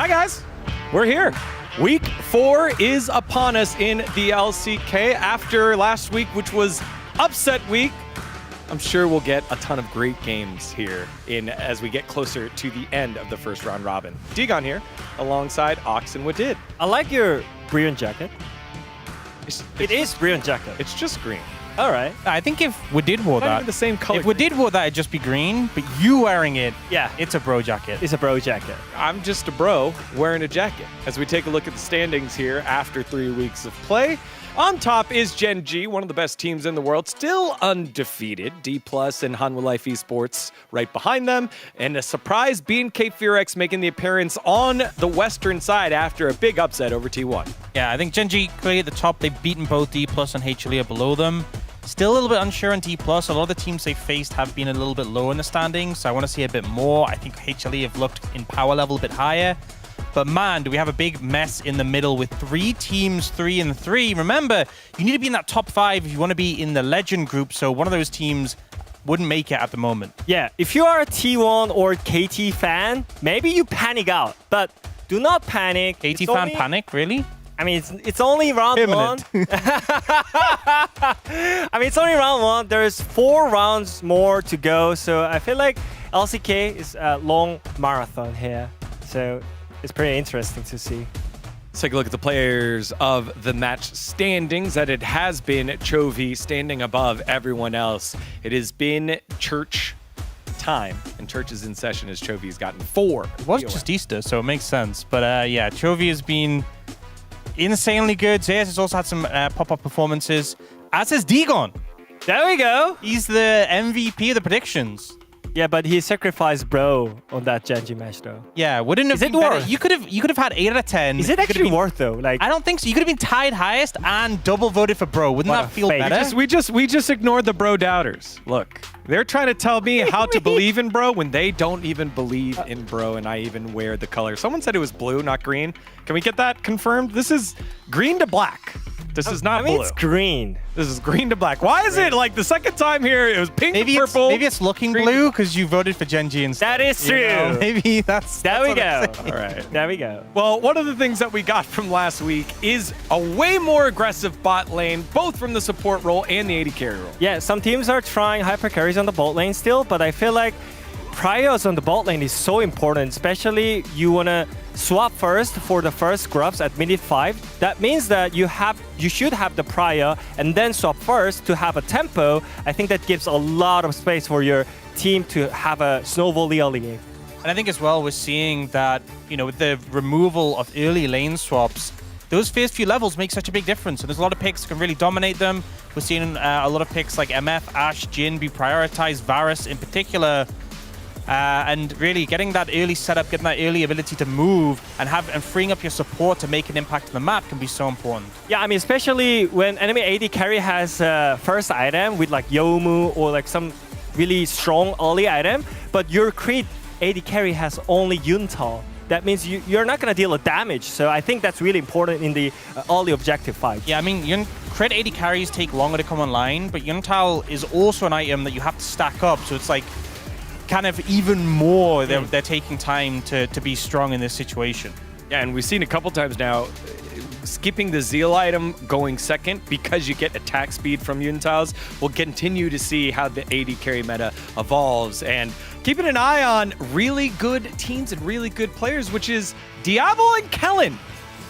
Hi guys, we're here. Week 4 is upon us in the LCK after last week, which was upset week. I'm sure we'll get a ton of great games here as we get closer to the end of the first round robin. Degon here, alongside Ox and Wadid. I like your brilliant jacket. It is brilliant jacket. It's just green. All right. I think if Wadid wore Not that, even the same color. if Wadid wore that, it'd just be green. But you wearing it, Yeah, it's a bro jacket. it's a bro jacket. I'm just a bro wearing a jacket. As we take a look at the standings here after 3 weeks of play. On top is Gen G, one of the best teams in the world, still undefeated. D+ and Hanwha Life Esports right behind them. And a surprise, DRX making the appearance on the western side after a big upset over T1. Yeah, I think Gen G clearly at the top. They've beaten both D+ and HLE are below them. Still a little bit unsure on D+. A lot of the teams they've faced have been a little bit lower in the standings, so I want to see a bit more. I think HLE have looked in power level a bit higher. But man, do we have a big mess in the middle with 3 teams, 3 and 3. Remember, you need to be in that top 5 if you want to be in the legend group, so one of those teams wouldn't make it at the moment. Yeah, if you are a T1 or KT fan, maybe you panic out, but do not panic. KT It's fan only- panic, really? I mean, it's only round Permanent. 1. I mean, it's only round 1. There's 4 rounds more to go, so I feel like LCK is a long marathon here. So it's pretty interesting to see. Let's take a look at the players of the match standings. That it has been Chovy standing above everyone else. It has been Church time, and Church is in session as Chovy's gotten 4. It was just Easter, so it makes sense. But yeah, Chovy has been insanely good. Zayas has also had some pop-up performances, as has Degon. There we go. He's the MVP of the predictions. Yeah, but he sacrificed bro on that Gen G match though. Yeah, wouldn't have Is it been better. worth? You could have had 8 out of 10. Is it You could've actually been- worth though? Like, I don't think so. You could have been tied highest and double voted for bro. Wouldn't What that a feel fake. better? We just ignored the bro doubters. Look, they're trying to tell me how to believe in bro when they don't even believe in bro, and I even wear the color. Someone said it was blue, not green. Can we get that confirmed? This is green to black. This is not I mean, blue. it's green. This is green to black. Why is it like the second time here it was pink Maybe to purple? maybe it's looking green blue because you voted for Gen G instead. That is true. You know, maybe that's There we that's go. what I'm saying. All right. There we go. Well, one of the things that we got from last week is a way more aggressive bot lane, both from the support role and the AD carry role. Yeah, some teams are trying hyper carries on the bot lane still, but I feel like priors on the bot lane is so important, especially you want to swap first for the first grubs at minute 5. That means that you should have the prior and then swap first to have a tempo. I think that gives a lot of space for your team to have a snowball early game. And I think as well, we're seeing that, you know, with the removal of early lane swaps, those first few levels make such a big difference. And there's a lot of picks that can really dominate them. We're seeing a lot of picks like MF, Ashe, Jhin be prioritized, Varus in particular. And really getting that early setup, getting that early ability to move and freeing up your support to make an impact on the map can be so important. Yeah, I mean, especially when enemy AD carry has first item with like Yomu or like some really strong early item, but your Creed AD carry has only Yuntal. That means you're not going to deal a damage. So I think that's really important in the early objective fight. Yeah, I mean, crit AD carries take longer to come online, but Yuntal is also an item that you have to stack up. So it's like kind of even more they're taking time to be strong in this situation. Yeah, and we've seen a couple times now, skipping the Zeal item going second because you get attack speed from Yuntals. We'll continue to see how the AD carry meta evolves, and keeping an eye on really good teams and really good players, which is Diablo and Kellen.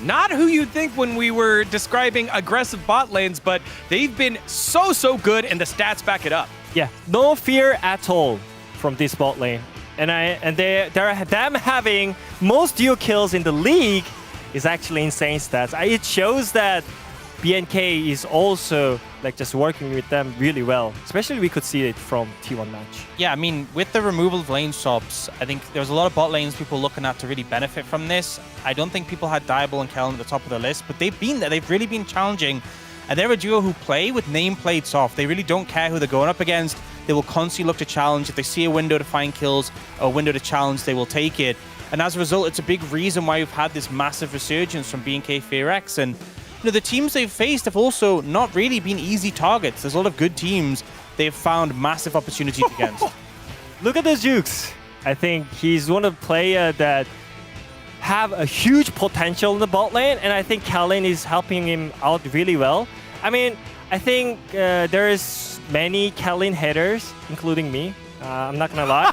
Not who you'd think when we were describing aggressive bot lanes, but they've been so good, and the stats back it up. Yeah, no fear at all from this bot lane. And them having most duo kills in the league is actually insane stats. It shows that BNK is also like just working with them really well. Especially we could see it from T1 match. Yeah, I mean, with the removal of lane swaps, I think there's a lot of bot lanes people looking at to really benefit from this. I don't think people had Diablo and Kellen at the top of the list, but they've been there. They've really been challenging. And they're a duo who play with nameplates off. They really don't care who they're going up against. They will constantly look to challenge. If they see a window to find kills or a window to challenge, they will take it. And as a result, it's a big reason why we've had this massive resurgence from DRX. And you know, the teams they've faced have also not really been easy targets. There's a lot of good teams they've found massive opportunities against. Look at the Jukes. I think he's one of the players that have a huge potential in the bot lane, and I think Kalin is helping him out really well. I mean, I think there is many Kalin haters, including me. I'm not gonna lie,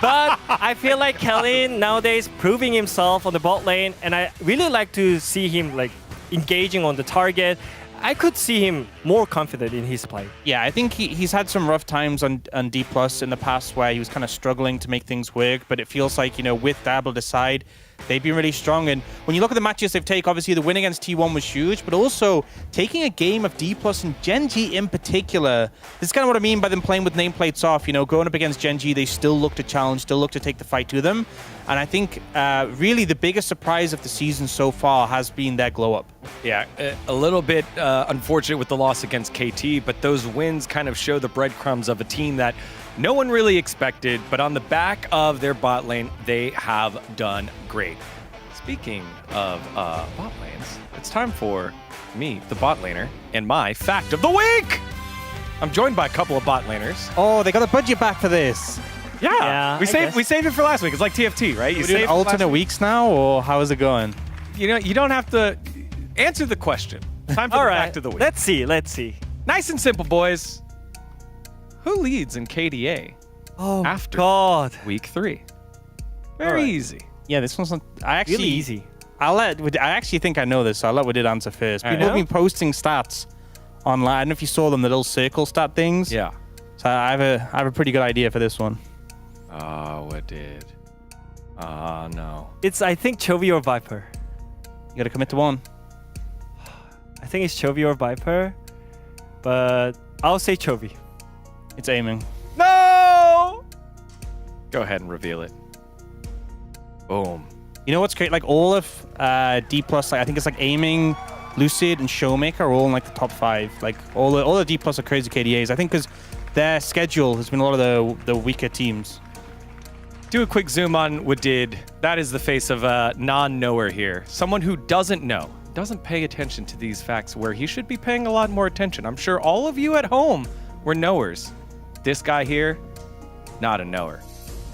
but I feel like Kalin nowadays proving himself on the bot lane, and I really like to see him like engaging on the target. I could see him more confident in his play. Yeah, I think he's had some rough times on D+ in the past where he was kind of struggling to make things work, but it feels like, you know, with Dabble aside, they've been really strong. And when you look at the matches they've taken, obviously the win against T1 was huge, but also taking a game of D+ and Gen G in particular, this is kind of what I mean by them playing with nameplates off. You know, going up against Gen G, they still look to challenge, still look to take the fight to them. And I think really the biggest surprise of the season so far has been their glow up. Yeah, a little bit unfortunate with the loss against KT, but those wins kind of show the breadcrumbs of a team that no one really expected, but on the back of their bot lane, they have done great. Speaking of bot lanes, it's time for me, the bot laner, and my fact of the week! I'm joined by a couple of bot laners. Oh, they got a budget back for this. Yeah, we saved it for last week. It's like TFT, right? You save alternate weeks now, or how is it going? You know, you don't have to answer the question. Time for the fact of the week. Let's see. Nice and simple, boys. Who leads in KDA after God. week 3? Very easy. Yeah, this one's not, Really easy. I actually think I know this, so I'll let Wadid answer first. People have been posting stats online. I don't know if you saw them, the little circle stat things. Yeah. So I have a pretty good idea for this one. Oh, Wadid. Oh, no. It's, I think, Chovy or Viper. You got to commit to one. I think it's Chovy or Viper, but I'll say Chovy. It's aiming. No! Go ahead and reveal it. Boom. You know what's great? Like all of D+, like I think it's like aiming, Lucid, and Showmaker are all in like the top 5. Like all the D+ are crazy KDAs. I think because their schedule has been a lot of the weaker teams. Do a quick zoom on Wadid. That is the face of a non-knower here. Someone who doesn't know, doesn't pay attention to these facts where he should be paying a lot more attention. I'm sure all of you at home were knowers. This guy here, not a knower.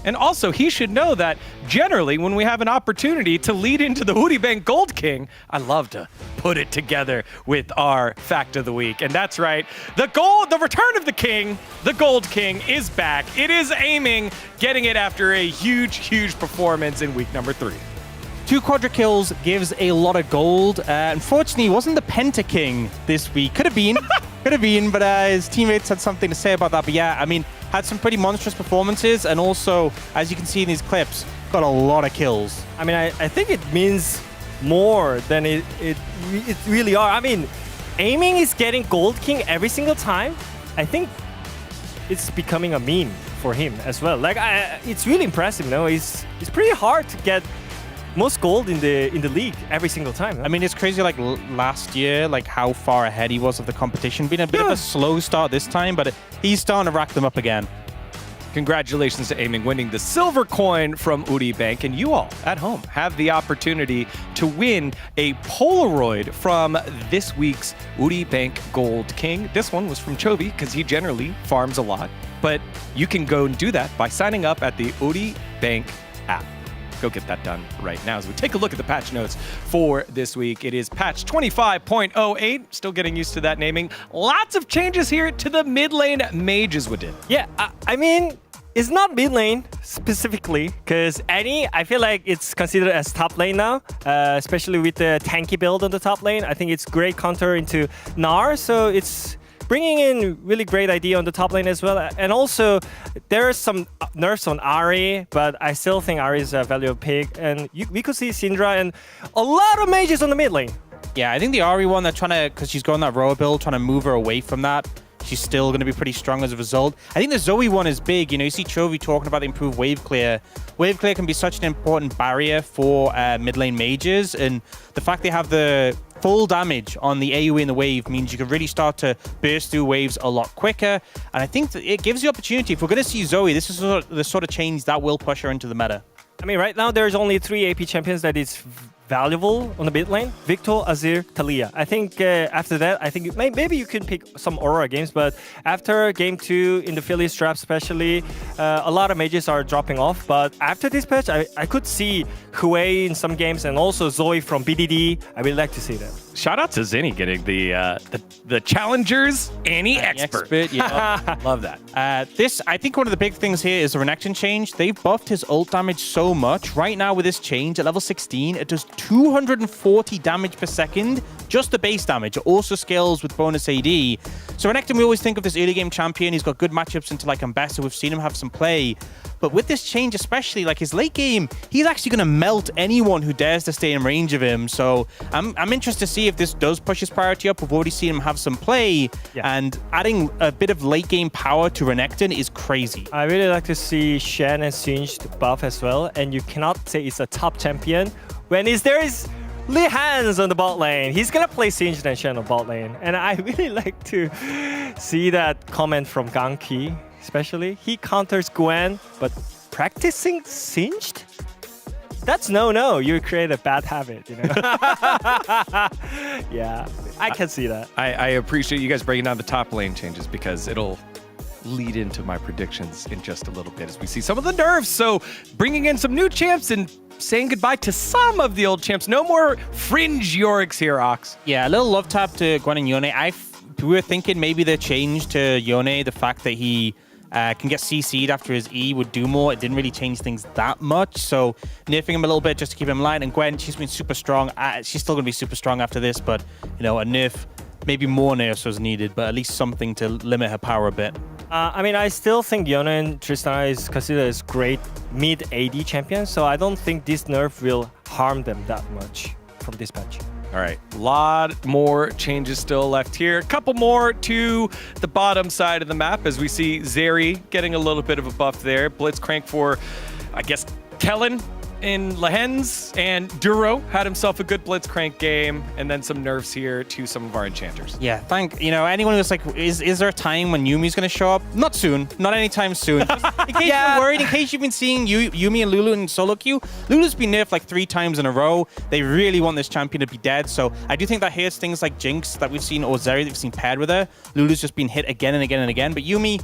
And also, he should know that generally when we have an opportunity to lead into the UdiBank Gold King, I love to put it together with our fact of the week. And that's right, the return of the king, the Gold King is back. It is aiming, getting it after a huge performance in week number 3. 2 quadra kills gives a lot of gold. Unfortunately, he wasn't the Penta King this week. Could have been, but his teammates had something to say about that. But yeah, I mean, had some pretty monstrous performances, and also, as you can see in these clips, got a lot of kills. I mean, I think it means more than it really are. I mean, aiming is getting Gold King every single time. I think it's becoming a meme for him as well. Like, it's really impressive, you know? It's pretty hard to get most gold in the league every single time. Huh? I mean, it's crazy, like last year, like how far ahead he was of the competition. Been a bit of a slow start this time, but he's starting to rack them up again. Congratulations to Aiming, winning the silver coin from UdiBank, and you all at home have the opportunity to win a Polaroid from this week's UdiBank Gold King. This one was from Chovy because he generally farms a lot, but you can go and do that by signing up at the UdiBank app. Go get that done right now as we take a look at the patch notes for this week. It is patch 25.08. Still getting used to that naming. Lots of changes here to the mid lane mages Wadid. Yeah, I mean, it's not mid lane specifically, because Annie, I feel like it's considered as top lane now, especially with the tanky build on the top lane. I think it's great counter into Gnar, so it's bringing in really great idea on the top lane as well. And also, there are some nerfs on Ahri, but I still think Ahri is a valuable pick. And we could see Syndra and a lot of mages on the mid lane. Yeah, I think the Ahri one, they're trying to, because she's going that rower build, trying to move her away from that. She's still going to be pretty strong as a result. I think the Zoe one is big. You know, you see Chovy talking about the improved wave clear. Wave clear can be such an important barrier for mid lane mages, and the fact they have the full damage on the AoE in the wave means you can really start to burst through waves a lot quicker. And I think that it gives you opportunity. If we're going to see Zoe, this is the sort of change that will push her into the meta. I mean, right now there's only 3 AP champions that is valuable on the mid lane, Victor, Azir, Talia. I think after that, I think maybe you can pick some Aurora games, but after game 2 in the Phillies draft especially, a lot of mages are dropping off. But after this patch, I could see Hui in some games and also Zoe from BDD. I really like to see that. Shout out to Zinni getting the challengers Annie expert. Yeah. Love that. I think one of the big things here is the Renekton change. They've buffed his ult damage so much. Right now with this change at level 16, it does 240 damage per second. Just the base damage. It also scales with bonus AD. So Renekton, we always think of this early game champion. He's got good matchups into like Ambassador. We've seen him have some play. But with this change, especially like his late game, he's actually going to melt anyone who dares to stay in range of him. So I'm interested to see if this does push his priority up. We've already seen him have some play. Yeah. And adding a bit of late game power to Renekton is crazy. I really like to see Shen and Singed buff as well. And you cannot say it's a top champion when there is Lee Hans on the bot lane. He's gonna play Singed and Shen on bot lane. And I really like to see that comment from Ganki. Especially, he counters Gwen, but practicing Singed? That's no. You create a bad habit, you know? Yeah, I can see that. I appreciate you guys breaking down the top lane changes because it'll lead into my predictions in just a little bit as we see some of the nerfs. So bringing in some new champs and saying goodbye to some of the old champs. No more fringe Yoriks here, Ox. Yeah, a little love tap to Gwen and Yone. We were thinking maybe the change to Yone, the fact that he can get CC'd after his E would do more. It didn't really change things that much. So nerfing him a little bit just to keep him light. And Gwen, she's been super strong. She's still going to be super strong after this, but you know, a nerf, maybe more nerfs was needed, but at least something to limit her power a bit. I mean, I still think Yone and Tristana is considered as great mid AD champions, so I don't think this nerf will harm them that much from this patch. All right, a lot more changes still left here. A couple more to the bottom side of the map as we see Zeri getting a little bit of a buff there. Blitzcrank for, I guess, Kellen in Lehens, and Duro had himself a good Blitzcrank game, and then some nerfs here to some of our enchanters. Yeah, anyone who's like, is there a time when Yumi's going to show up? Not soon, not anytime soon. Just in case you're worried, in case you've been seeing Yumi and Lulu in solo queue, Lulu's been nerfed like 3 times in a row. They really want this champion to be dead, so I do think that hurts things like Jinx that we've seen, or Zeri that we've seen paired with her. Lulu's just been hit again and again and again, but Yumi,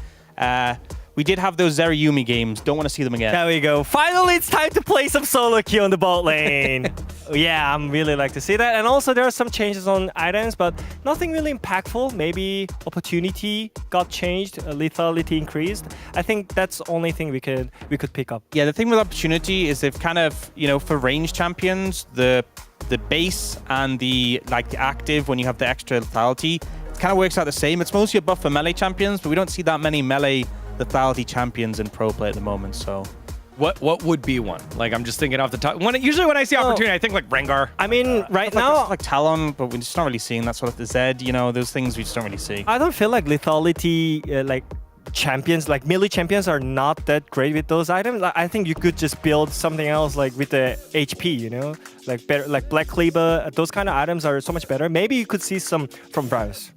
we did have those Zeri Yumi games. Don't want to see them again. There we go. Finally, it's time to play some solo queue on the bot lane. Yeah, I'm really like to see that. And also, there are some changes on items, but nothing really impactful. Maybe opportunity got changed, lethality increased. I think that's the only thing we could pick up. Yeah, the thing with opportunity is they've kind of, for range champions, the base and the active when you have the extra lethality, it kind of works out the same. It's mostly a buff for melee champions, but we don't see that many melee lethality champions in pro play at the moment, so what would be one? Like, I'm just thinking off the top. Usually when I see opportunity, I think like Rengar. I mean, right now, like Talon, but we're just not really seeing that sort of the Zed. Those things we just don't really see. I don't feel like lethality champions, like melee champions, are not that great with those items. I think you could just build something else, like with the HP, like better, like Black Cleaver. Those kind of items are so much better. Maybe you could see some from Browse.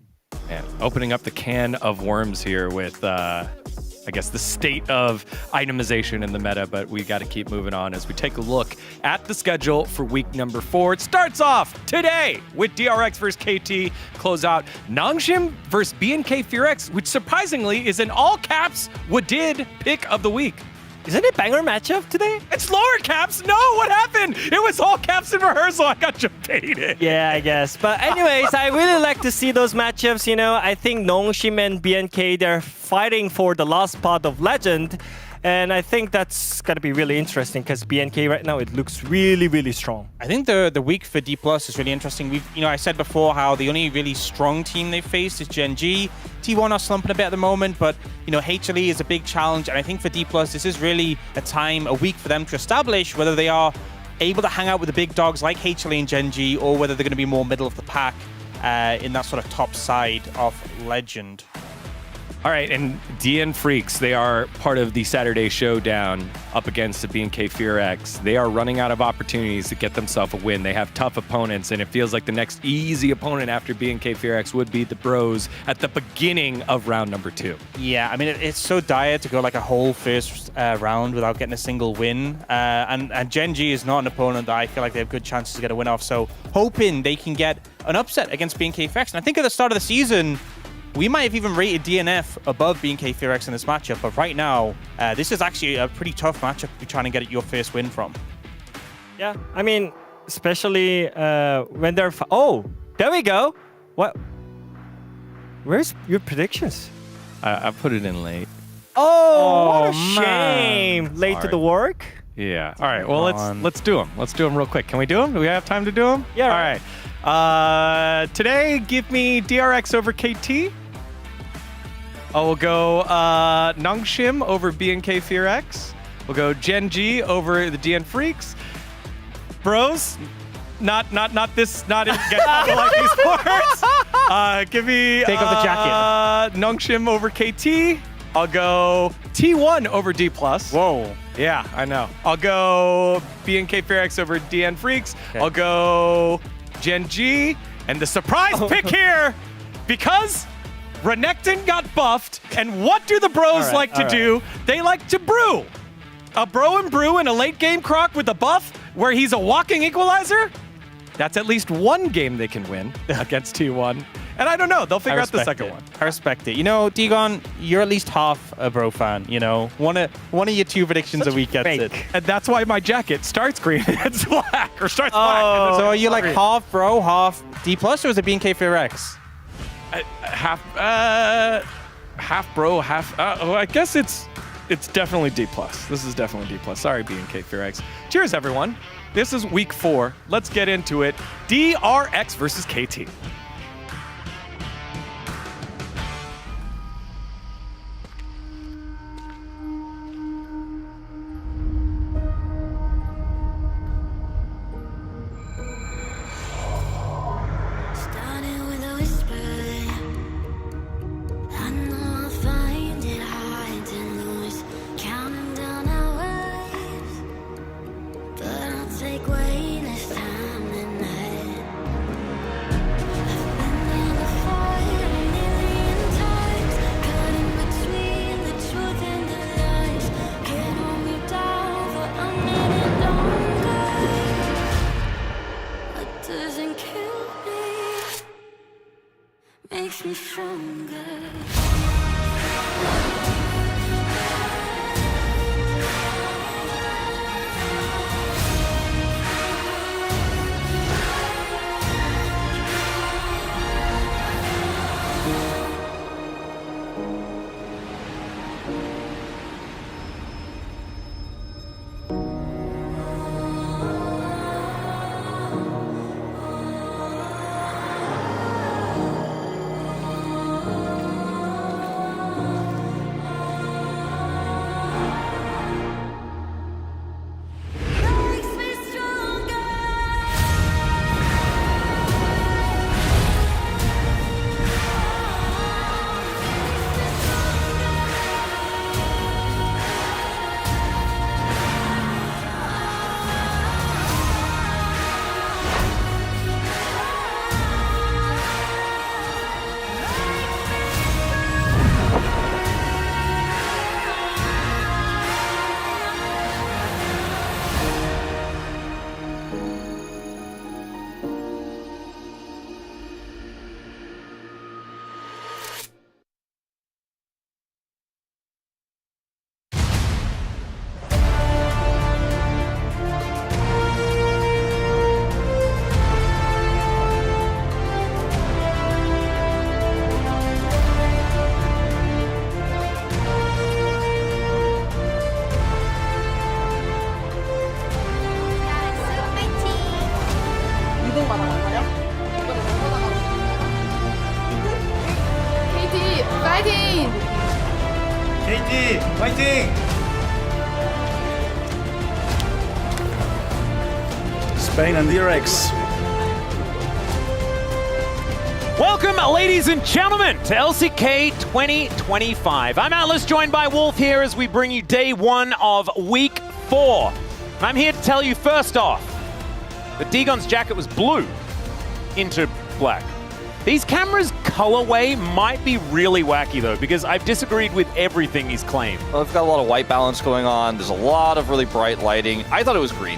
Man, opening up the can of worms here with, I guess, the state of itemization in the meta, but we got to keep moving on as we take a look at the schedule for week number 4. It starts off today with DRX versus KT, close out Nongshim versus BNK Furex, which surprisingly is in all caps Wadid pick of the week. Isn't it banger matchup today? It's lower caps. No, what happened? It was all caps in rehearsal. I got you baited. Yeah, I guess. But anyways, I really like to see those matchups. I think Nongshim and BNK, they're fighting for the last spot of Legend. And I think that's going to be really interesting because BNK right now, it looks really, really strong. I think the week for D+ is really interesting. I said before how the only really strong team they faced is Gen G. T1 are slumping a bit at the moment, but HLE is a big challenge. And I think for D+, this is really a week for them to establish whether they are able to hang out with the big dogs like HLE and Gen G, or whether they're going to be more middle of the pack in that sort of top side of Legend. All right, and DN Freaks, they are part of the Saturday Showdown up against the BNK Fear X. They are running out of opportunities to get themselves a win. They have tough opponents, and it feels like the next easy opponent after BNK Fear X would be the Bros at the beginning of round number 2. Yeah, I mean, it's so dire to go like a whole first round without getting a single win. And Gen G is not an opponent that I feel like they have good chances to get a win off. So hoping they can get an upset against BNK Fear X. And I think at the start of the season, we might have even rated DNF above BNK Fear X in this matchup, but right now, this is actually a pretty tough matchup to be trying to get your first win from. Yeah, I mean, especially when they're... Oh, there we go. What? Where's your predictions? I put it in late. Oh, what a man. shame. Late to Sorry. the work. Yeah. All right. Well, let's do them. Let's do them real quick. Can we do them? Do we have time to do them? Yeah. All right. Today, give me DRX over KT. We'll go Nongshim over BNK Fear X. We'll go Gen G over the DN Freaks. Bros, not this, not in get like these sports. Give me Take off the jacket. Nongshim over KT. I'll go T1 over D+. Whoa. Yeah, I know. I'll go BNK Fear X over DN Freaks. Okay. I'll go Gen G. And the surprise pick here, because Renekton got buffed, and what do the Bros like to do? They like to brew. A bro and brew in a late game croc with a buff where he's a walking equalizer? That's at least one game they can win against T1. And I don't know, they'll figure out the second one. I respect it. You know, Digon, you're at least half a Bro fan, you know? One of your 2 predictions a week gets it. And that's why my jacket starts green and it's black, or starts black. And So then are you like green. half Bro, half D+, or is it BNK Fear X? Half bro, half. I guess it's definitely D+. This is definitely D+. Sorry, BNK Fear X. Cheers, everyone. This is week 4. Let's get into it. DRX versus KT. Makes me stronger. 파이팅! KT 화이팅! Spain and DRX. Welcome, ladies and gentlemen, to LCK 2025. I'm Atlas, joined by Wolf here as we bring you day one of week 4. And I'm here to tell you first off that Degon's jacket was blue into black. These cameras' colorway might be really wacky though, because I've disagreed with everything he's claimed. Well, they've got a lot of white balance going on. There's a lot of really bright lighting. I thought it was green.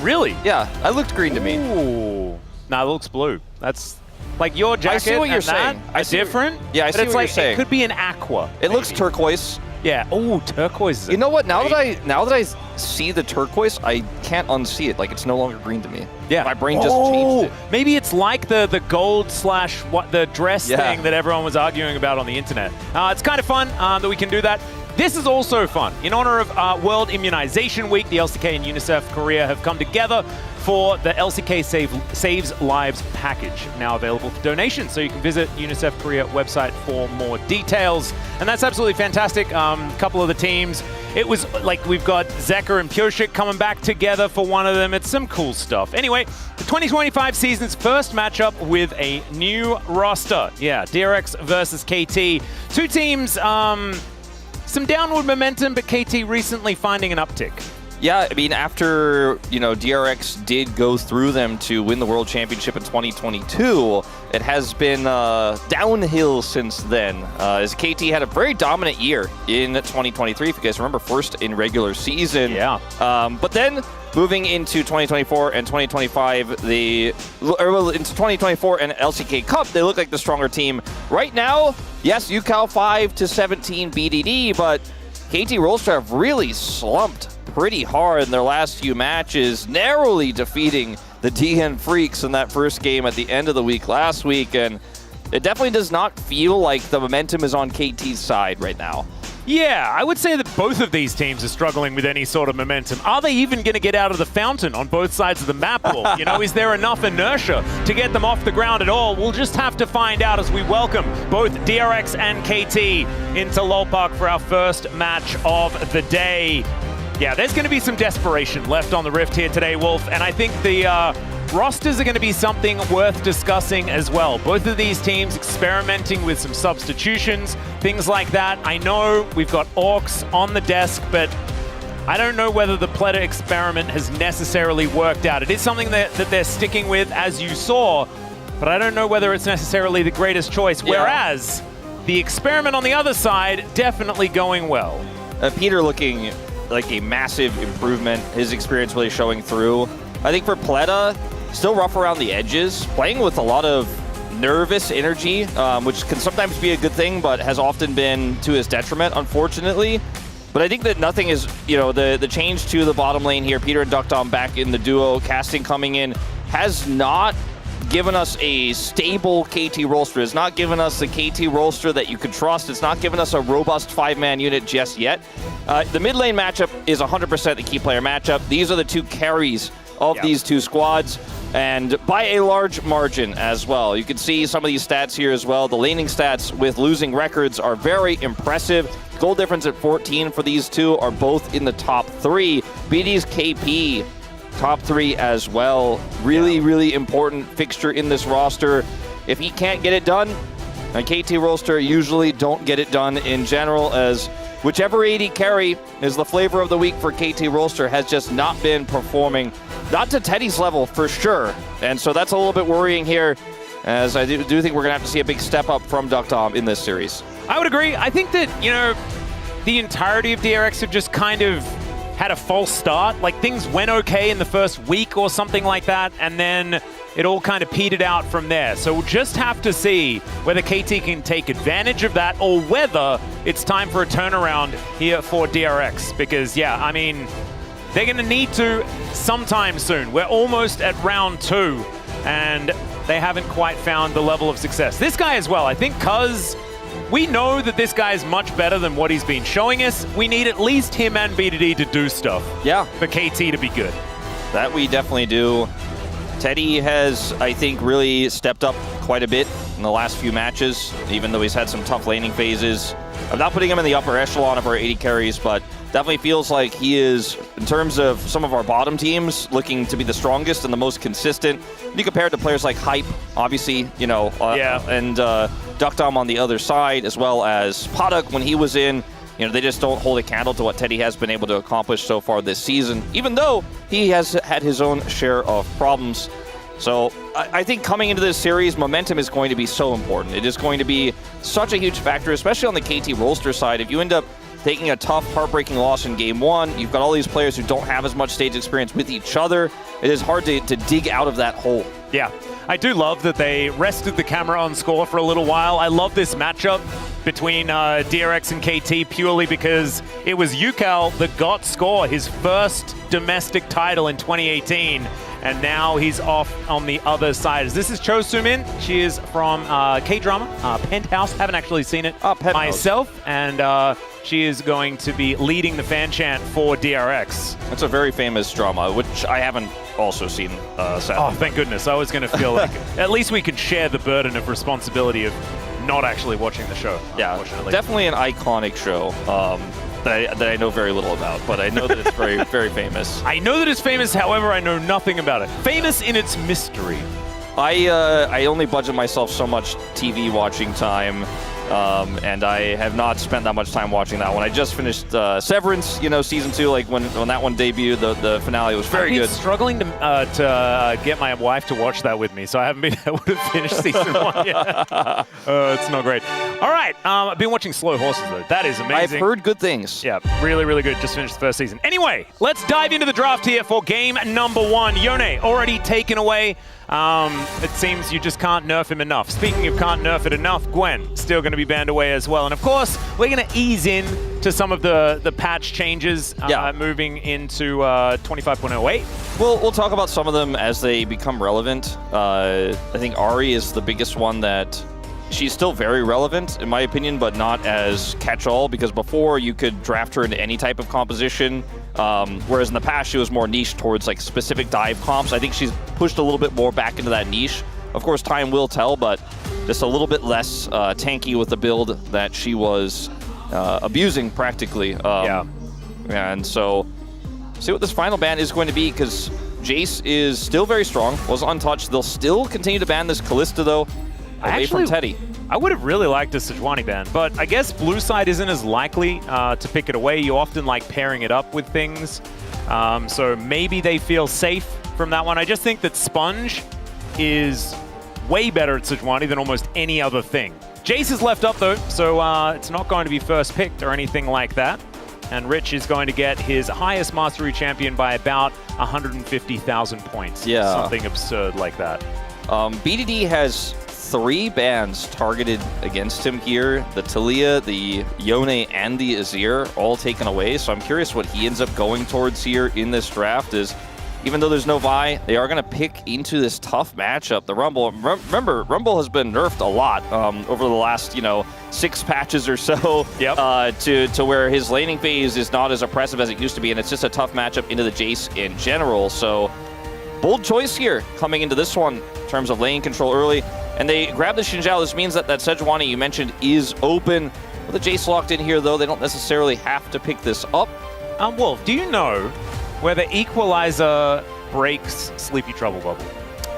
Really? Yeah, it looked green to me. Ooh. Nah, it looks blue. That's like your jacket. I see what you're saying. I see different. Yeah, I see what you're saying. It could be an aqua. It looks turquoise. Yeah. Oh, turquoise. You know what? Now that I see the turquoise, I can't unsee it. Like, it's no longer green to me. Yeah. My brain just changed it. Maybe it's like the gold slash what the dress thing that everyone was arguing about on the internet. It's kind of fun that we can do that. This is also fun. In honor of World Immunization Week, the LCK and UNICEF Korea have come together for the LCK Saves Lives package, now available for donation. So you can visit UNICEF Korea website for more details. And that's absolutely fantastic. A couple of the teams, it was like we've got Zeker and Pyoshik coming back together for one of them. It's some cool stuff. Anyway, the 2025 season's first matchup with a new roster. Yeah, DRX versus KT. Two teams, some downward momentum, but KT recently finding an uptick. Yeah, I mean, after, DRX did go through them to win the World Championship in 2022, it has been downhill since then, as KT had a very dominant year in 2023, if you guys remember, first in regular season. Yeah. But then, moving into 2024 and 2025, into 2024 and LCK Cup, they look like the stronger team. Right now, yes, UCal 5-17 BDD, but KT Rolster have really slumped pretty hard in their last few matches, narrowly defeating the DN Freaks in that first game at the end of the week last week, and it definitely does not feel like the momentum is on KT's side right now. Yeah, I would say that both of these teams are struggling with any sort of momentum. Are they even going to get out of the fountain on both sides of the map? Is there enough inertia to get them off the ground at all? We'll just have to find out as we welcome both DRX and KT into LoL Park for our first match of the day. Yeah, there's going to be some desperation left on the Rift here today, Wolf, and I think the rosters are going to be something worth discussing as well. Both of these teams experimenting with some substitutions, things like that. I know we've got Orcs on the desk, but I don't know whether the Pleta experiment has necessarily worked out. It is something that they're sticking with, as you saw, but I don't know whether it's necessarily the greatest choice, whereas the experiment on the other side, definitely going well. Peter looking like a massive improvement, his experience really showing through. I think for Pleta, still rough around the edges, playing with a lot of nervous energy, which can sometimes be a good thing, but has often been to his detriment, unfortunately. But I think that nothing is, the change to the bottom lane here, Peter and Duckdom back in the duo, casting coming in, has not given us a stable KT roster. It's not given us the KT roster that you could trust. It's not given us a robust 5-man unit just yet. The mid lane matchup is 100% the key player matchup. These are the two carries of these two squads, and by a large margin as well. You can see some of these stats here as well. The laning stats with losing records are very impressive. Goal difference at 14 for these two are both in the top 3. BD's KP, top 3 as well. Really important fixture in this roster. If he can't get it done, and KT Rolster usually don't get it done in general, as whichever AD carry is the flavor of the week for KT Rolster has just not been performing, not to Teddy's level for sure. And so that's a little bit worrying here, as I do think we're going to have to see a big step up from Duckdom in this series. I would agree. I think that, the entirety of DRX have just kind of had a false start. Like, things went okay in the first week or something like that, and then it all kind of petered out from there. So we'll just have to see whether KT can take advantage of that or whether it's time for a turnaround here for DRX. Because, they're going to need to sometime soon. We're almost at round 2, and they haven't quite found the level of success. This guy as well, I think, because we know that this guy is much better than what he's been showing us. We need at least him and BDD to do stuff. Yeah. For KT to be good. That we definitely do. Teddy has, I think, really stepped up quite a bit in the last few matches, even though he's had some tough laning phases. I'm not putting him in the upper echelon of our 80 carries, but definitely feels like he is, in terms of some of our bottom teams, looking to be the strongest and the most consistent. You compare it to players like Hype, obviously, you know, and Duckdom on the other side, as well as Paddock when he was in. You know, they just don't hold a candle to what Teddy has been able to accomplish so far this season, even though he has had his own share of problems. So I think coming into this series, momentum is going to be so important. It is going to be such a huge factor, especially on the KT roster side. If you end up taking a tough, heartbreaking loss in game one, you've got all these players who don't have as much stage experience with each other. It is hard to dig out of that hole. Yeah, I do love that they rested the camera on Score for a little while. I love this matchup between DRX and KT purely because it was Yukal that got Score his first domestic title in 2018, and now he's off on the other side. This is Cho Sumin. She is from K-Drama, Penthouse. Haven't actually seen it myself, and she is going to be leading the fan chant for DRX. It's a very famous drama, which I haven't also seen, sadly. Oh, thank goodness. I was going to feel like at least we could share the burden of responsibility of not actually watching the show. Yeah, definitely an iconic show that I know very little about, but I know that it's very, very famous. I know that it's famous, however, I know nothing about it. Famous in its mystery. I only budget myself so much TV watching time, and I have not spent that much time watching that one. I just finished Severance, you know, season 2. Like when that one debuted, the finale was very good. I've been struggling to get my wife to watch that with me, so I haven't been able to finish season 1 yet. It's not great. All right, I've been watching Slow Horses though. That is amazing. I've heard good things. Yeah, really, really good. Just finished the first season. Anyway, let's dive into the draft here for game number 1. Yone already taken away. It seems you just can't nerf him enough. Speaking of can't nerf it enough, Gwen still going to be banned away as well. And of course, we're going to ease in to some of the patch changes moving into 25.08. We'll talk about some of them as they become relevant. I think Ari is the biggest one that she's still very relevant, in my opinion, but not as catch-all, because before you could draft her into any type of composition, whereas in the past she was more niche towards like specific dive comps. I think she's pushed a little bit more back into that niche. Of course, time will tell, but just a little bit less tanky with the build that she was abusing practically. And so, see what this final ban is going to be, because Jace is still very strong, was untouched. They'll still continue to ban this Kalista, though, away from Teddy. I would have really liked a Sejuani ban, but I guess blue side isn't as likely to pick it away. You often like pairing it up with things, so maybe they feel safe from that one. I just think that Sponge is way better at Sejuani than almost any other thing. Jace is left up though, so it's not going to be first picked or anything like that. And Rich is going to get his highest Mastery Champion by about 150,000 points. Yeah. Something absurd like that. BDD has 3 bans targeted against him here. The Talia, the Yone, and the Azir all taken away. So I'm curious what he ends up going towards here in this draft. Is even though there's no Vi, they are going to pick into this tough matchup. The Rumble, remember, Rumble has been nerfed a lot over the last, 6 patches or so. Yep. To where his laning phase is not as oppressive as it used to be, and it's just a tough matchup into the Jace in general. So bold choice here coming into this one in terms of lane control early. And they grab the Xin Zhao. This means that Sejuani you mentioned is open. With the Jace locked in here, though, they don't necessarily have to pick this up. Wolf, do you know whether Equalizer breaks Sleepy Trouble Bubble?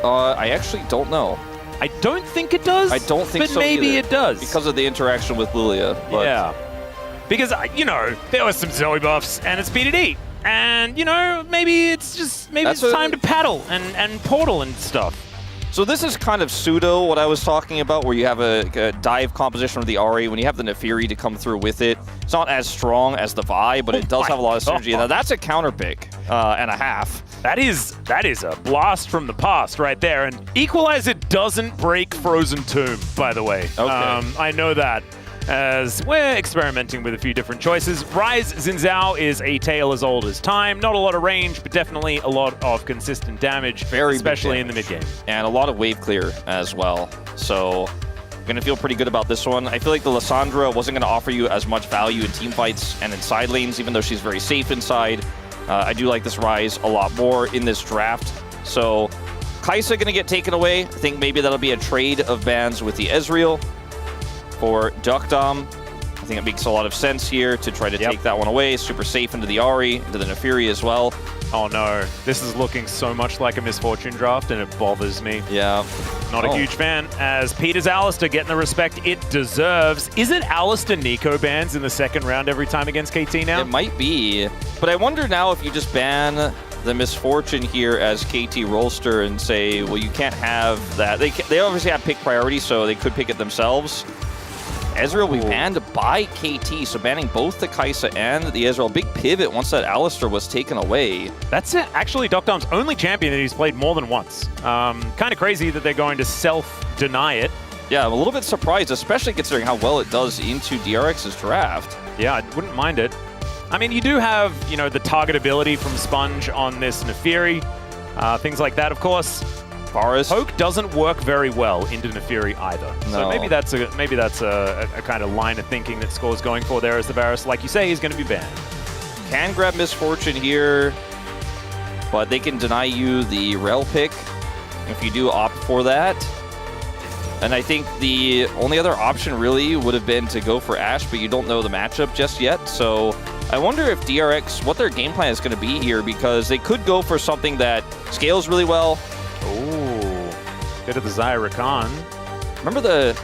I actually don't know. I don't think it does. I don't think but so maybe either, it does. because of the interaction with Lilia. But yeah. Because, there was some Zoe buffs, and it's BDD. And, maybe it's time to paddle and portal and stuff. So this is kind of pseudo what I was talking about, where you have a dive composition with the Ahri. When you have the Nefiri to come through with it, it's not as strong as the Vi, but it does have a lot of synergy. Now that's a counter pick and a half. That is a blast from the past right there. And Equalizer doesn't break Frozen Tomb, by the way. Okay. I know that, as we're experimenting with a few different choices. Rise Xin Zhao is a tale as old as time. Not a lot of range, but definitely a lot of consistent damage, especially in the mid-game. And a lot of wave clear as well. So gonna feel pretty good about this one. I feel like the Lissandra wasn't gonna offer you as much value in team fights and in side lanes, even though she's very safe inside. I do like this Rise a lot more in this draft. So Kai'Sa gonna get taken away. I think maybe that'll be a trade of bans with the Ezreal. For Duckdom, I think it makes a lot of sense here to try to take that one away. Super safe into the Ahri, into the Nefiri as well. Oh no, this is looking so much like a Misfortune draft and it bothers me. Yeah. Not a huge fan, as Peter's Alistair getting the respect it deserves. Is it Alistair Nico bans in the second round every time against KT now? It might be, but I wonder now if you just ban the Misfortune here as KT Rolster and say, well, you can't have that. They obviously have pick priority, so they could pick it themselves. Ezreal will be banned by KT, so banning both the Kai'Sa and the Ezreal. Big pivot once that Alistair was taken away. That's actually Doctom's only champion that he's played more than once. Kind of crazy that they're going to self-deny it. Yeah, I'm a little bit surprised, especially considering how well it does into DRX's draft. Yeah, I wouldn't mind it. I mean, you do have, you know, the targetability from Sponge on this Nefiri, things like that, of course. Forest. Poke doesn't work very well into Nefiri either. No. So maybe that's a kind of line of thinking that Score's going for there as the Varus, like you say, is going to be banned. Can grab Misfortune here, but they can deny you the Rel pick if you do opt for that. And I think the only other option really would have been to go for Ashe, but you don't know the matchup just yet. So I wonder if DRX, what their game plan is going to be here, because they could go for something that scales really well. Ooh, bit of the Zyra Khan. Remember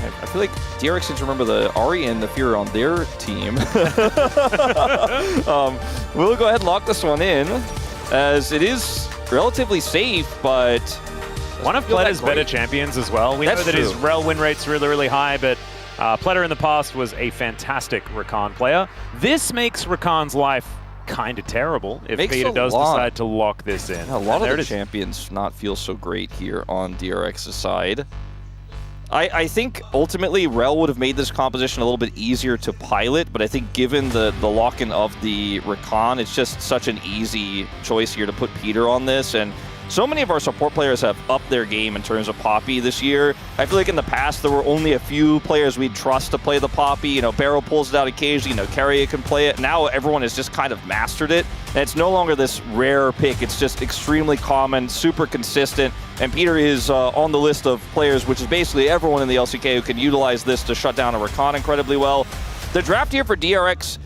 I feel like DRX seems to remember the Ahri and the Fear on their team. We'll go ahead and lock this one in, as it is relatively safe, but one of Pletter's better champions as well. We know that his Rel win rate's really, really high, but Pletter in the past was a fantastic Rakan player. This makes Rakan's life kind of terrible if Peter does decide to lock this in. A lot of the champions not feel so great here on DRX's side. I think ultimately Rel would have made this composition a little bit easier to pilot, but I think given the lock-in of the Rakan, it's just such an easy choice here to put Peter on this. And so many of our support players have upped their game in terms of Poppy this year. I feel like in the past there were only a few players we'd trust to play the Poppy. You know, Barrow pulls it out occasionally, you know, Carrier can play it. Now everyone has just kind of mastered it. And it's no longer this rare pick. It's just extremely common, super consistent. And Peter is on the list of players, which is basically everyone in the LCK who can utilize this to shut down a Rakan incredibly well. The draft here for DRX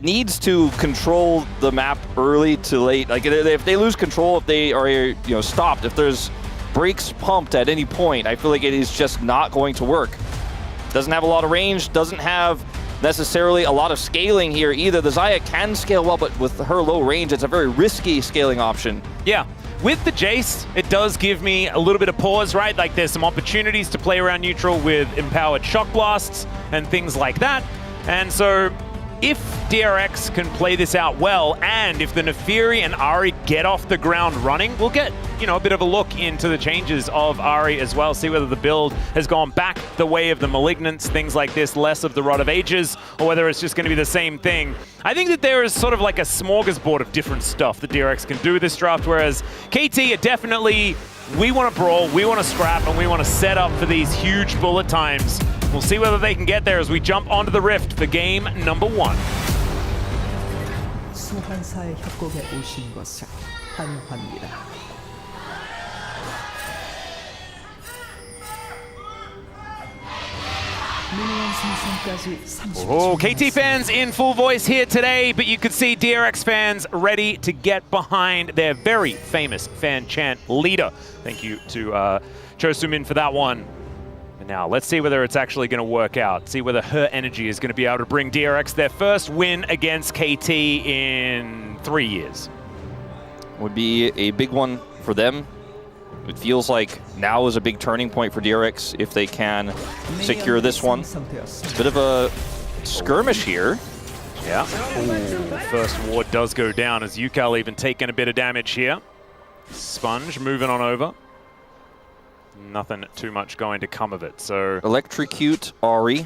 needs to control the map early to late. Like if they lose control, if they are stopped, if there's brakes pumped at any point, I feel like it is just not going to work. Doesn't have a lot of range, doesn't have necessarily a lot of scaling here either. The Xayah can scale well, but with her low range, it's a very risky scaling option. Yeah. With the Jace, it does give me a little bit of pause, right? Like there's some opportunities to play around neutral with empowered shock blasts and things like that. And so if DRX can play this out well, and if the Nefiri and Ahri get off the ground running, we'll get, a bit of a look into the changes of Ahri as well, see whether the build has gone back the way of the Malignants, things like this, less of the Rod of Ages, or whether it's just going to be the same thing. I think that there is sort of like a smorgasbord of different stuff that DRX can do with this draft, whereas KT are definitely, we want to brawl, we want to scrap, and we want to set up for these huge bullet times. We'll see whether they can get there as we jump onto the Rift for game number 1. 소환사의 협곡에 오신 것을 환영합니다. Oh, KT fans in full voice here today, but you could see DRX fans ready to get behind their very famous fan chant leader. Thank you to Chosumin for that one. And now let's see whether it's actually going to work out. See whether her energy is going to be able to bring DRX their first win against KT in 3 years. Would be a big one for them. It feels like now is a big turning point for DRX if they can secure this one. Bit of a skirmish here. Yeah. Ooh, first ward does go down as Yukal even taking a bit of damage here. Sponge moving on over. Nothing too much going to come of it. So electrocute Ahri.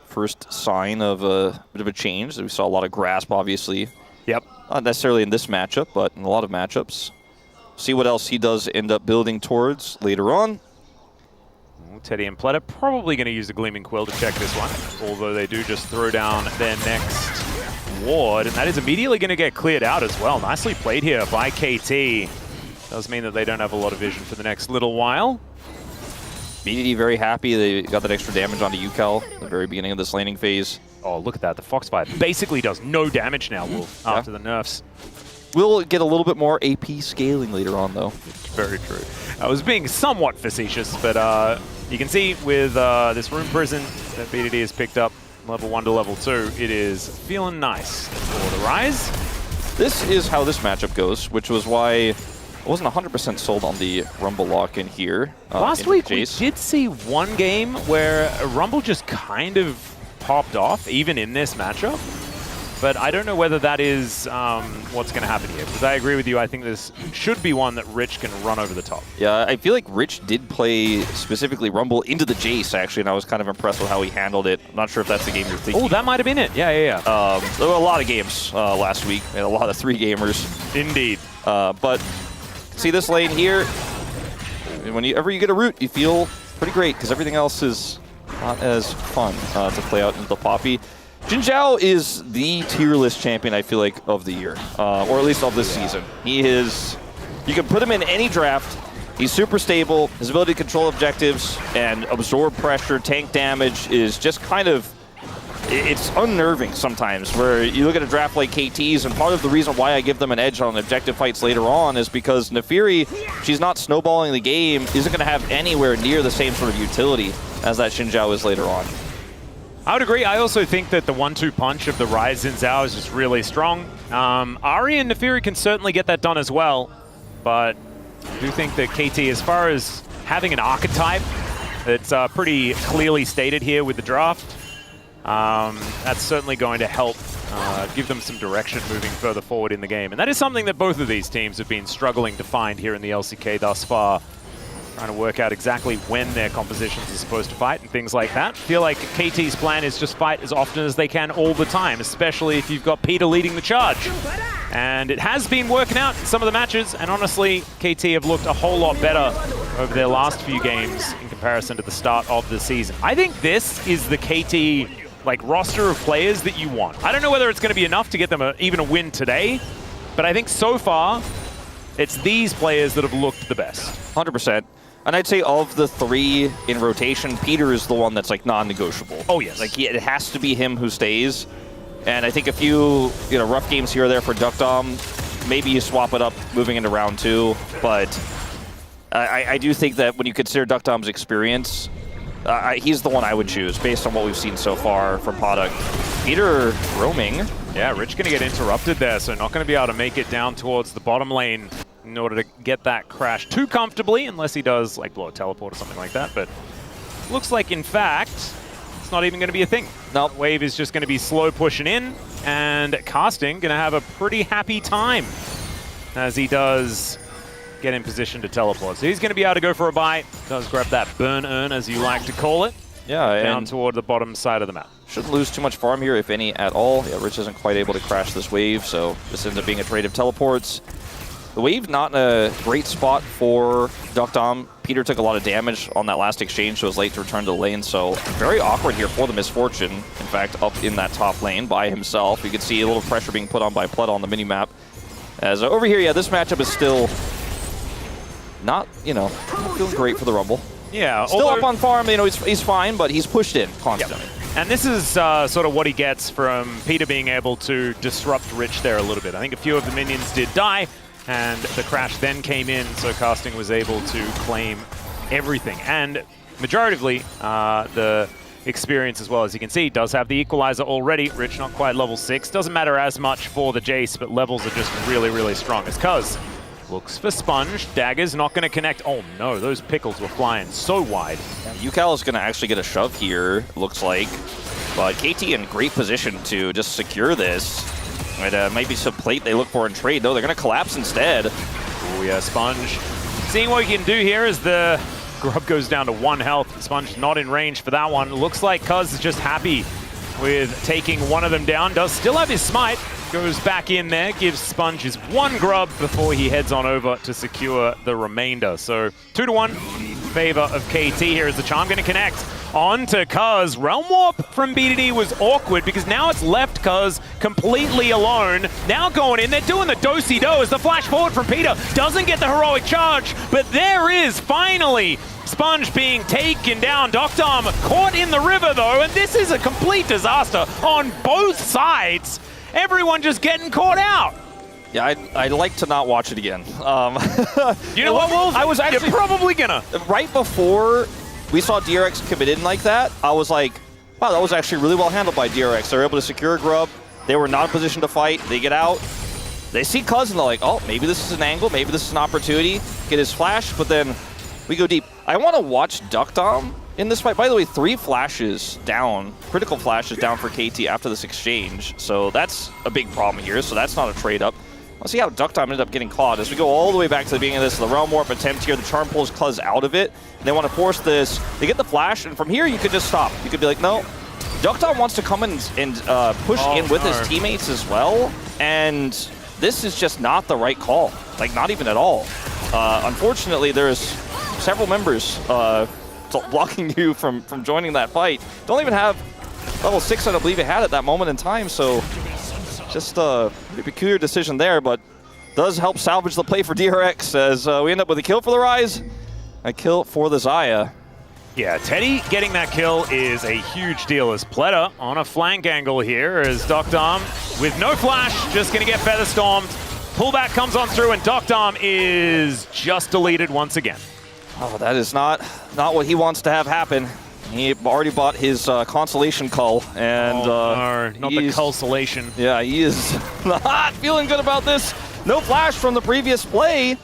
First sign of a bit of a change. We saw a lot of grasp, obviously. Yep. Not necessarily in this matchup, but in a lot of matchups. See what else he does end up building towards later on. Teddy and Pletter probably going to use the Gleaming Quill to check this one, although they do just throw down their next ward, and that is immediately going to get cleared out as well. Nicely played here by KT. Does mean that they don't have a lot of vision for the next little while. BDD very happy. They got that extra damage onto UCal at the very beginning of this laning phase. Oh, look at that. The Foxfire basically does no damage now, Wolf, after the nerfs. We'll get a little bit more AP scaling later on, though. Very true. I was being somewhat facetious, but you can see with this Rune Prison that BDD has picked up level 1 to level 2, it is feeling nice for the Rise. This is how this matchup goes, which was why I wasn't 100% sold on the Rumble lock-in here. Last week we did see one game where Rumble just kind of popped off, even in this matchup. But I don't know whether that is what's going to happen here, because I agree with you. I think this should be one that Rich can run over the top. Yeah, I feel like Rich did play specifically Rumble into the Jace, actually, and I was kind of impressed with how he handled it. I'm not sure if that's the game you're thinking. Oh, that might have been it. Yeah. There were a lot of games last week, and a lot of 3-gamers. Indeed. But see this lane here, whenever you get a root, you feel pretty great, because everything else is not as fun to play out into the Poppy. Jin Zhao is the tier list champion, I feel like, of the year, or at least of this season. He is, you can put him in any draft. He's super stable. His ability to control objectives and absorb pressure, tank damage is just kind of, it's unnerving sometimes, where you look at a draft like KT's, and part of the reason why I give them an edge on objective fights later on is because Nefiri, she's not snowballing the game, isn't going to have anywhere near the same sort of utility as that Xin Zhao is later on. I would agree. I also think that the 1-2 punch of the Rise in Zhao is just really strong. Ari and Nefiri can certainly get that done as well, but I do think that KT, as far as having an archetype that's pretty clearly stated here with the draft, that's certainly going to help give them some direction moving further forward in the game. And that is something that both of these teams have been struggling to find here in the LCK thus far. Trying to work out exactly when their compositions are supposed to fight and things like that. I feel like KT's plan is just fight as often as they can all the time, especially if you've got Peter leading the charge. And it has been working out in some of the matches, and honestly, KT have looked a whole lot better over their last few games in comparison to the start of the season. I think this is the KT roster of players that you want. I don't know whether it's going to be enough to get them even a win today, but I think so far, it's these players that have looked the best. 100%. And I'd say of the 3 in rotation, Peter is the one that's non-negotiable. Oh yes. It has to be him who stays. And I think a few rough games here or there for Duckdom, maybe you swap it up moving into round 2. But I do think that when you consider Duckdom's experience, he's the one I would choose based on what we've seen so far from Product. Peter roaming. Yeah, Rich going to get interrupted there, so not going to be able to make it down towards the bottom lane in order to get that crash too comfortably, unless he does blow a teleport or something like that. But looks like, in fact, it's not even going to be a thing. Nope. Wave is just going to be slow pushing in, and Casting going to have a pretty happy time as he does get in position to teleport. So he's going to be able to go for a buy. Does grab that burn urn, as you like to call it. Yeah, down toward the bottom side of the map. Shouldn't lose too much farm here, if any at all. Yeah, Rich isn't quite able to crash this wave, so this ends up being a trade of teleports. The wave not in a great spot for Duckdom. Peter took a lot of damage on that last exchange, so was late to return to the lane, so very awkward here for the Misfortune. In fact, up in that top lane by himself. You can see a little pressure being put on by Pled on the minimap. As over here, yeah, this matchup is still not, feeling great for the Rumble. Yeah, still up on farm, he's fine, but he's pushed in constantly. Yep. And this is sort of what he gets from Peter being able to disrupt Rich there a little bit. I think a few of the minions did die, and the crash then came in, so Casting was able to claim everything. And majoritively, the experience as well, as you can see, does have the equalizer already. Rich not quite level 6. Doesn't matter as much for the Jace, but levels are just really, really strong. As Cuz looks for Sponge. Dagger's not going to connect. Oh no, those pickles were flying so wide. UCal is going to actually get a shove here, looks like. But KT in great position to just secure this. It might be some plate they look for in trade. No, they're going to collapse instead. Oh yeah, Sponge. Seeing what you can do here as the Grub goes down to 1 health. Sponge not in range for that one. Looks like Cuz is just happy with taking one of them down. Does still have his smite. Goes back in there, gives Sponge his 1 grub before he heads on over to secure the remainder. So 2-1 in favor of KT here as the charm going to connect on to Cuz. Realm Warp from BDD was awkward because now it's left Cuz completely alone. Now going in, they're doing the do-si-do as the flash forward from Peter doesn't get the heroic charge, but there is finally Sponge being taken down. Doctom caught in the river, though, and this is a complete disaster on both sides. Everyone just getting caught out. Yeah, I'd like to not watch it again. You know what, Wolf? I was actually You're probably gonna. right before we saw DRX commit in like that, I was like, wow, that was actually really well handled by DRX. They were able to secure a grub. They were not in position to fight. They get out. They see Cuz and they're like, oh, maybe this is an angle. Maybe this is an opportunity. Get his flash, but then we go deep. I want to watch Duckdom in this fight. By the way, 3 flashes down, critical flashes down for KT after this exchange. So that's a big problem here. So that's not a trade up. Let's see how Duckdom ended up getting caught. As we go all the way back to the beginning of this, the Realm Warp attempt here, the Charm pulls Cuz out of it. And they want to force this. They get the flash, and from here you could just stop. You could be like, no. Duckdom wants to come in and push in with his teammates as well. And this is just not the right call. Like, not even at all. Unfortunately, there's several members blocking you from joining that fight. Don't even have level 6, I don't believe it had at that moment in time, so just a pretty peculiar decision there, but does help salvage the play for DRX as we end up with a kill for the Rise, a kill for the Xayah. Yeah, Teddy getting that kill is a huge deal as Pleta on a flank angle here as Doctom with no flash, just going to get Feather Stormed. Pullback comes on through and Doctom is just deleted once again. Oh, that is not what he wants to have happen. He already bought his consolation cull, and no, not the consolation. Yeah, he is not feeling good about this. No flash from the previous play,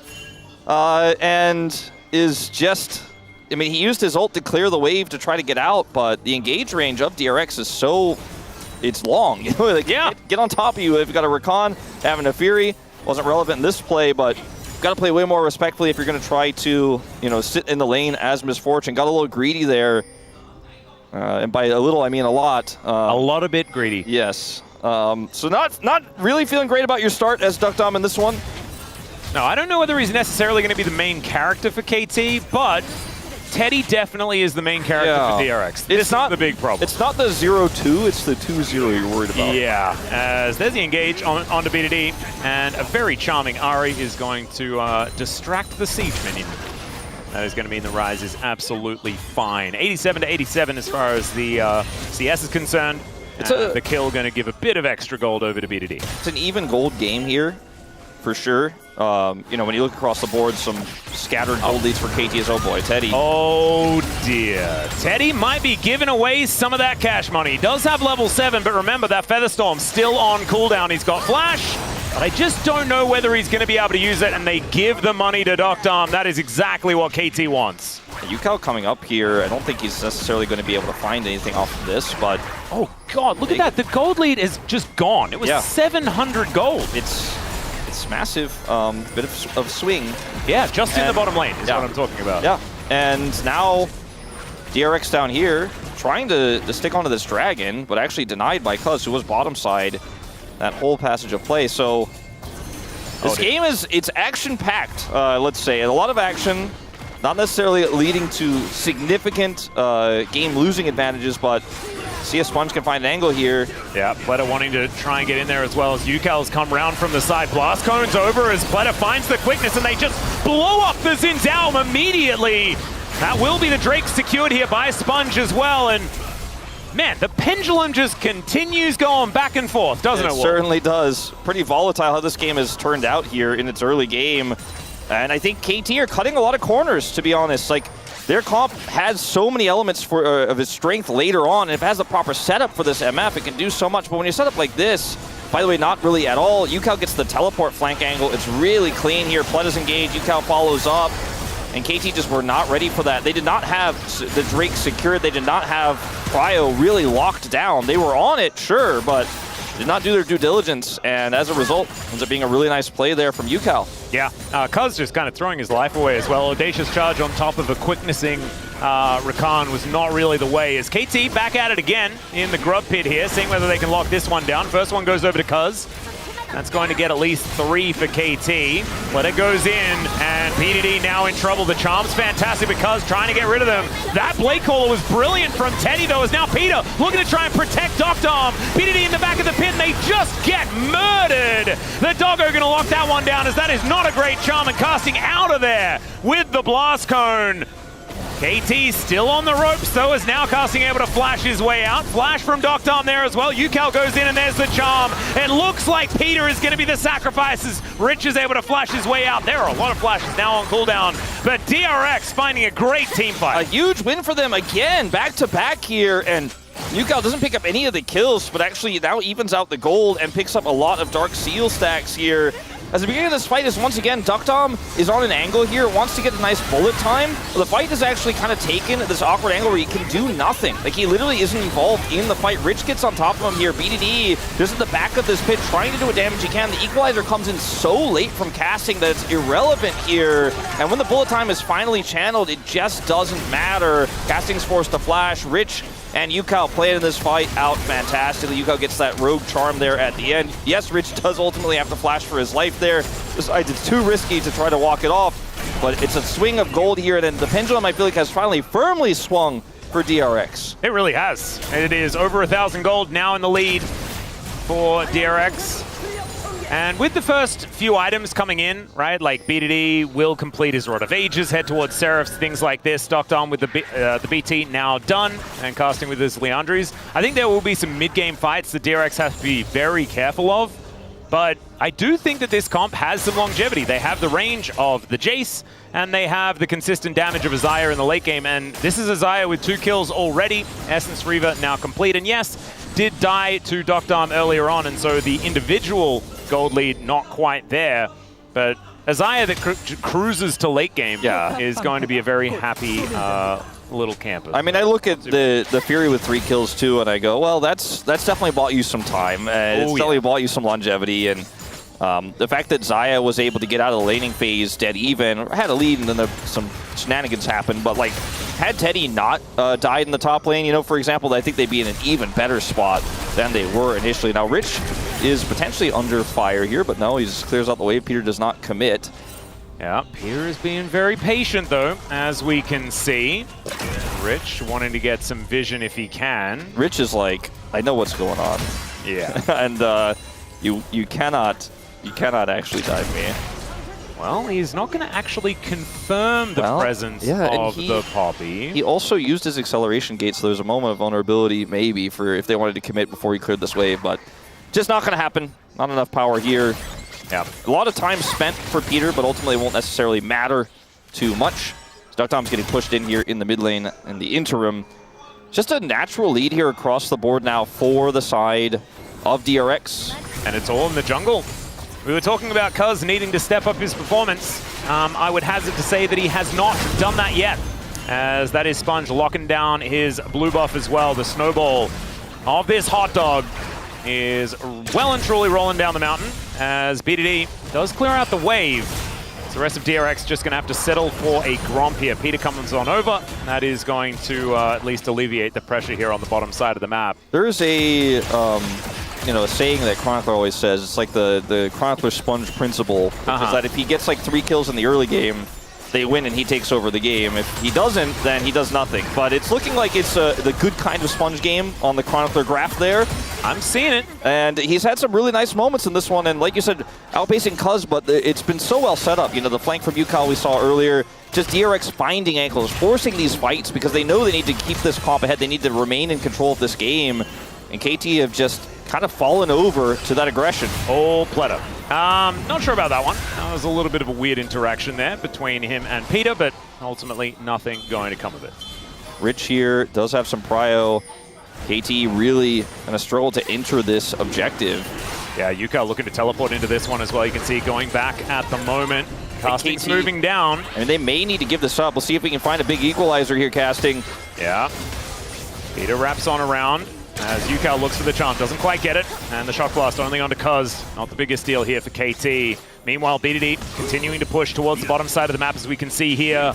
and is just. I mean, he used his ult to clear the wave to try to get out, but the engage range of DRX is so. It's long. You know, like, yeah. Get on top of you. If you've got a Rakan, having a Fury wasn't relevant in this play, but. Got to play way more respectfully if you're going to try to, you know, sit in the lane as Misfortune. Got a little greedy there, and by a little I mean a lot. A lot of bit greedy. Yes. So not really feeling great about your start as Duckdom in this one. No, I don't know whether he's necessarily going to be the main character for KT, but Teddy definitely is the main character for DRX. This is the big problem. It's not the 0-2, it's the 2-0 you're worried about. Yeah, as there's the engage onto BDD, and a very charming Ari is going to distract the siege minion. That is going to mean the Rise is absolutely fine. 87 to 87 as far as the CS is concerned. The kill going to give a bit of extra gold over to BDD. It's an even gold game here, for sure. You know, when you look across the board, some scattered gold leads for KT is, oh boy, Teddy. Oh dear. Teddy might be giving away some of that cash money. He does have level 7, but remember that Featherstorm still on cooldown. He's got flash, but I just don't know whether he's going to be able to use it, and they give the money to Doctom. That is exactly what KT wants. Yukao coming up here, I don't think he's necessarily going to be able to find anything off of this, but... Oh god, look at that. The gold lead is just gone. It was 700 gold. It's massive, bit of swing. Yeah, just in the bottom lane is what I'm talking about. Yeah, and now DRX down here trying to stick onto this dragon, but actually denied by Cuz, who was bottom side that whole passage of play. So this game it's action-packed, let's say. A lot of action, not necessarily leading to significant game-losing advantages, but see if Sponge can find an angle here. Yeah, Pleta wanting to try and get in there as well as Yukal's come round from the side. Blast Cone's over as Pleta finds the quickness and they just blow up the Xin Zhao immediately. That will be the Drake secured here by Sponge as well. And man, the pendulum just continues going back and forth, doesn't it? It certainly does. Pretty volatile how this game has turned out here in its early game. And I think KT are cutting a lot of corners, to be honest. Like, their comp has so many elements of its strength later on, and if it has the proper setup for this MF, it can do so much. But when you set up like this, by the way, not really at all. Yukao gets the teleport flank angle. It's really clean here. Pleta's engaged. Yukao follows up, and KT just were not ready for that. They did not have the Drake secured. They did not have Prio really locked down. They were on it, sure, but did not do their due diligence, and as a result, ends up being a really nice play there from Yukao. Yeah, Cuz just kind of throwing his life away as well. Audacious charge on top of a quicknessing Rakan was not really the way. As KT back at it again in the grub pit here, seeing whether they can lock this one down. First one goes over to Cuz. That's going to get at least 3 for KT. Pleta goes in, and PDD now in trouble. The charm's fantastic because trying to get rid of them. That Blade Caller was brilliant from Teddy, though, as now Peter looking to try and protect Doctom. PDD in the back of the pit, and they just get murdered. The Doggo going to lock that one down, as that is not a great charm, and casting out of there with the Blast Cone. KT still on the ropes, though, is now casting able to flash his way out. Flash from Doctom there as well. Yukal goes in, and there's the charm. It looks like Peter is going to be the sacrifice as Rich is able to flash his way out. There are a lot of flashes now on cooldown, but DRX finding a great team fight. A huge win for them again, back-to-back here, and Yukal doesn't pick up any of the kills, but actually now evens out the gold and picks up a lot of Dark Seal stacks here. As the beginning of this fight is once again, Doctom is on an angle here, wants to get a nice bullet time, but the fight has actually kind of taken this awkward angle where he can do nothing. Like, he literally isn't involved in the fight. Rich gets on top of him here. BDD just at the back of this pit, trying to do what damage he can. The equalizer comes in so late from casting that it's irrelevant here, and when the bullet time is finally channeled, it just doesn't matter. Casting's forced to flash. Rich and Yukal playing in this fight out fantastically. Yukal gets that rogue charm there at the end. Yes, Rich does ultimately have to flash for his life there. It's too risky to try to walk it off, but it's a swing of gold here, and then the pendulum, I feel like, has finally firmly swung for DRX. It really has. It is over 1,000 gold now in the lead for DRX. And with the first few items coming in, right, like BDD will complete his Rod of Ages, head towards Seraphs, things like this. Doctom with the BT now done, and casting with his Leandries. I think there will be some mid-game fights that DRX has to be very careful of, but I do think that this comp has some longevity. They have the range of the Jace, and they have the consistent damage of Azaya in the late game, and this is Azaya with 2 kills already. Essence Reaver now complete, and yes, did die to Doctom earlier on, and so the individual gold lead not quite there, but Azaya that cruises to late game is going to be a very happy little camper. I mean, I look at the Fury with 3 kills too, and I go, well, that's definitely bought you some time. It's definitely bought you some longevity, and the fact that Xayah was able to get out of the laning phase dead even, had a lead, and then some shenanigans happened, but like, had Teddy not died in the top lane, you know, for example, I think they'd be in an even better spot than they were initially. Now, Rich is potentially under fire here, but no, he just clears out the way. Peter does not commit. Yeah, Peter is being very patient, though, as we can see. Rich wanting to get some vision if he can. Rich is like, I know what's going on. Yeah. And you cannot actually dive me. Well, he's not going to actually confirm the presence of the Poppy. He also used his acceleration gate, so there's a moment of vulnerability maybe for if they wanted to commit before he cleared this wave, but just not going to happen. Not enough power here. Yeah, a lot of time spent for Peter, but ultimately won't necessarily matter too much. Doctom's getting pushed in here in the mid lane in the interim. Just a natural lead here across the board now for the side of DRX. And it's all in the jungle. We were talking about Cuz needing to step up his performance. I would hazard to say that he has not done that yet, as that is Sponge locking down his blue buff as well. The snowball of this hot dog is well and truly rolling down the mountain, as BDD does clear out the wave. So the rest of DRX just going to have to settle for a Gromp here. Peter comes on over. That is going to at least alleviate the pressure here on the bottom side of the map. There's a a saying that Chronicler always says. It's like the Chronicler Sponge principle, which is that if he gets like 3 kills in the early game, they win and he takes over the game. If he doesn't, then he does nothing. But it's looking like it's the good kind of Sponge game on the Chronicler graph there. I'm seeing it. And he's had some really nice moments in this one. And like you said, outpacing Cuz, but it's been so well set up. You know, the flank from Yukal we saw earlier, just DRX finding angles, forcing these fights because they know they need to keep this comp ahead. They need to remain in control of this game. And KT have just kind of fallen over to that aggression. Oh, Pleta. Not sure about that one. That was a little bit of a weird interaction there between him and Peter, but ultimately nothing going to come of it. Rich here does have some prio. KT really going to struggle to enter this objective. Yeah, Yukal looking to teleport into this one as well. You can see going back at the moment. Casting's moving down. I mean, they may need to give this up. We'll see if we can find a big equalizer here, Casting. Yeah. Peter wraps on around as Yukal looks for the charm. Doesn't quite get it. And the shock blast only onto Cuz. Not the biggest deal here for KT. Meanwhile, BDD continuing to push towards the bottom side of the map as we can see here.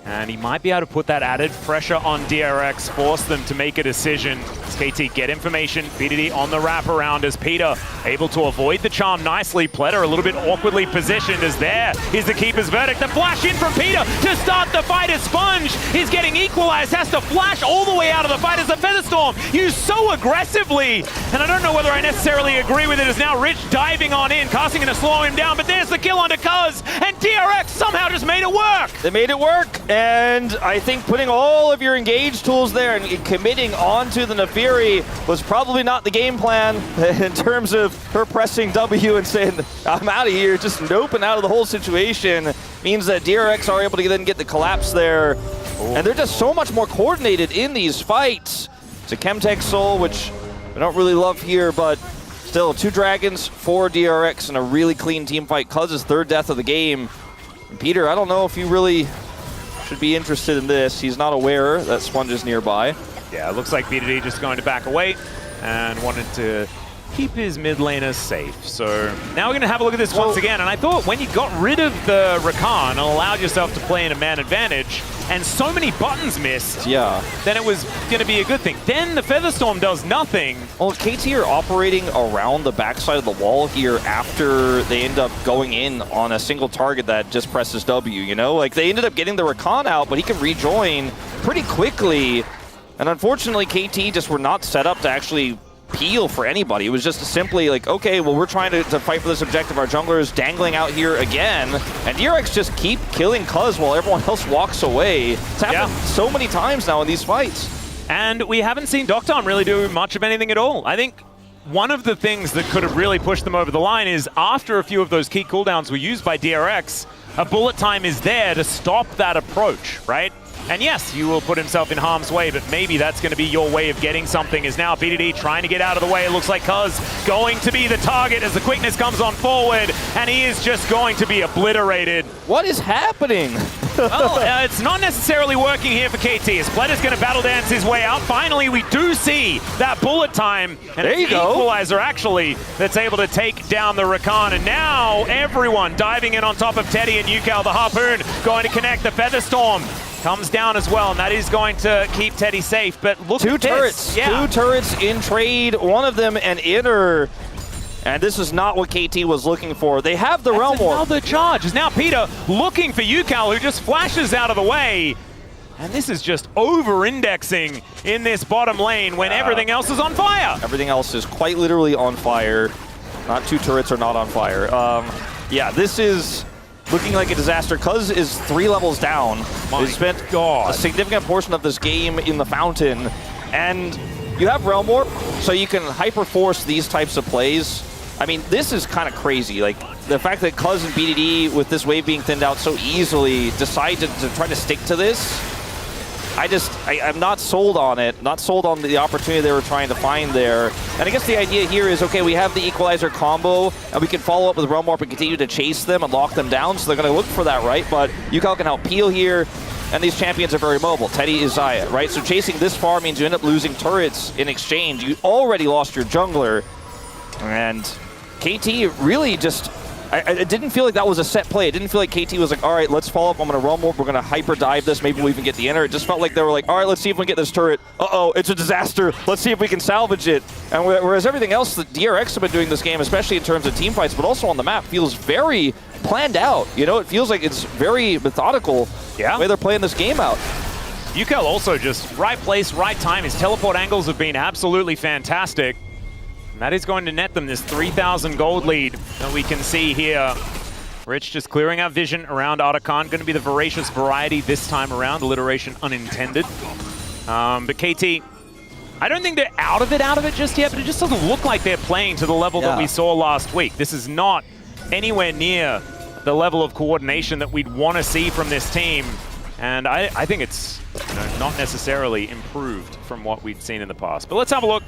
And he might be able to put that added pressure on DRX, force them to make a decision. As KT get information, BDD on the wraparound as Peter able to avoid the charm nicely. Pleta a little bit awkwardly positioned as there is the keeper's verdict. The flash in from Peter to start the fight as Sponge is getting equalized, has to flash all the way out of the fight as the Featherstorm used so aggressively. And I don't know whether I necessarily agree with it as now Rich diving on in, casting to slow him down, but there's the kill onto Cuz, and DRX somehow just made it work. They made it work. And I think putting all of your engage tools there and committing onto the Nefiri was probably not the game plan in terms of her pressing W and saying, I'm out of here, just noping out of the whole situation. Means that DRX are able to then get the collapse there. And they're just so much more coordinated in these fights. It's a Chemtech Soul, which I don't really love here, but still 2 Dragons, 4 DRX, and a really clean team fight. Cuz's 3rd death of the game. And Peter, I don't know if you really should be interested in this. He's not aware that Sponge is nearby. Yeah, it looks like BDD just going to back away and wanted to keep his mid laners safe. So now we're going to have a look at this once again. And I thought when you got rid of the Rakan and allowed yourself to play in a man advantage, and so many buttons missed, then it was going to be a good thing. Then the Featherstorm does nothing. Well, KT are operating around the backside of the wall here after they end up going in on a single target that just presses W, you know? Like, they ended up getting the Rakan out, but he can rejoin pretty quickly. And unfortunately, KT just were not set up to actually peel for anybody. It was just simply like, okay, well, we're trying to fight for this objective. Our jungler is dangling out here again. And DRX just keep killing Cuz while everyone else walks away. It's happened so many times now in these fights. And we haven't seen Doctom really do much of anything at all. I think one of the things that could have really pushed them over the line is after a few of those key cooldowns were used by DRX, a bullet time is there to stop that approach, right? And yes, you will put himself in harm's way, but maybe that's going to be your way of getting something. Is now BDD trying to get out of the way. It looks like Cuz going to be the target as the quickness comes on forward, and he is just going to be obliterated. What is happening? Well, it's not necessarily working here for KT, as Pletter's going to battle dance his way out. Finally, we do see that bullet time, and there you it's go. Equalizer actually that's able to take down the Rakan, and now everyone diving in on top of Teddy and Yukal. The Harpoon going to connect. The Featherstorm comes down as well, and that is going to keep Teddy safe. But look at turrets. this. 2 turrets in trade, one of them an inner. And this is not what KT was looking for. They have the Realm Warp. Another charge. Is now Peter looking for Yukal, who just flashes out of the way. And this is just over-indexing in this bottom lane when everything else is on fire. Everything else is quite literally on fire. Not 2 turrets are not on fire. Yeah, this is looking like a disaster. Cuz is 3 levels down. They spent a significant portion of this game in the fountain. And you have Realm Warp, so you can hyper-force these types of plays. I mean, this is kind of crazy. Like, the fact that Cuz and BDD, with this wave being thinned out so easily, decide to try to stick to this. I'm not sold on it. Not sold on the opportunity they were trying to find there. And I guess the idea here is, okay, we have the Equalizer combo, and we can follow up with Realm Warp and continue to chase them and lock them down, so they're going to look for that, right? But Yukal can help peel here, and these champions are very mobile. Teddy is Xayah, right? So chasing this far means you end up losing turrets in exchange. You already lost your jungler, and KT really just... I didn't feel like that was a set play. It didn't feel like KT was like, all right, let's follow up. I'm going to Realm Warp. We're going to hyper dive this. Maybe we'll even get the inner. It just felt like they were like, all right, let's see if we can get this turret. Uh-oh, it's a disaster. Let's see if we can salvage it. And whereas everything else that DRX have been doing this game, especially in terms of team fights, but also on the map, feels very planned out. You know, it feels like it's very methodical the way they're playing this game out. Yukal also just right place, right time. His teleport angles have been absolutely fantastic. And that is going to net them this 3,000 gold lead that we can see here. Rich just clearing out vision around Otacon. Going to be the voracious variety this time around. Alliteration unintended. But KT, I don't think they're out of it just yet, but it just doesn't look like they're playing to the level that we saw last week. This is not anywhere near the level of coordination that we'd want to see from this team. And I think it's not necessarily improved from what we'd seen in the past. But let's have a look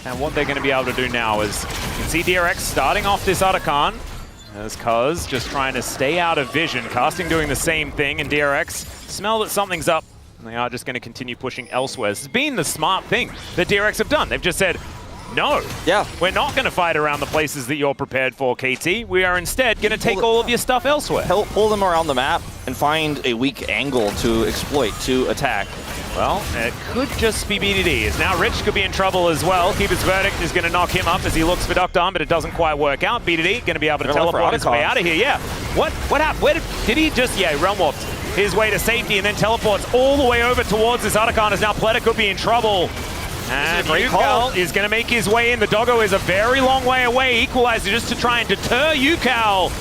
at what they're going to be able to do now. As you can see DRX starting off this Otacon, as Cuz just trying to stay out of vision. Casting doing the same thing, and DRX smell that something's up, and they are just going to continue pushing elsewhere. This has been the smart thing that DRX have done. They've just said, no, we're not going to fight around the places that you're prepared for, KT. We are instead going to take all of your stuff elsewhere. Pull them around the map and find a weak angle to exploit, to attack. Well, it could just be BDD. As now Rich could be in trouble as well. Keeper's Verdict is going to knock him up as he looks for Doctom, but it doesn't quite work out. BDD going to be able to teleport his way out of here. What happened? Where did he just, Realm Warped his way to safety and then teleports all the way over towards this Otacon, as now Pletter could be in trouble. And Yukal is going to make his way in. The doggo is a very long way away. Equalizer just to try and deter Yukal.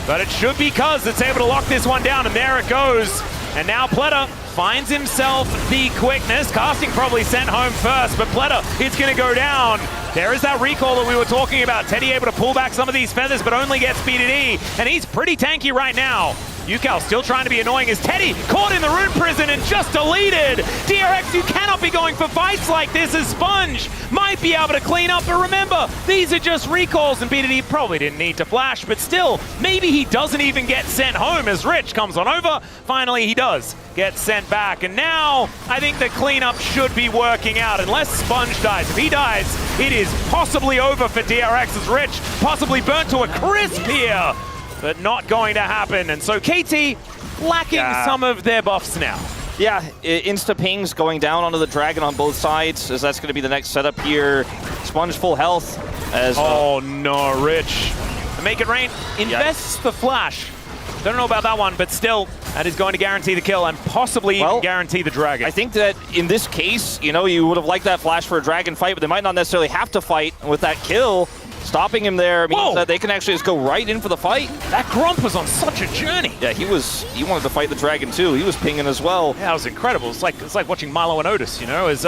But it should be Cuz that's able to lock this one down, and there it goes. And now Pletter finds himself the quickness. Casting probably sent home first, but Pleta, it's going to go down. There is that recall that we were talking about. Teddy able to pull back some of these feathers, but only gets BDD, and he's pretty tanky right now. Yucal still trying to be annoying as Teddy caught in the rune prison and just deleted. DRX, you cannot be going for fights like this as Sponge might be able to clean up, but remember, these are just recalls and BDD probably didn't need to flash, but still, maybe he doesn't even get sent home as Rich comes on over. Finally, he does get sent back, and now I think the cleanup should be working out unless Sponge dies. If he dies, it is possibly over for DRX as Rich possibly burnt to a crisp here. But not going to happen, and so KT lacking some of their buffs now. Yeah, insta-pings going down onto the Dragon on both sides, as that's going to be the next setup here. Sponge full health. As oh no, Rich. To make it rain, invests the flash. Don't know about that one, but still, that is going to guarantee the kill and possibly even guarantee the Dragon. I think that in this case, you know, you would have liked that flash for a Dragon fight, but they might not necessarily have to fight with that kill. Stopping him there means that they can actually just go right in for the fight. That Grump was on such a journey. Yeah, he wanted to fight the Dragon too. He was pinging as well. Yeah, it was incredible. It's like watching Milo and Otis, you know, as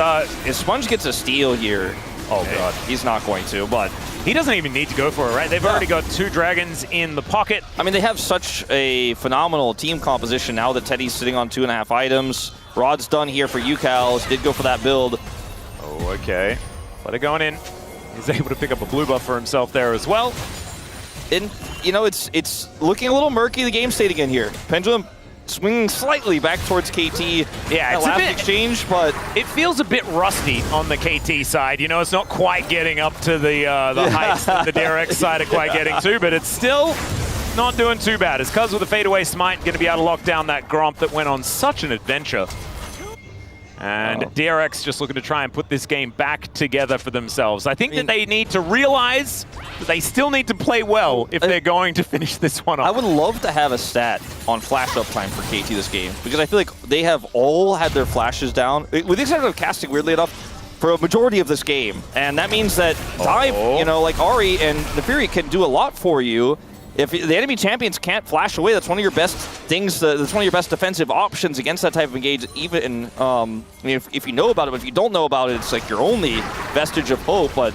if Sponge gets a steal here, oh god, he's not going to, but he doesn't even need to go for it, right? They've already got 2 Dragons in the pocket. I mean, they have such a phenomenal team composition now that Teddy's sitting on 2.5 items. Rod's done here for Yucal. Did go for that build. Oh, okay. Let it going in. He's able to pick up a blue buff for himself there as well. And, you know, it's looking a little murky, the game state again here. Pendulum swinging slightly back towards KT. Yeah, it's last a bit, exchange, but it feels a bit rusty on the KT side. You know, it's not quite getting up to the heights that the DRX side are quite getting to, but it's still not doing too bad. It's Cuz with a fadeaway smite going to be able to lock down that Gromp that went on such an adventure. And DRX just looking to try and put this game back together for themselves. I think that they need to realize that they still need to play well if they're going to finish this one off. I would love to have a stat on flash uptime for KT this game, because I feel like they have all had their flashes down, with the exception of casting, weirdly enough, for a majority of this game. And that means that dive, you know, like Ari and Nefiri can do a lot for you. If the enemy champions can't flash away, that's one of your best things, that's one of your best defensive options against that type of engage, even I mean, if you know about it, but if you don't know about it, it's like your only vestige of hope. But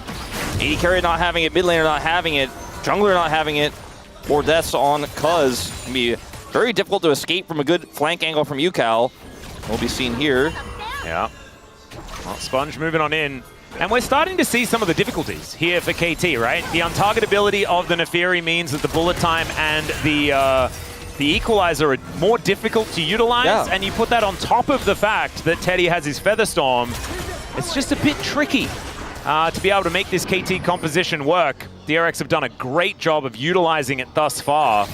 AD carry not having it, mid laner not having it, jungler not having it, more deaths on Cuz. It can be very difficult to escape from a good flank angle from Yucal. Will be seen here. Yeah. Well, Sponge moving on in. And we're starting to see some of the difficulties here for KT, right? The untargetability of the Nefiri means that the bullet time and the equalizer are more difficult to utilize, and you put that on top of the fact that Teddy has his Featherstorm. It's just a bit tricky to be able to make this KT composition work. DRX have done a great job of utilizing it thus far.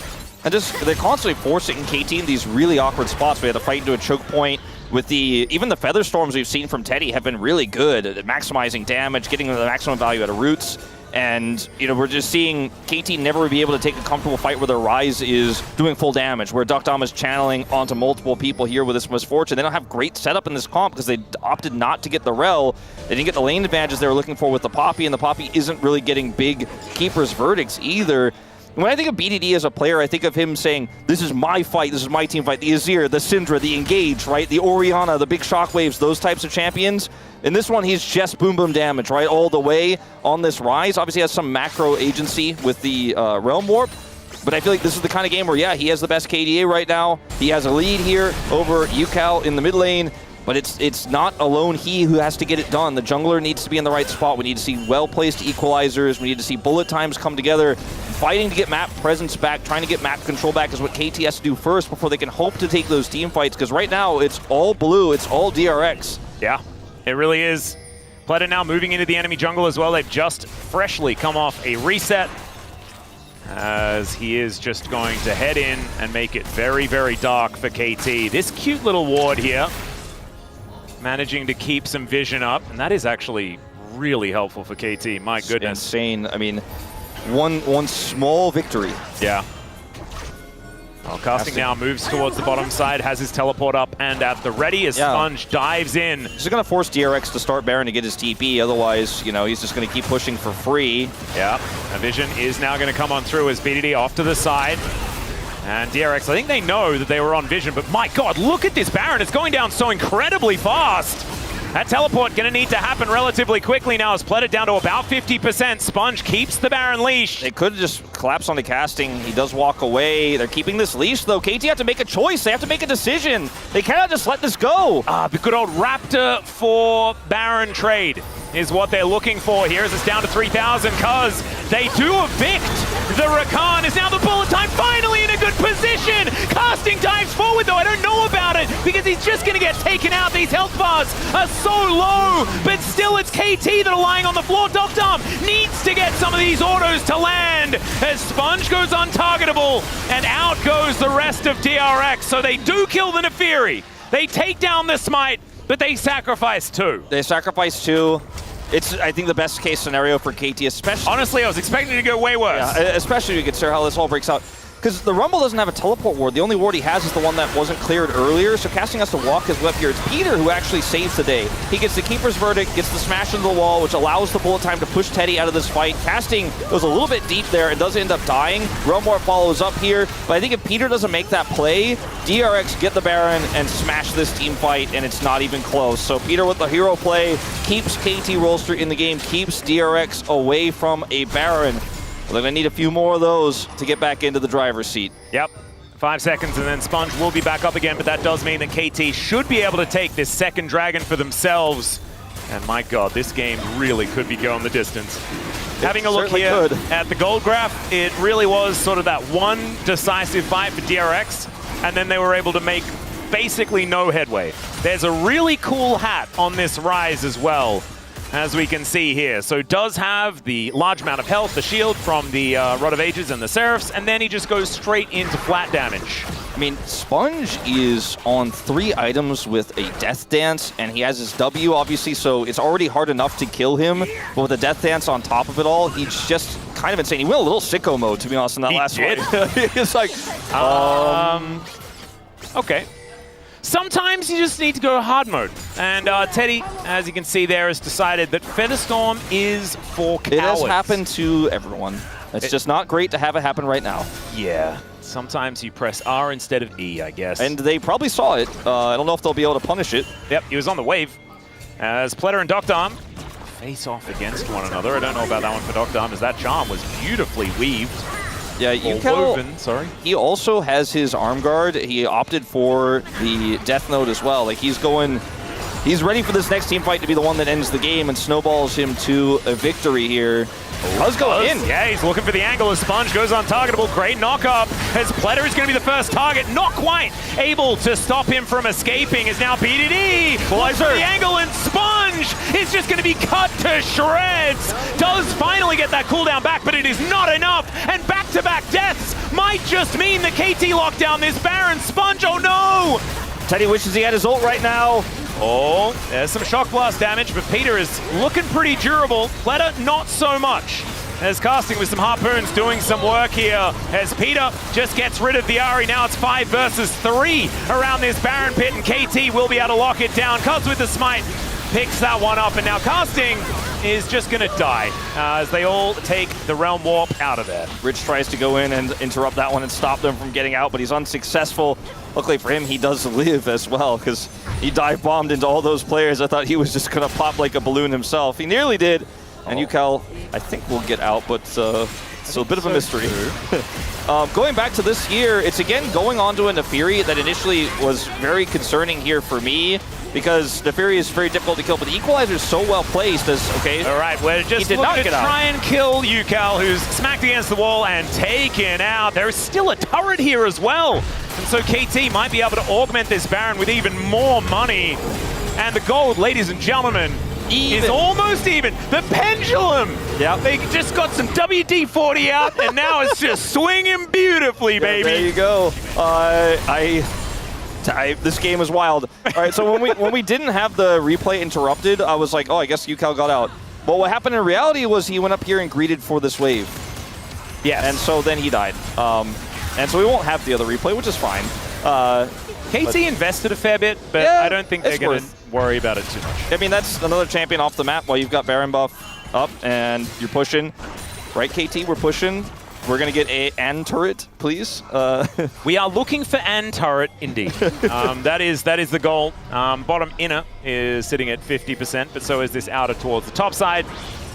And just, they're constantly forcing KT in these really awkward spots. We had to fight into a choke point. With even the Featherstorms we've seen from Teddy have been really good at maximizing damage, getting the maximum value out of roots. And, you know, we're just seeing KT never be able to take a comfortable fight where their Rise is doing full damage, where Duck Dom is channeling onto multiple people here with this Misfortune. They don't have great setup in this comp because they opted not to get the Rel. They didn't get the lane advantages they were looking for with the Poppy, and the Poppy isn't really getting big Keeper's verdicts either. When I think of BDD as a player, I think of him saying, this is my fight, this is my team fight. The Azir, the Syndra, the Engage, right? The Orianna, the big Shockwaves, those types of champions. In this one, he's just boom boom damage, right? All the way on this Rise. Obviously has some macro agency with the Realm Warp. But I feel like this is the kind of game where, yeah, he has the best KDA right now. He has a lead here over Yucal in the mid lane. But it's not alone he who has to get it done. The jungler needs to be in the right spot. We need to see well-placed equalizers. We need to see bullet times come together. Fighting to get map presence back, trying to get map control back is what KT has to do first before they can hope to take those team fights. Because right now, it's all blue. It's all DRX. Yeah, it really is. Pleta now moving into the enemy jungle as well. They've just freshly come off a reset, as he is just going to head in and make it very, very dark for KT. This cute little ward here, managing to keep some vision up, and that is actually really helpful for KT. My goodness. Insane. I mean, one small victory. Yeah. Well, Casting now moves towards the bottom side, has his teleport up and at the ready as Sponge dives in. This is going to force DRX to start Baron to get his TP, otherwise, you know, he's just going to keep pushing for free. Yeah, a vision is now going to come on through as BDD off to the side. And DRX, I think they know that they were on vision, but my god, look at this Baron. It's going down so incredibly fast. That teleport going to need to happen relatively quickly now as Pleta down to about 50%. Sponge keeps the Baron leash. They could just collapse on the casting. He does walk away. They're keeping this leash, though. KT have to make a choice. They have to make a decision. They cannot just let this go. The good old Raptor for Baron trade is what they're looking for here as it's down to 3,000 because they do evict. The Rakan is now the bullet time finally in a good position. Casting dives forward though. I don't know about it because he's just going to get taken out. These health bars are so low, but still it's KT that are lying on the floor. Doctom needs to get some of these autos to land as Sponge goes untargetable and out goes the rest of DRX. So they do kill the Nefiri. They take down the Smite, but they sacrifice 2. They sacrifice 2. It's, I think, the best case scenario for KT, especially... Honestly, I was expecting it to go way worse. Yeah, especially if you consider how this all breaks out. Because the Rumble doesn't have a teleport ward. The only ward he has is the one that wasn't cleared earlier, so Casting has to walk his way up here. It's Peter who actually saves the day. He gets the Keeper's Verdict, gets the smash into the wall, which allows the bullet time to push Teddy out of this fight. Casting goes a little bit deep there and does end up dying. Realm War follows up here, but I think if Peter doesn't make that play, DRX get the Baron and smash this team fight, and it's not even close. So Peter with the hero play keeps KT Rollster in the game, keeps DRX away from a Baron. They're going to need a few more of those to get back into the driver's seat. Yep. 5 seconds and then Sponge will be back up again, but that does mean that KT should be able to take this second dragon for themselves. And my god, this game really could be going the distance. Having a look here at the gold graph, it really was sort of that one decisive fight for DRX, and then they were able to make basically no headway. There's a really cool hat on this Rise as well, as we can see here. So does have the large amount of health, the shield from the Rod of Ages and the Seraphs, and then he just goes straight into flat damage. I mean, Sponge is on 3 items with a Death Dance, and he has his W, obviously, so it's already hard enough to kill him. But with a Death Dance on top of it all, he's just kind of insane. He went a little sicko mode, to be honest, in that last one. It's like, okay. Sometimes you just need to go hard mode. And Teddy, as you can see there, has decided that Featherstorm is for cowards. It has happened to everyone. It's just not great to have it happen right now. Yeah. Sometimes you press R instead of E, I guess. And they probably saw it. I don't know if they'll be able to punish it. Yep, he was on the wave. As Pleta and Doctom face off against one another. I don't know about that one for Doctom, as that charm was beautifully weaved. Yeah, woven, sorry. He also has his arm guard. He opted for the Death Note as well. Like, he's ready for this next team fight to be the one that ends the game and snowballs him to a victory here. Let's go in. Yeah, he's looking for the angle as Sponge goes untargetable. Great knock-up as Pleta is going to be the first target. Not quite able to stop him from escaping as now BDD flies for the angle and Sponge is just going to be cut to shreds. Does finally get that cooldown back, but it is not enough. And back-to-back deaths might just mean the KT locked down this Baron. Sponge, oh no! Teddy wishes he had his ult right now. Oh, there's some shock blast damage, but Peter is looking pretty durable. Pleta, not so much. As Casting with some harpoons doing some work here. As Peter just gets rid of the Ahri. Now it's 5 versus 3 around this Baron pit, and KT will be able to lock it down. Cuz with the smite picks that one up, and now Casting is just going to die as they all take the Realm Warp out of there. Rich tries to go in and interrupt that one and stop them from getting out, but he's unsuccessful. Luckily for him, he does live as well, because he dive bombed into all those players. I thought he was just going to pop like a balloon himself. He nearly did, and UCal, I think, will get out, but it's a bit of a mystery. Going back to this year, it's again going on to a Nefiri that initially was very concerning here for me, because Nefiri is very difficult to kill, but the Equalizer is so well placed as, okay. All right, we're just looking to try and kill UCal, who's smacked against the wall and taken out. There is still a turret here as well. And so KT might be able to augment this Baron with even more money. And the gold, ladies and gentlemen, is almost even. The pendulum. Yeah. They just got some WD-40 out, and now it's just swinging beautifully, baby. There you go. This game is wild. All right, so when we didn't have the replay interrupted, I was like, oh, I guess UCal got out. But what happened in reality was he went up here and greeted for this wave. Yes. And so then he died. And so we won't have the other replay, which is fine. KT invested a fair bit, but yeah, I don't think they're going to worry about it too much. I mean, that's another champion off the map while you've got Baron buff up and you're pushing. Right, KT, we're pushing. we're going to get an turret, please. We are looking for an turret, indeed. That is the goal. Bottom inner is sitting at 50%, but so is this outer towards the top side,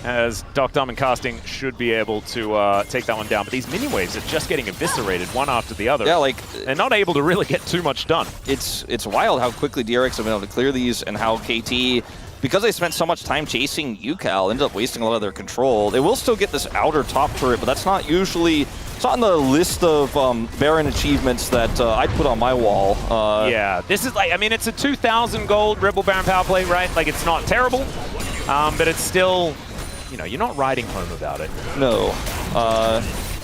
as Doctum and Casting should be able to take that one down. But these mini waves are just getting eviscerated one after the other. Yeah, like they're not able to really get too much done. It's wild how quickly DRX have been able to clear these, and how KT, because they spent so much time chasing UCal, ended up wasting a lot of their control. They will still get this outer top turret, but that's not usually, it's not on the list of Baron achievements that I'd put on my wall. Yeah, this is like, I mean, it's a 2,000 gold Rebel Baron power play, right? Like, it's not terrible, but it's still, you know, you're not riding home about it. No.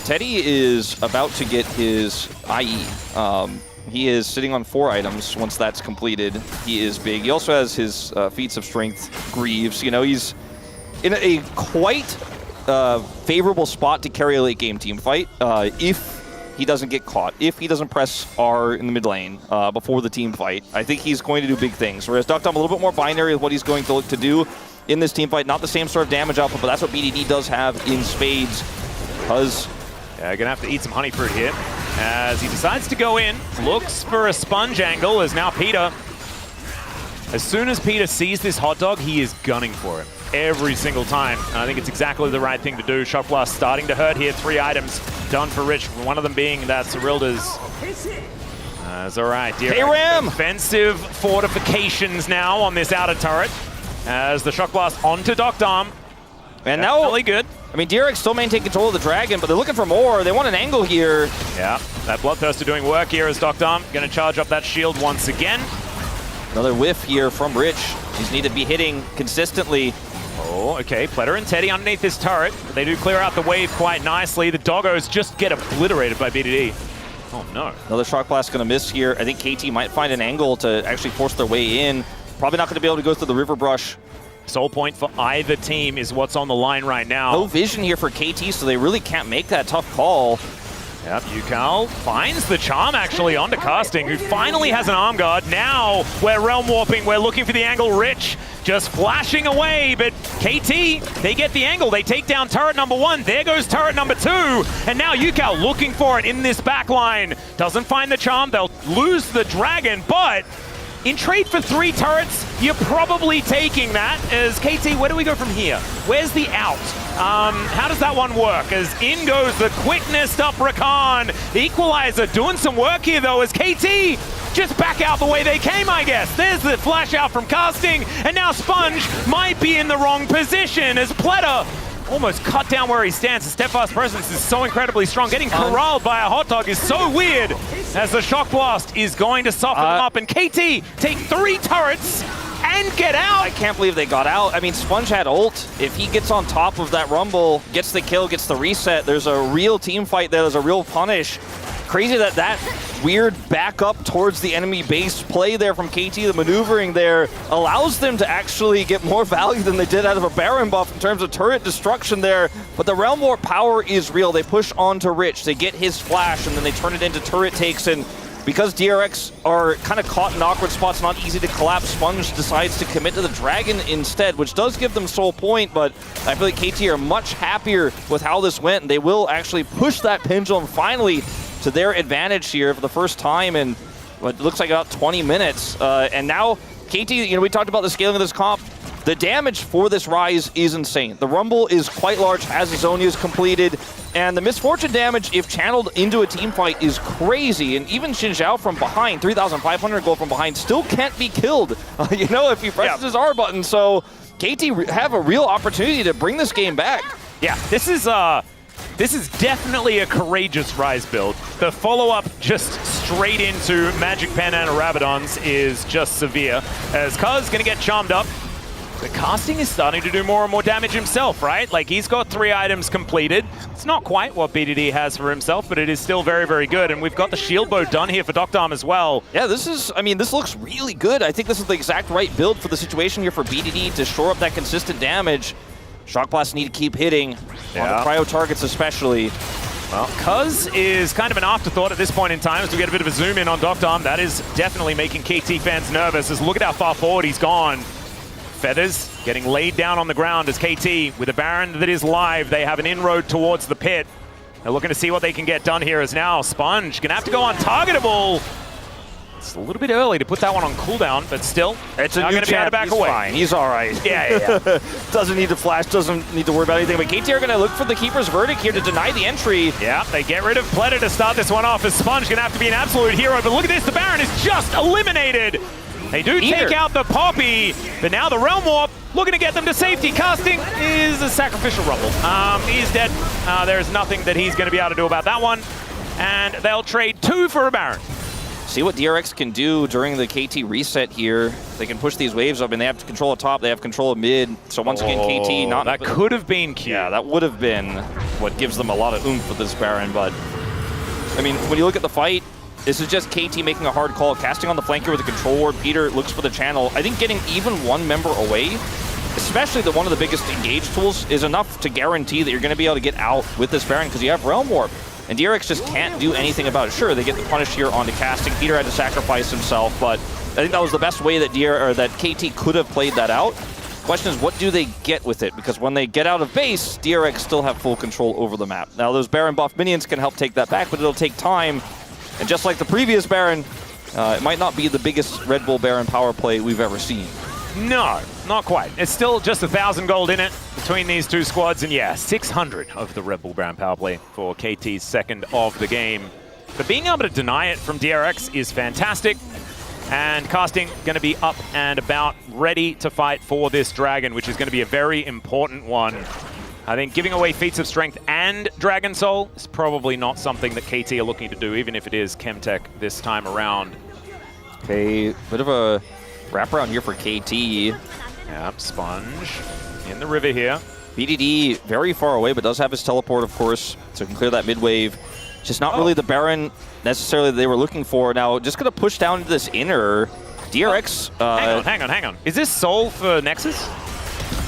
Teddy is about to get his IE. He is sitting on 4 items. Once that's completed, he is big. He also has his feats of strength, Greaves. You know, he's in a quite favorable spot to carry a late game team fight if he doesn't get caught, if he doesn't press R in the mid lane before the team fight. I think he's going to do big things. Whereas Doctum a little bit more binary with what he's going to look to do in this team fight. Not the same sort of damage output, but that's what BDD does have in spades. Because gonna have to eat some honey fruit here as he decides to go in, looks for a sponge angle as now Peter. As soon as Peter sees this hot dog, he is gunning for it every single time. And I think it's exactly the right thing to do. Shock Blast starting to hurt here. 3 items done for Rich. One of them being that Cyrilda's. That's all right. Ram! Defensive fortifications now on this outer turret as the Shock Blast onto Doctum. And now, really good. I mean, DRX still maintain control of the dragon, but they're looking for more. They want an angle here. Yeah, that Bloodthirster doing work here as Doctum going to charge up that shield once again. Another whiff here from Rich. He's need to be hitting consistently. Oh, okay. Pletter and Teddy underneath this turret. They do clear out the wave quite nicely. The doggos just get obliterated by BDD. Oh, no. Another Shock Blast going to miss here. I think KT might find an angle to actually force their way in. Probably not going to be able to go through the River Brush. Soul point for either team is what's on the line right now. No vision here for KT, so they really can't make that tough call. Yep, Yukal finds the charm actually onto Casting, who finally has an arm guard. Now we're realm warping, we're looking for the angle. Rich just flashing away, but KT, they get the angle. They take down turret number 1. There goes turret number 2. And now Yukal looking for it in this back line. Doesn't find the charm, they'll lose the dragon, but in trade for 3 turrets, you're probably taking that. As KT, where do we go from here? Where's the out? How does that one work? As in goes the quickness up Rakan. The equalizer doing some work here though, as KT just back out the way they came, I guess. There's the flash out from Casting, and now Sponge might be in the wrong position as Pletter almost cut down where he stands. The steadfast presence is so incredibly strong. Getting corralled by a hot dog is so weird as the Shock Blast is going to soften them up. And KT take 3 turrets and get out. I can't believe they got out. I mean, Sponge had ult. If he gets on top of that Rumble, gets the kill, gets the reset, there's a real team fight there. There's a real punish. Crazy that weird back up towards the enemy base play there from KT, the maneuvering there, allows them to actually get more value than they did out of a Baron buff in terms of turret destruction there. But the Realm War power is real. They push on to Rich, they get his flash, and then they turn it into turret takes. And because DRX are kind of caught in awkward spots, not easy to collapse, Sponge decides to commit to the Dragon instead, which does give them soul point, but I feel like KT are much happier with how this went, and they will actually push that pendulum finally to their advantage here for the first time in what looks like about 20 minutes. And now, KT, you know, we talked about the scaling of this comp. The damage for this Rise is insane. The Rumble is quite large as Azonia is completed, and the Misfortune damage, if channeled into a team fight, is crazy. And even Xin Zhao from behind, 3,500 gold from behind, still can't be killed, you know, if he presses his R button. So KT have a real opportunity to bring this game back. Yeah, this is definitely a courageous Rise build. The follow-up just straight into Magic Pen and Rabadons is just severe, as Kuz gonna get charmed up. The Casting is starting to do more and more damage himself, right? Like, he's got 3 items completed. It's not quite what BDD has for himself, but it is still very, very good. And we've got the shield bow done here for Doctum as well. Yeah, this is, I mean, this looks really good. I think this is the exact right build for the situation here for BDD to shore up that consistent damage. Shock Blast need to keep hitting on the cryo targets especially. Well, Kuz is kind of an afterthought at this point in time as we get a bit of a zoom in on Doctum. That is definitely making KT fans nervous, as look at how far forward he's gone. Feathers getting laid down on the ground as KT, with a Baron that is live, they have an inroad towards the pit. They're looking to see what they can get done here as now Sponge gonna have to go untargetable. It's a little bit early to put that one on cooldown, but still, it's not going to be able to back away. Fine. He's all right. Yeah. Doesn't need to flash, doesn't need to worry about anything. But KT are going to look for the Keeper's Verdict here to deny the entry. Yeah, they get rid of Pleta to start this one off as Sponge going to have to be an absolute hero. But look at this, the Baron is just eliminated. They do take out the Poppy, but now the Realm Warp looking to get them to safety. Casting is a sacrificial rumble. He's dead. There's nothing that he's going to be able to do about that one. And they'll trade 2 for a Baron. See what DRX can do during the KT reset here. They can push these waves up, and they have control of top, they have control of mid. So once again, KT not... That could have been cute. Yeah, that would have been what gives them a lot of oomph with this Baron, but... I mean, when you look at the fight, this is just KT making a hard call, casting on the flanker with a control ward. Peter looks for the channel. I think getting even one member away, especially one of the biggest engage tools, is enough to guarantee that you're going to be able to get out with this Baron because you have Realm Warp. And DRX just can't do anything about it. Sure, they get the punish here onto casting. Peter had to sacrifice himself, but I think that was the best way that KT could have played that out. Question is, what do they get with it? Because when they get out of base, DRX still have full control over the map. Now, those Baron buff minions can help take that back, but it'll take time. And just like the previous Baron, it might not be the biggest Red Bull Baron power play we've ever seen. No, not quite. It's still just 1,000 gold in it between these two squads, and yeah, 600 of the Red Bull Baron power play for KT's second of the game. But being able to deny it from DRX is fantastic, and casting going to be up and about, ready to fight for this Dragon, which is going to be a very important one. I think giving away Feats of Strength and Dragon Soul is probably not something that KT are looking to do, even if it is Chemtech this time around. Okay, bit of a wraparound here for KT. Yeah, Sponge in the river here. BDD very far away, but does have his teleport, of course, so he can clear that mid wave. Just not really the Baron necessarily that they were looking for. Now, just going to push down into this inner. DRX... hang on. Is this Soul for Nexus?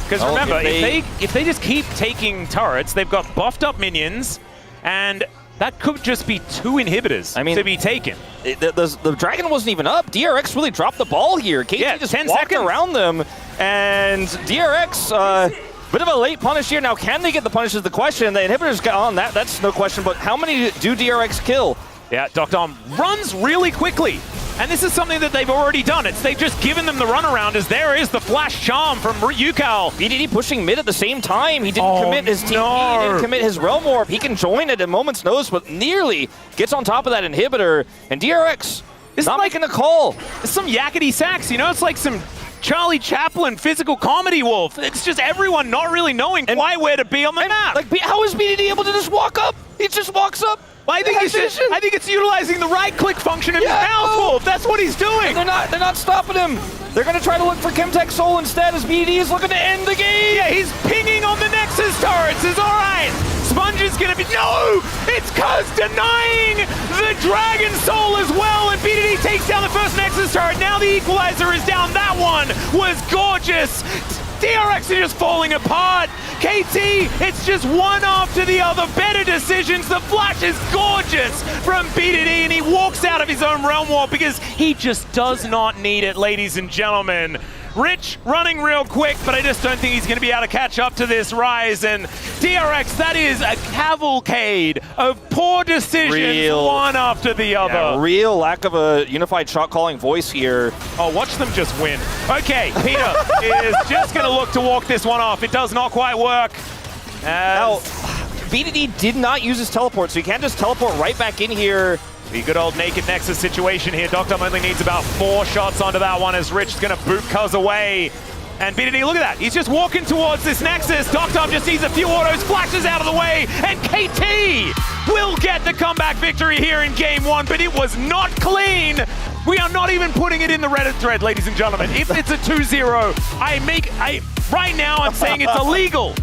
Because remember, if they just keep taking turrets, they've got buffed up minions, and that could just be 2 inhibitors to be taken. The Dragon wasn't even up. DRX really dropped the ball here. KT just 10 walked seconds around them, and DRX, bit of a late punish here. Now, can they get the punish is the question. The inhibitors got on that. That's no question, but how many do DRX kill? Yeah, Dom runs really quickly. And this is something that they've already done. They've just given them the runaround as there is the flash charm from Yukal. BDD pushing mid at the same time. He didn't commit his TP, he didn't commit his Realm Warp. He can join at a moment's notice, but nearly gets on top of that inhibitor. And DRX is not making a call. It's some yakety sax, you know? It's like some Charlie Chaplin physical comedy wolf. It's just everyone not really knowing quite where to be on the map. Like, how is BDD able to just walk up? He just walks up. Well, I think it's utilizing the right-click function of his mouse wolf. That's what he's doing. And they're not stopping him. They're going to try to look for Chemtech Soul instead as BD is looking to end the game. Yeah, he's pinging on the Nexus turrets. It's all right. Sponge is going to be... No! It's Cuz denying the Dragon Soul as well, and BDD takes down the first Nexus turret. Now the Equalizer is down. That one was gorgeous. DRX are just falling apart. KT, it's just one after the other. Better decisions. The flash is gorgeous from BDD, and he walks out of his own Realm Warp because he just does not need it, ladies and gentlemen. Rich running real quick, but I just don't think he's going to be able to catch up to this Rise. And DRX, that is a cavalcade of poor decisions, one after the other. Yeah, real lack of a unified shot calling voice here. Oh, watch them just win. Okay, Peter is just going to look to walk this one off. It does not quite work. Now, BDD did not use his teleport, so he can't just teleport right back in here. The good old naked Nexus situation here. Dom only needs about 4 shots onto that one as Rich is going to boot Cuz away. And BDD, look at that. He's just walking towards this Nexus. Dom just needs a few autos, flashes out of the way, and KT will get the comeback victory here in Game 1, but it was not clean. We are not even putting it in the Reddit thread, ladies and gentlemen. If it's a 2-0, right now I'm saying it's illegal.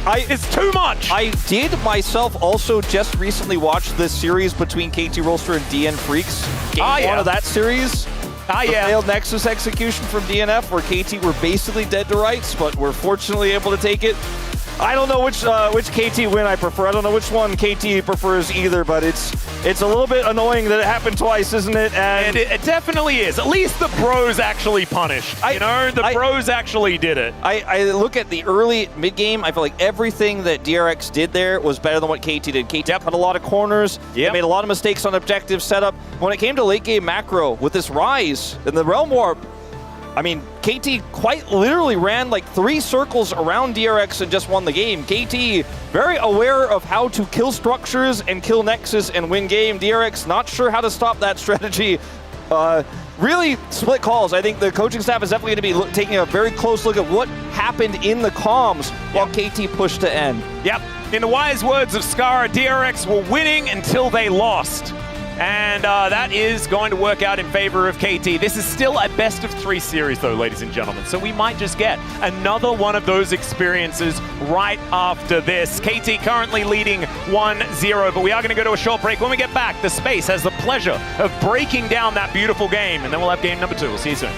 It's too much. I did myself also just recently watch this series between KT Rolster and DN Freaks. Game 1 of that series. Failed Nexus execution from DNF where KT were basically dead to rights, but were fortunately able to take it. I don't know which KT win I prefer. I don't know which one KT prefers either, but it's a little bit annoying that it happened twice, isn't it? And it definitely is. At least the bros actually punished. The bros actually did it. I look at the early mid-game, I feel like everything that DRX did there was better than what KT did. KT cut a lot of corners, they made a lot of mistakes on objective setup. When it came to late game macro, with this Rise and the Realm Warp, I mean, KT quite literally ran like 3 circles around DRX and just won the game. KT very aware of how to kill structures and kill Nexus and win game. DRX not sure how to stop that strategy. Really split calls. I think the coaching staff is definitely going to be taking a very close look at what happened in the comms while KT pushed to end. Yep. In the wise words of Skara, DRX were winning until they lost. And that is going to work out in favor of KT. This is still a best of 3 series though, ladies and gentlemen. So we might just get another one of those experiences right after this. KT currently leading 1-0, but we are going to go to a short break. When we get back, the Space has the pleasure of breaking down that beautiful game, and then we'll have game number 2. We'll see you soon.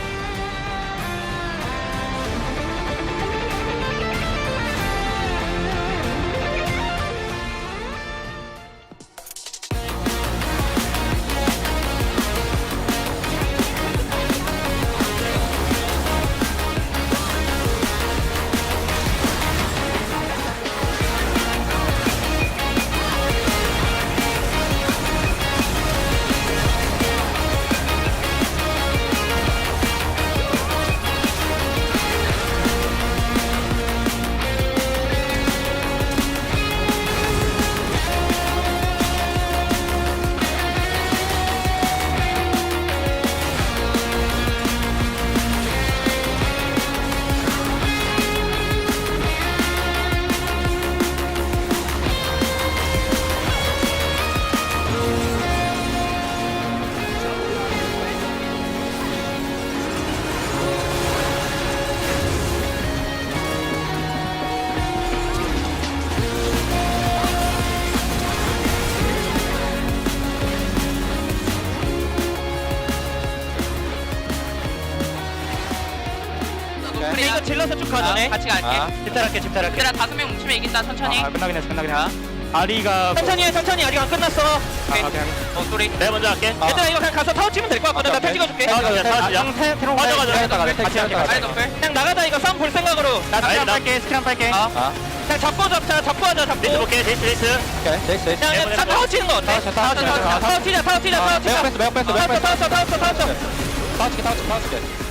이거 질러서 쭉 가자. 같이 갈게. 집탈할게. 얘들아 5명 뭉치면 이긴다. 천천히. 끝나긴 했어. 아리가 천천히 해. 천천히. 아직 안 끝났어. 오케이. 소리. 내가 먼저 할게. 얘들아 이거 그냥 가서 타워 치면 될 것 같거든. 나 찍어줄게. 그냥 나가자. 이거 싸움 볼 생각으로. 나 스크램 빨게. 그냥 잡고 잡자. 잡고 하자. 잡고. 데이스 볼게. 데이스. 오케이. 그냥 타워 치는 거 어때? 타워 치자. 타워 치자. 매력 뺐어. 타워 치게.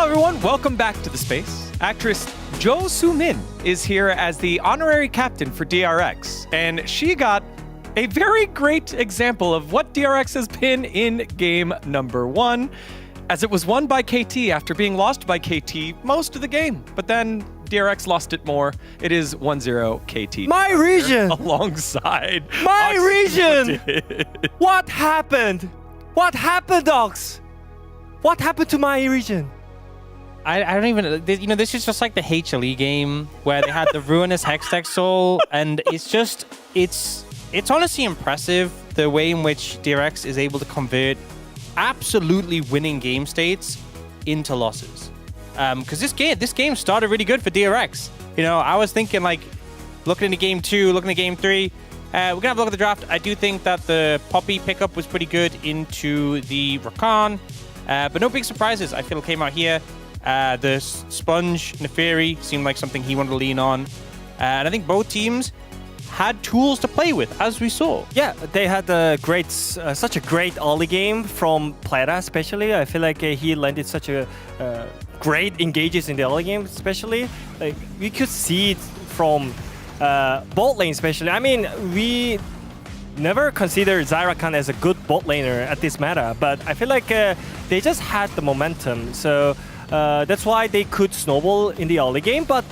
Hello, everyone. Welcome back to the space. Actress Jo Soo-min is here as the honorary captain for DRX, and she got a very great example of what DRX has been in game number 1, as it was won by KT after being lost by KT most of the game. But then DRX lost it more. It is 1-0 KT. My region! Alongside My Ox region! did. What happened? What happened, Ox? What happened to my region? I don't even, you know, this is just like the HLE game where they had the ruinous Hextech Soul, and it's honestly impressive the way in which DRX is able to convert absolutely winning game states into losses. Because this game started really good for DRX. You know, I was thinking like, looking into game 2, looking at game 3, we're gonna have a look at the draft. I do think that the Poppy pickup was pretty good into the Rakan, but no big surprises I feel came out here. The Sponge Neferi seemed like something he wanted to lean on. And I think both teams had tools to play with, as we saw. Yeah, they had a great, such a great early game from Plata, especially. I feel like he landed such a great engages in the early game, especially. Like we could see it from bot lane, especially. I mean, we never considered Zyrakan as a good bot laner at this meta, but I feel like they just had the momentum. So that's why they could snowball in the early game, but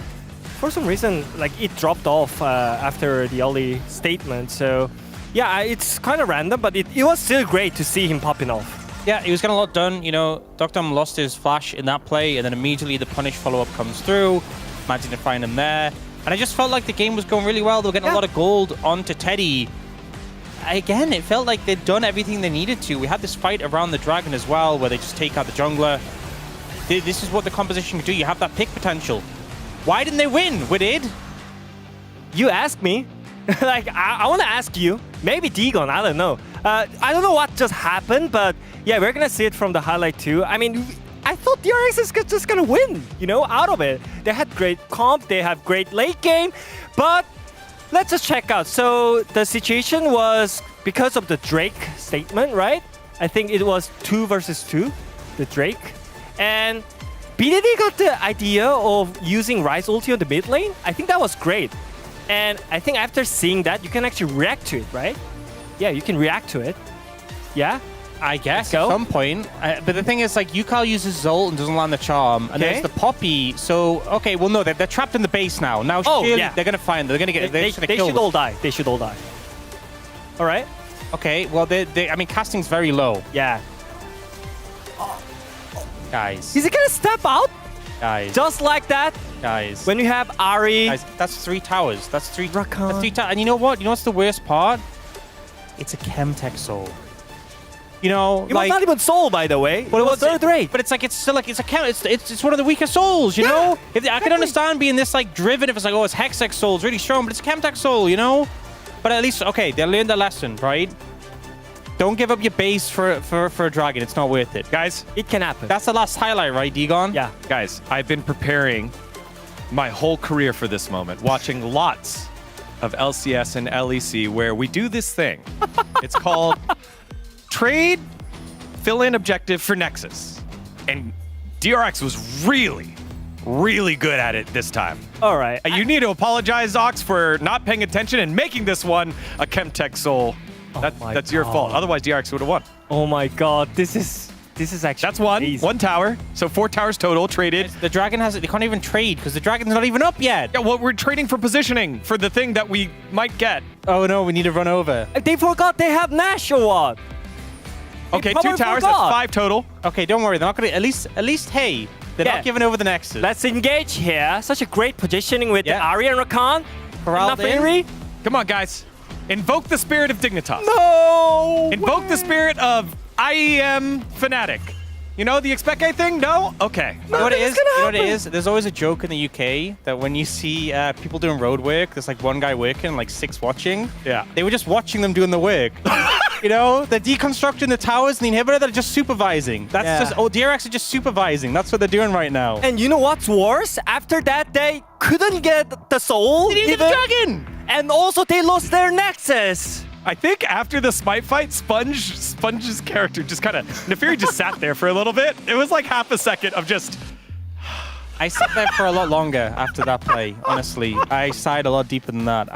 for some reason, like it dropped off after the early statement. So yeah, it's kind of random, but it was still great to see him popping off. Yeah, he was getting a lot done. You know, Doctum lost his flash in that play, and then immediately the punish follow-up comes through, managing to find him there. And I just felt like the game was going really well. They were getting a lot of gold onto Teddy. Again, it felt like they'd done everything they needed to. We had this fight around the dragon as well, where they just take out the jungler. This is what the composition can do. You have that pick potential. Why didn't they win? We did. You asked me. Like, I want to ask you. Maybe Dagon, I don't know. I don't know what just happened, but yeah, we're going to see it from the highlight too. I mean, I thought DRX is just going to win, you know, out of it. They had great comp, they have great late game, but let's just check out. So the situation was because of the Drake statement, right? I think it was 2 versus 2, the Drake. And BDD got the idea of using Ryze ulti on the mid lane. I think that was great. And I think after seeing that, you can actually react to it, right? Yeah, you can react to it. Yeah? I guess at some point. But the thing is, like, Yukal uses Zolt and doesn't land the charm. And there's the Poppy. So, okay, well, no, they're trapped in the base now. Now, surely they're going to find them. They're going to get... They should all die. They should all die. All right? Okay, well, I mean, casting's very low. Yeah. Guys. Is he going to step out? Guys. Just like that? Guys. When you have Ahri. Guys, that's 3 towers. That's 3... Rakan. That's 3 towers. And you know what? You know what's the worst part? It's a Chemtech Soul. You know, it was not even Soul, by the way. But it was third rate. But it's like it's still like it's a count. It's one of the weaker souls, you know. I can understand being this like driven if it's like, oh, it's Hextech Soul, it's really strong, but it's a Chemtech Soul, you know. But at least okay, they learned their lesson, right? Don't give up your base for a dragon. It's not worth it, Guys, it can happen. That's the last highlight, right, Dagon? Yeah. Guys, I've been preparing my whole career for this moment, watching lots of LCS and LEC where we do this thing. It's called trade fill-in objective for Nexus. And DRX was really, really good at it this time. All right. You need to apologize, Ox, for not paying attention and making this one a Chemtech Soul. That's your fault. Otherwise, DRX would have won. Oh my god, this is actually That's one. amazing. 1 tower. So 4 towers total traded. The dragon has it. They can't even trade because the dragon's not even up yet. Yeah, well, we're trading for positioning for the thing that we might get. Oh no, we need to run over. They forgot they have Nash or what? Okay, 2 towers. That's 5 total. Okay, don't worry. They're not gonna. At least, hey, they're not giving over the Nexus. Let's engage here. Such a great positioning with the Ahri and Rakan. Neferi. Come on, guys. Invoke the spirit of Dignitas. No! Invoke the spirit of IEM Fnatic. You know the expect thing? No? Okay. You know what it is? You know what it is? There's always a joke in the UK that when you see people doing road work, there's like one guy working and like 6 watching. Yeah. They were just watching them doing the work. You know? They're deconstructing the towers and the inhibitor, they're just supervising. That's just, DRX are just supervising. That's what they're doing right now. And you know what's worse? After that, they couldn't get the soul. They didn't get the dragon! And also, they lost their Nexus. I think after the Smite fight, Sponge's character just kind of... Neferi just sat there for a little bit. It was like half a second of just I sat there for a lot longer after that play, honestly. I sighed a lot deeper than that.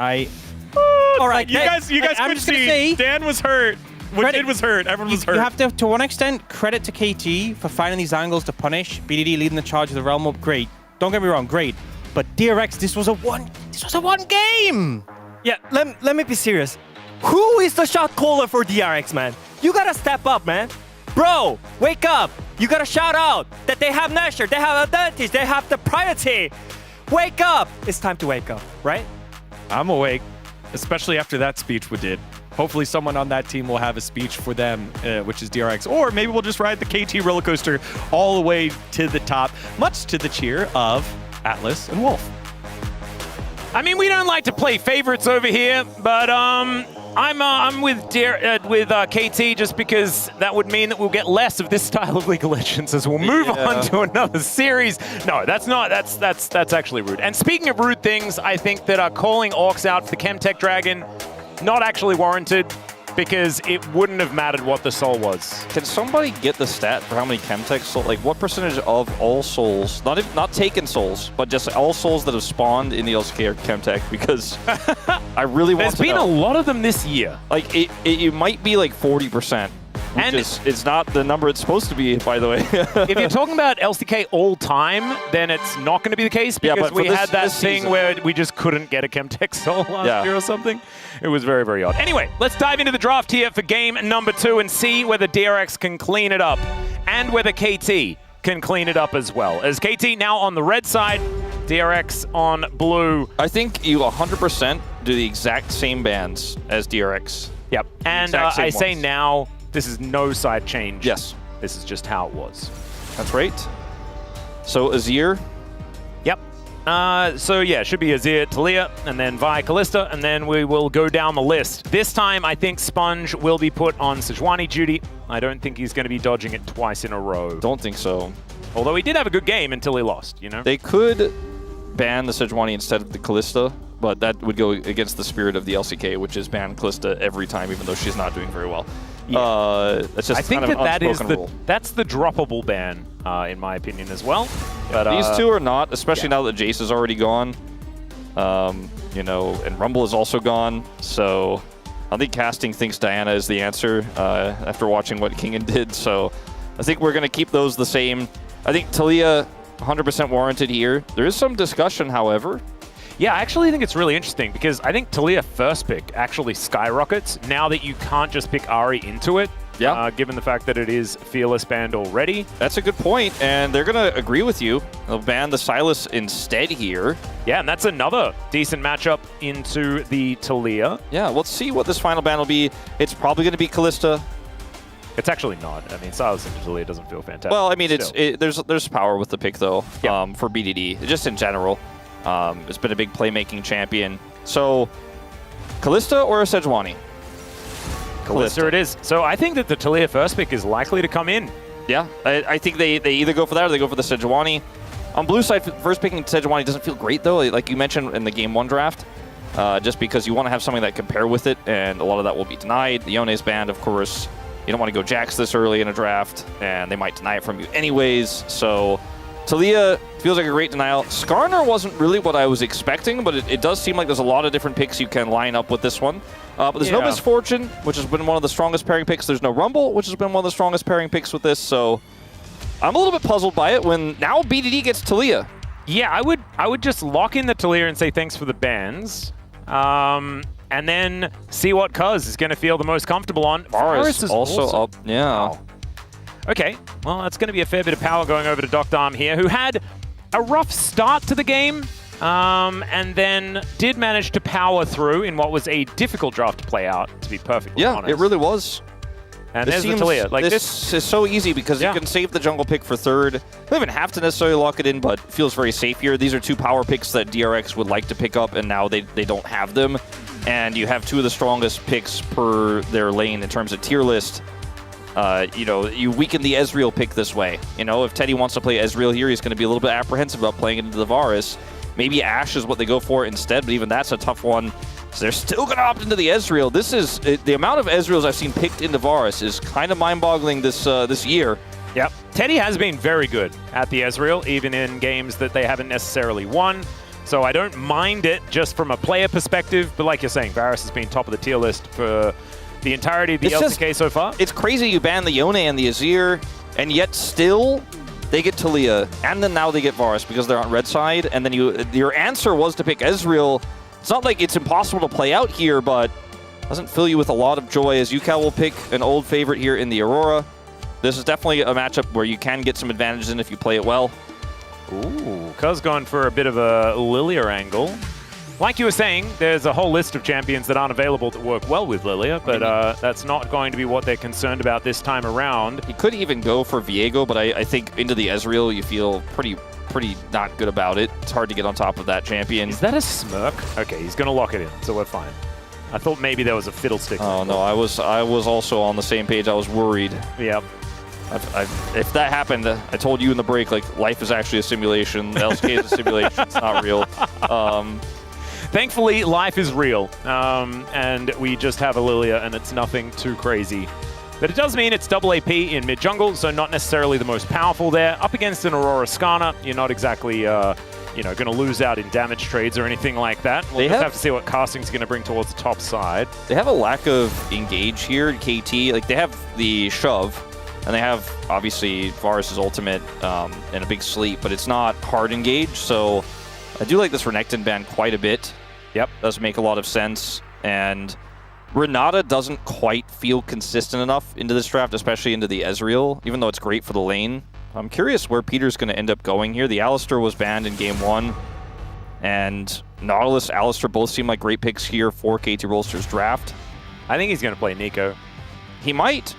All right, you guys I'm could just gonna see say- Dan was hurt. Did was hurt. Everyone was hurt. You have to one extent, credit to KT for finding these angles to punish. BDD leading the charge of the realm up, great. Don't get me wrong, great. But DRX, this was a one game. Yeah, let me be serious. Who is the shot caller for DRX, man? You gotta step up, man. Bro, wake up. You gotta shout out that they have Nashor, they have advantage, they have the priority. Wake up. It's time to wake up, right? I'm awake, especially after that speech we did. Hopefully someone on that team will have a speech for them, which is DRX. Or maybe we'll just ride the KT roller coaster all the way to the top, much to the cheer of Atlas and Wolf. I mean, we don't like to play favorites over here, but I'm with KT just because that would mean that we'll get less of this style of League of Legends as we'll move on to another series. No, that's actually rude. And speaking of rude things, I think that calling Orcs out for the Chemtech Dragon, not actually warranted, because it wouldn't have mattered what the soul was. Can somebody get the stat for how many Chemtech souls, like what percentage of all souls, not taken souls, but just all souls that have spawned in the LCK are Chemtech? Because I really want to know. There's been a lot of them this year. Like it might be like 40%. And it's not the number it's supposed to be, by the way. If you're talking about LCK all time, then it's not going to be the case, because we had that thing season where we just couldn't get a Chemtech soul last year or something. It was very, very odd. Anyway, let's dive into the draft here for game number 2 and see whether DRX can clean it up and whether KT can clean it up as well. As KT now on the red side, DRX on blue. I think you 100% do the exact same bans as DRX. Yep. And I say now, this is no side change. Yes. This is just how it was. That's right. So Azir. Yep. So yeah, it should be Azir, Taliyah, and then Vi, Kalista, and then we will go down the list. This time, I think Sponge will be put on Sejuani duty. I don't think he's going to be dodging it twice in a row. Don't think so. Although he did have a good game until he lost, you know? They could ban the Sejuani instead of the Kalista, but that would go against the spirit of the LCK, which is ban Kalista every time, even though she's not doing very well. Yeah. That's just I think kind of that is rule. that's the droppable ban, in my opinion, as well. But these two are not, especially now that Jace is already gone. You know, and Rumble is also gone. So I think casting thinks Diana is the answer after watching what Kingen did. So I think we're going to keep those the same. I think Taliyah 100% warranted here. There is some discussion, however. Yeah, I actually think it's really interesting because I think Taliyah first pick actually skyrockets now that you can't just pick Ahri into it. Yeah. Given the fact that it is Fearless banned already. That's a good point, and they're going to agree with you. They'll ban the Sylas instead here. Yeah, and that's another decent matchup into the Taliyah. Yeah, let's see what this final ban will be. It's probably going to be Kalista. It's actually not. I mean, Sylas into Taliyah doesn't feel fantastic. Well, I mean, there's power with the pick, though, for BDD, just in general. It's been a big playmaking champion. So, Kalista or a Sejuani? Kalista it is. So I think that the Taliyah first pick is likely to come in. Yeah, I think they either go for that or they go for the Sejuani. On blue side, first picking Sejuani doesn't feel great, though, like you mentioned in the Game 1 draft, just because you want to have something that can pair with it, and a lot of that will be denied. The Yone's banned, of course. You don't want to go Jax this early in a draft, and they might deny it from you anyways, so Taliyah feels like a great denial. Skarner wasn't really what I was expecting, but it does seem like there's a lot of different picks you can line up with this one. But there's no Misfortune, which has been one of the strongest pairing picks. There's no Rumble, which has been one of the strongest pairing picks with this. So I'm a little bit puzzled by it when now BDD gets Taliyah. Yeah, I would just lock in the Taliyah and say thanks for the bans. And then see what Cuz is going to feel the most comfortable on. Varus is also up. Yeah. Wow. Okay, well, that's going to be a fair bit of power going over to Dr. Arm here, who had a rough start to the game, and then did manage to power through in what was a difficult draft to play out, to be perfectly honest. Yeah, it really was. And there's the Taliyah. Like this is so easy because you can save the jungle pick for third. You don't even have to necessarily lock it in, but it feels very safe here. These are two power picks that DRX would like to pick up, and now they don't have them. And you have two of the strongest picks per their lane in terms of tier list. You know, you weaken the Ezreal pick this way. You know, if Teddy wants to play Ezreal here, he's going to be a little bit apprehensive about playing into the Varus. Maybe Ashe is what they go for instead, but even that's a tough one. So they're still going to opt into the Ezreal. This is the amount of Ezreals I've seen picked into Varus is kind of mind-boggling this year. Yep. Teddy has been very good at the Ezreal, even in games that they haven't necessarily won. So I don't mind it just from a player perspective. But like you're saying, Varus has been top of the tier list for the entirety of the LCK so far. It's crazy you ban the Yone and the Azir, and yet still they get Talia, and then now they get Varus because they're on red side. And then your answer was to pick Ezreal. It's not like it's impossible to play out here, but doesn't fill you with a lot of joy as UCal will pick an old favorite here in the Aurora. This is definitely a matchup where you can get some advantages in if you play it well. Ooh, Cuz gone for a bit of a Lilia angle. Like you were saying, there's a whole list of champions that aren't available that work well with Lilia, but that's not going to be what they're concerned about this time around. He could even go for Viego, but I think into the Ezreal you feel pretty not good about it. It's hard to get on top of that champion. Is that a smirk? Okay, he's going to lock it in, so we're fine. I thought maybe there was a fiddlestick. Oh no, I was also on the same page. I was worried. Yep. If that happened, I told you in the break, like, life is actually a simulation. LCK is a simulation. It's not real. Thankfully, life is real, and we just have a Lilia, and it's nothing too crazy. But it does mean it's double AP in mid-jungle, so not necessarily the most powerful there. Up against an Aurora Skarner, you're not exactly going to lose out in damage trades or anything like that. We'll just have to see what casting's going to bring towards the top side. They have a lack of engage here in KT. Like, they have the shove, and they have, obviously, Varus' ultimate and a big sleep, but it's not hard engage, so I do like this Renekton ban quite a bit. Yep. Does make a lot of sense, and Renata doesn't quite feel consistent enough into this draft, especially into the Ezreal, even though it's great for the lane. I'm curious where Peter's going to end up going here. The Alistar was banned in Game 1, and Nautilus, Alistar both seem like great picks here for KT Rolster's draft. I think he's going to play Nico. He might.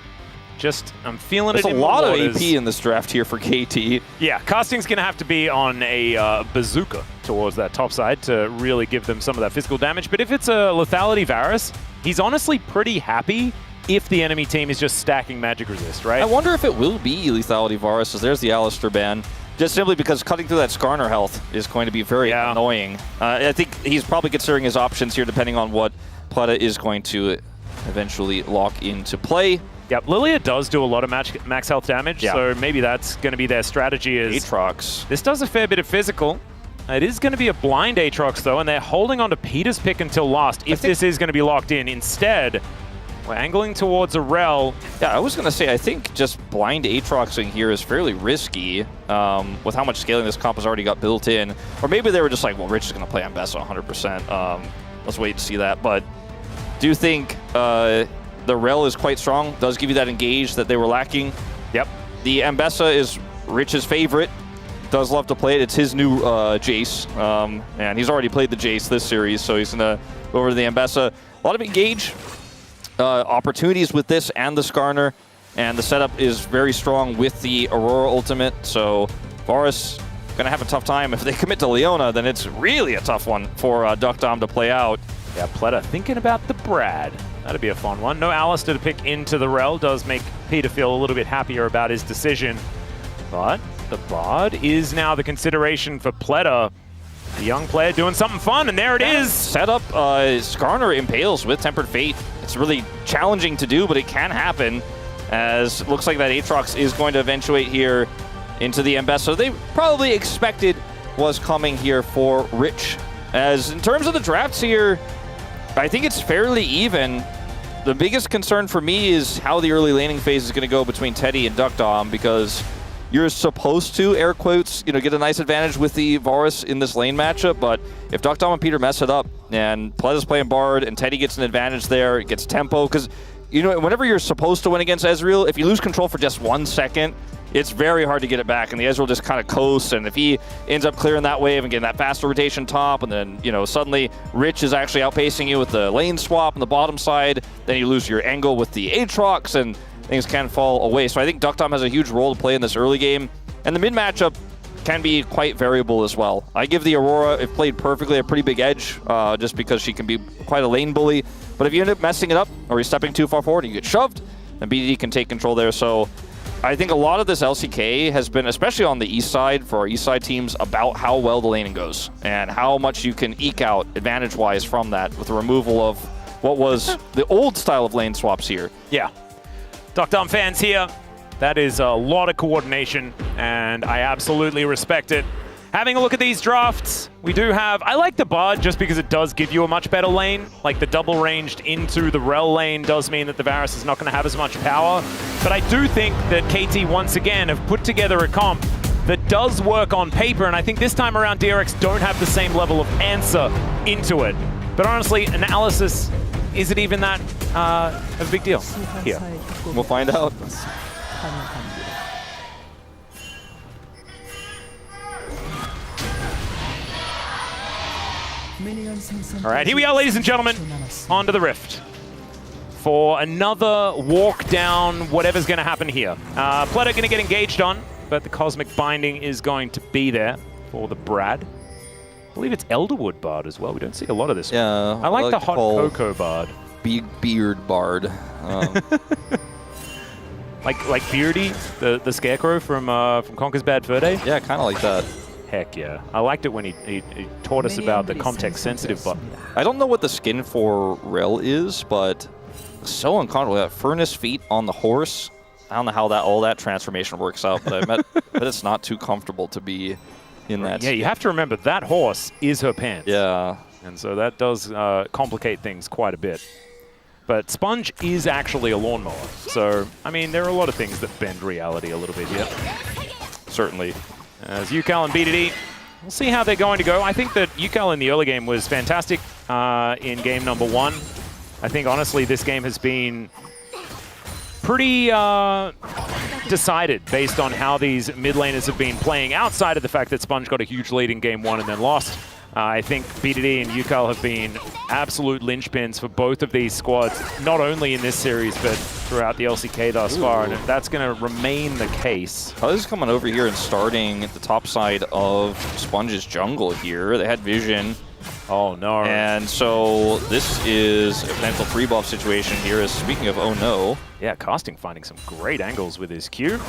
I'm feeling There's it in a lot the of waters. AP in this draft here for KT. Yeah, casting's going to have to be on a bazooka towards that top side to really give them some of that physical damage. But if it's a lethality Varus, he's honestly pretty happy if the enemy team is just stacking magic resist, right? I wonder if it will be lethality Varus, as there's the Alistar ban. Just simply because cutting through that Skarner health is going to be very annoying. I think he's probably considering his options here depending on what Pleta is going to eventually lock into play. Yep, Lilia does do a lot of max health damage, so maybe that's going to be their strategy. Is Aatrox. This does a fair bit of physical. It is going to be a blind Aatrox, though, and they're holding on to Peter's pick until last if this is going to be locked in. Instead, we're angling towards a Rel. Yeah, I was going to say, I think just blind Aatroxing here is fairly risky with how much scaling this comp has already got built in. Or maybe they were just like, well, Rich is going to play Ambessa 100%. Let's wait and see that. But do you think the Rel is quite strong, does give you that engage that they were lacking. Yep. The Ambessa is Rich's favorite, does love to play it. It's his new Jace, and he's already played the Jace this series, so he's going to go over to the Ambessa. A lot of engage opportunities with this and the Skarner, and the setup is very strong with the Aurora ultimate, so Varus going to have a tough time. If they commit to Leona, then it's really a tough one for Duckdom to play out. Yeah, Pleta thinking about the Brad. That'd be a fun one. No Alistar to pick into the Rel does make Peter feel a little bit happier about his decision. But the Bard is now the consideration for Pleta. The young player doing something fun, and there it is. Set up Skarner impales with Tempered Fate. It's really challenging to do, but it can happen, as it looks like that Aatrox is going to eventuate here into the Ambessa. They probably expected was coming here for Rich. As in terms of the drafts here, I think it's fairly even. The biggest concern for me is how the early laning phase is going to go between Teddy and Duckdom, because you're supposed to, air quotes, get a nice advantage with the Varus in this lane matchup, but if Duckdom and Peter mess it up and Pleta's playing Bard and Teddy gets an advantage there, it gets tempo, because whenever you're supposed to win against Ezreal, if you lose control for just 1 second, it's very hard to get it back, and the Ezreal just kind of coasts, and if he ends up clearing that wave and getting that faster rotation top, and then, suddenly Rich is actually outpacing you with the lane swap on the bottom side, then you lose your angle with the Aatrox, and things can fall away. So I think Duckdom has a huge role to play in this early game, and the mid matchup can be quite variable as well. I give the Aurora, if played perfectly, a pretty big edge, just because she can be quite a lane bully, but if you end up messing it up, or you're stepping too far forward, you get shoved, then BDD can take control there. So I think a lot of this LCK has been, especially on the east side, for our east side teams, about how well the laning goes and how much you can eke out advantage-wise from that with the removal of what was the old style of lane swaps here. Yeah. Duckdom fans here That is a lot of coordination, and I absolutely respect it. Having a look at these drafts, we do have... I like the Bard just because it does give you a much better lane. Like, the double ranged into the Rel lane does mean that the Varus is not going to have as much power. But I do think that KT, once again, have put together a comp that does work on paper, and I think this time around DRX don't have the same level of answer into it. But honestly, analysis, is it even that a big deal here? We'll find out. All right, here we are, ladies and gentlemen, onto the Rift for another walk down whatever's going to happen here. Pleta going to get engaged on, but the Cosmic Binding is going to be there for the Brad. I believe it's Elderwood Bard as well. We don't see a lot of this. Yeah, one. I like the Hot Cocoa Bard. Big Beard Bard. Like Beardy, the Scarecrow from Conker's Bad Fur Day? Yeah, kind of like that. Heck yeah. I liked it when he taught us about the context-sensitive button. I don't know what the skin for Rel is, but so uncomfortable. That furnace feet on the horse. I don't know how all that transformation works out, but I bet it's not too comfortable to be in that Yeah, skin. you have to remember that horse is her pants. Yeah. And so that does complicate things quite a bit. But Sponge is actually a lawnmower. So, I mean, there are a lot of things that bend reality a little bit here. Certainly. As UCal and BDD, we'll see how they're going to go. I think that UCal in the early game was fantastic in game number 1. I think, honestly, this game has been pretty decided based on how these mid laners have been playing, outside of the fact that Sponge got a huge lead in game 1 and then lost. I think BDD and UCal have been absolute linchpins for both of these squads, not only in this series, but throughout the LCK thus far, and that's going to remain the case. This is coming over here and starting at the top side of Sponge's jungle here. They had vision. Oh, no. And so this is a potential free buff situation here. Speaking of oh no. Yeah, Casting finding some great angles with his Q.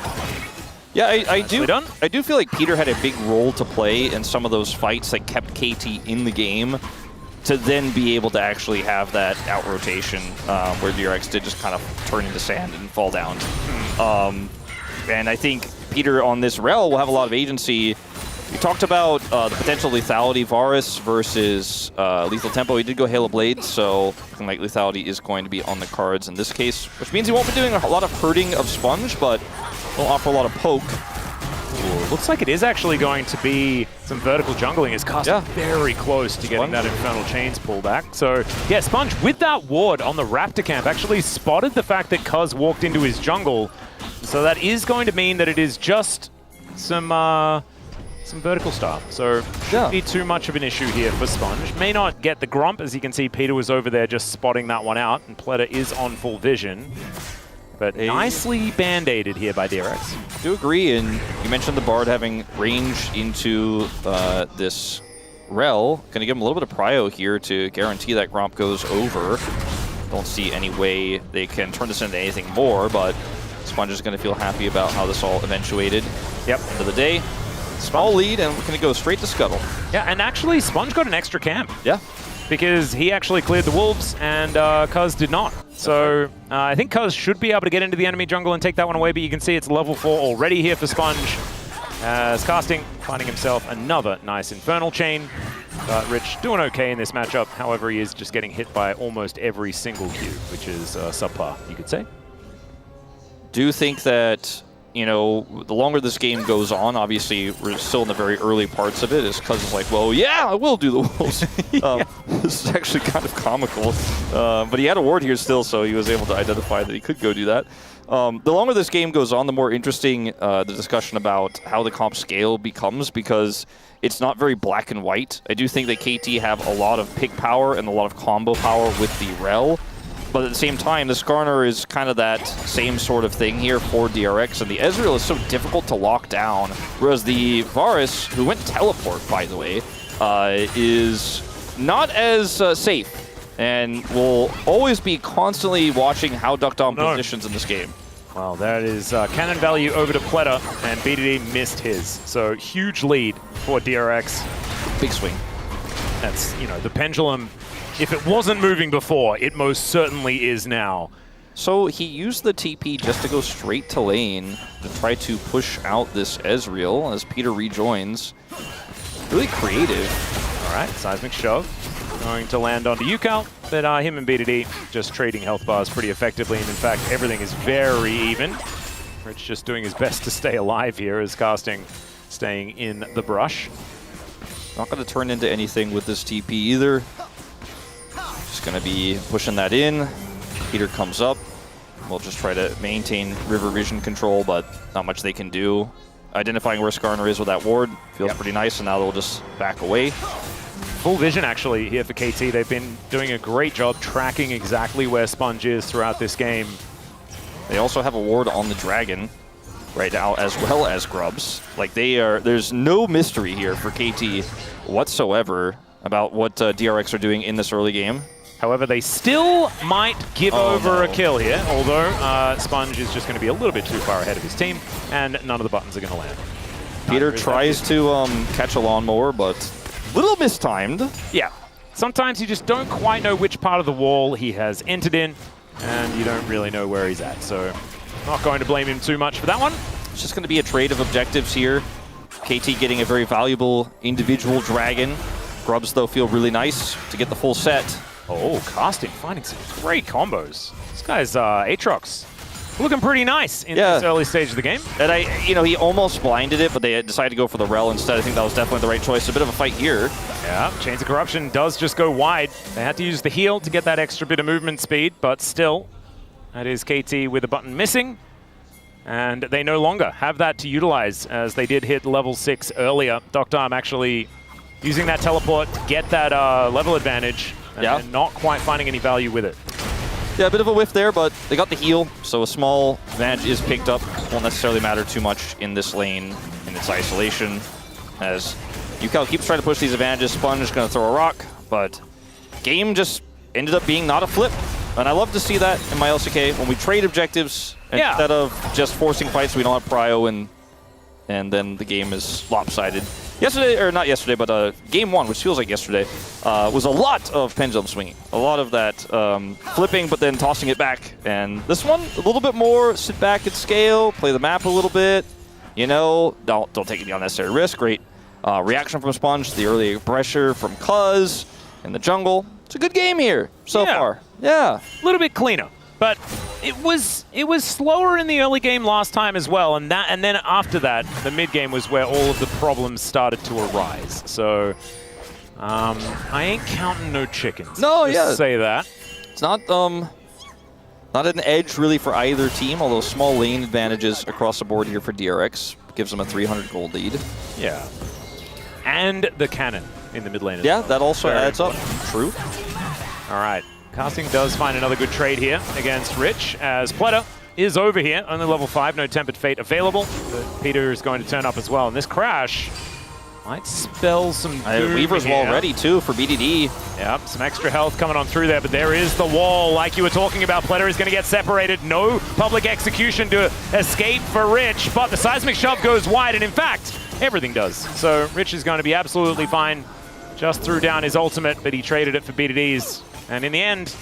Yeah, I do feel like Peter had a big role to play in some of those fights that kept KT in the game, to then be able to actually have that out rotation where DRX did just kind of turn into sand and fall down. And I think Peter on this Rel will have a lot of agency. We talked about the potential lethality Varus versus lethal tempo. He did go Hail of Blades, so looking like lethality is going to be on the cards in this case, which means he won't be doing a lot of hurting of Sponge, but will offer a lot of poke. Ooh, looks like it is actually going to be some vertical jungling. Is Cast very close to getting that Infernal Chains pull back. So, yeah, Sponge, with that ward on the Raptor camp, actually spotted the fact that Cuz walked into his jungle. So that is going to mean that it is just some vertical stuff. So, shouldn't be too much of an issue here for Sponge. May not get the Grump, as you can see, Peter was over there just spotting that one out, and Pleta is on full vision. But nicely band-aided here by DRX. I do agree, and you mentioned the Bard having range into this Rel. Going to give him a little bit of prio here to guarantee that Gromp goes over. Don't see any way they can turn this into anything more, but Sponge is going to feel happy about how this all eventuated. Yep. End of the day, small lead, and we're going to go straight to Scuttle. Yeah, and actually, Sponge got an extra camp. Yeah. Because he actually cleared the Wolves, and Cuz did not. So I think Cuz should be able to get into the enemy jungle and take that one away, but you can see it's level 4 already here for Sponge. As Casting finding himself another nice Infernal Chain. Rich doing okay in this matchup. However, he is just getting hit by almost every single Q, which is subpar, you could say. Do you think that, you know, the longer this game goes on, obviously we're still in the very early parts of it, is Cuz is like, well, yeah, I will do the Wolves. This is actually kind of comical. But he had a ward here still, so he was able to identify that he could go do that. The longer this game goes on, the more interesting the discussion about how the comp scale becomes, because it's not very black and white. I do think that KT have a lot of pick power and a lot of combo power with the Rel. But at the same time, the Skarner is kind of that same sort of thing here for DRX, and the Ezreal is so difficult to lock down, whereas the Varus, who went teleport, by the way, is not as safe, and will always be constantly watching how Duck Down positions in this game. Well, that is cannon value over to Pleta, and BDD missed his. So huge lead for DRX. Big swing. That's, you know, the pendulum. If it wasn't moving before, it most certainly is now. So he used the TP just to go straight to lane to try to push out this Ezreal as Peter rejoins. Really creative. All right, seismic shove. Going to land onto Yukal, but him and BDD just trading health bars pretty effectively, and in fact, everything is very even. Rich just doing his best to stay alive here as casting staying in the brush. Not going to turn into anything with this TP either. Just going to be pushing that in. Peter comes up. We'll just try to maintain river vision control, but not much they can do. Identifying where Skarner is with that ward feels pretty nice, and now they'll just back away. Full vision actually here for KT. They've been doing a great job tracking exactly where Sponge is throughout this game. They also have a ward on the dragon right now, as well as Grubs. Like there's no mystery here for KT whatsoever about what DRX are doing in this early game. However, they still might give over a kill here, although Sponge is just going to be a little bit too far ahead of his team, and none of the buttons are going to land. Peter tries to catch a lawnmower, but a little mistimed. Yeah. Sometimes you just don't quite know which part of the wall he has entered in, and you don't really know where he's at. So not going to blame him too much for that one. It's just going to be a trade of objectives here. KT getting a very valuable individual dragon. Grubs, though, feel really nice to get the full set. Oh, casting, finding some great combos. This guy's Aatrox looking pretty nice in this early stage of the game. And he almost blinded it, but they decided to go for the Rel instead. I think that was definitely the right choice. A bit of a fight here. Yeah, Chains of Corruption does just go wide. They had to use the heal to get that extra bit of movement speed, but still, that is KT with a button missing. And they no longer have that to utilize, as they did hit level 6 earlier. Doctarm actually using that teleport to get that level advantage, and not quite finding any value with it. Yeah, a bit of a whiff there, but they got the heal, so a small advantage is picked up. Won't necessarily matter too much in this lane in its isolation, as Yukal keeps trying to push these advantages. Sponge is going to throw a rock, but game just ended up being not a flip. And I love to see that in my LCK, when we trade objectives instead of just forcing fights. We don't have prio, and then the game is lopsided. Yesterday, or not yesterday, but game 1, which feels like yesterday, was a lot of pendulum swinging. A lot of that flipping, but then tossing it back. And this one, a little bit more sit back and scale, play the map a little bit. You know, don't take any unnecessary risk. Great reaction from Sponge, the early pressure from Cuz in the jungle. It's a good game here so far. Yeah. A little bit cleaner. But it was slower in the early game last time as well, and then after that, the mid game was where all of the problems started to arise. So I ain't counting no chickens. No, just say that. It's not an edge really for either team, although small lane advantages across the board here for DRX gives them a 300 gold lead. Yeah, and the cannon in the mid lane. Yeah, that also adds up. True. All right. Casting does find another good trade here against Rich, as Pleta is over here, only level 5, no Tempered Fate available. But Peter is going to turn up as well, and this crash might spell some doom Weaver's here. wall ready too for BDD. Yep, some extra health coming on through there, but there is the wall like you were talking about. Pleta is going to get separated. No public execution to escape for Rich, but the seismic shove goes wide, and in fact, everything does. So Rich is going to be absolutely fine. Just threw down his ultimate, but he traded it for BDD's. And in the end,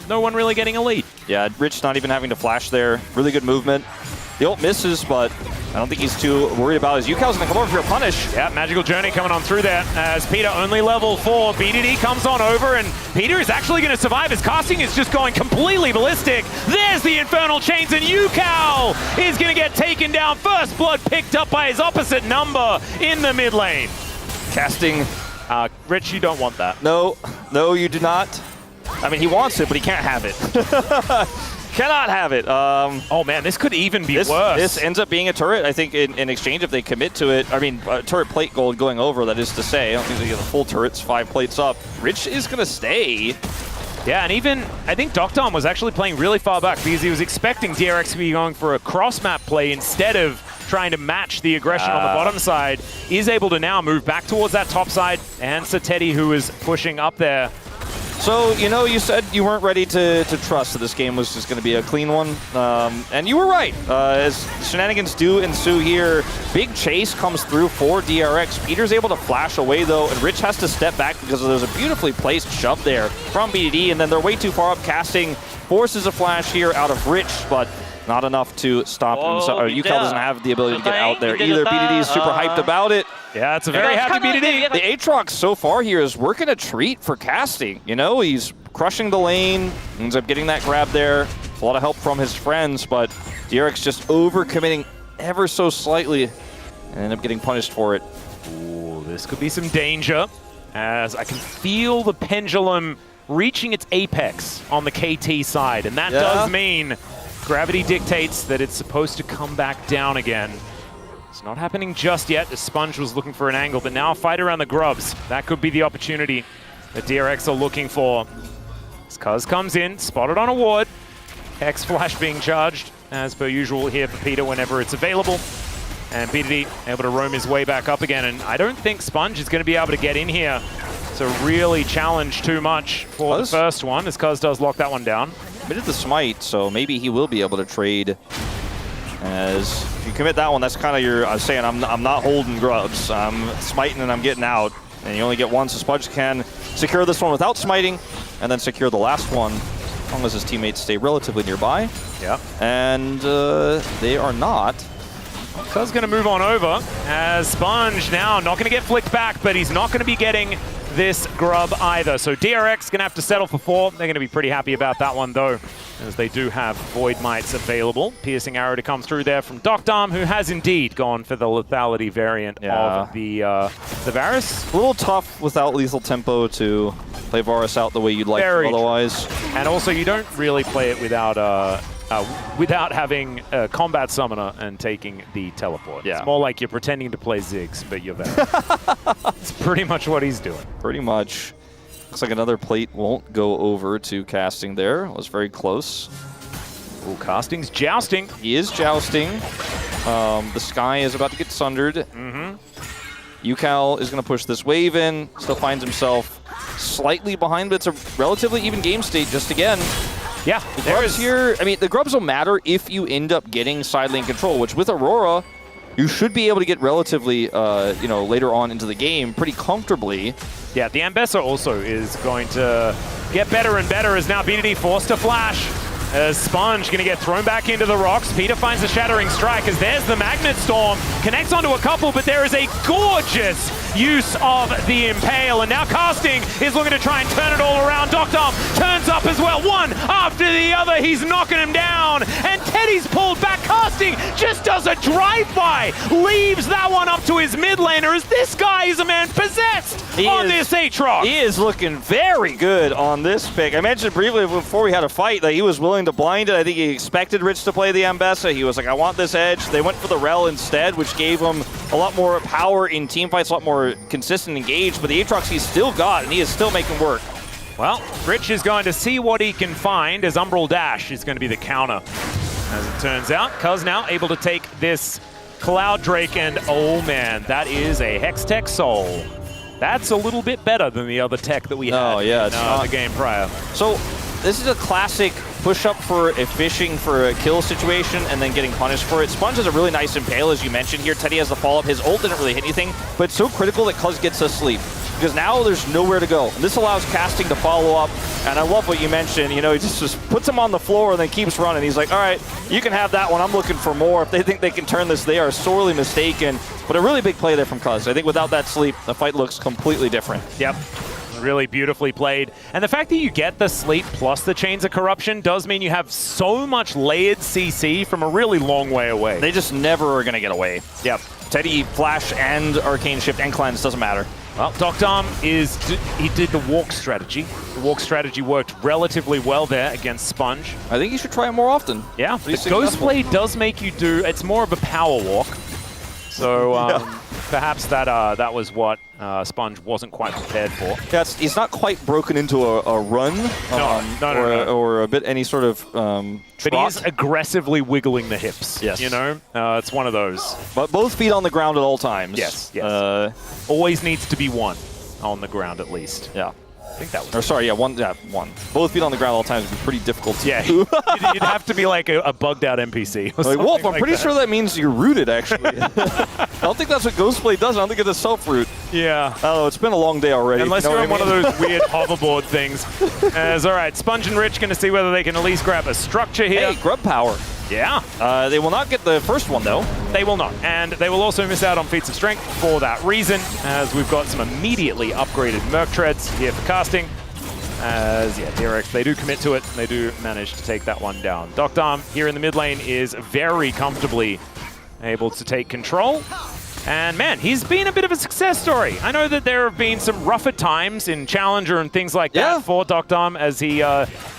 no one really getting a lead. Yeah, Rich not even having to flash there. Really good movement. The ult misses, but I don't think he's too worried about it. Yukao's going to come over for a punish. Yeah, Magical Journey coming on through there as Peter only level 4. BDD comes on over, and Peter is actually going to survive. His casting is just going completely ballistic. There's the Infernal Chains, and Yukao is going to get taken down. First blood picked up by his opposite number in the mid lane. Casting. Rich, you don't want that. No, you do not. I mean, he wants it, but he can't have it. Cannot have it. Oh man, this could even be worse. This ends up being a turret, I think, in exchange if they commit to it. I mean, turret plate gold going over, that is to say. I don't think they get the full turrets, 5 plates up. Rich is going to stay. Yeah, and even, I think Doctarm was actually playing really far back because he was expecting DRX to be going for a cross-map play instead of trying to match the aggression on the bottom side. Is able to now move back towards that top side, and Satedi, who is pushing up there. So, you know, you said you weren't ready to trust that this game was just going to be a clean one. And you were right. As shenanigans do ensue here, big chase comes through for DRX. Peter's able to flash away, though, and Rich has to step back because there's a beautifully placed shove there from BDD, and then they're way too far up. Casting forces a flash here out of Rich, but not enough to stop him. So UCal doesn't have the ability to get out there either. BDD is super hyped about it. Yeah, it's a very happy BDD. The Aatrox so far here is working a treat for casting. You know, he's crushing the lane, ends up getting that grab there. A lot of help from his friends, but DRX just overcommitting ever so slightly and end up getting punished for it. Ooh, this could be some danger, as I can feel the pendulum reaching its apex on the KT side, and that does mean gravity dictates that it's supposed to come back down again. It's not happening just yet, as Sponge was looking for an angle, but now a fight around the grubs. That could be the opportunity that DRX are looking for. As Cuz comes in, spotted on a ward. X Flash being charged, as per usual here for Peter whenever it's available. And BDD able to roam his way back up again, and I don't think Sponge is going to be able to get in here to really challenge too much for the first one, as Cuz does lock that one down. Committed the smite, so maybe he will be able to trade. As if you commit that one, that's kind of your saying, I'm not holding grubs. I'm smiting and I'm getting out. And you only get one, so Sponge can secure this one without smiting, and then secure the last one, as long as his teammates stay relatively nearby. Yeah. And they are not. Cuz going to move on over, as Sponge now not going to get flicked back, but he's not going to be getting this grub either. So DRX going to have to settle for 4. They're going to be pretty happy about that one, though, as they do have Void Mites available. Piercing arrow to come through there from Doctarm, who has indeed gone for the lethality variant of the Varus. A little tough without lethal tempo to play Varus out the way you'd like to otherwise. And also, you don't really play it without having a combat summoner and taking the teleport. Yeah. It's more like you're pretending to play Ziggs, but you're Varus. It's pretty much what he's doing. Pretty much. Looks like another plate won't go over to casting there. It was very close. Ooh, casting's jousting. He is jousting. The sky is about to get sundered. UCal is going to push this wave in. Still finds himself slightly behind, but it's a relatively even game state just again. Yeah, the grubs here, I mean, the grubs will matter if you end up getting side lane control, which with Aurora, you should be able to get relatively, you know, later on into the game pretty comfortably. Yeah, the Ambessa also is going to get better and better, as now BDD forced to flash. As Sponge going to get thrown back into the rocks. Peter finds the Shattering Strike, as there's the Magnet Storm. Connects onto a couple, but there is a gorgeous use of the Impale. And now Casting is looking to try and turn it all around. Doctarm turns up as well. One after the other. He's knocking him down. And Teddy's pulled back. Casting just does a drive-by. Leaves that one up to his mid laner, as this guy is a man possessed this Aatrox. He is looking very good on this pick. I mentioned briefly before we had a fight that he was willing to blind it. I think he expected Rich to play the Ambessa. He was like, I want this edge. They went for the Rel instead, which gave him a lot more power in team fights, a lot more consistent engage. But the Aatrox he's still got, and he is still making work. Well, Rich is going to see what he can find, as Umbral Dash is going to be the counter. As it turns out, Cuz now able to take this Cloud Drake, and oh man, that is a Hextech Soul. That's a little bit better than the other tech that we had in the game prior. So this is a classic push-up for a fishing for a kill situation and then getting punished for it. Sponge has a really nice Impale, as you mentioned here. Teddy has the follow-up. His ult didn't really hit anything, but it's so critical that Cuz gets asleep, because now there's nowhere to go. And this allows Casting to follow up, and I love what you mentioned. You know, he just puts him on the floor and then keeps running. He's like, all right, you can have that one. I'm looking for more. If they think they can turn this, they are sorely mistaken. But a really big play there from Cuz. I think without that sleep, the fight looks completely different. Yep. Really beautifully played. And the fact that you get the sleep plus the Chains of Corruption does mean you have so much layered CC from a really long way away. They just never are going to get away. Yep. Teddy, Flash, and Arcane Shift, and Cleanse, doesn't matter. Well, Doctarm he did the walk strategy. The walk strategy worked relatively well there against Sponge. I think you should try it more often. Yeah, the Ghost Blade does make you do, it's more of a power walk. So perhaps that was what Sponge wasn't quite prepared for. Yeah, he's not quite broken into a run or a bit any sort of but he is aggressively wiggling the hips. Yes. You know, it's one of those. But both feet on the ground at all times. Yes, yes. Always needs to be one on the ground at least. Yeah. I think that was. Or sorry, yeah, one. Both feet on the ground all the time would be pretty difficult to Yeah, do. you'd have to be like a bugged out NPC. Or Like, Wolf, I'm like pretty that. sure that means you're rooted, actually. I don't think that's what Ghostblade does. I don't think it's a self-root. Yeah. I don't know, it's been a long day already. Unless you know you're on what one I of mean? those weird hoverboard things. All right, Sponge and Rich going to see whether they can at least grab a structure here. Hey, grub power. Yeah. They will not get the first one, though. They will not. And they will also miss out on feats of strength for that reason, as we've got some immediately upgraded Merc Treads here for casting. As, yeah, DRX, they do commit to it. They do manage to take that one down. Doctarm here in the mid lane is very comfortably able to take control. And man, he's been a bit of a success story. I know that there have been some rougher times in Challenger and things like that for Doctarm, as he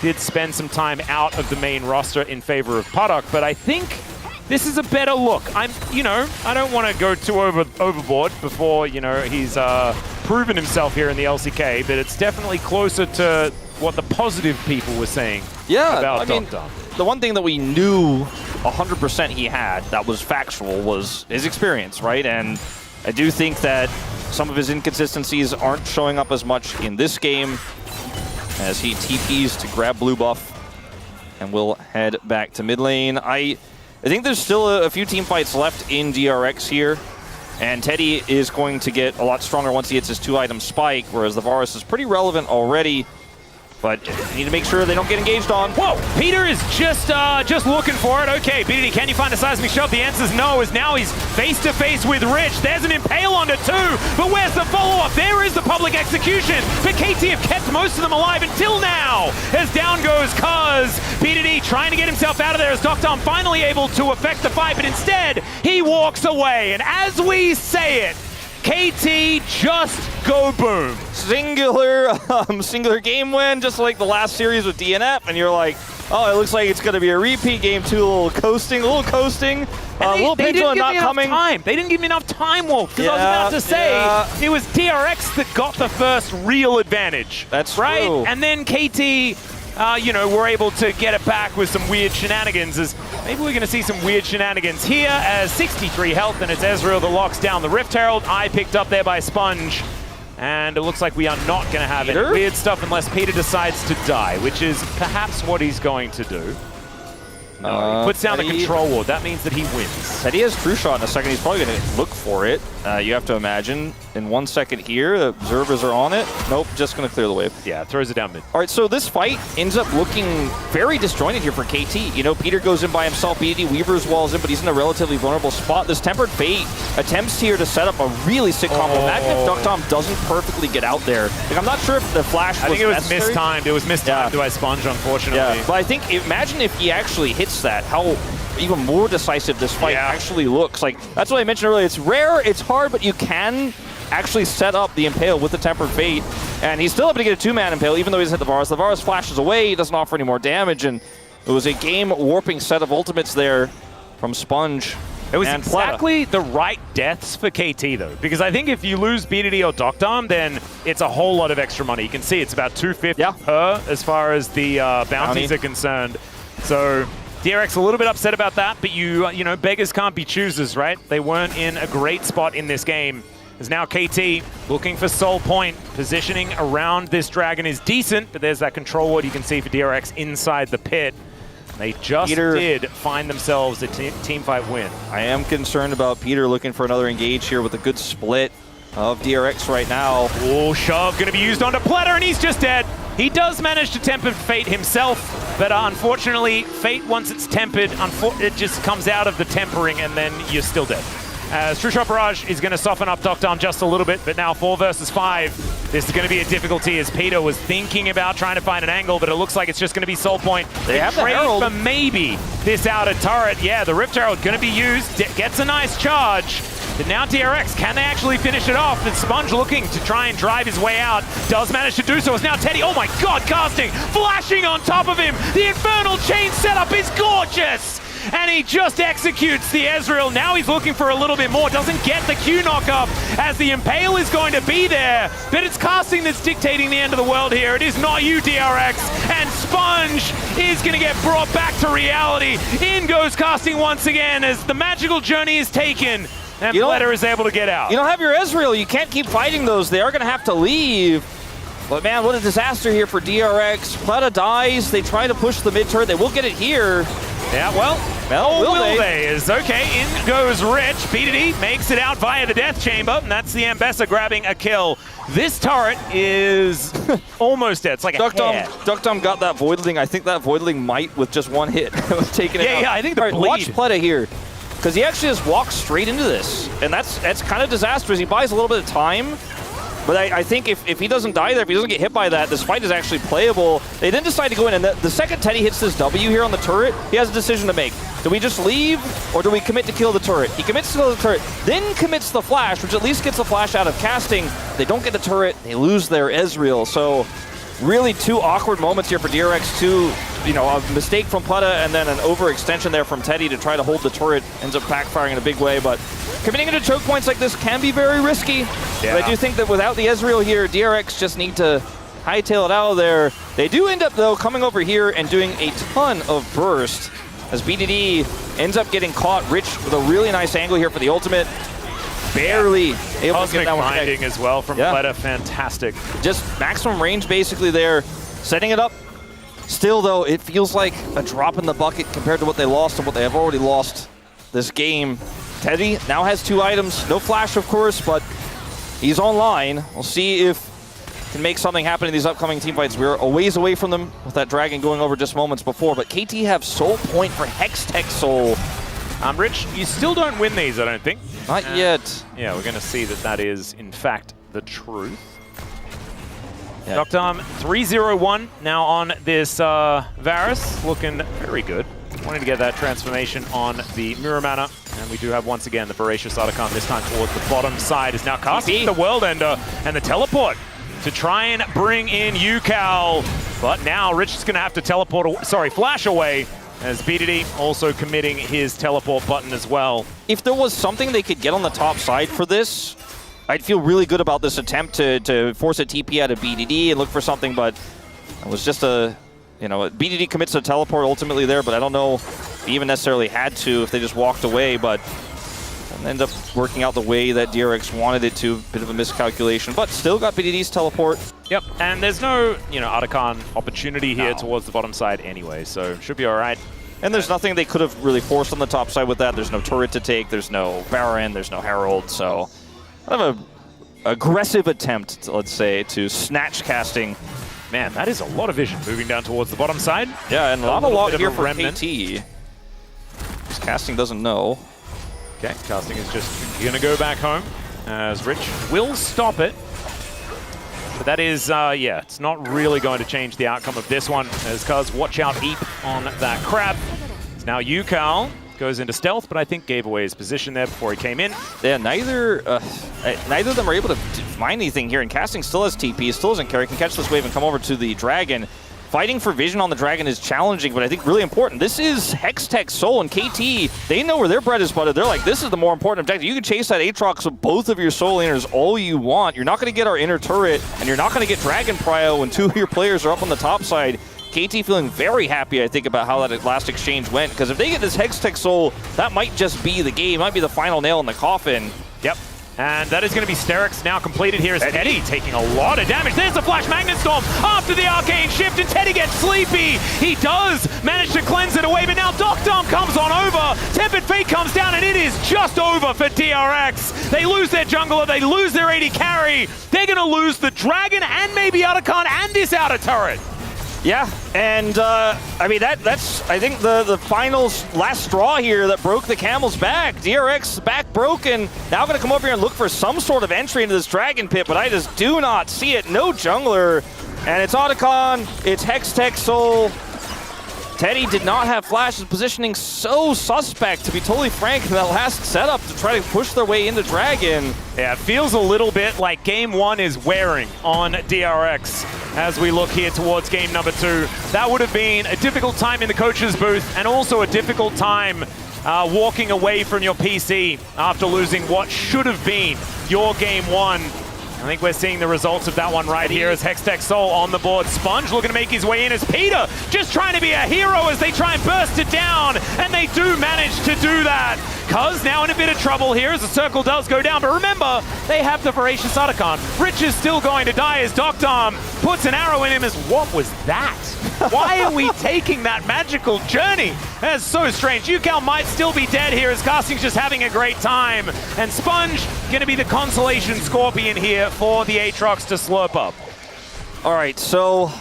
did spend some time out of the main roster in favor of Puddock, but I think this is a better look. I don't want to go too overboard before, he's proven himself here in the LCK, but it's definitely closer to what the positive people were saying about Doctarm. The one thing that we knew 100% he had that was factual was his experience, right? And I do think that some of his inconsistencies aren't showing up as much in this game as he TPs to grab blue buff and will head back to mid lane. I think there's still a few team fights left in DRX here, and Teddy is going to get a lot stronger once he hits his 2-item spike, whereas the Varus is pretty relevant already. But you need to make sure they don't get engaged on. Whoa! Peter is just looking for it. Okay, BDD, can you find a seismic shot? The answer is no, as now he's face-to-face with Rich. There's an Impale onto 2, but where's the follow-up? There is the public execution, but KT have kept most of them alive until now, as down goes Cuz. BDD trying to get himself out of there as Doctarm finally able to affect the fight, but instead, he walks away. And as we say it, KT just go boom. Singular game win, just like the last series with DNF, and you're like, oh, it looks like it's going to be a repeat. Game 2, a little coasting, a little Pinto not coming. They didn't give me enough time, Wolf, because I was about to say it was DRX that got the first real advantage. That's right. true. And then KT, were able to get it back with some weird shenanigans. As maybe we're going to see some weird shenanigans here as 63 health, and it's Ezreal that locks down the Rift Herald. Eye picked up there by Sponge. And it looks like we are not going to have any weird stuff unless Peter decides to die, which is perhaps what he's going to do. No, he puts down the control ward. That means that he wins. Teddy has True Shot in a second. He's probably going to look for it. You have to imagine. In 1 second here, the observers are on it. Nope, just going to clear the wave. Yeah, throws it down mid. All right, so this fight ends up looking very disjointed here for KT. Peter goes in by himself. BD Weaver's walls in, but he's in a relatively vulnerable spot. This Tempered Fate attempts here to set up a really sick combo. Imagine if Doctarm doesn't perfectly get out there. I'm not sure if the flash was I think it was necessary. mistimed. It was mistimed by Sponge, unfortunately. Yeah, but I think, imagine if he actually hits that, how even more decisive this fight actually looks. Like, that's what I mentioned earlier. It's rare, it's hard, but you can actually set up the Impale with the Tempered Fate, and he's still able to get a 2-man Impale, even though he's hit the Varus. The Varus flashes away, he doesn't offer any more damage, and it was a game-warping set of ultimates there from Sponge. It was exactly the right deaths for KT, though, because I think if you lose BDD or Doctarm, then it's a whole lot of extra money. You can see it's about 250 per as far as the bounties are concerned. So DRX a little bit upset about that, but you know, beggars can't be choosers, right? They weren't in a great spot in this game. As now KT looking for Soul Point. Positioning around this dragon is decent, but there's that control ward you can see for DRX inside the pit. They just did find themselves a team fight win. I am concerned about Peter looking for another engage here with a good split of DRX right now. Oh, shove going to be used onto Platter, and he's just dead. He does manage to temper Fate himself, but unfortunately, Fate, once it's tempered, it just comes out of the tempering, and then you're still dead. As True Shot Barrage is going to soften up Doctarm just a little bit, but now 4 versus 5. This is going to be a difficulty as Peter was thinking about trying to find an angle, but it looks like it's just going to be Soul Point. They have the Herald. For maybe this outer turret. Yeah, the Rift Herald going to be used. Gets a nice charge. But now DRX, can they actually finish it off? And Sponge looking to try and drive his way out. Does manage to do so. It's now Teddy. Oh my god, casting! Flashing on top of him! The Infernal Chain setup is gorgeous! And he just executes the Ezreal. Now he's looking for a little bit more. Doesn't get the Q knock-up as the Impale is going to be there. But it's casting that's dictating the end of the world here. It is not you, DRX. And Sponge is going to get brought back to reality. In goes casting once again as the magical journey is taken. And Platter is able to get out. You don't have your Ezreal. You can't keep fighting those. They are going to have to leave. But man, what a disaster here for DRX. Pleta dies. They try to push the mid turret. They will get it here. Yeah, well, will they? Is okay. In goes Rich. BDD makes it out via the Death Chamber, and that's the Ambessa grabbing a kill. This turret is almost dead. It's like Duckdom got that Voidling. I think that Voidling might, with just one hit, have taken it out. Yeah, I think the bleed. Watch Pleta here, because he actually just walks straight into this, and that's kind of disastrous. He buys a little bit of time. But I think if he doesn't die there, if he doesn't get hit by that, this fight is actually playable. They then decide to go in, and the second Teddy hits this W here on the turret, he has a decision to make. Do we just leave, or do we commit to kill the turret? He commits to kill the turret, then commits the flash, which at least gets the flash out of casting. They don't get the turret, they lose their Ezreal. So really two awkward moments here for DRX. A mistake from Pleta and then an overextension there from Teddy to try to hold the turret. Ends up backfiring in a big way, but committing into choke points like this can be very risky. Yeah. But I do think that without the Ezreal here, DRX just need to hightail it out of there. They do end up, though, coming over here and doing a ton of burst as BDD ends up getting caught. Rich with a really nice angle here for the ultimate. Barely able to get that one binding as well from Pleta. Fantastic. Just maximum range basically there, setting it up. Still, though, it feels like a drop in the bucket compared to what they lost and what they have already lost this game. Teddy now has 2 items. No flash, of course, but he's online. We'll see if he can make something happen in these upcoming team fights. We're a ways away from them with that dragon going over just moments before, but KT have soul point for Hextech Soul. Rich, you still don't win these, I don't think. Not yet. Yeah, we're going to see that is, in fact, the truth. Yeah. Duckdom 3-0-1 now on this Varus, looking very good. Wanting to get that transformation on the Mirror Mana. And we do have, once again, the Voracious Otacon this time towards the bottom side is now casting the World Ender and the teleport to try and bring in Yukal. But now Rich is going to have to flash away as BDD also committing his teleport button as well. If there was something they could get on the top side for this, I'd feel really good about this attempt to force a TP out of BDD and look for something, but it was just BDD commits a teleport ultimately there, but I don't know if they even necessarily had to if they just walked away, but it ended up working out the way that DRX wanted it to. Bit of a miscalculation, but still got BDD's teleport. Yep, and there's no, Otacon opportunity here towards the bottom side anyway, so should be all right. And there's nothing they could have really forced on the top side with that. There's no turret to take, there's no Baron, there's no Herald, so kind of a aggressive attempt, let's say, to snatch casting. Man, that is a lot of vision moving down towards the bottom side. Yeah, and a lot here for remnant. KT. Because casting doesn't know. Okay, casting is just going to go back home as Rich will stop it. But that is, it's not really going to change the outcome of this one as Cuz watch out Eep on that crab. It's now Yukal goes into stealth, but I think gave away his position there before he came in. Yeah, neither of them are able to find anything here, and casting still has TP, still doesn't carry, can catch this wave and come over to the dragon. Fighting for vision on the dragon is challenging, but I think really important. This is Hextech Soul, and KT, they know where their bread is buttered. They're like, this is the more important objective. You can chase that Aatrox with both of your Soul Laners all you want. You're not going to get our inner turret, and you're not going to get Dragon Prio when 2 of your players are up on the top side. KT feeling very happy, I think, about how that last exchange went, because if they get this Hextech Soul, that might just be the game, might be the final nail in the coffin. Yep. And that is going to be Sterix now completed here as Teddy taking a lot of damage. There's the Flash Magnet Storm after the Arcane Shift, and Teddy gets sleepy. He does manage to cleanse it away, but now Duckdom comes on over. Tempered Fate comes down, and it is just over for DRX. They lose their jungler, they lose their AD carry. They're going to lose the Dragon and maybe Otacon and this outer turret. Yeah, and I mean, that's, I think, the final last straw here that broke the camel's back. DRX back broken. Now going to come over here and look for some sort of entry into this Dragon Pit, but I just do not see it. No jungler. And it's Otacon, it's Hextech Soul. Teddy did not have Flash's positioning so suspect, to be totally frank, in that last setup to try to push their way into Dragon. Yeah, it feels a little bit like game 1 is wearing on DRX as we look here towards game number 2. That would have been a difficult time in the coach's booth and also a difficult time walking away from your PC after losing what should have been your game 1. I think we're seeing the results of that one right here as Hextech Soul on the board. Sponge looking to make his way in as Peter just trying to be a hero as they try and burst it down, and they do manage to do that. Cuz now in a bit of trouble here as the circle does go down, but remember, they have the Voracious Otacon. Rich is still going to die as Duckdom puts an arrow in him as, what was that? Why are we taking that magical journey? That's so strange. Yukal might still be dead here as Casting's just having a great time. And Sponge going to be the consolation Scorpion here for the Aatrox to slurp up. All right, so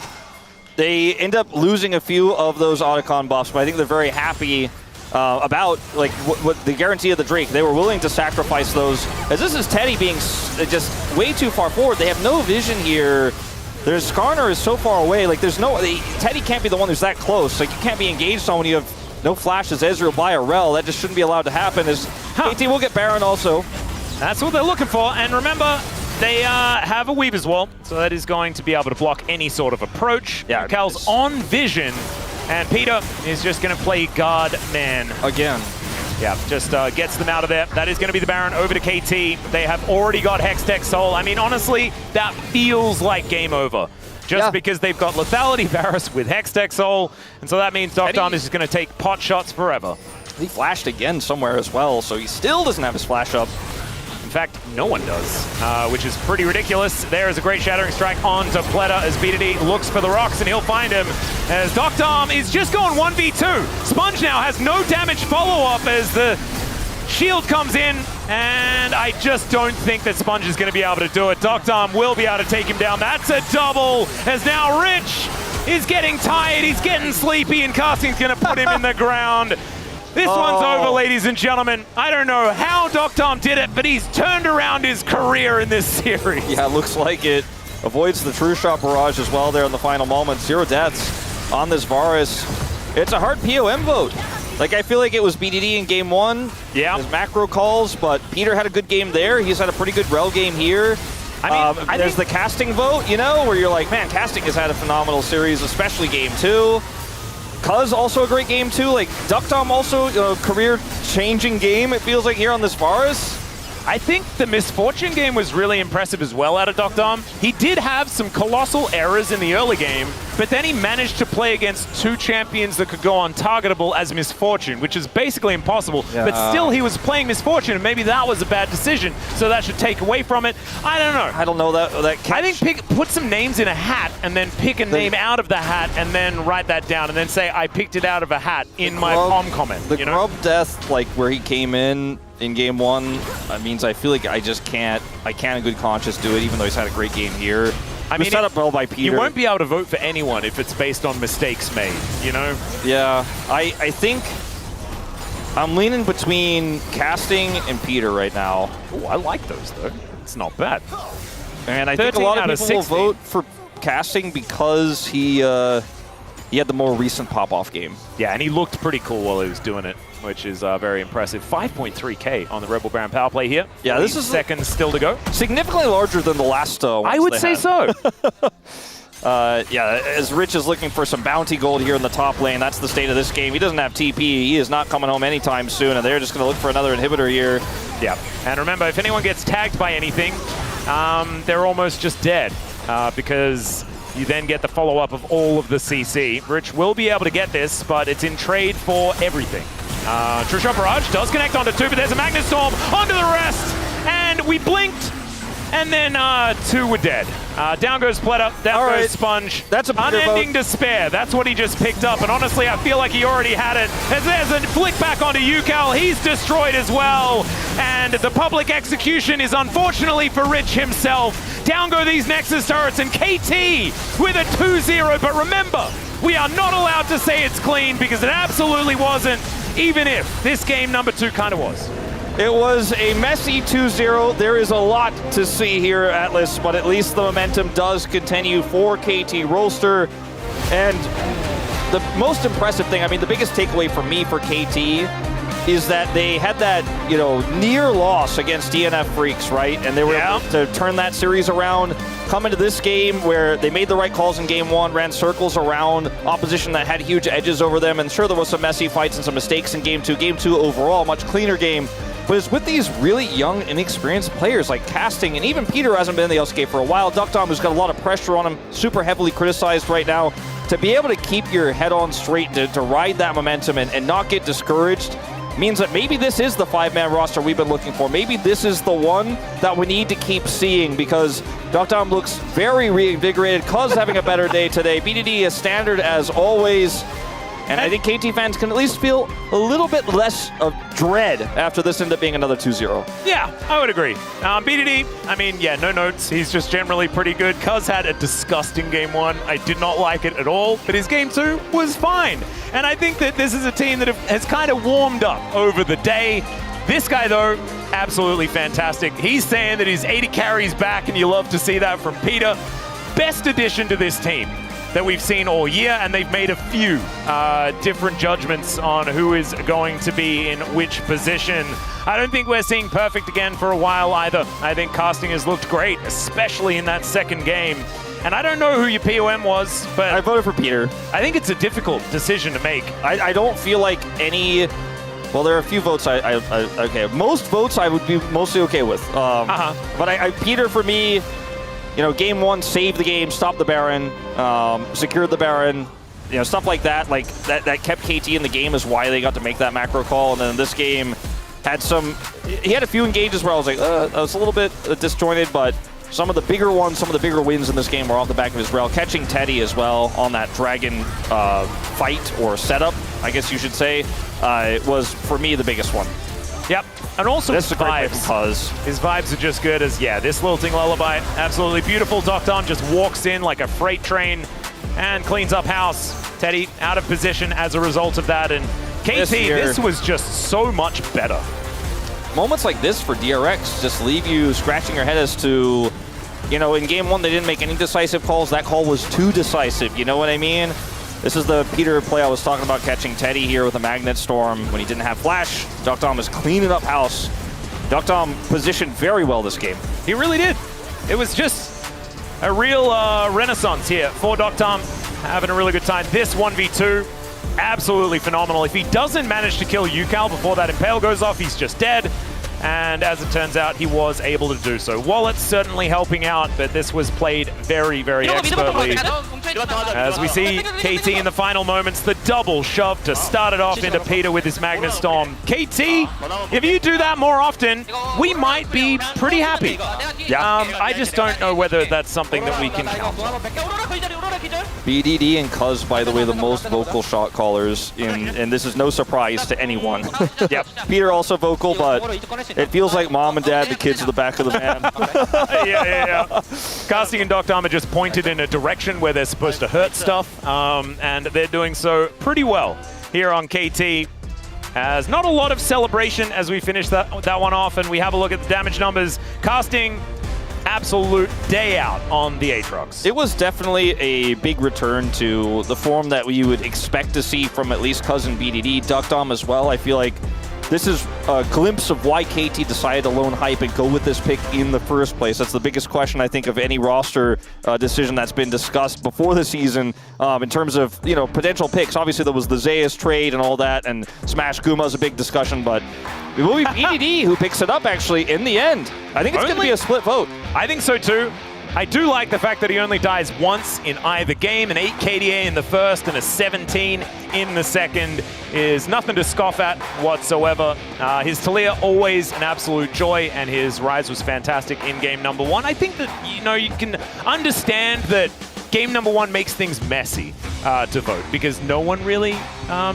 they end up losing a few of those Otacon buffs, but I think they're very happy about like what the guarantee of the Drake. They were willing to sacrifice those, as this is Teddy being just way too far forward. They have no vision here. There's Skarner is so far away. Like there's no, Teddy can't be the one who's that close. Like you can't be engaged on when you have no flashes. Ezreal by a Rel. That just shouldn't be allowed to happen. As KT will get Baron also. That's what they're looking for. And remember, they have a Weaver's Wall, so that is going to be able to block any sort of approach. Yeah, Yukal's on vision, and Peter is just going to play guard man. Again. Yeah, just gets them out of there. That is going to be the Baron over to KT. They have already got Hextech Soul. I mean, honestly, that feels like game over. Just because they've got Lethality Varus with Hextech Soul, and so that means Dr. is just going to take pot shots forever. He flashed again somewhere as well, so he still doesn't have his flash up. In fact, no one does, which is pretty ridiculous. There is a great Shattering Strike onto Pleta as BDD looks for the rocks, and he'll find him as Dr. is just going 1v2. Sponge now has no damage follow-up as the shield comes in, and I just don't think that Sponge is going to be able to do it. Dr. will be able to take him down. That's a double, as now Rich is getting tired, he's getting sleepy, and Casting's going to put him in the ground. This one's over, ladies and gentlemen. I don't know how Dr. did it, but he's turned around his career in this series. Yeah, looks like it. Avoids the True Shot barrage as well there in the final moments. 0 deaths on this Varus. It's a hard POM vote. Like, I feel like it was BDD in game 1. Yeah. His macro calls, but Peter had a good game there. He's had a pretty good Rel game here. I mean, there's the Casting vote, you know, where you're like, man, Casting has had a phenomenal series, especially game 2. Cuz also a great game too. Like Duckdom also career-changing game. It feels like here on this Varus. I think the Misfortune game was really impressive as well out of Dr. He did have some colossal errors in the early game, but then he managed to play against 2 champions that could go untargetable as Misfortune, which is basically impossible. Yeah. But still, he was playing Misfortune, and maybe that was a bad decision, so that should take away from it. I don't know. I don't know that catch. I think put some names in a hat, and then pick a name out of the hat, and then write that down, and then say, I picked it out of a hat in my POM comment. The Grub death, like where he came in game 1, means I feel like I can't in good conscience do it, even though he's had a great game here. I mean, set up well by Peter. You won't be able to vote for anyone if it's based on mistakes made, you know? Yeah, I think I'm leaning between Casting and Peter right now. Oh, I like those, though. It's not bad. And I think a lot of people will vote for Casting because he had the more recent pop-off game. Yeah, and he looked pretty cool while he was doing it, which is very impressive. 5.3K on the Rebel Baron power play here. Yeah, this is seconds still to go. Significantly larger than the last I would say so. Yeah, as Rich is looking for some bounty gold here in the top lane, that's the state of this game. He doesn't have TP. He is not coming home anytime soon, and they're just going to look for another inhibitor here. Yeah, and remember, if anyone gets tagged by anything, they're almost just dead because you then get the follow-up of all of the CC. Rich will be able to get this, but it's in trade for everything. True Shot Barrage does connect onto 2, but there's a Magnet Storm onto the rest, and we blinked, and then 2 were dead. Down goes Pleta, down goes Sponge. That's a unending despair. That's what he just picked up, and honestly, I feel like he already had it. As there's a flick back onto Yukal, he's destroyed as well, and the public execution is unfortunately for Rich himself. Down go these Nexus turrets, and KT with a 2-0, but remember, we are not allowed to say it's clean because it absolutely wasn't, even if this game number 2 kind of was. It was a messy 2-0. There is a lot to see here, Atlas, but at least the momentum does continue for KT Rolster. And the most impressive thing, I mean, the biggest takeaway for me for KT is that they had that, near loss against DNF Freaks, right? And they were able to turn that series around, come into this game where they made the right calls in game 1, ran circles around opposition that had huge edges over them, and sure, there was some messy fights and some mistakes in game 2. Game 2 overall, much cleaner game. But it's with these really young, inexperienced players like Casting, and even Peter hasn't been in the LCK for a while. Dr. who's got a lot of pressure on him, super heavily criticized right now. To be able to keep your head on straight, to ride that momentum and not get discouraged, means that maybe this is the 5-man roster we've been looking for. Maybe this is the one that we need to keep seeing because Dogdom looks very reinvigorated. Cuz having a better day today. BDD is standard as always. And I think KT fans can at least feel a little bit less of dread after this end up being another 2-0. Yeah, I would agree. BDD, I mean, yeah, no notes. He's just generally pretty good. Cuz had a disgusting game 1. I did not like it at all, but his game 2 was fine. And I think that this is a team that has kind of warmed up over the day. This guy, though, absolutely fantastic. He's saying that his 80 carries back, and you love to see that from Peter. Best addition to this team that we've seen all year, and they've made a few different judgments on who is going to be in which position. I don't think we're seeing perfect again for a while either. I think casting has looked great, especially in that second game. And I don't know who your POM was, but I voted for Peter. I think it's a difficult decision to make. I don't feel like any... Well, there are a few votes okay. Most votes I would be mostly okay with. But Peter, for me, you know, game 1, saved the game, stopped the Baron, secured the Baron, you know, stuff like that. Like, that kept KT in the game is why they got to make that macro call. And then this game had he had a few engages where I was like, I was a little bit disjointed, but some of the bigger ones, some of the bigger wins in this game were off the back of his rail. Catching Teddy as well on that Dragon fight or setup, I guess you should say, was, for me, the biggest one. Yep. And also his vibes. His vibes are just good as, yeah, this lilting lullaby, absolutely beautiful. Dogdom just walks in like a freight train and cleans up house. Teddy out of position as a result of that. And KT, this was just so much better. Moments like this for DRX just leave you scratching your head as to, you know, in game 1 they didn't make any decisive calls. That call was too decisive, you know what I mean? This is the Peter play I was talking about, catching Teddy here with a Magnet Storm when he didn't have Flash. Dogdom is cleaning up house. Dogdom positioned very well this game. He really did. It was just a real renaissance here for Dogdom, having a really good time. This 1v2, absolutely phenomenal. If he doesn't manage to kill Yukal before that Impale goes off, he's just dead. And as it turns out, he was able to do so. Wallet's certainly helping out, but this was played very, very expertly. As we see KT in the final moments, the double shove to start it off into Peter with his Magnet Storm. KT, if you do that more often, we might be pretty happy. I just don't know whether that's something that we can count on. BDD and Cuz, by the way, the most vocal shot callers, and this is no surprise to anyone. Yep. Peter also vocal, but it feels like mom and dad, the kids in the back of the van. yeah. Casting and Dogdom are just pointed in a direction where they're supposed to hurt stuff, and they're doing so pretty well here on KT. As not a lot of celebration as we finish that one off, and we have a look at the damage numbers. Casting, absolute day out on the Aatrox. It was definitely a big return to the form that you would expect to see from at least Cousin BDD. Dogdom as well. I feel like this is a glimpse of why KT decided to loan hype and go with this pick in the first place. That's the biggest question, I think, of any roster decision that's been discussed before the season in terms of, you know, potential picks. Obviously, there was the Zeus trade and all that, and Smash Guma is a big discussion, but it will be BDD who picks it up, actually, in the end. I think it's going to be a split vote. I think so, too. I do like the fact that he only dies once in either game. An 8 KDA in the first and a 17 in the second is nothing to scoff at whatsoever. His Talia, always an absolute joy, and his Rise was fantastic in game number 1. I think that, you know, you can understand that game number 1 makes things messy to vote because no one really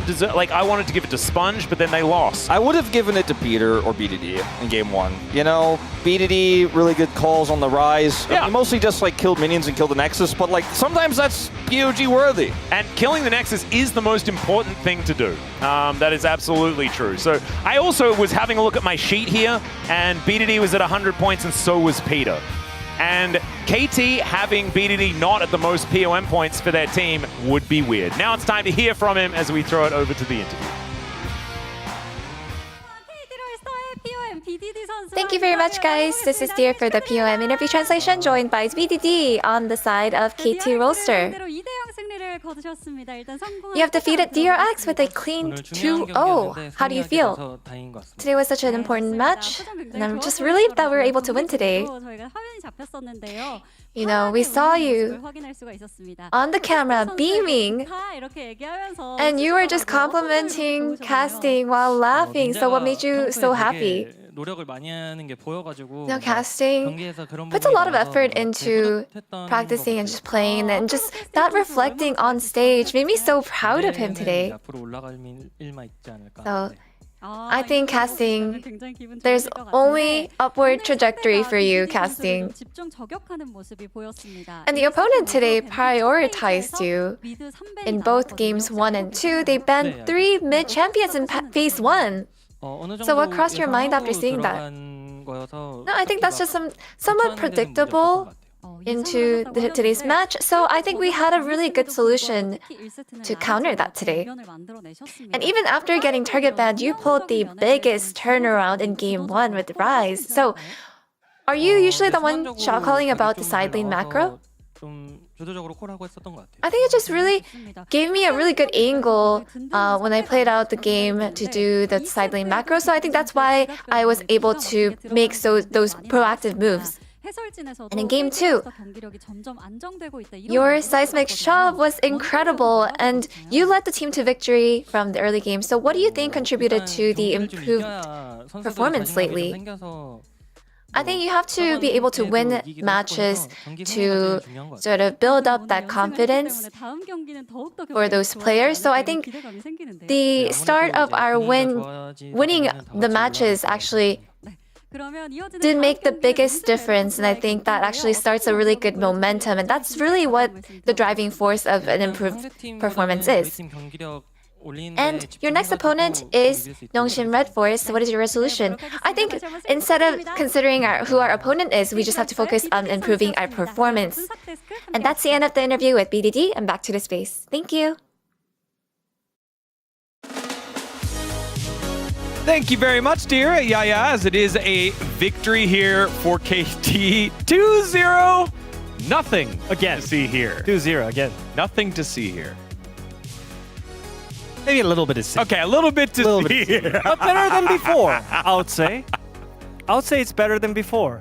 deserves. Like, I wanted to give it to Sponge, but then they lost. I would have given it to Peter or BDD in game 1. You know, BDD, really good calls on the Rise. Yeah. He mostly just like killed minions and killed the Nexus, but like sometimes that's POG worthy. And killing the Nexus is the most important thing to do. That is absolutely true. So I also was having a look at my sheet here, and BDD was at 100 points, and so was Peter. And KT having BDD not at the most POM points for their team would be weird. Now it's time to hear from him as we throw it over to the interview. Thank you very much, guys. This is Dear for the POM interview translation, joined by BDD on the side of KT roster. You have defeated DRX with a clean 2-0. How do you feel? Today was such an important match, and I'm just relieved that we were able to win today. You know, we saw you on the camera beaming, and you were just complimenting casting while laughing. So what made you so happy? Now casting puts a lot of effort into practicing and just playing, and just that reflecting on stage made me so proud of him today. So I think casting, there's only upward trajectory for you, casting. And the opponent today prioritized you. In both games 1 and 2, they banned 3 mid-champions in phase 1. So what crossed your mind after seeing that? No, I think that's just somewhat predictable into today's match. So I think we had a really good solution to counter that today. And even after getting target banned, you pulled the biggest turnaround in game 1 with Rise. So are you usually the one shot calling about the side lane macro? I think it just really gave me a really good angle when I played out the game to do the side lane macro. So I think that's why I was able to make those proactive moves. And in game 2, your seismic shove was incredible, and you led the team to victory from the early game. So what do you think contributed to the improved performance lately? I think you have to be able to win matches to sort of build up that confidence for those players. So I think the start of our winning the matches actually did make the biggest difference, and I think that actually starts a really good momentum, and that's really what the driving force of an improved performance is. And your next opponent is Yongshin Red Force. So what is your resolution? I think instead of considering who our opponent is, we just have to focus on improving our performance. And that's the end of the interview with BDD, and back to the space. Thank you. Thank you very much, dear Yaya, as it is a victory here for KT. 2-0. Nothing again to see here. 2-0 again. Nothing to see here. Maybe a little bit of Okay, a little bit to see here. But better than before, I would say. I would say it's better than before.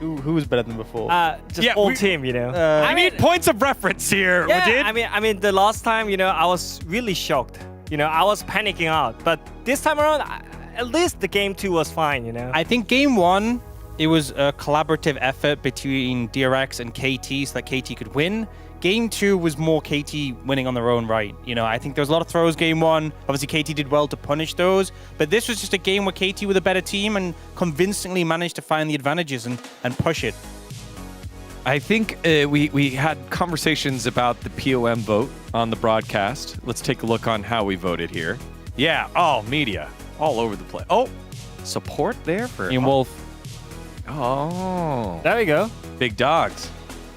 Who was better than before? Just whole team, you know. I need points of reference here. Yeah, I mean, the last time, you know, I was really shocked. You know, I was panicking out. But this time around, at least the game 2 was fine, you know. I think game 1, it was a collaborative effort between DRX and KT so that KT could win. Game 2 was more KT winning on their own right. You know, I think there was a lot of throws game 1. Obviously, KT did well to punish those. But this was just a game where KT were the better team and convincingly managed to find the advantages and push it. I think we had conversations about the POM vote on the broadcast. Let's take a look on how we voted here. Yeah, media. All over the place. Oh, support there for Ian Wolf. Oh. There we go. Big dogs.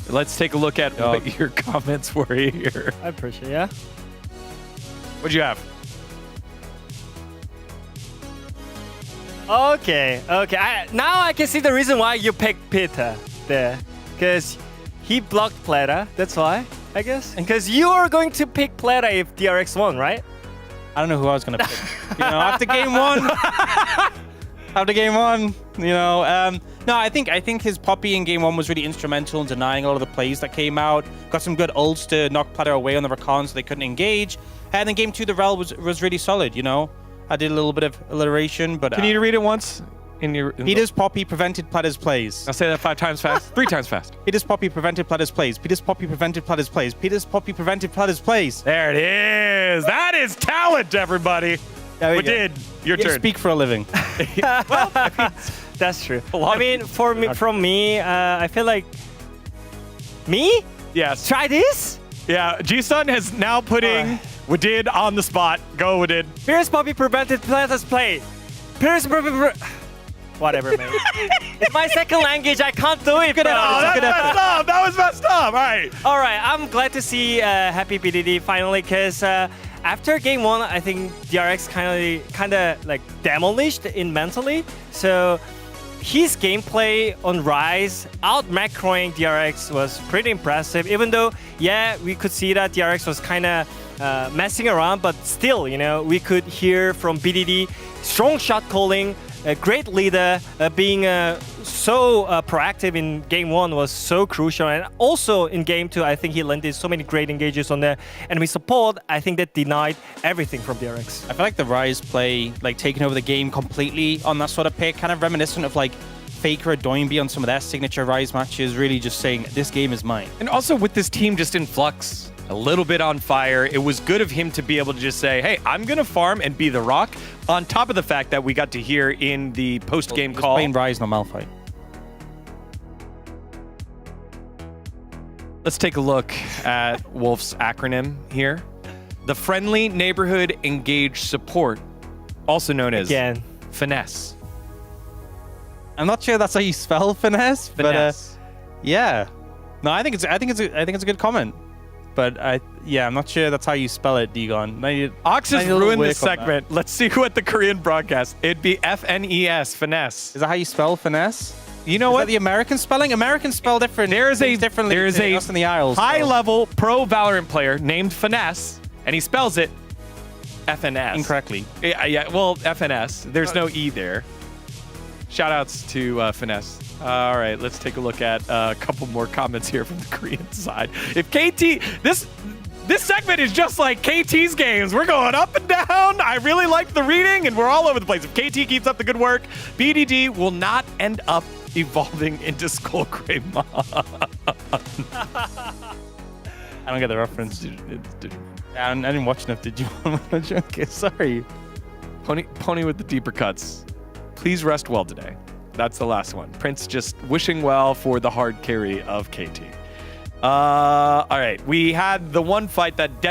Let's take a look at what your comments were here. I appreciate it, yeah. What'd you have? Okay. Now I can see the reason why you picked Peter there. Because he blocked Plata, that's why, I guess. And because you are going to pick Plata if DRX won, right? I don't know who I was going to pick. You know, after game 1, you know, no, I think his Poppy in game 1 was really instrumental in denying a lot of the plays that came out. Got some good ults to knock Platter away on the Rakan so they couldn't engage. And in game 2, the Rel was really solid, you know. I did a little bit of alliteration, but... Can you read it once? Peter's Poppy prevented Platter's plays. I'll say that 5 times fast. 3 times fast. Peter's Poppy prevented Platter's plays. Peter's Poppy prevented Platter's plays. Peter's Poppy prevented Platter's plays. There it is. That is talent, everybody. We did. Your turn. Speak for a living. Well, I mean, that's true. I mean, from me, I feel like... Me? Yes. Try this? Yeah, G-Sun is now putting Wadid on the spot. Go, Wadid. Pierce Poppy prevented Platter's play. Pierce Whatever, man. It's my second language. I can't do it. That was messed up. All right. I'm glad to see Happy BDD finally, because after game 1, I think DRX kind of like demolished in mentally. So his gameplay on Rise, out macroing DRX was pretty impressive. Even though, yeah, we could see that DRX was kind of messing around, but still, you know, we could hear from BDD strong shot calling, a great leader, being so proactive in game 1 was so crucial, and also in game 2, I think he landed so many great engages on the enemy support. I think that denied everything from DRX. I feel like the Ryze play, like taking over the game completely on that sort of pick, kind of reminiscent of like Faker or Doinby on some of their signature Ryze matches, really just saying, this game is mine. And also with this team just in flux, a little bit on fire, it was good of him to be able to just say, hey, I'm going to farm and be the rock, on top of the fact that we got to hear in the post-game call. Playing Ryze, no Malphite. Let's take a look at Wolf's acronym here. The Friendly Neighborhood Engage Support, also known as Finesse. I'm not sure that's how you spell finesse, Finesse. But yeah. No, I think it's a good comment. But I'm not sure that's how you spell it, Digon. Ox has ruined this segment. Let's see what the Korean broadcast. It'd be FNES, finesse. Is that how you spell finesse? You know what? The American spelling? Americans spell different. There is a us in the Isles. High-level pro Valorant player named Finesse, and he spells it FNS. Incorrectly. Yeah, well, FNS. There's no E there. Shout-outs to Finesse. All right, let's take a look at a couple more comments here from the Korean side. If KT, this segment is just like KT's games. We're going up and down. I really like the reading, and we're all over the place. If KT keeps up the good work, BDD will not end up evolving into Skullgray I don't get the reference. I didn't watch enough Digimon. Okay, sorry. Pony with the deeper cuts. Please rest well today. That's the last one. Prince just wishing well for the hard carry of KT. All right, we had the one fight that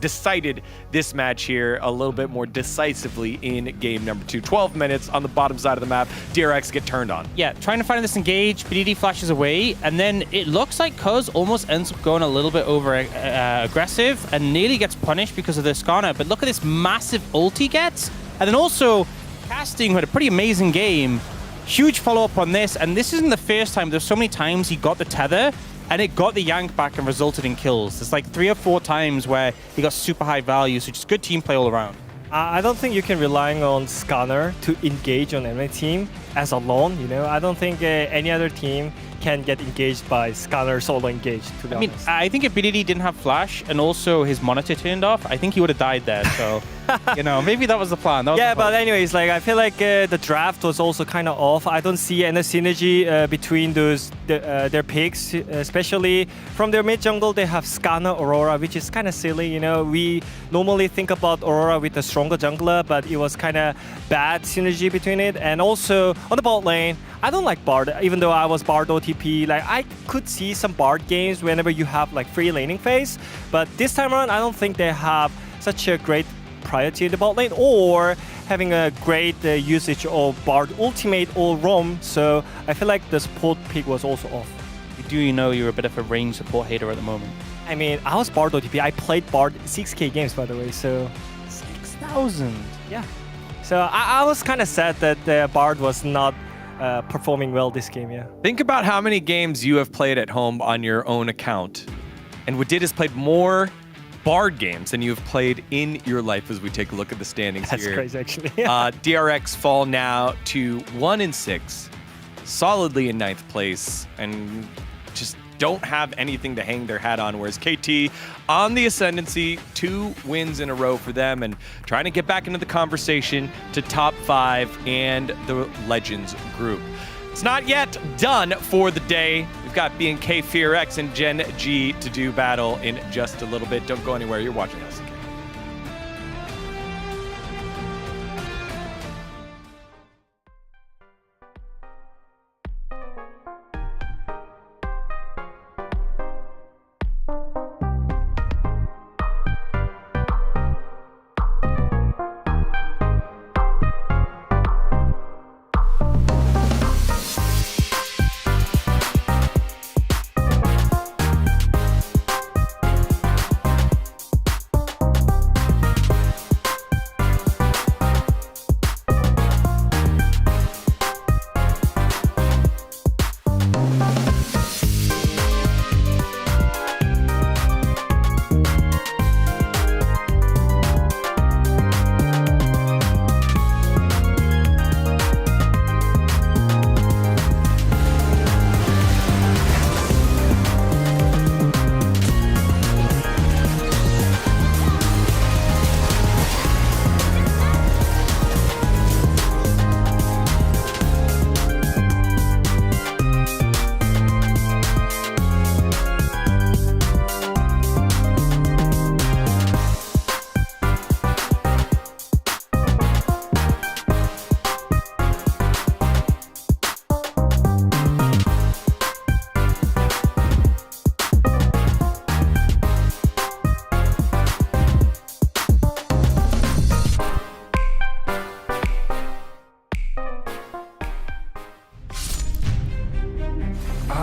decided this match here a little bit more decisively in game number 2. 12 minutes on the bottom side of the map. DRX get turned on. Yeah, trying to find this engage. BDD flashes away, and then it looks like Cuz almost ends up going a little bit over aggressive and nearly gets punished because of the Skarner. But look at this massive ult he gets, and then also Casting, who had a pretty amazing game. Huge follow-up on this, and this isn't the first time. There's so many times he got the tether, and it got the yank back and resulted in kills. There's like 3 or 4 times where he got super high value, so just good team play all around. I don't think you can rely on Skarner to engage on any team as alone, you know. I don't think any other team can get engaged by Skarner solo engaged, to be honest. I think if BDD didn't have flash and also his monitor turned off, I think he would have died there, so... you know, maybe that was the plan. Yeah, but anyways, like I feel like the draft was also kind of off. I don't see any synergy between their picks, especially from their mid jungle. They have Skarner, Aurora, which is kind of silly. You know, we normally think about Aurora with a stronger jungler, but it was kind of bad synergy between it. And also on the bot lane, I don't like Bard, even though I was Bard OTP. Like I could see some Bard games whenever you have like free laning phase, but this time around, I don't think they have such a great priority in the bot lane or having a great usage of Bard ultimate or roam, so I feel like the support pick was also off. Do you know you're a bit of a range support hater at the moment? I mean, I was Bard OTP. I played Bard 6k games, by the way, so... 6,000? Yeah. So I was kind of sad that the Bard was not performing well this game, yeah. Think about how many games you have played at home on your own account, and Wadid has played more Bard games than you've played in your life as we take a look at the standings here. That's crazy, actually. DRX fall now to 1-6, solidly in 9th place, and just don't have anything to hang their hat on, whereas KT on the ascendancy, 2 wins in a row for them, and trying to get back into the conversation to top 5 and the Legends group. It's not yet done for the day. We've got BNK, FearX, and Gen G to do battle in just a little bit. Don't go anywhere. You're watching LCK.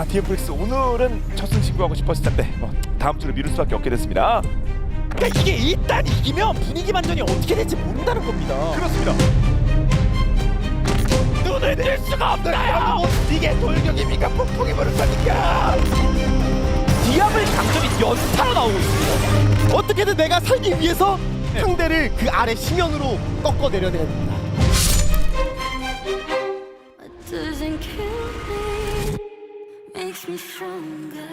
DRX 오늘은 첫 승 신고하고 싶었을 텐데 다음 주를 미룰 수밖에 없게 됐습니다. 그러니까 이게 일단 이기면 분위기 반전이 어떻게 될지 모른다는 겁니다. 그렇습니다. 눈을 뜰 수가 없나요? 이게 돌격입니까? 폭풍이 부는 겁니까? 디아블 강점이 연타로 나오고 있습니다. 어떻게든 내가 살기 위해서 상대를 그 아래 심연으로 꺾어내려야 됩니다. What doesn't kill me makes me stronger.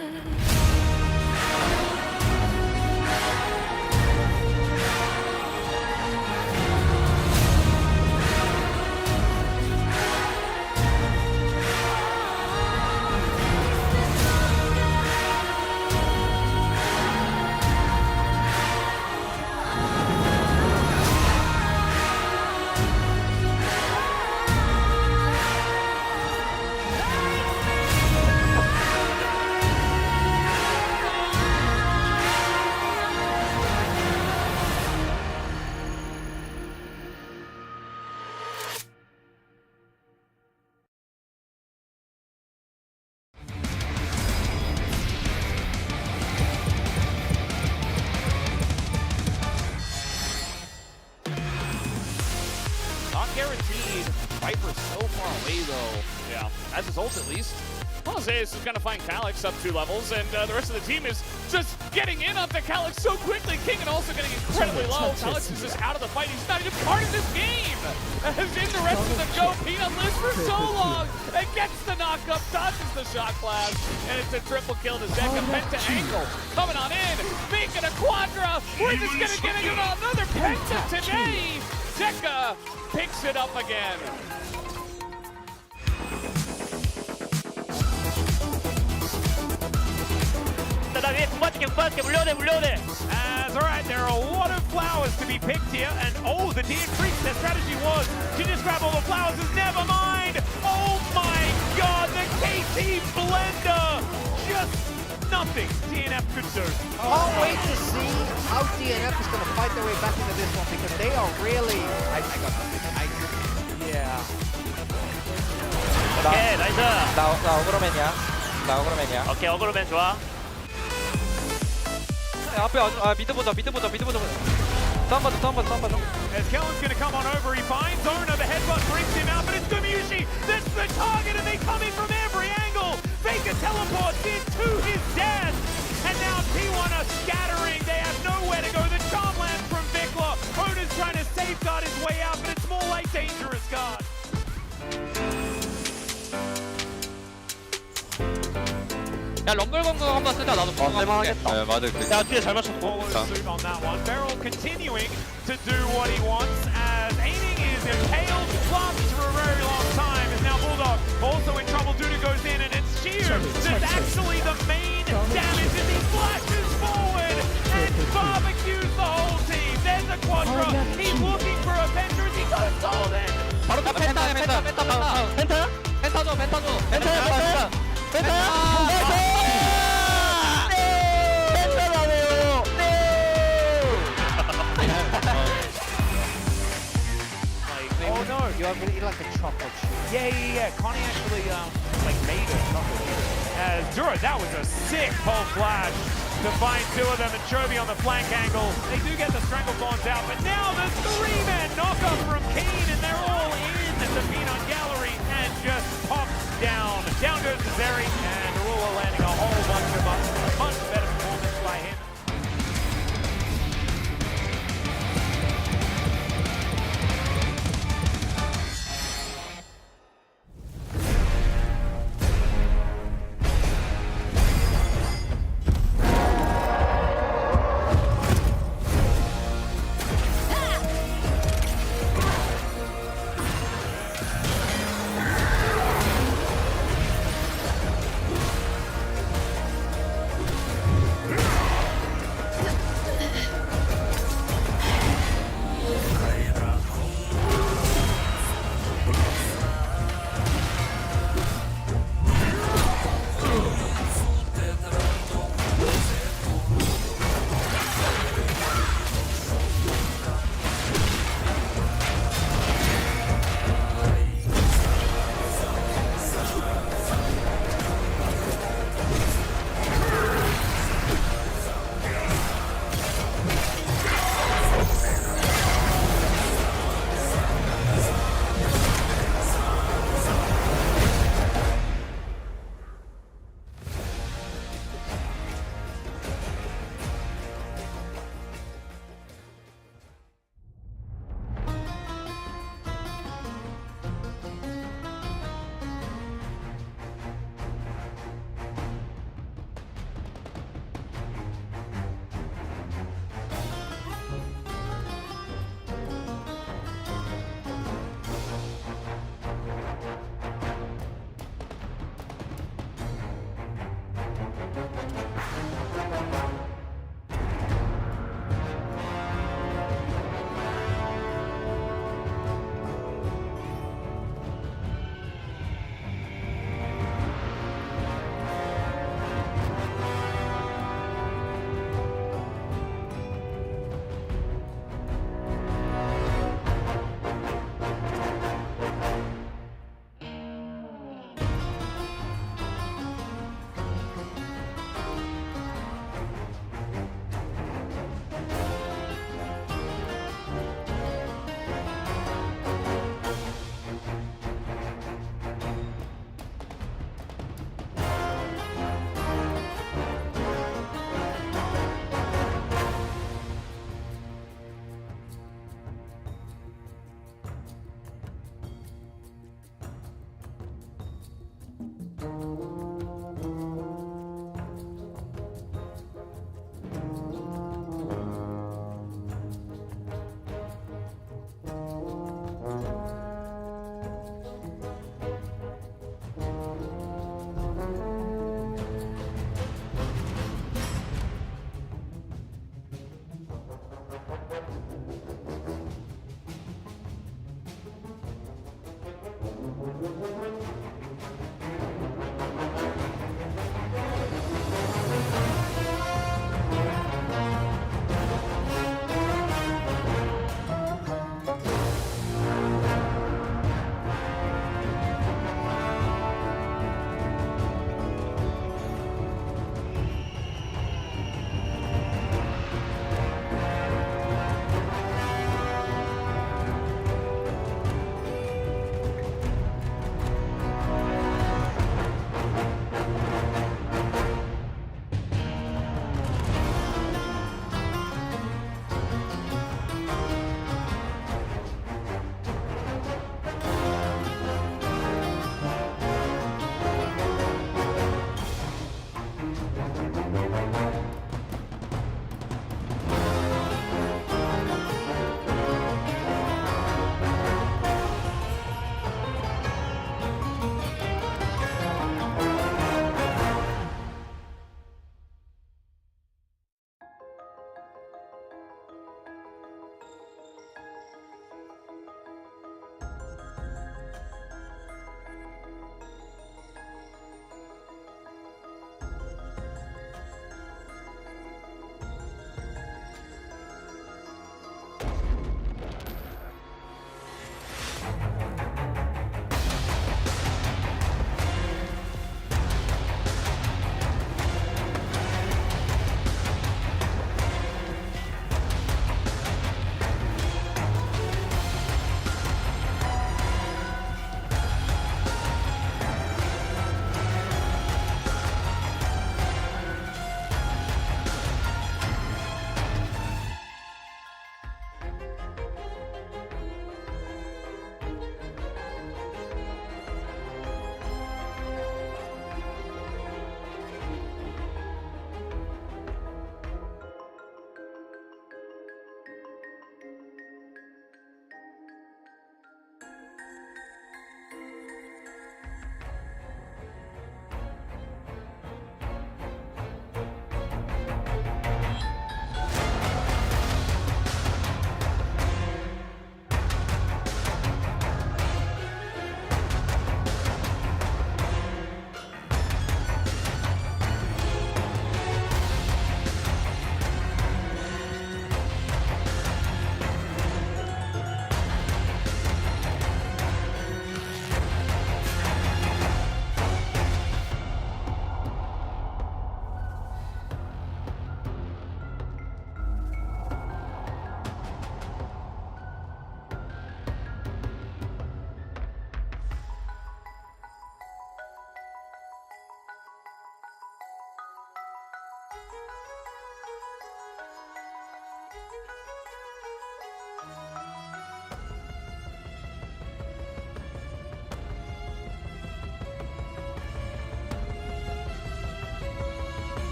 Guaranteed. Viper's so far away though. Yeah, as his ult at least. Well, Zeus is going to find Calyx up 2 levels, and the rest of the team is just getting in onto Calyx so quickly. King and also getting incredibly low. Calyx is just out of the fight. He's not even part of this game. As in the rest of them go, Peanut lives for so long and gets the knockup, dodges the shot blast, and it's a triple kill to Zeka. Penta angle coming on in, making a quadra. We're just going to get another Penta today. Zeka picks it up again. As alright, there are a lot of flowers to be picked here, and oh, the DRX, their strategy was to just grab all the flowers as never mind. Oh my god, the KT blender! Just nothing DNF could do. Can't wait to see how DNF is going to fight their way back into this one because they are really. I got nothing. Yeah. 오케이, 나이스. 나 어그로맨이야. 나 어그로맨이야. 오케이, 어그로맨 좋아. 앞에 미드 보자. 다운 받아. As Kellen's going to come on over, he finds Owner, the headbutt brings him out, but it's Gumushi that's the target, and they come in from every angle. Faker teleports into his death, and now T1 are scattering. They have nowhere to go. The charm lands from Vikla. Owner's trying to safeguard his way out, but it's more like dangerous guard. 야, 럼블 건강 한번 쓰자. 나도 쓸만하겠다. 네, 맞아. 야, 뒤에 잘 맞췄고. On that one. Beryl continuing to do what he wants as aiming is impaled, lasts for a very long time, and now Bulldog also in trouble. Duda goes in, and it's Sheer that's actually the main damage as he flashes forward and barbecues the whole team. There's a Quadra. He's looking for a Penta as he got a golden. 바로 딱 펜타. Oh no! You have really like a chocolate chip. Yeah. Connie actually made a chocolate chip. As Dura, that was a sick pole flash to find 2 of them, and Chovy on the flank angle. They do get the Stranglethorns out, but now the 3-man knockup from Keen, and they're all in the Peanut Gallery, and just pops down. Down goes to Zeri, and Rula landing a whole bunch of much better performance by him.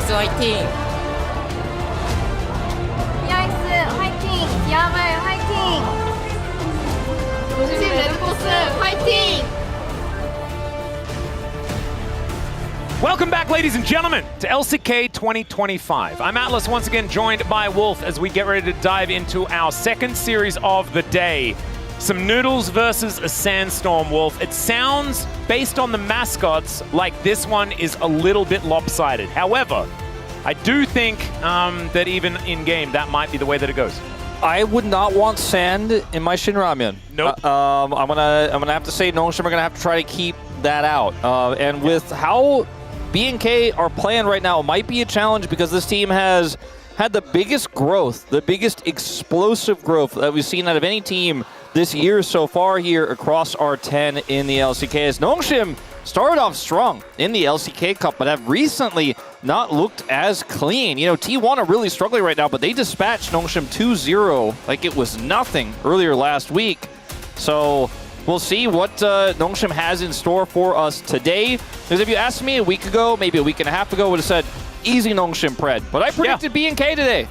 BFX 화이팅! BRX 화이팅! 디아블 화이팅! 팀 레드포스 화이팅! Welcome back, ladies and gentlemen, to LCK 2025. I'm Atlas, once again joined by Wolf as we get ready to dive into our second series of the day. Some Noodles versus a Sandstorm, Wolf. It sounds, based on the mascots, like this one is a little bit lopsided. However, I do think that even in-game, that might be the way that it goes. I would not want sand in my Shin Ramyun. Nope. I'm gonna have to say Nongshim are gonna have to try to keep that out. And with how B&K are playing right now, it might be a challenge because this team has had the biggest growth, the biggest explosive growth that we've seen out of any team this year so far here across R10 in the LCK. As Nongshim started off strong in the LCK Cup, but have recently not looked as clean. You know, T1 are really struggling right now, but they dispatched Nongshim 2-0 like it was nothing earlier last week. So we'll see what Nongshim has in store for us today. Because if you asked me a week ago, maybe a week and a half ago, I would have said, easy Nongshim Pred. But I predicted B&K today.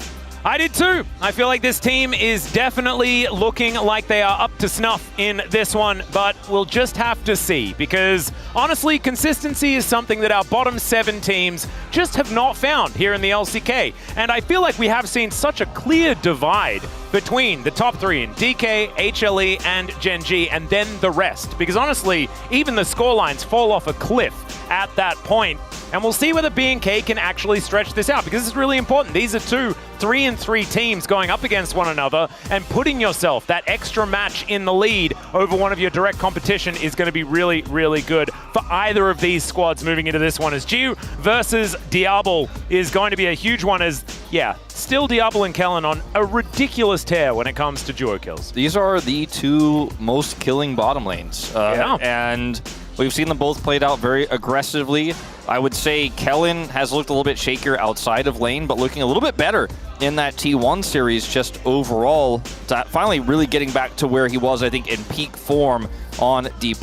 I did too. I feel like this team is definitely looking like they are up to snuff in this one, but we'll just have to see because honestly, consistency is something that our bottom 7 teams just have not found here in the LCK. And I feel like we have seen such a clear divide between the top 3 in DK, HLE, and Gen G, and then the rest. Because honestly, even the scorelines fall off a cliff at that point. And we'll see whether B&K can actually stretch this out because this is really important. These are 2 3-3 teams going up against one another, and putting yourself that extra match in the lead over one of your direct competition is going to be really, really good for either of these squads moving into this one. As Jiu versus Diablo is going to be a huge one as, yeah, still Diablo and Kellen on a ridiculous tear when it comes to duo kills. These are the 2 most killing bottom lanes. And we've seen them both played out very aggressively. I would say Kellen has looked a little bit shakier outside of lane, but looking a little bit better in that T1 series just overall. Finally really getting back to where he was, I think, in peak form on D+.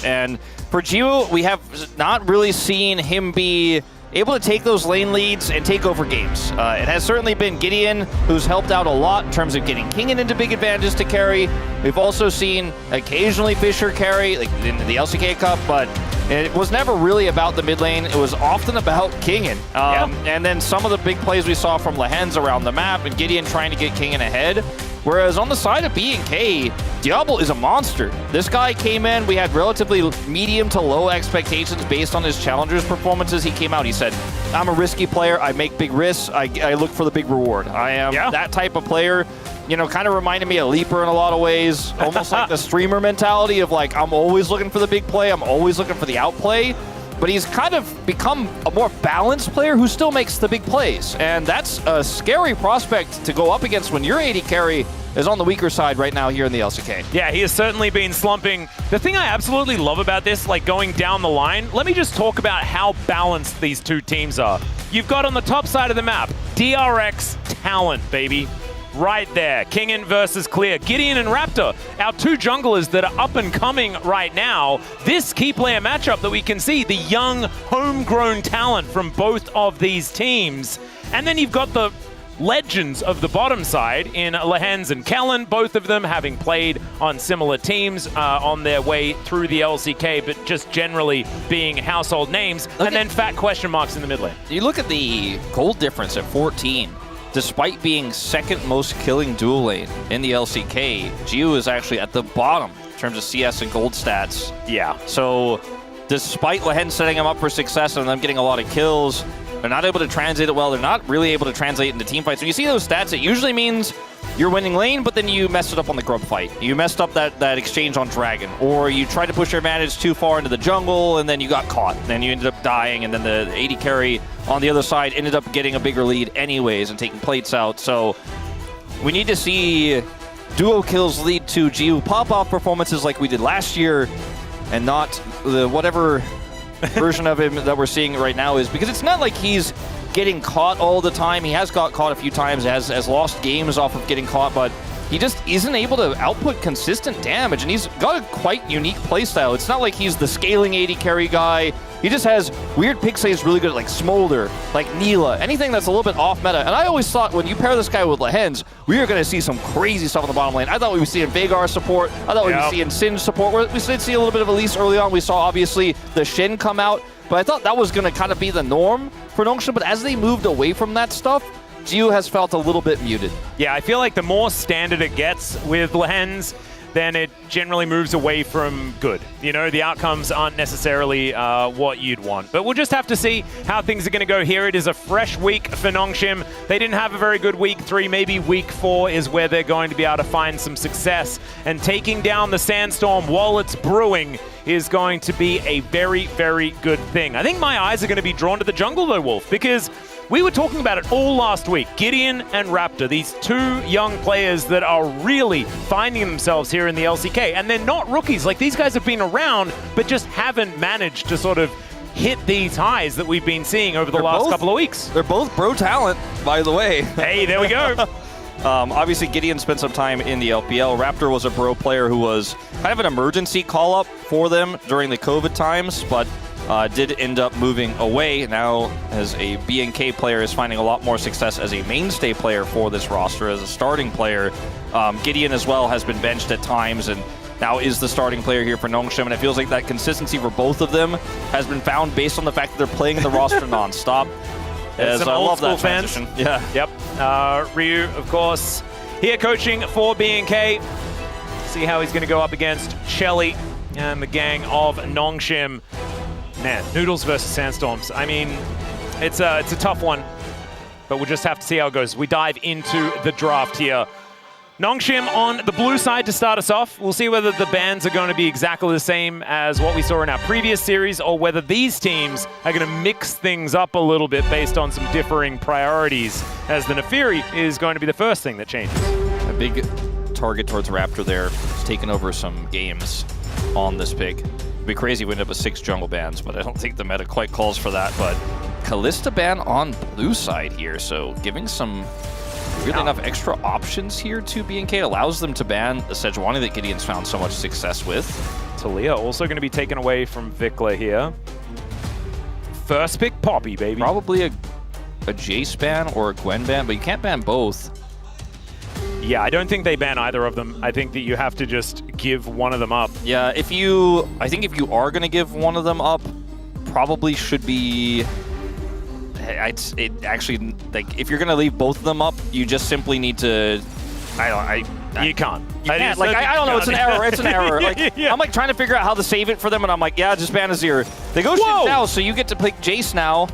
And for Gio, we have not really seen him be able to take those lane leads and take over games. It has certainly been Gideon who's helped out a lot in terms of getting Kingen into big advantages to carry. We've also seen occasionally Fisher carry, like in the LCK Cup, but it was never really about the mid lane. It was often about Kingen. And then some of the big plays we saw from Lehens around the map and Gideon trying to get Kingen ahead. Whereas on the side of B&K, Diablo is a monster. This guy came in, we had relatively medium to low expectations based on his challengers performances. He came out, he said, I'm a risky player, I make big risks, I look for the big reward. I am that type of player. You know, kind of reminded me of Leaper in a lot of ways. Almost like the streamer mentality of like, I'm always looking for the big play, I'm always looking for the outplay. But he's kind of become a more balanced player who still makes the big plays. And that's a scary prospect to go up against when your AD carry is on the weaker side right now here in the LCK. Yeah, he has certainly been slumping. The thing I absolutely love about this, like going down the line, let me just talk about how balanced these 2 teams are. You've got on the top side of the map, DRX talent, baby. Right there, Kingen versus Clear. Gideon and Raptor, our 2 junglers that are up and coming right now. This key player matchup that we can see, the young, homegrown talent from both of these teams. And then you've got the legends of the bottom side in Lehens and Kellen, both of them having played on similar teams on their way through the LCK, but just generally being household names. And then fat question marks in the mid lane. You look at the gold difference at 14. Despite being second most killing dual lane in the LCK, Gio is actually at the bottom in terms of CS and gold stats. Yeah. So despite Lehen setting him up for success and them getting a lot of kills, they're not able to translate it well. They're not really able to translate into team fights. When you see those stats, it usually means you're winning lane, but then you messed it up on the grub fight. You messed up that exchange on Dragon. Or you tried to push your advantage too far into the jungle, and then you got caught. Then you ended up dying, and then the AD carry on the other side ended up getting a bigger lead anyways and taking plates out. So we need to see duo kills lead to Gio pop-off performances like we did last year, and not the whatever version of him that we're seeing right now is, because it's not like he's getting caught all the time. He has got caught a few times, has lost games off of getting caught, but he just isn't able to output consistent damage, and he's got a quite unique playstyle. It's not like he's the scaling AD carry guy He just has weird pick saves really good, like Smolder, like Neela, anything that's a little bit off meta. And I always thought when you pair this guy with Lehens, we were going to see some crazy stuff on the bottom lane. I thought we would see Veigar support. I thought we would see Singe support. We did see a little bit of Elise early on. We saw obviously the Shin come out, but I thought that was going to kind of be the norm for Nongshim. But as they moved away from that stuff, Gio has felt a little bit muted. Yeah, I feel like the more standard it gets with Lehens, then it generally moves away from good. You know, the outcomes aren't necessarily what you'd want. But we'll just have to see how things are going to go here. It is a fresh week for Nongshim. They didn't have a very good week 3. Maybe week 4 is where they're going to be able to find some success. And taking down the Sandstorm while it's brewing is going to be a very, very good thing. I think my eyes are going to be drawn to the jungle though, Wolf, because we were talking about it all last week. Gideon and Raptor, these 2 young players that are really finding themselves here in the LCK. And they're not rookies. Like, these guys have been around, but just haven't managed to sort of hit these highs that we've been seeing over the last couple of weeks. They're both bro talent, by the way. Hey, there we go. Obviously, Gideon spent some time in the LPL. Raptor was a bro player who was kind of an emergency call-up for them during the COVID times, but did end up moving away. Now, as a BNK player, is finding a lot more success as a mainstay player for this roster, as a starting player. Gideon as well has been benched at times, and now is the starting player here for Nongshim, and it feels like that consistency for both of them has been found based on the fact that they're playing the roster non-stop. As I love that transition. Yeah. Yep. Ryu, of course, here coaching for BNK. See how he's going to go up against Shelly and the gang of Nongshim. Man, Noodles versus Sandstorms. I mean, it's a tough one, but we'll just have to see how it goes. We dive into the draft here. Nongshim on the blue side to start us off. We'll see whether the bans are going to be exactly the same as what we saw in our previous series, or whether these teams are going to mix things up a little bit based on some differing priorities, as the Nefiri is going to be the first thing that changes. A big target towards Raptor there. He's taken over some games on this pick. It'd be crazy we end up with 6 jungle bans, but I don't think the meta quite calls for that. But Kalista ban on blue side here, so giving some really enough extra options here to BNK, allows them to ban the Sejuani that Gideon's found so much success with. Talia also going to be taken away from Vikla here. First pick Poppy, baby. Probably a Jace ban or a Gwen ban, but you can't ban both. Yeah, I don't think they ban either of them. I think that you have to just give one of them up. Yeah, I think if you are going to give one of them up, probably should be... It actually, like, if you're going to leave both of them up, you just simply need to... You can't. I don't know. It's an error. It's an error. Like, yeah. I'm like trying to figure out how to save it for them, and I'm like, yeah, just ban Azir. They go Shin now, so you get to pick Jace now.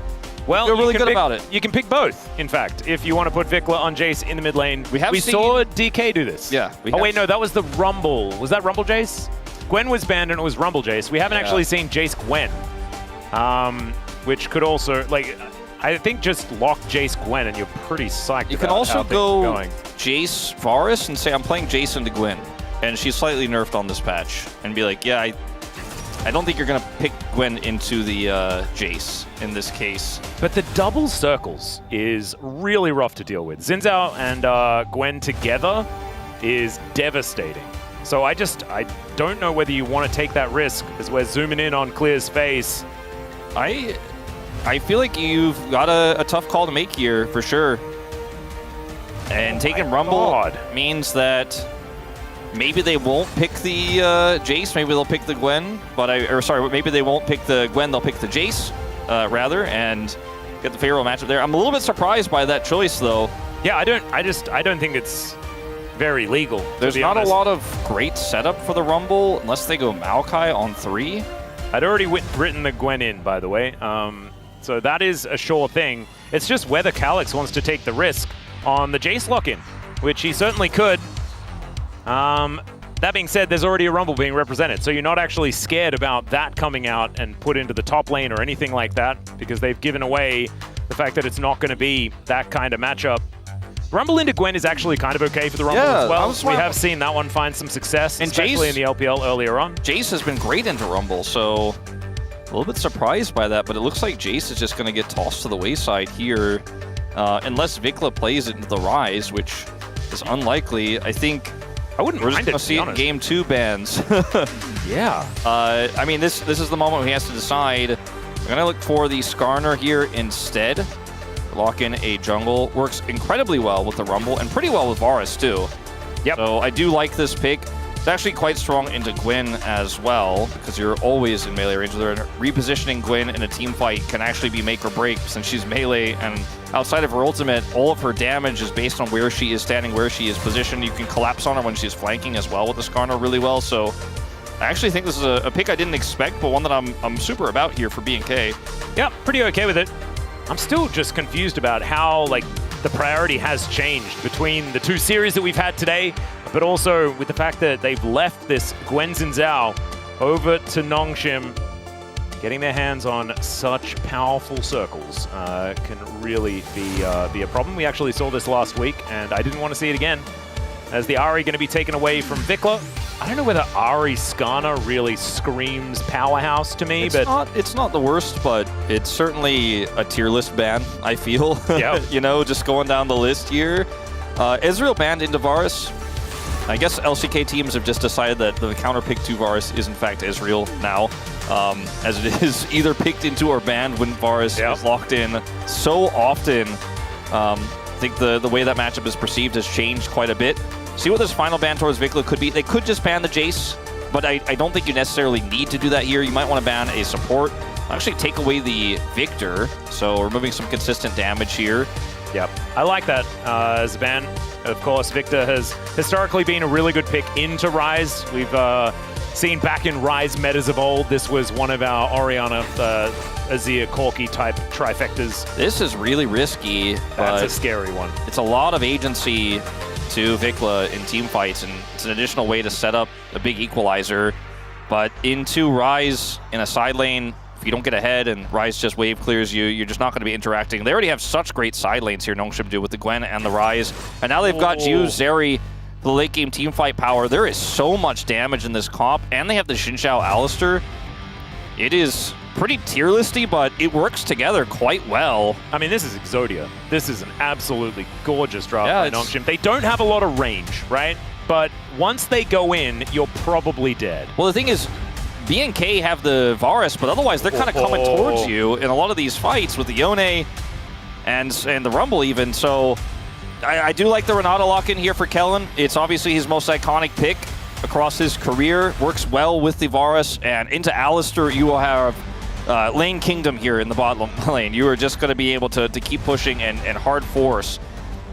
Well, they're really good about it. You can pick both, in fact, if you want to put Vikla on Jace in the mid lane. We saw DK do this. Yeah. Oh, wait, no, that was the Rumble. Was that Rumble Jace? Gwen was banned and it was Rumble Jace. We haven't actually seen Jace Gwen, which could also, like, I think just lock Jace Gwen and you're pretty psyched. You can also go Jace Varus and say, I'm playing Jace into Gwen. And she's slightly nerfed on this patch. And be like, yeah, I don't think you're going to pick Gwen into the Jace in this case. But the double circles is really rough to deal with. Xin Zhao and Gwen together is devastating. So I don't know whether you want to take that risk as we're zooming in on Clear's face. I feel like you've got a tough call to make here, for sure. And taking Rumble means that maybe they won't pick the Jace, maybe they'll pick the Gwen, maybe they won't pick the Gwen, they'll pick the Jace, rather, and get the favorable matchup there. I'm a little bit surprised by that choice, though. Yeah, I don't think it's very legal. There's not a lot of great setup for the Rumble, unless they go Maokai on 3. I'd already written the Gwen in, by the way. So that is a sure thing. It's just whether Calyx wants to take the risk on the Jace lock-in, which he certainly could. That being said, there's already a Rumble being represented, so you're not actually scared about that coming out and put into the top lane or anything like that, because they've given away the fact that it's not going to be that kind of matchup. Rumble into Gwen is actually kind of okay for the Rumble as well. We have seen that one find some success, and especially in the LPL earlier on. Jace has been great into Rumble, so a little bit surprised by that, but it looks like Jace is just going to get tossed to the wayside here, unless Vikla plays it into the Rise, which is unlikely. I think I wouldn't we're just mind going to see it in Game 2 bans. Yeah. I mean, this is the moment he has to decide, I'm going to look for the Skarner here instead. Lock in a jungle. Works incredibly well with the Rumble and pretty well with Varus too. Yep. So I do like this pick. It's actually quite strong into Gwyn as well, because you're always in melee range. Repositioning Gwyn in a team fight can actually be make or break, since she's melee, and outside of her ultimate, all of her damage is based on where she is standing, where she is positioned. You can collapse on her when she's flanking as well with the Skarner really well. So I actually think this is a pick I didn't expect, but one that I'm super about here for B&K. Yeah, pretty okay with it. I'm still just confused about how the priority has changed between the two series that we've had today, but also with the fact that they've left this Gwen Zhao over to Nongshim. Getting their hands on such powerful circles can really be a problem. We actually saw this last week, and I didn't want to see it again. As the Ahri going to be taken away from Vikla. I don't know whether Ahri Skarner really screams powerhouse to me, It's not the worst, but it's certainly a tier list ban, I feel. Yeah. You know, just going down the list here. Ezreal banned into Varus. I guess LCK teams have just decided that the counter pick to Varus is in fact Ezreal now, as it is either picked into or banned when Varus is locked in so often. I think the way that matchup is perceived has changed quite a bit. See what this final ban towards Vikla could be. They could just ban the Jace, but I don't think you necessarily need to do that here. You might want to ban a support. Actually take away the Victor, so removing some consistent damage here. Yep, I like that as a ban. Of course, Victor has historically been a really good pick into Ryze. We've seen back in Ryze metas of old, this was one of our Orianna, Azir, Corki type trifectas. This is really risky. That's a scary one. It's a lot of agency to Vikla in team fights, and it's an additional way to set up a big equalizer. But into Ryze in a side lane, if you don't get ahead and Ryze just wave clears you, you're just not going to be interacting. They already have such great side lanes here, Nongshim do, with the Gwen and the Ryze. And now they've got Jiu, Zeri, the late game team fight power. There is so much damage in this comp, and they have the Xin Zhao Alistar. It is pretty tier listy, but it works together quite well. I mean, this is Exodia. This is an absolutely gorgeous draft Yeah, by Nongshim. They don't have a lot of range, right? But once they go in, you're probably dead. Well, the thing is, B&K have the Varus, but otherwise they're kind of coming towards you in a lot of these fights with the Yone and the Rumble even. So I do like the Renata lock-in here for Kellen. It's obviously his most iconic pick across his career. Works well with the Varus, and into Alistar you will have lane kingdom here in the bottom lane. You are just going to be able to keep pushing and hard force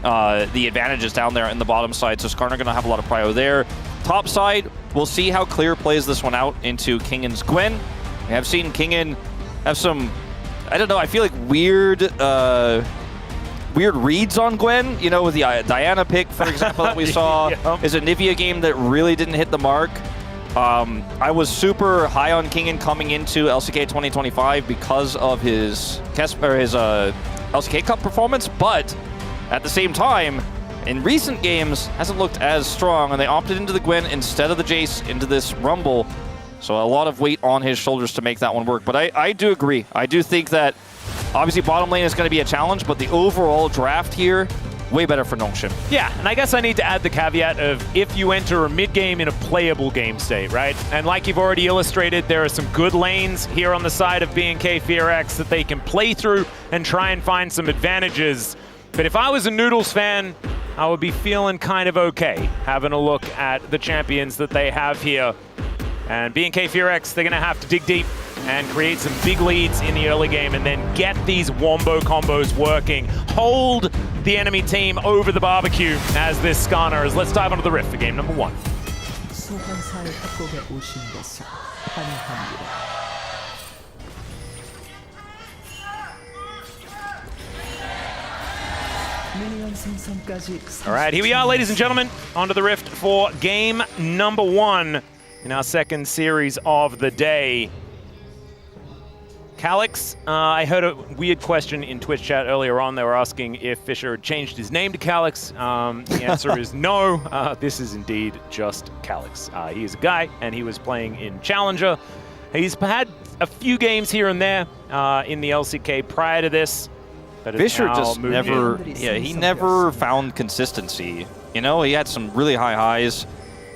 the advantages down there in the bottom side. So Skarner going to have a lot of prio there. Top side, we'll see how Clear plays this one out into Kingan's Gwen. We have seen Kingan have some, I don't know, I feel like weird reads on Gwen, you know, with the Diana pick, for example, that we saw. Is a Nivea game that really didn't hit the mark. I was super high on Kingan coming into LCK 2025 because of his LCK Cup performance, but at the same time, in recent games, hasn't looked as strong, and they opted into the Gwen instead of the Jace into this Rumble. So a lot of weight on his shoulders to make that one work. But I do agree. I do think that obviously bottom lane is going to be a challenge, but the overall draft here, way better for Nongshim. Yeah, and I guess I need to add the caveat of if you enter a mid-game in a playable game state, right? And like you've already illustrated, there are some good lanes here on the side of B&K DRX that they can play through and try and find some advantages. But if I was a Noodles fan, I would be feeling kind of okay having a look at the champions that they have here. And B&K DRX, they're going to have to dig deep and create some big leads in the early game and then get these wombo combos working. Hold the enemy team over the barbecue as this Skarner is. Let's dive onto the Rift for game number 1. 소환사의 협곡에 오신 것을 환영합니다. All right, here we are, ladies and gentlemen, onto the Rift for game number 1 in our second series of the day. Calix, I heard a weird question in Twitch chat earlier on. They were asking if Fisher had changed his name to Calix. The answer is no. This is indeed just Calix. He is a guy, and he was playing in Challenger. He's had a few games here and there in the LCK prior to this. Fisher just never, he never found consistency. You know, he had some really high highs.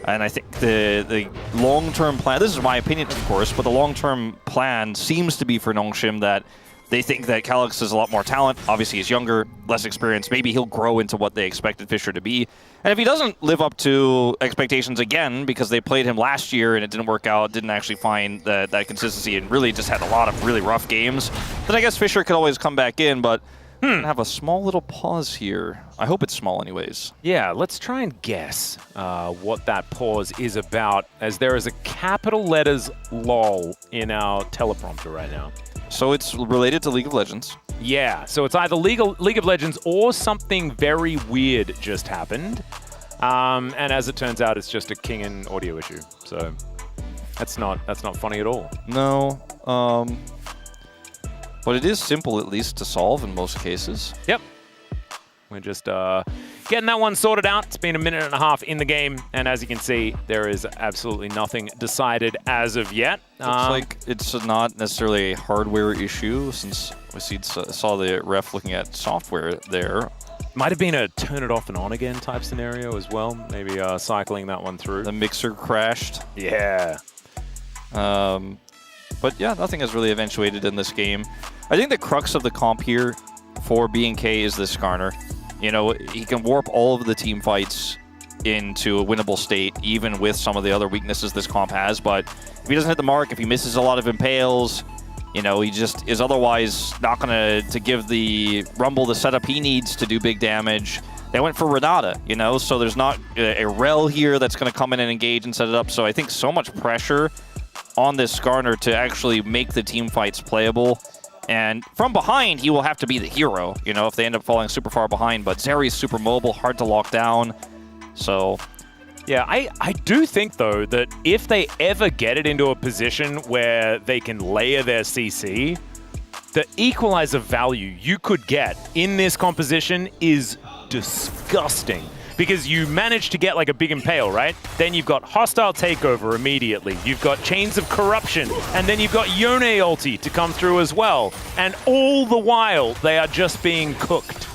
And I think the long-term plan, this is my opinion, of course, but the long-term plan seems to be for Nongshim that they think that Calyx has a lot more talent. Obviously, he's younger, less experienced. Maybe he'll grow into what they expected Fisher to be. And if he doesn't live up to expectations again, because they played him last year and it didn't work out, didn't actually find that consistency and really just had a lot of really rough games, then I guess Fisher could always come back in. But have a small little pause here. I hope it's small anyways. Yeah, let's try and guess what that pause is about, as there is a capital letters LOL in our teleprompter right now. So it's related to League of Legends. Yeah, so it's either League of Legends or something very weird just happened. And as it turns out, it's just a King and audio issue. So that's not funny at all. No. But it is simple, at least, to solve in most cases. Yep. We're just getting that one sorted out. It's been a minute and a half in the game, and as you can see, there is absolutely nothing decided as of yet. Looks like it's not necessarily a hardware issue, since we saw the ref looking at software there. Might have been a turn it off and on again type scenario as well. Maybe cycling that one through. The mixer crashed. Yeah. But yeah, nothing has really eventuated in this game. I think the crux of the comp here for BNK is this Skarner. You know, he can warp all of the team fights into a winnable state, even with some of the other weaknesses this comp has. But if he doesn't hit the mark, if he misses a lot of impales, you know, he just is otherwise not going to give the Rumble the setup he needs to do big damage. They went for Renata, you know, so there's not a Rel here that's going to come in and engage and set it up. So I think so much pressure on this Skarner to actually make the team fights playable. And from behind, he will have to be the hero, you know, if they end up falling super far behind. But Zeri's super mobile, hard to lock down. So, yeah, I do think, though, that if they ever get it into a position where they can layer their CC, the equalizer value you could get in this composition is disgusting. Because you manage to get like a big impale, right? Then you've got hostile takeover immediately. You've got chains of corruption, and then you've got Yone ulti to come through as well. And all the while, they are just being cooked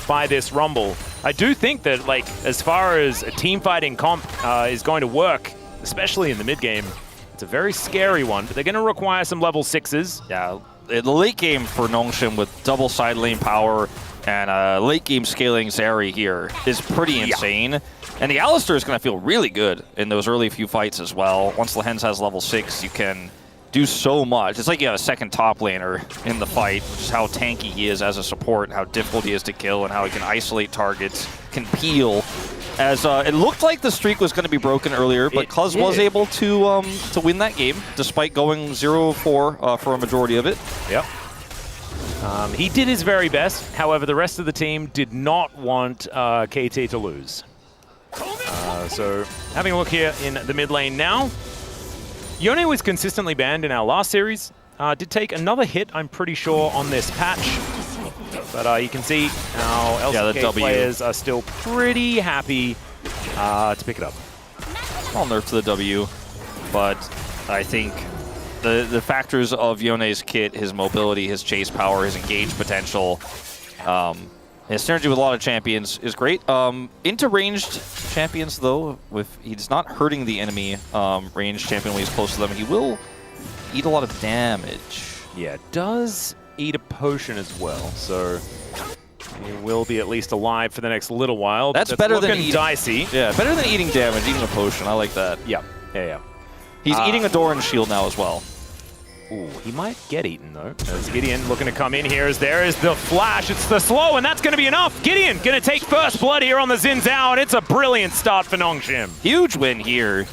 by this Rumble. I do think that, like, as far as a team fighting comp is going to work, especially in the mid game, it's a very scary one. But they're going to require some level 6s. Yeah, the late game for Nongshim with double side lane power and late game scaling Zeri here is pretty insane. Yeah. And the Alistar is going to feel really good in those early few fights as well. Once Lehens has level 6, you can do so much. It's like you have a second top laner in the fight, which is how tanky he is as a support, how difficult he is to kill, and how he can isolate targets, can peel. As it looked like the streak was going to be broken earlier, but Cuz was able to win that game, despite going 0-4 for a majority of it. Yep. He did his very best. However, the rest of the team did not want KT to lose. So having a look here in the mid lane now. Yone was consistently banned in our last series. Did take another hit, I'm pretty sure, on this patch. But you can see our LCK players are still pretty happy to pick it up. Small nerf to the W, but I think the factors of Yone's kit, his mobility, his chase power, his engage potential, his synergy with a lot of champions is great. Into ranged champions, though, he's not hurting the enemy ranged champion when he's close to them. He will eat a lot of damage. Yeah, does eat a potion as well, so he will be at least alive for the next little while. That's better than eating dicey. Yeah, better than eating damage, eating a potion. I like that. Yeah, yeah. He's eating a Doran shield now as well. Ooh, he might get eaten, though. As Gideon looking to come in here, as there is the flash. It's the slow, and that's going to be enough. Gideon going to take first blood here on the Xin Zhao, and it's a brilliant start for Nongshim. Huge win here,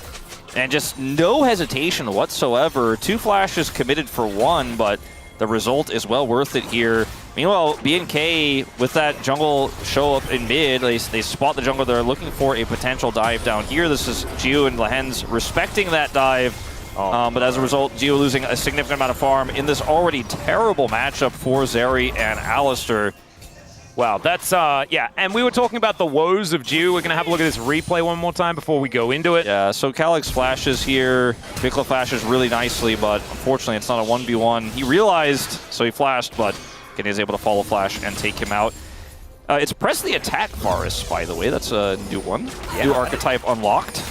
and just no hesitation whatsoever. 2 flashes committed for 1, but the result is well worth it here. Meanwhile, BNK, with that jungle show up in mid, they spot the jungle. They're looking for a potential dive down here. This is Gio and Lehens respecting that dive. But as a result, Gio losing a significant amount of farm in this already terrible matchup for Zeri and Alistar. Wow, that's, yeah. And we were talking about the woes of Gio. We're going to have a look at this replay one more time before we go into it. Yeah, so Calyx flashes here. Vikla flashes really nicely, but unfortunately it's not a 1v1. He realized, so he flashed, but again, he's able to follow flash and take him out. It's press the attack Varus, by the way. That's a new one. Yeah. New archetype unlocked.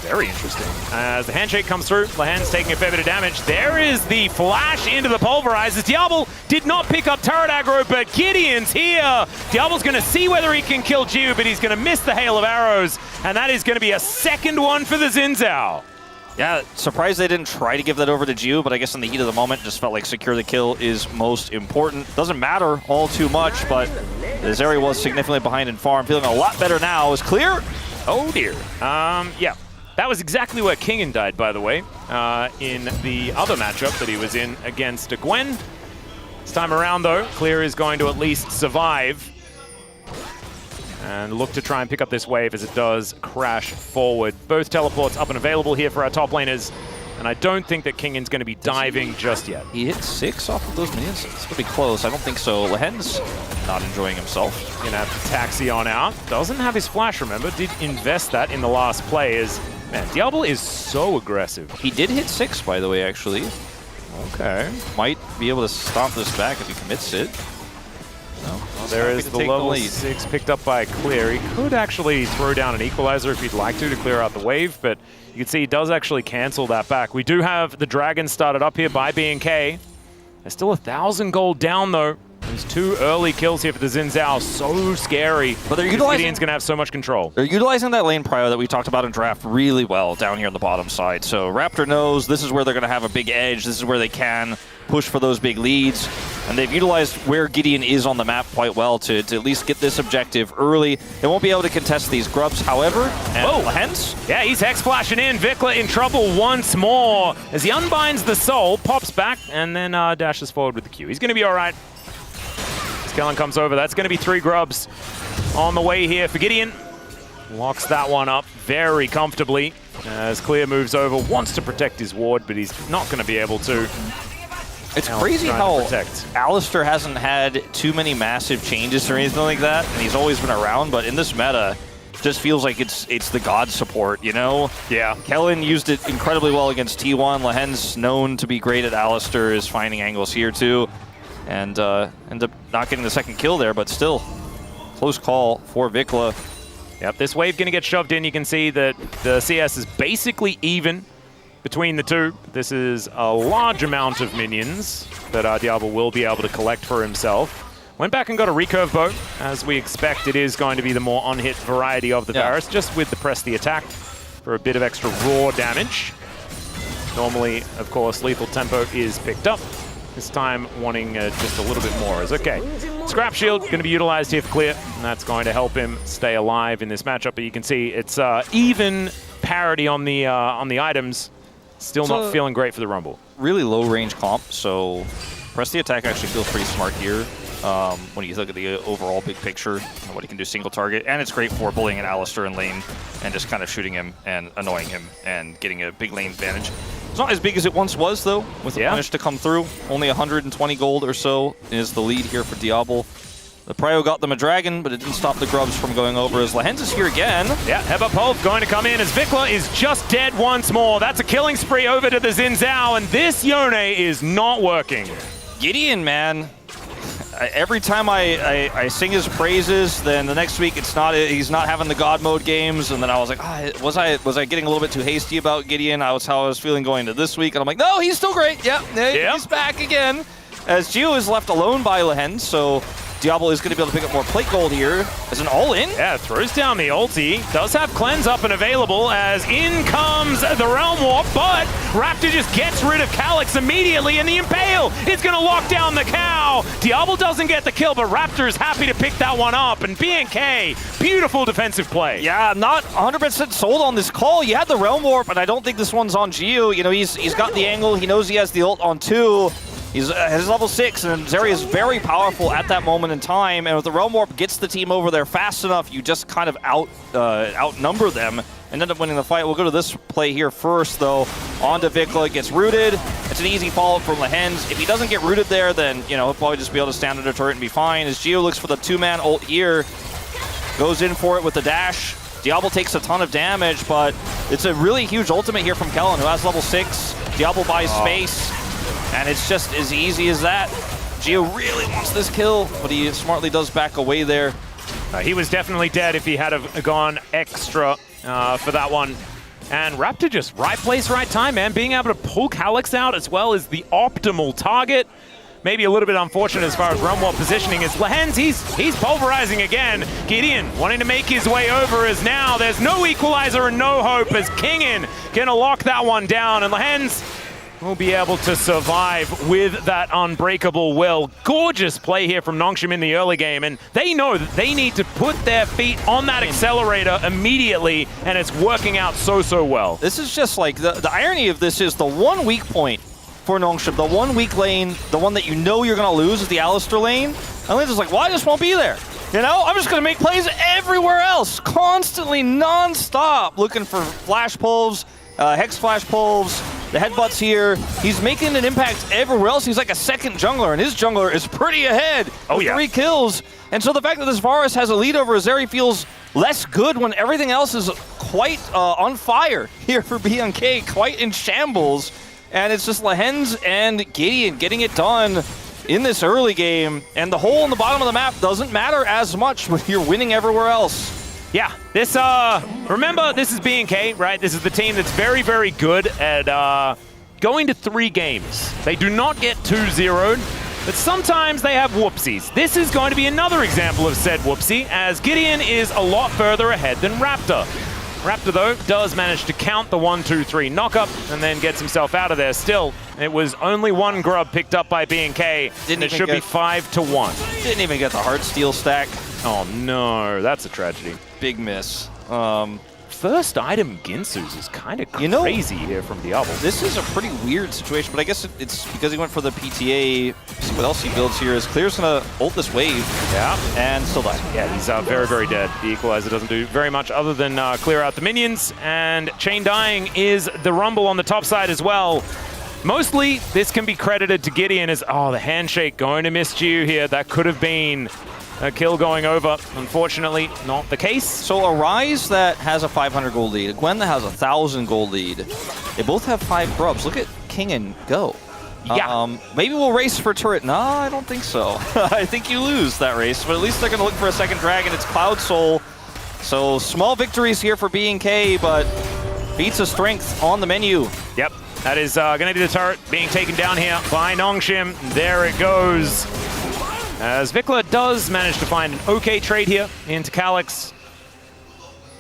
Very interesting. As the handshake comes through, Lehen's taking a fair bit of damage. There is the flash into the pulverizers. Diablo did not pick up turret aggro, but Gideon's here. Diablo's going to see whether he can kill Jiu, but he's going to miss the hail of arrows, and that is going to be a second one for the Xin Zhao. Yeah, surprised they didn't try to give that over to Jiu, but I guess in the heat of the moment, just felt like secure the kill is most important. Doesn't matter all too much, but Zeri was significantly behind in farm. Feeling a lot better now. Is clear. Oh dear. Yeah. That was exactly where Kingen died, by the way, in the other matchup that he was in against Gwen. This time around, though, Clear is going to at least survive and look to try and pick up this wave as it does crash forward. Both teleports up and available here for our top laners, and I don't think that Kingen's going to be diving just yet. He hit 6 off of those minions. It's pretty close. I don't think so. Lehen's not enjoying himself. Gonna have to taxi on out. Doesn't have his flash, remember. Did invest that in the last play. Man, Diablo is so aggressive. He did hit 6, by the way, actually. Okay. Might be able to stomp this back if he commits it. No, there is the level 6 picked up by Clear. He could actually throw down an equalizer if he'd like to clear out the wave, but you can see he does actually cancel that back. We do have the Dragon started up here by B&K. There's still 1,000 gold down, though. There's 2 early kills here for the Xin Zhao. So scary. But they're utilizing... Gideon's going to have so much control. They're utilizing that lane prio that we talked about in draft really well down here on the bottom side. So Raptor knows this is where they're going to have a big edge. This is where they can push for those big leads. And they've utilized where Gideon is on the map quite well to at least get this objective early. They won't be able to contest these grubs, however. Hence? Yeah, he's Hex flashing in. Vikla in trouble once more as he unbinds the soul, pops back, and then dashes forward with the Q. He's going to be all right. Kellen comes over. That's going to be 3 grubs on the way here for Gideon. Locks that one up very comfortably as Clear moves over, wants to protect his ward, but he's not going to be able to. It's crazy how Alistar hasn't had too many massive changes or anything like that, and he's always been around, but in this meta, just feels like it's the god support, you know? Yeah. Kellen used it incredibly well against T1. Lehen's known to be great at Alistar, is finding angles here too. And end up not getting the second kill there, but still, close call for Vikla. Yep, this wave going to get shoved in. You can see that the CS is basically even between the two. This is a large amount of minions that Diablo will be able to collect for himself. Went back and got a recurve bow. As we expect, it is going to be the more unhit variety of the Varus, just with the press the attack for a bit of extra raw damage. Normally, of course, lethal tempo is picked up. This time wanting just a little bit more is okay. Scrap Shield going to be utilized here for Clear, and that's going to help him stay alive in this matchup. But you can see it's even parity on the items. Still not feeling great for the Rumble. Really low range comp, so press the attack actually feels pretty smart here when you look at the overall big picture and what he can do single target. And it's great for bullying an Alistar in lane and just kind of shooting him and annoying him and getting a big lane advantage. It's not as big as it once was, though, with the punish to come through. Only 120 gold or so is the lead here for Diablo. The Prio got them a dragon, but it didn't stop the grubs from going over as Lehen's is here again. Yeah, Heba Pulp going to come in as Vikla is just dead once more. That's a killing spree over to the Xin Zhao, and this Yone is not working. Gideon, man. Every time I sing his praises, then the next week he's not having the God mode games, and then I was like, was I getting a little bit too hasty about Gideon? How I was feeling going to this week, and I'm like, no, he's still great. Yep. He's back again. As Gio is left alone by Lehen, so Diablo is going to be able to pick up more plate gold here as an all-in. Yeah, throws down the ulti. Does have cleanse up and available as in comes the Realm Warp, but Raptor just gets rid of Calyx immediately, and the Impale is going to lock down the cow. Diablo doesn't get the kill, but Raptor's happy to pick that one up, and B&K, beautiful defensive play. Yeah, I'm not 100% sold on this call. You had the Realm Warp, but I don't think this one's on Gio. You know, he's got the angle. He knows he has the ult on 2. He's level 6, and Zeri is very powerful at that moment in time. And if the Realm Warp gets the team over there fast enough, you just kind of outnumber them and end up winning the fight. We'll go to this play here first, though. On to Vikla, gets rooted. It's an easy follow-up from Lehen's. If he doesn't get rooted there, then he'll probably just be able to stand under turret and be fine. As Gio looks for the 2-man ult here, goes in for it with the dash. Diablo takes a ton of damage, but it's a really huge ultimate here from Kellen, who has level 6. Diablo buys space. And it's just as easy as that. Gio really wants this kill, but he smartly does back away there. He was definitely dead if he had have gone extra for that one. And Raptor just right place, right time, man. Being able to pull Calyx out as well as the optimal target. Maybe a little bit unfortunate as far as Realm Warp positioning is. Lehens, he's pulverizing again. Gideon wanting to make his way over as now there's no equalizer and no hope as Kingin gonna lock that one down. And Lehens will be able to survive with that unbreakable will. Gorgeous play here from Nongshim in the early game, and they know that they need to put their feet on that accelerator immediately, and it's working out so well. This is just like, the irony of this is the one weak point for Nongshim, the one weak lane, the one that you know you're going to lose is the Alistar lane. And Lin's just like, well, I just won't be there. You know, I'm just going to make plays everywhere else, constantly, non-stop, looking for flash pulls, hex flash pulls, the headbutts here. He's making an impact everywhere else. He's like a second jungler, and his jungler is pretty ahead with 3 kills. And so the fact that this Varus has a lead over Azeri feels less good when everything else is quite on fire here for BNK, quite in shambles. And it's just Lehens and Gideon getting it done in this early game. And the hole in the bottom of the map doesn't matter as much when you're winning everywhere else. Yeah, this, remember, this is BNK, right? This is the team that's very good at going to 3 games. They do not get 2-0'd, but sometimes they have whoopsies. This is going to be another example of said whoopsie, as Gideon is a lot further ahead than Raptor. Raptor, though, does manage to count the 1-2-3 knock-up and then gets himself out of there. Still, it was only 1 grub picked up by BNK, and it should be 5-1. Didn't even get the Heartsteel stack. Oh no, that's a tragedy. Big miss. First item Ginsu's is kind of crazy here from Diablo. This is a pretty weird situation, but I guess it's because he went for the PTA. See what else he builds here. Is Clear's gonna ult this wave. Yeah. And still die. Yeah, he's very dead. The Equalizer doesn't do very much other than clear out the minions, and Chain Dying is the Rumble on the top side as well. Mostly, this can be credited to Gideon as, oh, the handshake going to miss you here. That could have been a kill going over. Unfortunately, not the case. So a Ryze that has a 500 gold lead, a Gwen that has a 1,000 gold lead, they both have 5 grubs. Look at Kingin go. Yeah. Maybe we'll race for turret. No, I don't think so. I think you lose that race, but at least they're going to look for a second dragon. It's Cloud Soul. So small victories here for BNK, but beats of strength on the menu. Yep. That is going to be the turret being taken down here by Nongshim. There it goes. As Vikla does manage to find an okay trade here into Calyx.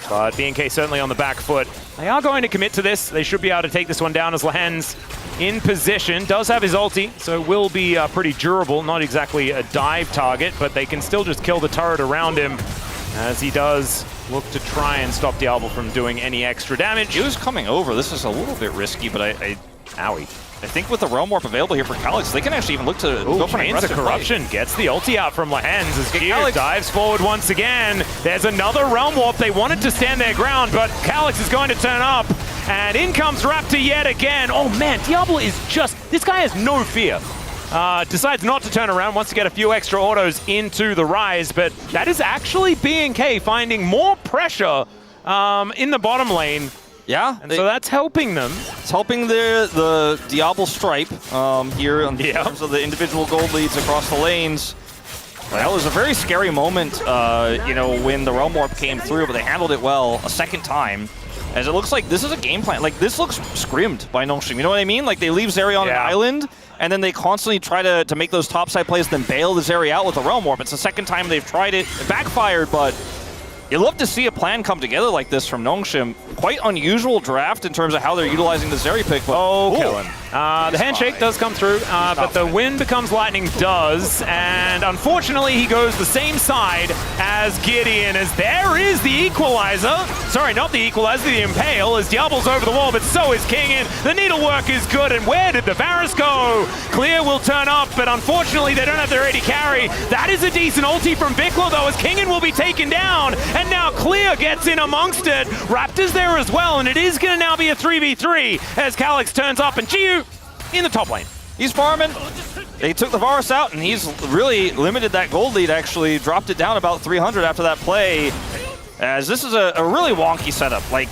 But BNK certainly on the back foot. They are going to commit to this. They should be able to take this one down as Lehens in position. Does have his ulti, so will be pretty durable. Not exactly a dive target, but they can still just kill the turret around him as he does look to try and stop Diablo from doing any extra damage. He was coming over. This is a little bit risky, but owie. I think with the Realm Warp available here for Calyx, they can actually even look to go for an aggressive corruption. play. Gets the ulti out from Lehens as Gear dives forward once again. There's another Realm Warp. They wanted to stand their ground, but Calyx is going to turn up. And in comes Raptor yet again. Oh man, Diablo is just, this guy has no fear. Decides not to turn around, wants to get a few extra autos into the Ryze, but that is actually BNK finding more pressure in the bottom lane. Yeah. And so that's helping them. It's helping the Diablo stripe here in terms of the individual gold leads across the lanes. Well, it was a very scary moment, you know, when the Realm Warp came through, but they handled it well a second time. As it looks like this is a game plan. Like, this looks scrimmed by Nongshim. You know what I mean? Like, they leave Zeri on an island, and then they constantly try to make those topside plays, then bail the Zeri out with the Realm Warp. It's the second time they've tried it. It backfired, but you love to see a plan come together like this from Nongshim. Quite unusual draft in terms of how they're utilizing the Zeri pick. But kill him. The handshake does come through, but the wind becomes lightning does, and unfortunately he goes the same side as Gideon, as there is the equalizer. Sorry, not the equalizer, the impale, as Diablo's over the wall, but so is Kingin. The needlework is good, and where did the Varus go? Clear will turn up, but unfortunately they don't have their AD carry. That is a decent ulti from Vikla though, as Kingin will be taken down, and now Clear gets in amongst it. Raptor's there as well, and it is going to now be a 3v3 as Calyx turns up, and Giyu in the top lane. He's farming. They took the Varus out, and he's really limited that gold lead, actually. Dropped it down about 300 after that play. As this is a really wonky setup. Like,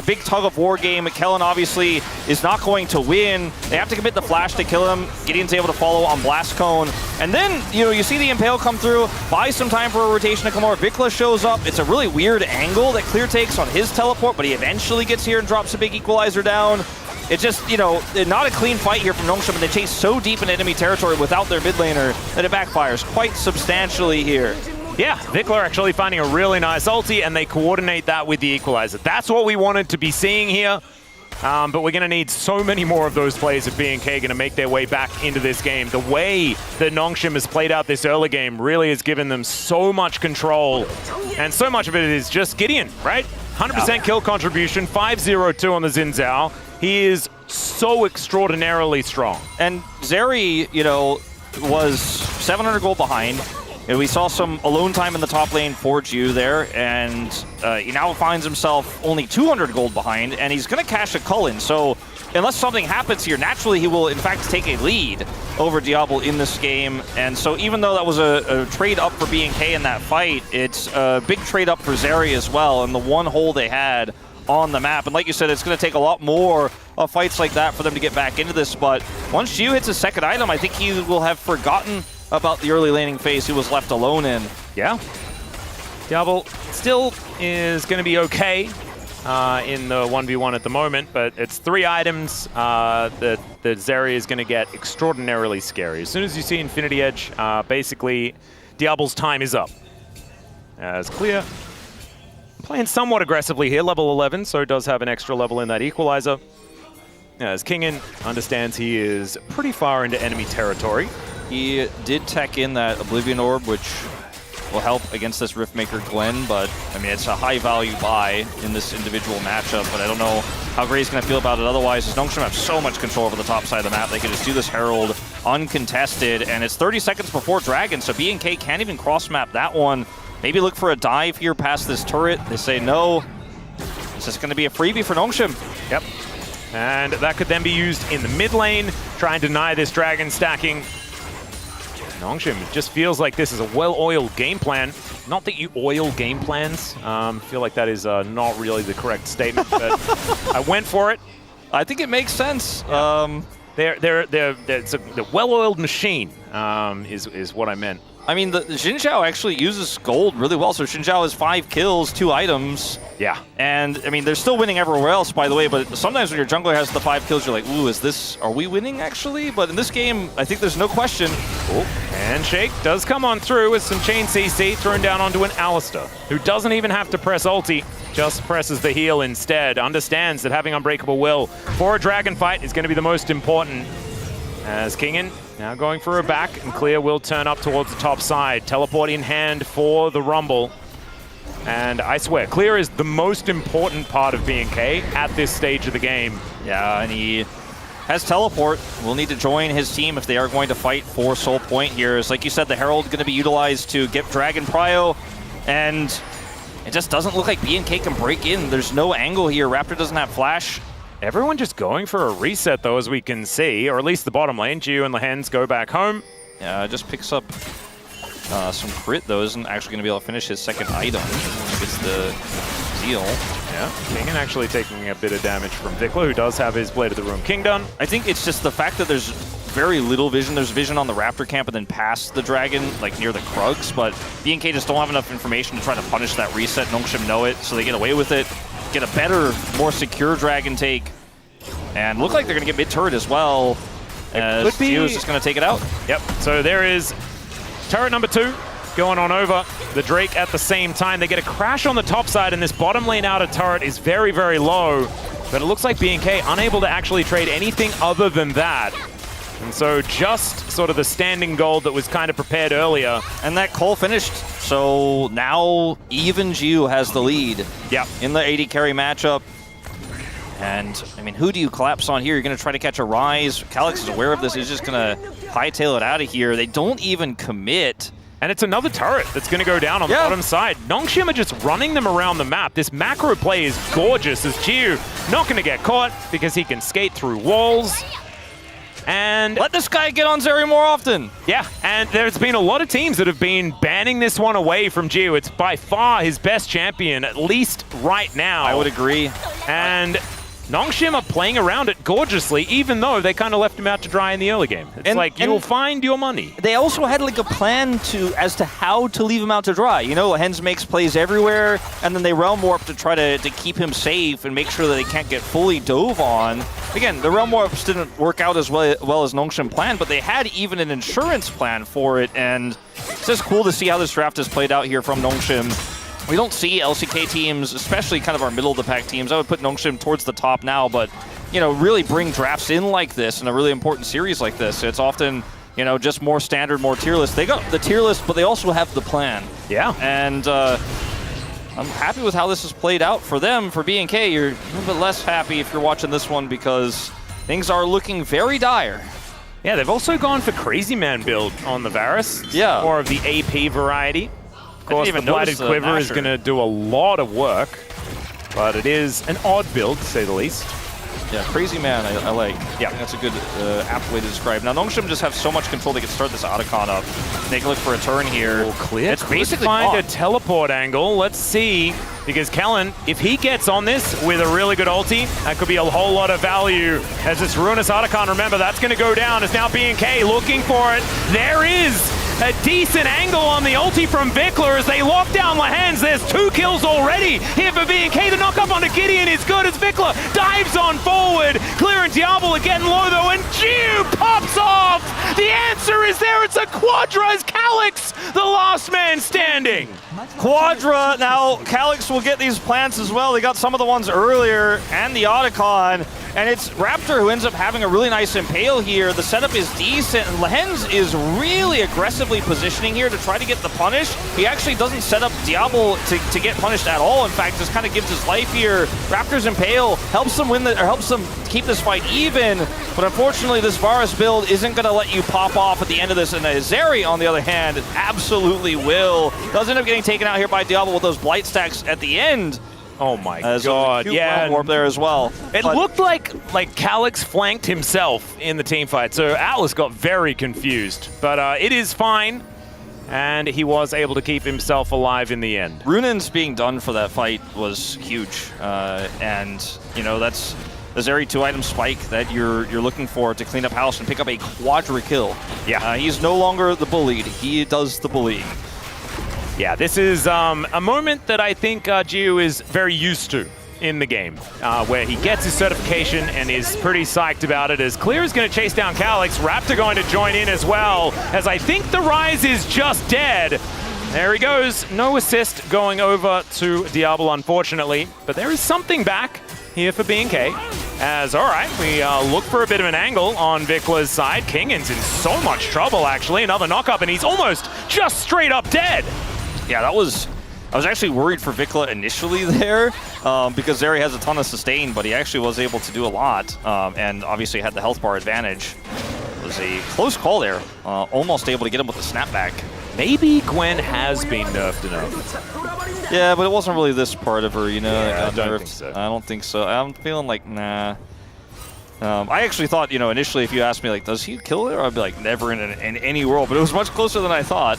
big tug of war game. Kellen obviously is not going to win. They have to commit the flash to kill him. Gideon's able to follow on Blast Cone. And then, you see the Impale come through, buys some time for a rotation to come over. Vikla shows up. It's a really weird angle that Clear takes on his teleport, but he eventually gets here and drops a big equalizer down. It's just, not a clean fight here from Nongshim, and they chase so deep into enemy territory without their mid laner that it backfires quite substantially here. Yeah, Vikla actually finding a really nice ulti, and they coordinate that with the equalizer. That's what we wanted to be seeing here. But we're going to need so many more of those plays if BNK going to make their way back into this game. The way that Nongshim has played out this early game really has given them so much control. And so much of it is just Gideon, right? 100% kill contribution, 5-0-2 on the Xin Zhao. He is so extraordinarily strong. And Zeri, was 700 gold behind. And we saw some alone time in the top lane for Ju there, and he now finds himself only 200 gold behind, and he's going to cash a Cullen. So unless something happens here, naturally he will in fact take a lead over Diablo in this game. And so even though that was a trade up for BNK in that fight, it's a big trade up for Zeri as well, and the one hole they had on the map. And like you said, it's going to take a lot more of fights like that for them to get back into this. But once Ju hits his second item, I think he will have forgotten about the early laning phase he was left alone in. Yeah. Diablo still is going to be okay in the 1v1 at the moment, but it's 3 items that Zeri is going to get extraordinarily scary. As soon as you see Infinity Edge, basically Diablo's time is up. As Clear playing somewhat aggressively here, level 11, so does have an extra level in that equalizer. As Kingen understands he is pretty far into enemy territory. He did tech in that Oblivion Orb, which will help against this Riftmaker Gwen, but I mean, it's a high value buy in this individual matchup, but I don't know how Gray's going to feel about it otherwise, as Nongshim have so much control over the top side of the map. They can just do this Herald uncontested, and it's 30 seconds before Dragon, so BNK can't even cross-map that one. Maybe look for a dive here past this turret. They say no. It's just going to be a freebie for Nongshim. Yep. And that could then be used in the mid lane, try and deny this Dragon stacking. Nongshim, it just feels like this is a well-oiled game plan. Not that you oil game plans. I feel like that is not really the correct statement, but I went for it. I think it makes sense. Yeah. It's a well-oiled machine is what I meant. I mean, the Xin Zhao actually uses gold really well. So Xin Zhao has 5 kills, 2 items. Yeah. And, I mean, they're still winning everywhere else, by the way, but sometimes when your jungler has the 5 kills, you're like, ooh, are we winning, actually? But in this game, I think there's no question. Oh, handshake does come on through with some chain CC thrown down onto an Alistar, who doesn't even have to press ulti, just presses the heal instead. Understands that having Unbreakable Will for a dragon fight is going to be the most important. As Kingen now going for a back, and Clear will turn up towards the top side. Teleport in hand for the Rumble. And I swear, Clear is the most important part of BNK at this stage of the game. Yeah, and he has teleport. Will need to join his team if they are going to fight for Soul Point here. It's like you said, the Herald going to be utilized to get Dragon Prio, and it just doesn't look like BNK can break in. There's no angle here. Raptor doesn't have flash. Everyone just going for a reset, though, as we can see, or at least the bottom lane. Gio and the Hens go back home. Yeah, just picks up some crit, though. Isn't actually going to be able to finish his second item. Gets the Zeal. Yeah, Kingen actually taking a bit of damage from Vikla, who does have his Blade of the Ruined King done. I think it's just the fact that there's very little vision. There's vision on the Raptor camp and then past the Dragon, like near the Krugs, but BNK just don't have enough information to try to punish that reset. Nongshim know it, so they get away with it. Get a better, more secure Dragon take, and look like they're going to get mid-turret as well. As Gio is just going to take it out. Yep, so there is turret number 2 going on over the Drake at the same time. They get a crash on the top side, and this bottom lane outer turret is very, very low, but it looks like BNK unable to actually trade anything other than that. And so just sort of the standing gold that was kind of prepared earlier. And that Cole finished. So now even Gio has the lead in the AD carry matchup. And, I mean, who do you collapse on here? You're going to try to catch a Rise. Calyx is aware of this. He's just going to hightail it out of here. They don't even commit. And it's another turret that's going to go down on the bottom side. Nongshim are just running them around the map. This macro play is gorgeous as Gio not going to get caught because he can skate through walls. And let this guy get on Zeri more often. Yeah, and there's been a lot of teams that have been banning this one away from Gio. It's by far his best champion, at least right now. I would agree. And Nongshim are playing around it gorgeously, even though they kind of left him out to dry in the early game. It's like, you'll find your money. They also had like a plan as to how to leave him out to dry. You know, Hens makes plays everywhere, and then they realm warp to try to keep him safe and make sure that they can't get fully dove on. Again, the realm warps didn't work out as well as Nongshim planned, but they had even an insurance plan for it, and it's just cool to see how this draft has played out here from Nongshim. We don't see LCK teams, especially kind of our middle-of-the-pack teams. I would put Nongshim towards the top now, but, you know, really bring drafts in like this in a really important series like this. It's often, you know, just more standard, more tier list. They got the tier list, but they also have the plan. Yeah. And I'm happy with how this has played out for them. For BNK, you're a little bit less happy if you're watching this one because things are looking very dire. Yeah, they've also gone for Crazy Man build on the Varus. Yeah. More of the AP variety. Of course, the Blighted Quiver is going to do a lot of work, but it is an odd build, to say the least. Yeah, Crazy Man, I like. Yeah, that's a good apt way to describe. Now, Nongshim just have so much control they can start this Otacon up. They can look for a turn here. Clear. It's basically find gone. a teleport angle. Let's see, because Kellen, if he gets on this with a really good ulti, that could be a whole lot of value. As this Ruinous Otacon, remember, that's going to go down. It's now BNK looking for it. There is a decent angle on the ulti from Vikler as they lock down Lehens. There's 2 kills already here for BNK. The knock up onto Gideon is good as Vikler dives on forward. Clear and Diablo are getting low though, and Jiu pops off. The answer is there. It's a Quadra as Calyx, the last man standing. Quadra, now Calyx will get these plants as well. They got some of the ones earlier and the Otacon. And it's Raptor who ends up having a really nice impale here. The setup is decent, and Lehens is really aggressively positioning here to try to get the punish. He actually doesn't set up Diablo to get punished at all. In fact, just kind of gives his life here. Raptor's impale helps them win helps them keep this fight even. But unfortunately, this Varus build isn't going to let you pop off at the end of this. And Zeri, on the other hand, absolutely will. Does end up getting taken out here by Diablo with those blight stacks at the end. Oh my god, yeah. Warp there as well. It looked like Calyx flanked himself in the team fight, so Atlas got very confused. But it is fine, and he was able to keep himself alive in the end. Runen's being done for that fight was huge, and you know that's the Zeri 2-item spike that you're looking for to clean up house and pick up a Quadra kill. Yeah, he's no longer the bullied; he does the bullying. Yeah, this is a moment that I think Jiu is very used to in the game, where he gets his certification and is pretty psyched about it, as Clear is going to chase down Calyx. Raptor going to join in as well, as I think the Rise is just dead. There he goes. No assist going over to Diablo, unfortunately, but there is something back here for BNK. As, all right, we look for a bit of an angle on Vikler's side. Kingan's in so much trouble, actually. Another knock-up, and he's almost just straight up dead. Yeah, I was actually worried for Vikler initially there because Zeri has a ton of sustain, but he actually was able to do a lot and obviously had the health bar advantage. It was a close call there, almost able to get him with a snapback. Maybe Gwen has been nerfed enough. Yeah, but it wasn't really this part of her, you know. Yeah, I don't think so. I don't think so. I'm feeling like, nah. I actually thought, you know, initially if you asked me, like, does he kill her? I'd be like, never in any world, but it was much closer than I thought.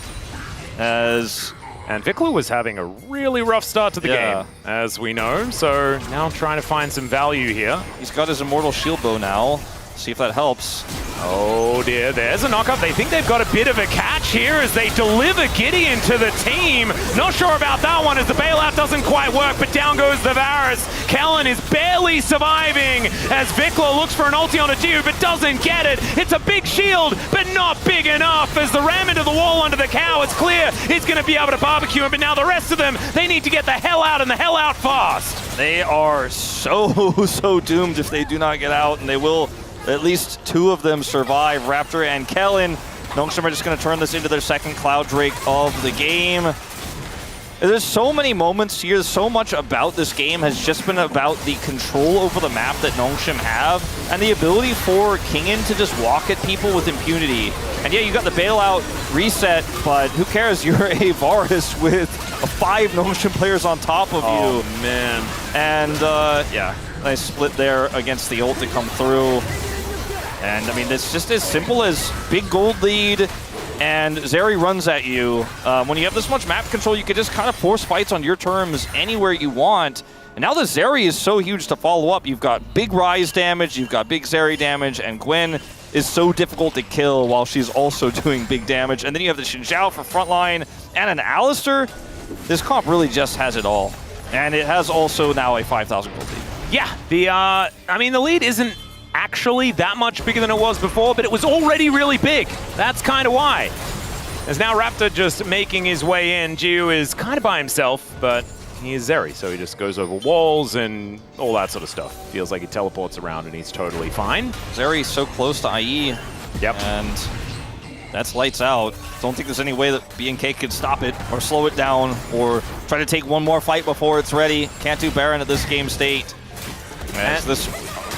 And Vikler was having a really rough start to the game, as we know, so now trying to find some value here. He's got his Immortal Shield Bow now. See if that helps. Oh dear, there's a knockup. They think they've got a bit of a catch here as they deliver Gideon to the team. Not sure about that one as the bailout doesn't quite work, but down goes the Varus. Kellen is barely surviving as Vikler looks for an ulti on a Jiu, but doesn't get it. It's a big shield, but not big enough as the ram into the wall under the cow. It's clear he's going to be able to barbecue him, but now the rest of them, they need to get the hell out and the hell out fast. They are so doomed if they do not get out, and they will. At least 2 of them survive, Raptor and Kellen. Nongshim are just going to turn this into their second Cloud Drake of the game. There's so many moments here, so much about this game has just been about the control over the map that Nongshim have, and the ability for Kingan to just walk at people with impunity. And yeah, you got the bailout reset, but who cares? You're a Varus with 5 Nongshim players on top of you. Oh, man. And yeah, nice split there against the ult to come through. And I mean, it's just as simple as big gold lead, and Zeri runs at you. When you have this much map control, you can just kind of force fights on your terms anywhere you want. And now the Zeri is so huge to follow up. You've got big Ryze damage, you've got big Zeri damage, and Gwen is so difficult to kill while she's also doing big damage. And then you have the Xin Zhao for frontline and an Alistar. This comp really just has it all. And it has also now a 5,000 gold lead. Yeah, I mean, the lead isn't actually that much bigger than it was before, but it was already really big. That's kind of why. As now Raptor just making his way in. Jiu is kind of by himself, but he is Zeri, so he just goes over walls and all that sort of stuff. Feels like he teleports around and he's totally fine. Zeri's so close to IE. Yep. And that's lights out. Don't think there's any way that BNK could stop it or slow it down or try to take one more fight before it's ready. Can't do Baron at this game state. And this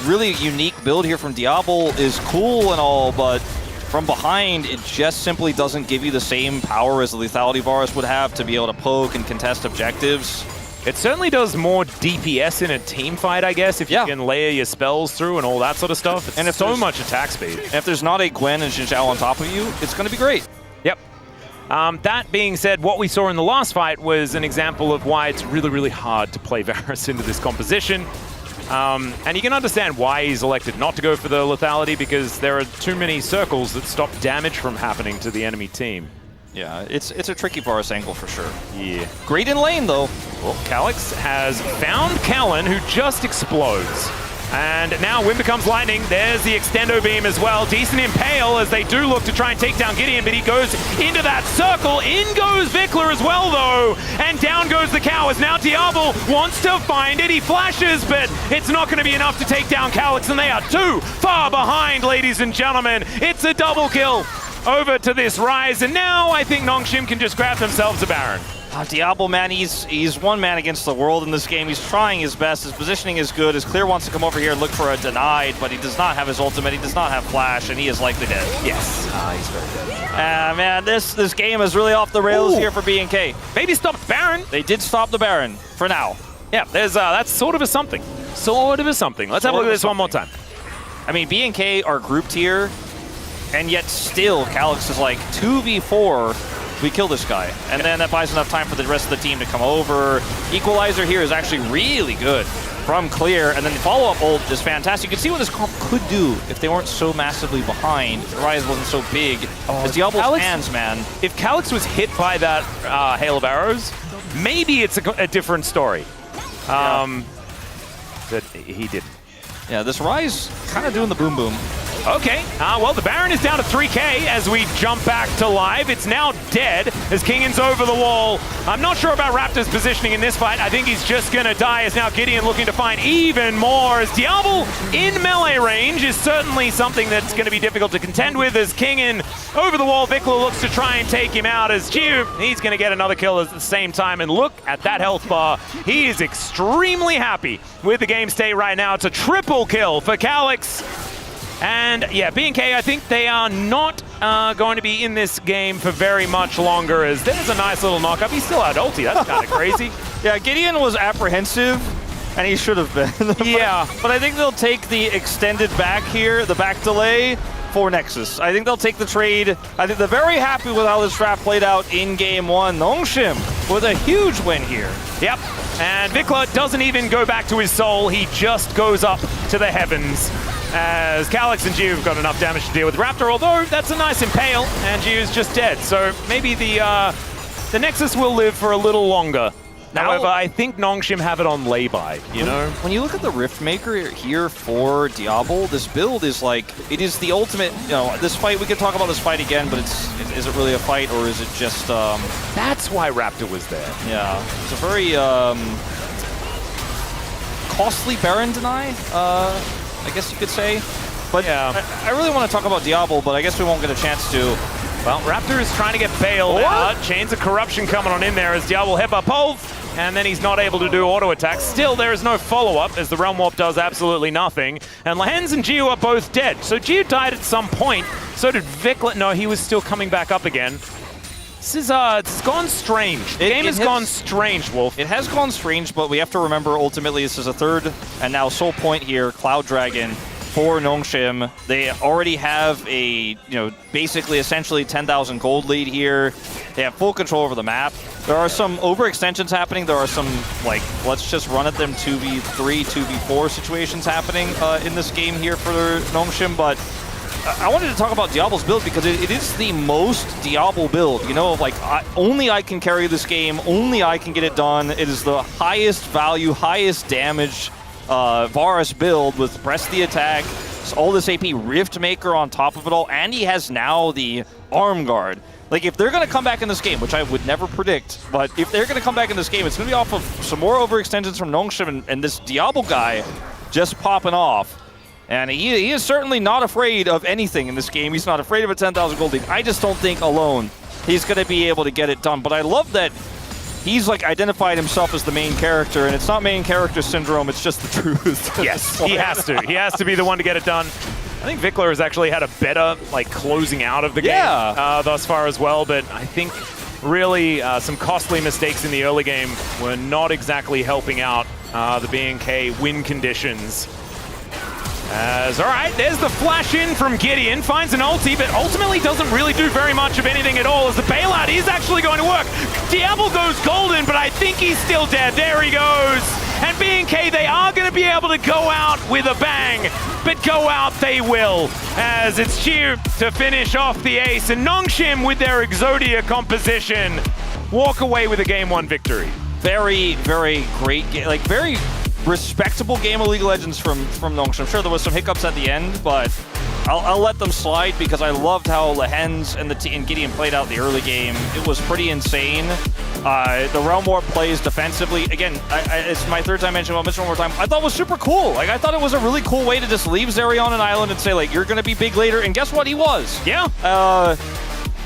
really unique build here from Diablo is cool and all, but from behind, it just simply doesn't give you the same power as the Lethality Varus would have to be able to poke and contest objectives. It certainly does more DPS in a team fight, I guess, if you can layer your spells through and all that sort of stuff. It's and if so much attack speed. And if there's not a Gwen and Xin Zhao on top of you, it's going to be great. Yep. That being said, what we saw in the last fight was an example of why it's really, really hard to play Varus into this composition. And you can understand why he's elected not to go for the lethality, because there are too many circles that stop damage from happening to the enemy team. Yeah, it's a tricky Varus angle for sure. Yeah. Great in lane, though. Well, Calyx has found Callan, who just explodes. And now Wind becomes lightning. There's the extendo beam as well. Decent impale as they do look to try and take down Gideon, but he goes into that circle. In goes Vikla as well, though. And down goes the cow as now Diablo wants to find it. He flashes, but it's not going to be enough to take down Calyx, and they are too far behind, ladies and gentlemen. It's a double kill over to this Ryze, and now I think Nongshim can just grab themselves a Baron. Diablo, man, he's one man against the world in this game. He's trying his best. His positioning is good. His Clear wants to come over here and look for a denied, but he does not have his ultimate. He does not have flash, and he is likely dead. Yes. He's very dead. Man, this game is really off the rails here for BNK. Maybe stop the Baron. They did stop the Baron for now. Yeah, there's that's sort of a something. Sort of a something. Let's have a look at this one more time. I mean, BNK are grouped here, and yet still Calyx is like 2v4. We kill this guy, and then that buys enough time for the rest of the team to come over. Equalizer here is actually really good from Clear, and then the follow-up ult is fantastic. You can see what this comp could do if they weren't so massively behind. The Ryze wasn't so big. It's Diablo's hands, man. If Calyx was hit by that hail of arrows, maybe it's a different story. But he didn't. Yeah, this Ryze kind of doing the boom boom. Okay, well, the Baron is down to 3k as we jump back to live. It's now dead as Kingan's over the wall. I'm not sure about Raptor's positioning in this fight. I think he's just going to die as now Gideon looking to find even more. As Diablo in melee range is certainly something that's going to be difficult to contend with as Kingan over the wall. Vikla looks to try and take him out as Jiu, he's going to get another kill at the same time. And look at that health bar. He is extremely happy with the game state right now. It's a triple kill for Calyx. And yeah, BNK, I think they are not going to be in this game for very much longer, as there's a nice little knock-up. He's still out ulti, that's kind of crazy. Yeah, Gideon was apprehensive, and he should have been. Yeah. But I think they'll take the extended back here, the back delay, for Nexus. I think they'll take the trade. I think they're very happy with how this draft played out in game one. Nongshim with a huge win here. Yep, and Vikla doesn't even go back to his soul. He just goes up to the heavens. As Calyx and Jiu have got enough damage to deal with Raptor, although that's a nice impale, and Jiu's just dead. So maybe the Nexus will live for a little longer. However, I think Nongshim have it on lay-by, you know? When you look at the Riftmaker here for Diablo, this build is like, it is the ultimate, you know, this fight, we could talk about this fight again, but is it really a fight, or is it just... That's why Raptor was there. Yeah, it's a very costly Baron deny, I guess you could say. But yeah, I really want to talk about Diablo, but I guess we won't get a chance to. Well, Raptor is trying to get bailed out. Chains of Corruption coming on in there as Diablo headbutt pulse, and then he's not able to do auto attacks. Still, there is no follow-up as the Realm Warp does absolutely nothing. And Lehens and Jiu are both dead. So Jiu died at some point. So did Vikla. No, he was still coming back up again. This is, it's gone strange. The game has gone strange, Wolf. It has gone strange, but we have to remember, ultimately, this is a third and now Soul Point here, Cloud Dragon. for Nongshim. They already have a, basically essentially 10,000 gold lead here. They have full control over the map. There are some overextensions happening. There are some, let's just run at them 2v3, 2v4 situations happening in this game here for Nongshim, but I wanted to talk about Diablo's build because it is the most Diablo build, only I can carry this game, only I can get it done. It is the highest value, highest damage Varus build with Press the Attack, all this AP Rift Maker on top of it all, and he has now the Arm Guard. If they're going to come back in this game, which I would never predict, but if they're going to come back in this game, it's going to be off of some more overextensions from Nongshim and this Diablo guy just popping off. And he is certainly not afraid of anything in this game. He's not afraid of a 10,000 gold lead. I just don't think alone he's going to be able to get it done. But I love that he's identified himself as the main character, and it's not main character syndrome, it's just the truth. Yes, he has to. He has to be the one to get it done. I think Vikler has actually had a better closing out of the game thus far as well, but I think really some costly mistakes in the early game were not exactly helping out the BNK win conditions. All right, there's the flash in from Gideon, finds an ulti, but ultimately doesn't really do very much of anything at all as the bailout is actually going to work. Diablo goes golden, but I think he's still dead. There he goes. And BNK, they are going to be able to go out with a bang, but go out they will, as it's Chiu to finish off the ace, and Nongshim with their Exodia composition walk away with a Game 1 victory. Very, very great game, very respectable game of League of Legends from Nongshim. I'm sure there was some hiccups at the end, but I'll let them slide because I loved how Lehens and Gideon played out the early game. It was pretty insane. The Realm Warp plays defensively. Again, it's my third time mentioning it. I'll mention it one more time. I thought it was super cool. I thought it was a really cool way to just leave Zeri on an island and say, you're going to be big later. And guess what? He was. Yeah.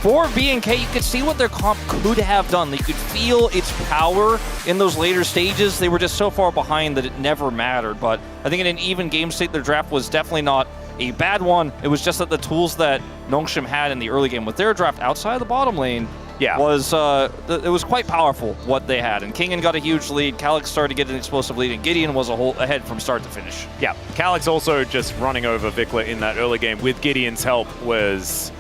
For BNK, you could see what their comp could have done. They could feel its power in those later stages. They were just so far behind that it never mattered. But I think in an even game state, their draft was definitely not a bad one. It was just that the tools that Nongshim had in the early game with their draft outside the bottom lane was it was quite powerful what they had. And Kingen got a huge lead. Calyx started to get an explosive lead, and Gideon was ahead from start to finish. Yeah, Calyx also just running over Vikler in that early game with Gideon's help was...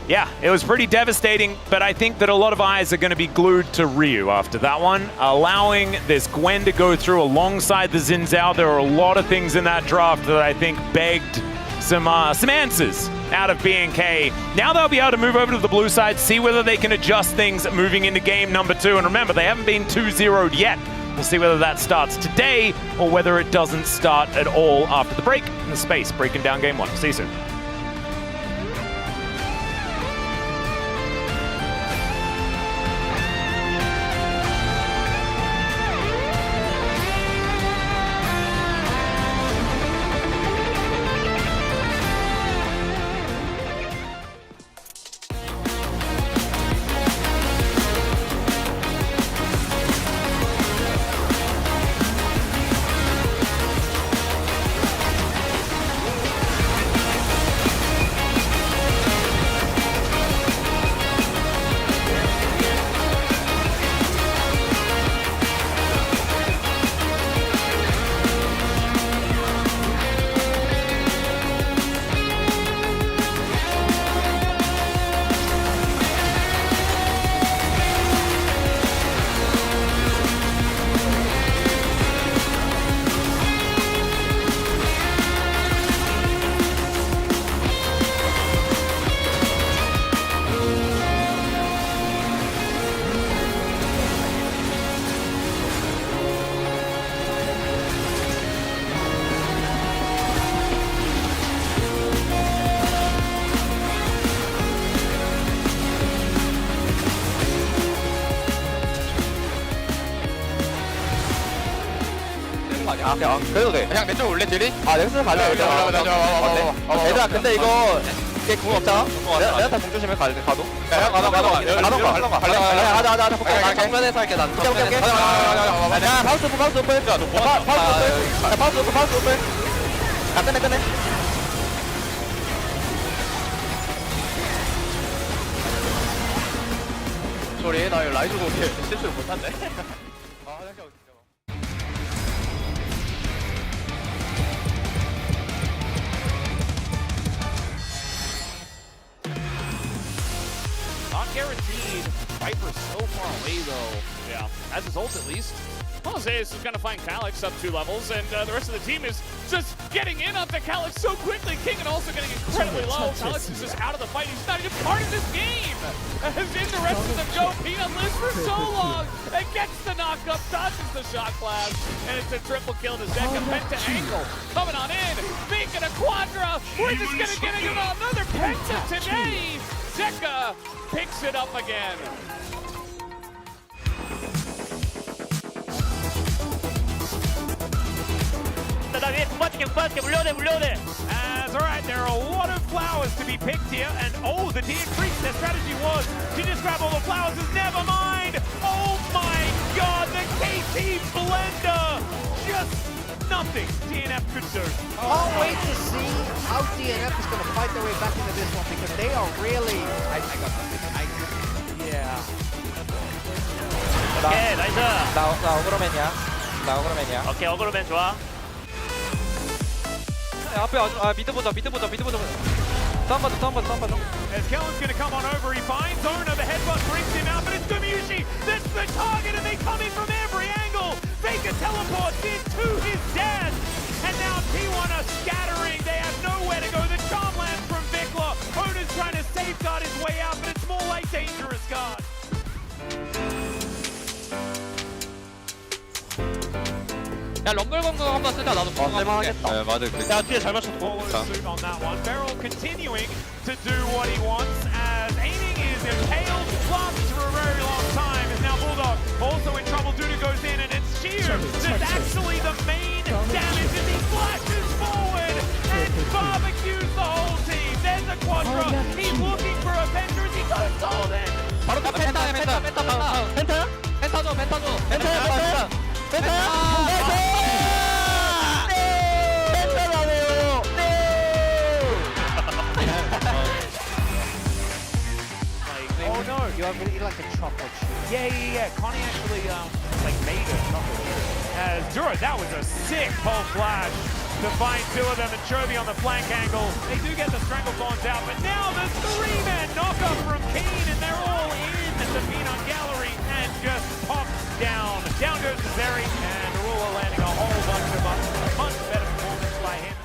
Yeah, it was pretty devastating, but I think that a lot of eyes are going to be glued to Ryu after that one. Allowing this Gwen to go through alongside the Xin Zhao, there are a lot of things in that draft that I think begged some answers out of BNK. Now they'll be able to move over to the blue side, see whether they can adjust things moving into game number 2. And remember, they haven't been 2-0'd yet. We'll see whether that starts today or whether it doesn't start at all after the break in the space, breaking down game 1. See you soon. 그래도 돼. 그냥 내 쪽 올래 딜이? 넥슨 갈래. 얘들아 근데 이거 이게 궁 없잖아. 내가 다 궁 조심해 가도. 가자. 정면에서 할게 난. 오케이. 야 파우스 오픈. 파우스 오픈. 야 끝내. 소리 나 이거 라이즈도 실수를 못한대. guaranteed. Viper's so far away, though. Yeah, as his ult at least. Jose is going to find Calyx up 2 levels, and the rest of the team is just getting in onto Calyx so quickly. King and also getting incredibly low. Calyx is just out of the fight. He's not even part of this game. As in the rest of them go, Peanut lives for so long and gets the knock-up, dodges the shot blast, and it's a triple kill to Zeka. Penta angle coming on in, making a quadra. We're just going to get another Penta today. Zeka picks it up again. That's alright, there are a lot of flowers to be picked here, and oh, the DRX, their strategy was to just grab all the flowers as never mind. Oh my god, the KT blender! Just nothing DNF could do. I'll wait to see how DNF is going to fight their way back into this one because they are really. I got nothing. Yeah. 오케이, 나이스. 나 어그로맨이야. 나 어그로맨이야. 오케이, 어그로맨 좋아. 앞에 미드 보자. 다운 받아. As Kellen's going to come on over, he finds Owner, the headbutt brings him out, but it's Domushi that's the target, and they come in from every angle. Faker teleports into his dad, and now T1 are scattering. They have nowhere to go. The charm lands from Vikla. Owner's trying to safeguard his way out, but it's more like dangerous guard. 야 럼블 공격 한번 쓰자. 나도 쓸만하겠다. 네 맞아. 야 뒤에 잘 맞췄어. On that one, Beryl continuing to do what he wants as aiming is impaled, lasts for a very long time. Is now Bulldog also in trouble. Duda goes in and it's Sheer that's actually the main damage as he flashes forward and barbecues the whole team. There's a Quadra. He's looking for a Penta as he goes golden. 바로 펜타. Oh no! You have really like a chocolate chip. Yeah. Connie actually like made a chocolate chip. As Dura, that was a sick pulse flash to find 2 of them, and Chovy on the flank angle. They do get the Stranglethorns out, but now the 3-man knockup from Keen, and they're all in at the Peanut Gallery and just pops down. Down goes Zeri, and Rula landing a whole bunch of them. Much better performance by him.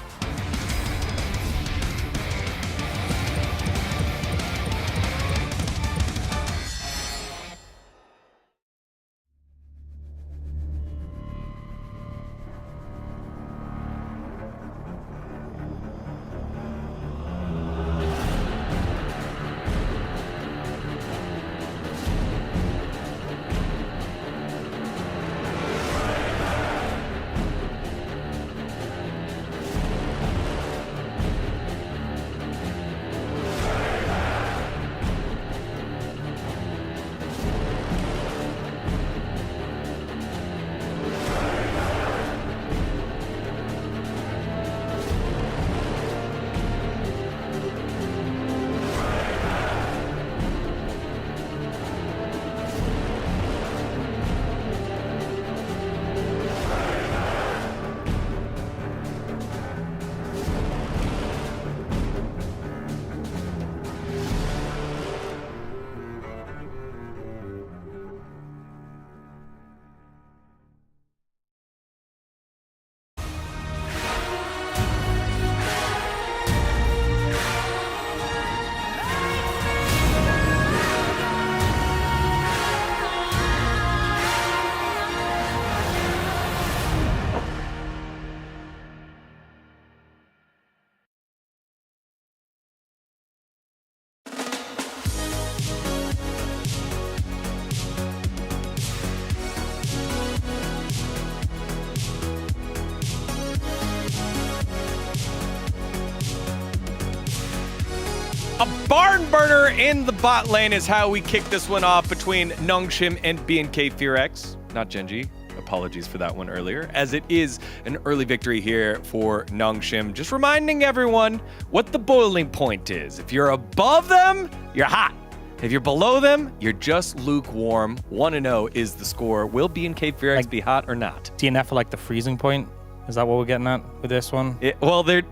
A barn burner in the bot lane is how we kick this one off between Nongshim and BNK FearX. Not Genji. Apologies for that one earlier, as it is an early victory here for Nongshim. Just reminding everyone what the boiling point is. If you're above them, you're hot. If you're below them, you're just lukewarm. 1-0 is the score. Will BNK FearX be hot or not? DNF for like the freezing point? Is that what we're getting at with this one? Well, they're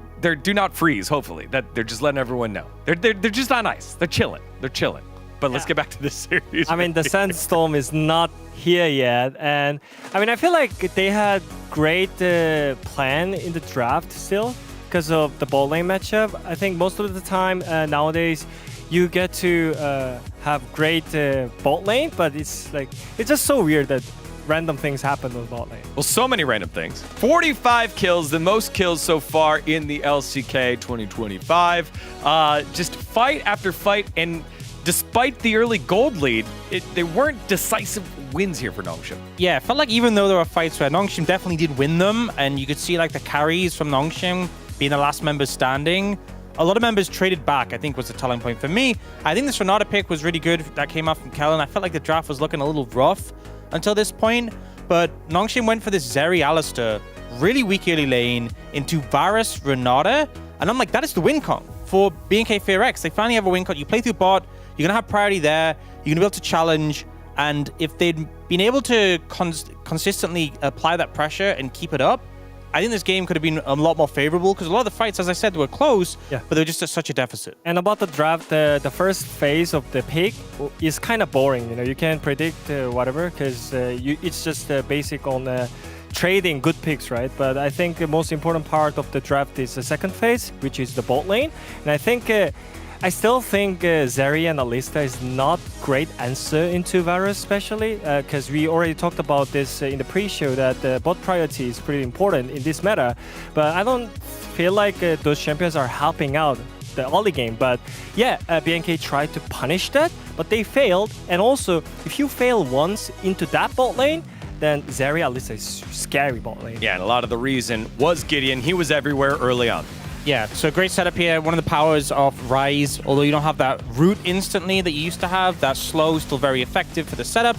do not freeze, hopefully. That they're just letting everyone know. They're just on ice. They're chilling. They're chilling. But let's get back to this series. I mean, the Sandstorm is not here yet, and I mean, I feel like they had great plan in the draft still because of the bot lane matchup. I think most of the time nowadays you get to have great bot lane, but it's just so weird that random things happen on the bot lane. Well, so many random things. 45 kills, the most kills so far in the LCK 2025. Just fight after fight, and despite the early gold lead, they weren't decisive wins here for Nongshim. Yeah, it felt like even though there were fights where Nongshim definitely did win them, and you could see like the carries from Nongshim being the last members standing, a lot of members traded back, I think was the telling point for me. I think this Renata pick was really good that came out from Kellen. I felt like the draft was looking a little rough until this point, but Nongshim went for this Zeri Alistar, really weak early lane, into Varus Renata, and I'm like, that is the win con for BNK FearX. They finally have a win con. You play through bot, you're going to have priority there, you're going to be able to challenge, and if they'd been able to consistently apply that pressure and keep it up, I think this game could have been a lot more favorable, because a lot of the fights, as I said, were close, but they were just at such a deficit. And about the draft, the first phase of the pick is kind of boring. You know, you can't predict whatever, because it's just basic on trading good picks, right? But I think the most important part of the draft is the second phase, which is the bot lane. And I still think Zeri and Alistar is not great answer into Varus, especially because we already talked about this in the pre-show that bot priority is pretty important in this meta. But I don't feel like those champions are helping out the early game. But yeah, BNK tried to punish that, but they failed. And also, if you fail once into that bot lane, then Zeri Alistar is scary bot lane. Yeah, and a lot of the reason was Gideon. He was everywhere early on. Yeah, so great setup here. One of the powers of Rise, although you don't have that root instantly that you used to have, that slow is still very effective for the setup.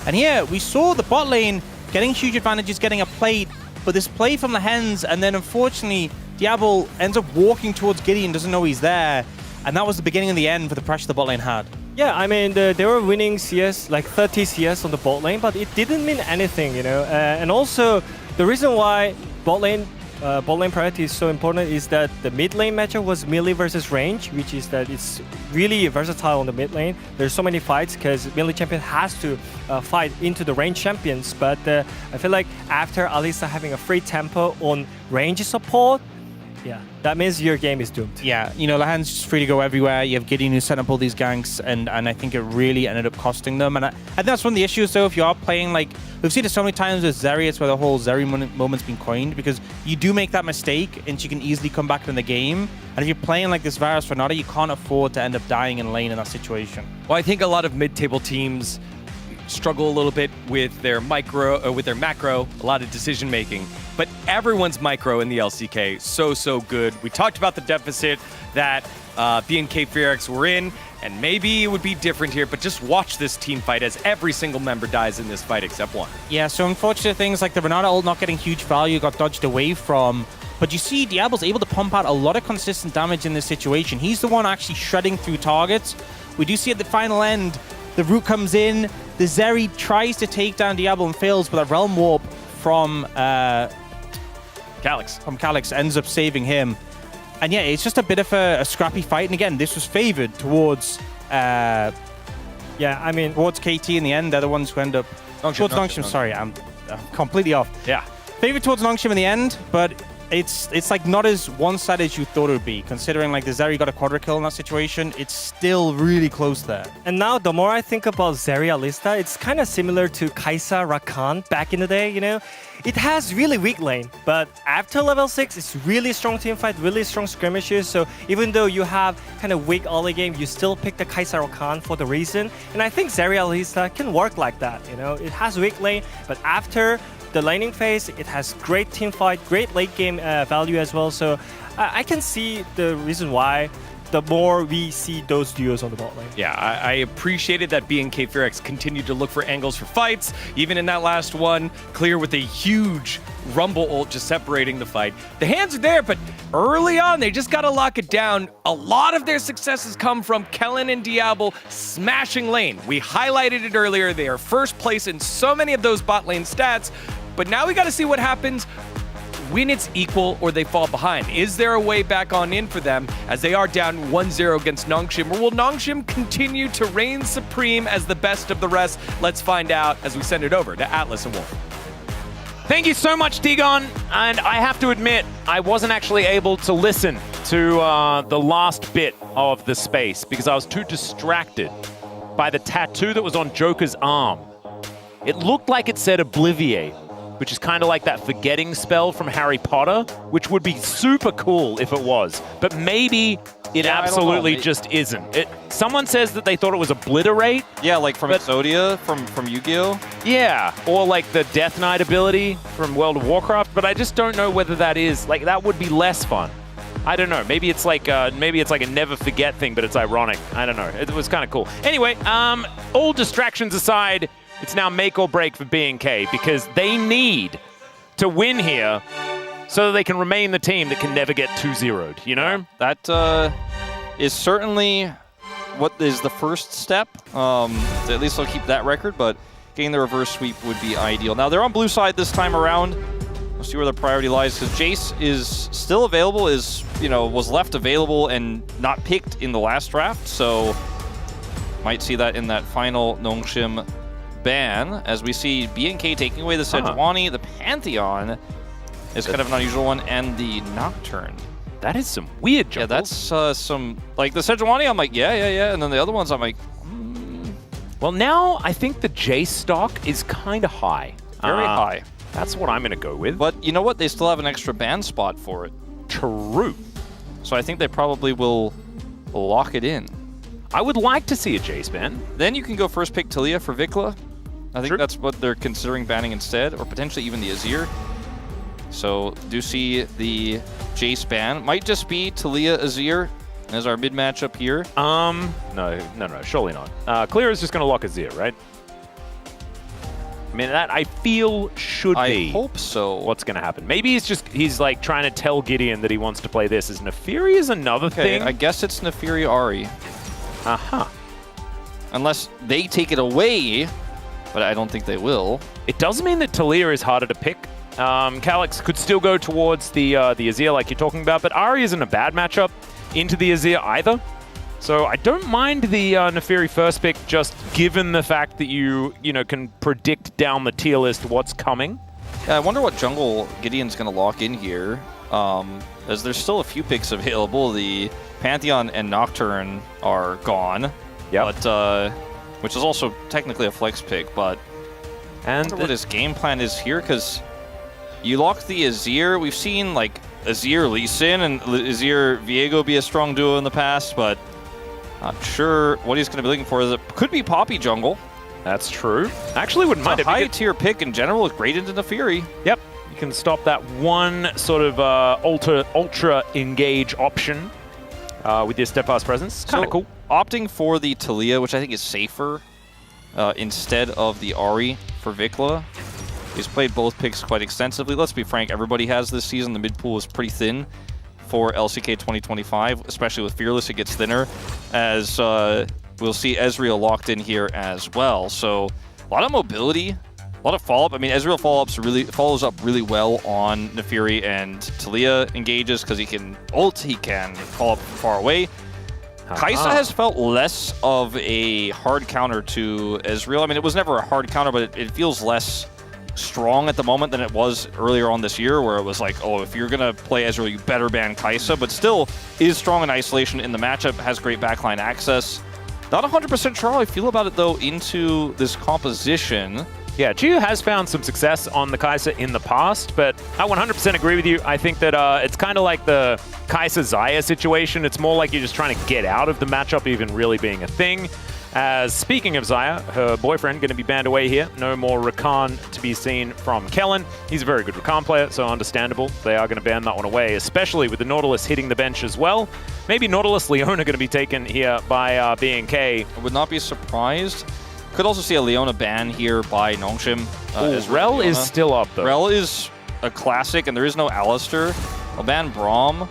And here, we saw the bot lane getting huge advantages, getting a plate, but this play from the Hens, and then unfortunately, Diablo ends up walking towards Gideon, doesn't know he's there, and that was the beginning and the end for the pressure the bot lane had. Yeah, I mean, they were winning CS, like 30 CS on the bot lane, but it didn't mean anything, you know. And also, the reason why bot lane priority is so important is that the mid lane matchup was melee versus range, which is that it's really versatile on the mid lane. There's so many fights because melee champion has to fight into the range champions, but I feel like after Alistar having a free tempo on range support, yeah, that means your game is doomed. Yeah, you know, Lahan's just free to go everywhere. You have Gideon who set up all these ganks, and I think it really ended up costing them. And I think that's one of the issues, though, if you are playing, like, we've seen it so many times with Zeri, it's where the whole Zeri moment's been coined, because you do make that mistake, and she can easily come back in the game. And if you're playing like this Varus Renata, you can't afford to end up dying in lane in that situation. Well, I think a lot of mid-table teams struggle a little bit with their macro, a lot of decision making. But everyone's micro in the LCK, so good. We talked about the deficit that BNK FearX were in, and maybe it would be different here, but just watch this team fight as every single member dies in this fight except one. Yeah, so unfortunate things like the Renata ult not getting huge value got dodged away from, but you see Diablo's able to pump out a lot of consistent damage in this situation. He's the one actually shredding through targets. We do see at the final end, the root comes in, the Zeri tries to take down Diablo and fails, but a Realm Warp from Calyx ends up saving him. And yeah, it's just a bit of a scrappy fight. And again, this was favored towards towards KT in the end. They're the ones who end up towards Nongshim. Sorry, I'm completely off. Yeah, favored towards Nongshim in the end, but it's like not as one-sided as you thought it would be, considering like the Zeri got a quadra kill in that situation. It's still really close there. And now the more I think about Zeri Alistar, it's kind of similar to Kai'Sa Rakan back in the day, you know? It has really weak lane, but after level 6, it's really strong team fight, really strong skirmishes. So even though you have kind of weak early game, you still pick the Kai'Sa Rakan for the reason. And I think Zeri Alistar can work like that, you know? It has weak lane, but after the laning phase, it has great team fight, great late game value as well. So I can see the reason why the more we see those duos on the bot lane. Yeah, I appreciated that BNK FearX continued to look for angles for fights. Even in that last one, clear with a huge Rumble ult just separating the fight. The hands are there, but early on, they just got to lock it down. A lot of their successes come from Kellen and Diablo smashing lane. We highlighted it earlier. They are first place in so many of those bot lane stats. But now we got to see what happens when it's equal or they fall behind? Is there a way back on in for them as they are down 1-0 against Nongshim? Or will Nongshim continue to reign supreme as the best of the rest? Let's find out as we send it over to Atlas and Wolf. Thank you so much, Digon. And I have to admit, I wasn't actually able to listen to the last bit of the space because I was too distracted by the tattoo that was on Joker's arm. It looked like it said Obliviate, which is kind of like that forgetting spell from Harry Potter, which would be super cool if it was. But maybe it absolutely just isn't. Someone says that they thought it was Obliterate. Yeah, like from Exodia, from Yu-Gi-Oh! Yeah, or like the Death Knight ability from World of Warcraft, but I just don't know whether that is, like, that would be less fun. I don't know. Maybe it's like a never forget thing, but it's ironic. I don't know. It was kind of cool. Anyway, all distractions aside, it's now make or break for B&K because they need to win here so that they can remain the team that can never get 2-0'd, you know? That is certainly what is the first step. At least they'll keep that record, but getting the reverse sweep would be ideal. Now, they're on blue side this time around. We'll see where the priority lies because Jace is still available, was left available and not picked in the last draft, so might see that in that final Nongshim ban as we see B&K taking away the Sejuani, the Pantheon is kind of an unusual one, and the Nocturne. That is some weird jungles. Yeah, that's some, like the Sejuani, I'm like, yeah, and then the other ones, I'm like, Well, now I think the Jace stock is kind of high. Very high. That's what I'm going to go with. But you know what? They still have an extra ban spot for it. True. So I think they probably will lock it in. I would like to see a Jace ban. Then you can go first pick Talia for Vikla. I think that's what they're considering banning instead, or potentially even the Azir. So do see the Jace ban. Might just be Talia Azir as our mid matchup here. No, surely not. Clear is just going to lock Azir, right? I mean, that I feel should be. I hope so. What's going to happen? Maybe he's like trying to tell Gideon that he wants to play this. Is Neferi is another thing? I guess it's Neferi Ahri. Aha. Unless they take it away, but I don't think they will. It does mean that Talia is harder to pick. Calyx could still go towards the Azir like you're talking about, but Ahri isn't a bad matchup into the Azir either. So I don't mind the Neferi first pick, just given the fact that you can predict down the tier list what's coming. Yeah, I wonder what jungle Gideon's going to lock in here, as there's still a few picks available. The Pantheon and Nocturne are gone, but which is also technically a flex pick. But I wonder what his game plan is here, because you locked the Azir. We've seen like Azir Lee Sin and Azir Viego be a strong duo in the past, but not sure what he's going to be looking for. It could be Poppy jungle. That's true. Actually, wouldn't mind it. High tier pick in general is great into the Fury. Yep. You can stop that one sort of ultra engage option with your steadfast presence. Kind of cool. Opting for the Talia, which I think is safer, instead of the Ahri for Vikla. He's played both picks quite extensively. Let's be frank, everybody has this season. The mid pool is pretty thin for LCK 2025, especially with Fearless. It gets thinner, as we'll see Ezreal locked in here as well. So a lot of mobility, a lot of follow-up. I mean, Ezreal follows up really well on Neferi, and Talia engages because he can ult, he can follow up from far away. Kai'Sa has felt less of a hard counter to Ezreal. I mean, it was never a hard counter, but it feels less strong at the moment than it was earlier on this year, where it was like, oh, if you're going to play Ezreal, you better ban Kai'Sa, but still is strong in isolation in the matchup, has great backline access. Not 100% sure how I feel about it, though, into this composition. Yeah, Gio has found some success on the Kai'Sa in the past, but I 100% agree with you. I think that it's kind of like the Kai'Sa-Xayah situation. It's more like you're just trying to get out of the matchup even really being a thing. As speaking of Xayah, her boyfriend going to be banned away here. No more Rakan to be seen from Kellen. He's a very good Rakan player, so understandable. They are going to ban that one away, especially with the Nautilus hitting the bench as well. Maybe Nautilus Leona going to be taken here by B&K. I would not be surprised. Could also see a Leona ban here by Nongshim. Rel is still up, though. Rel is a classic, and there is no Alistair. I'll ban Braum.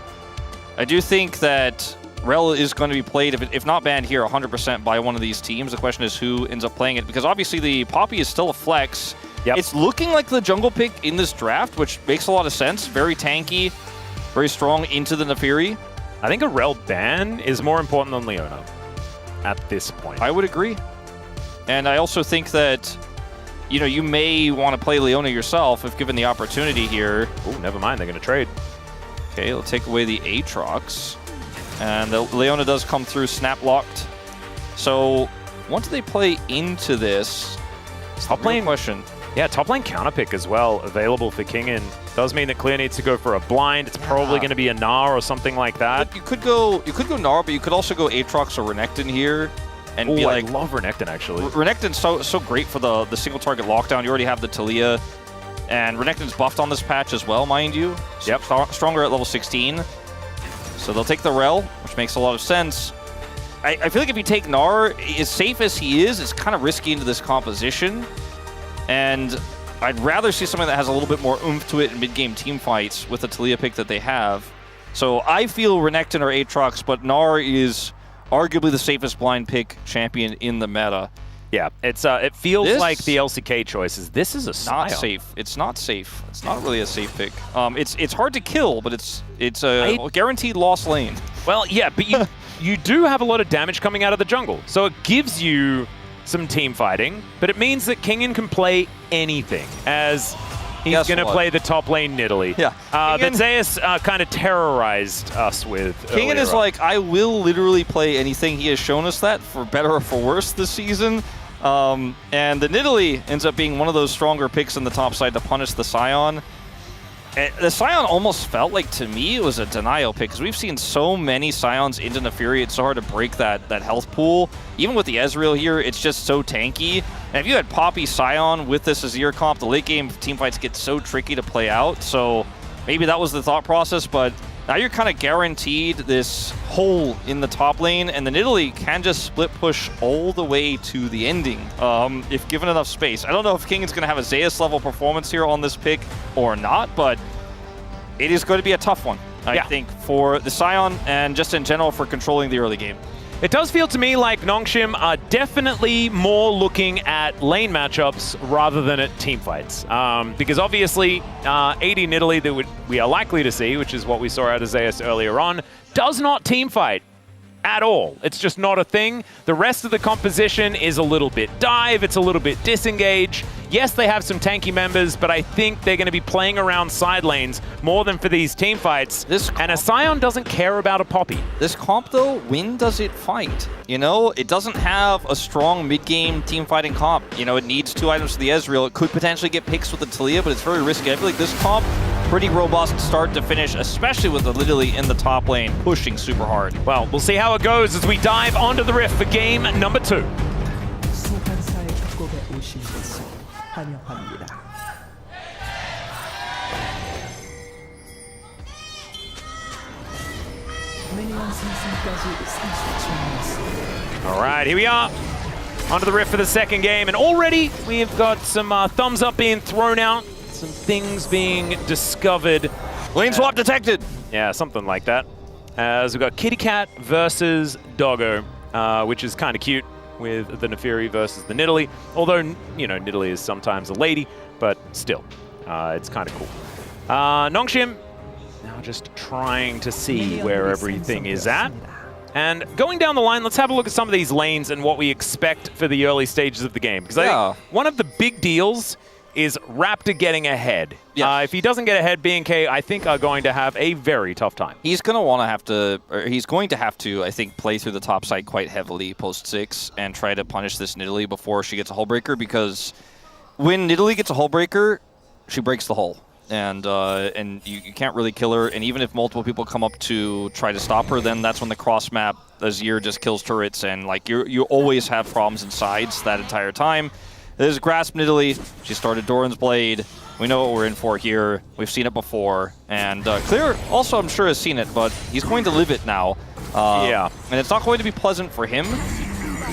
I do think that Rel is going to be played, if not banned here, 100% by one of these teams. The question is who ends up playing it, because obviously the Poppy is still a flex. Yep. It's looking like the jungle pick in this draft, which makes a lot of sense. Very tanky, very strong into the Nefiri. I think a Rel ban is more important than Leona at this point. I would agree. And I also think that, you know, you may want to play Leona yourself if given the opportunity here. Oh, never mind. They're going to trade. Okay, they'll take away the Aatrox. And the Leona does come through snap locked. So what do they play into this? Top lane question. Yeah, top lane counter pick as well available for Kingin. Does mean that Clear needs to go for a blind. It's probably going to be a Gnar or something like that. But you could go Gnar, but you could also go Aatrox or Renekton here. And be like, I love Renekton actually. Renekton's so great for the single target lockdown. You already have the Talia. And Renekton's buffed on this patch as well, mind you. Yep. Stronger at level 16. So they'll take the Rel, which makes a lot of sense. I feel like if you take Gnar, as safe as he is, it's kind of risky into this composition. And I'd rather see something that has a little bit more oomph to it in mid-game team fights with the Talia pick that they have. So I feel Renekton or Aatrox, but Gnar is arguably the safest blind pick champion in the meta. Yeah, it feels like the LCK choices. This is a not safe. It's not safe. It's not really a safe pick. It's hard to kill, but it's a guaranteed lost lane. Well, yeah, but you do have a lot of damage coming out of the jungle, so it gives you some team fighting, but it means that Kingin can play anything, as he's going to play the top lane Nidalee. Yeah. That Zeus kind of terrorized us with. Kingin is like, I will literally play anything. He has shown us that, for better or for worse this season. And the Nidalee ends up being one of those stronger picks in the top side to punish the Scion. The Scion almost felt like, to me, it was a denial pick, because we've seen so many Scions into Nefiri, it's so hard to break that health pool. Even with the Ezreal here, it's just so tanky. And if you had Poppy Scion with this Azir comp, the late game teamfights get so tricky to play out. So maybe that was the thought process, but now you're kind of guaranteed this hole in the top lane, and the Nidalee can just split push all the way to the ending if given enough space. I don't know if Kingin's going to have a Zeus level performance here on this pick or not, but it is going to be a tough one, I think, for the Scion and just in general for controlling the early game. It does feel to me like Nongshim are definitely more looking at lane matchups rather than at team fights. Because obviously, AD Nidalee that we are likely to see, which is what we saw out of Zeus earlier on, does not team fight at all. It's just not a thing. The rest of the composition is a little bit dive, it's a little bit disengage. Yes, they have some tanky members, but I think they're going to be playing around side lanes more than for these team fights. And a Scion doesn't care about a Poppy. This comp, though, when does it fight? You know, it doesn't have a strong mid-game team fighting comp. You know, it needs 2 items for the Ezreal. It could potentially get picks with the Talia, but it's very risky. I feel like this comp, pretty robust start to finish, especially with the Nidalee in the top lane, pushing super hard. Well, we'll see how it goes as we dive onto the Rift for game number 2. 소환사의 협곡에 오신 것을 환영합니다. 미니언 생성까지 30초 남았습니다. All right, here we are. Onto the Rift for the second game, and already we've got some thumbs up being thrown out, some things being discovered. Lane swap detected. Yeah, something like that. As we've got Kitty Cat versus Doggo, which is kind of cute, with the Nefiri versus the Nidalee. Although, you know, Nidalee is sometimes a lady, but still, it's kind of cool. Nongshim now just trying to see where everything is at. And going down the line, let's have a look at some of these lanes and what we expect for the early stages of the game. Because I think one of the big deals is Raptor getting ahead. If he doesn't get ahead, B&K, I think, are going to have a very tough time. He's going to have to, I think, play through the top side quite heavily post-6 and try to punish this Nidalee before she gets a hull breaker, because when Nidalee gets a hull breaker, she breaks the hull. And you can't really kill her, and even if multiple people come up to try to stop her, then that's when the cross-map Azir just kills turrets, and like you always have problems in sides that entire time. There's Grasp Nidalee. She started Doran's Blade. We know what we're in for here. We've seen it before. And Clear also, I'm sure, has seen it, but he's going to live it now. And it's not going to be pleasant for him.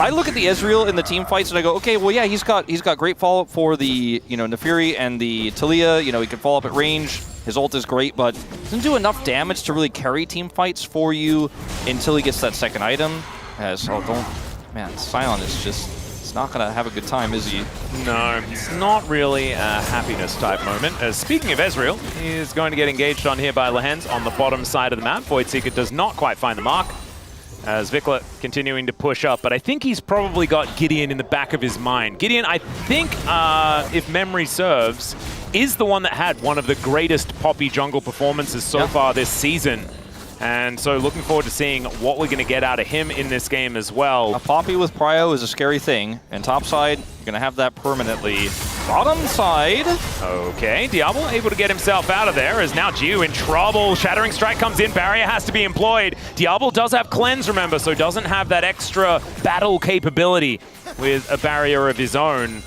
I look at the Ezreal in the team fights and I go, okay, well, yeah, he's got great follow-up for the Nefiri and the Talia. You know, he can follow up at range. His ult is great, but doesn't do enough damage to really carry team fights for you until he gets that second item. Man, Scion is just He's not going to have a good time, is he? No, it's not really a happiness type moment. As speaking of Ezreal, he is going to get engaged on here by Lehens on the bottom side of the map. Voidseeker does not quite find the mark, as Vikla continuing to push up, but I think he's probably got Gideon in the back of his mind. Gideon, I think, if memory serves, is the one that had one of the greatest Poppy jungle performances so far this season. And so looking forward to seeing what we're going to get out of him in this game as well. A Poppy with Prio is a scary thing. And top side, you're going to have that permanently. Bottom side. Okay, Diablo able to get himself out of there as now Jiu in trouble. Shattering Strike comes in, barrier has to be employed. Diablo does have Cleanse, remember, so doesn't have that extra battle capability with a barrier of his own.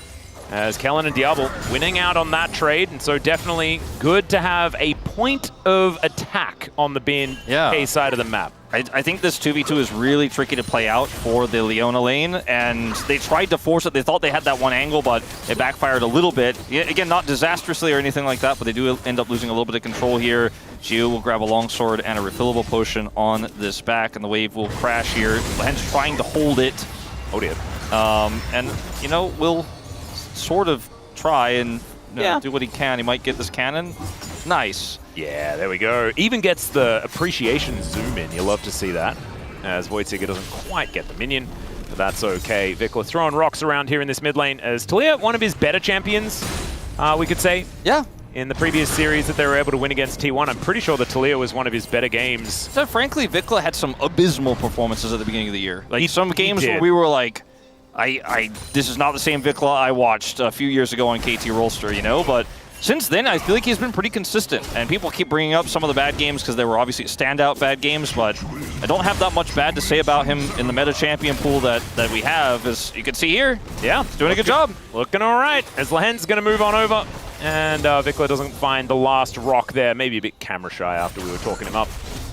As Kellen and Diablo winning out on that trade, and so definitely good to have a point of attack on the BNK side of the map. I think this 2v2 is really tricky to play out for the Leona lane, and they tried to force it. They thought they had that one angle, but it backfired a little bit. Again, not disastrously or anything like that, but they do end up losing a little bit of control here. Jiu will grab a longsword and a refillable potion on this back, and the wave will crash here. Lehens trying to hold it. Oh dear. And, you know, we'll sort of try and do what he can. He might get this cannon. Nice. Yeah, there we go. Even gets the appreciation zoom in. You love to see that. As Voidseeker doesn't quite get the minion, but that's okay. Vikla throwing rocks around here in this mid lane. As Talia, one of his better champions, we could say. Yeah. In the previous series that they were able to win against T1, I'm pretty sure that Talia was one of his better games. So frankly, Vikla had some abysmal performances at the beginning of the year. Like some games where we were like, this is not the same Vikla I watched a few years ago on KT Rolster, you know? But since then, I feel like he's been pretty consistent. And people keep bringing up some of the bad games because they were obviously standout bad games, but I don't have that much bad to say about him in the meta champion pool that we have. As you can see here, he's doing a good job. Looking all right. As Lehen's going to move on over. And Vikla doesn't find the last rock there. Maybe a bit camera shy after we were talking him up.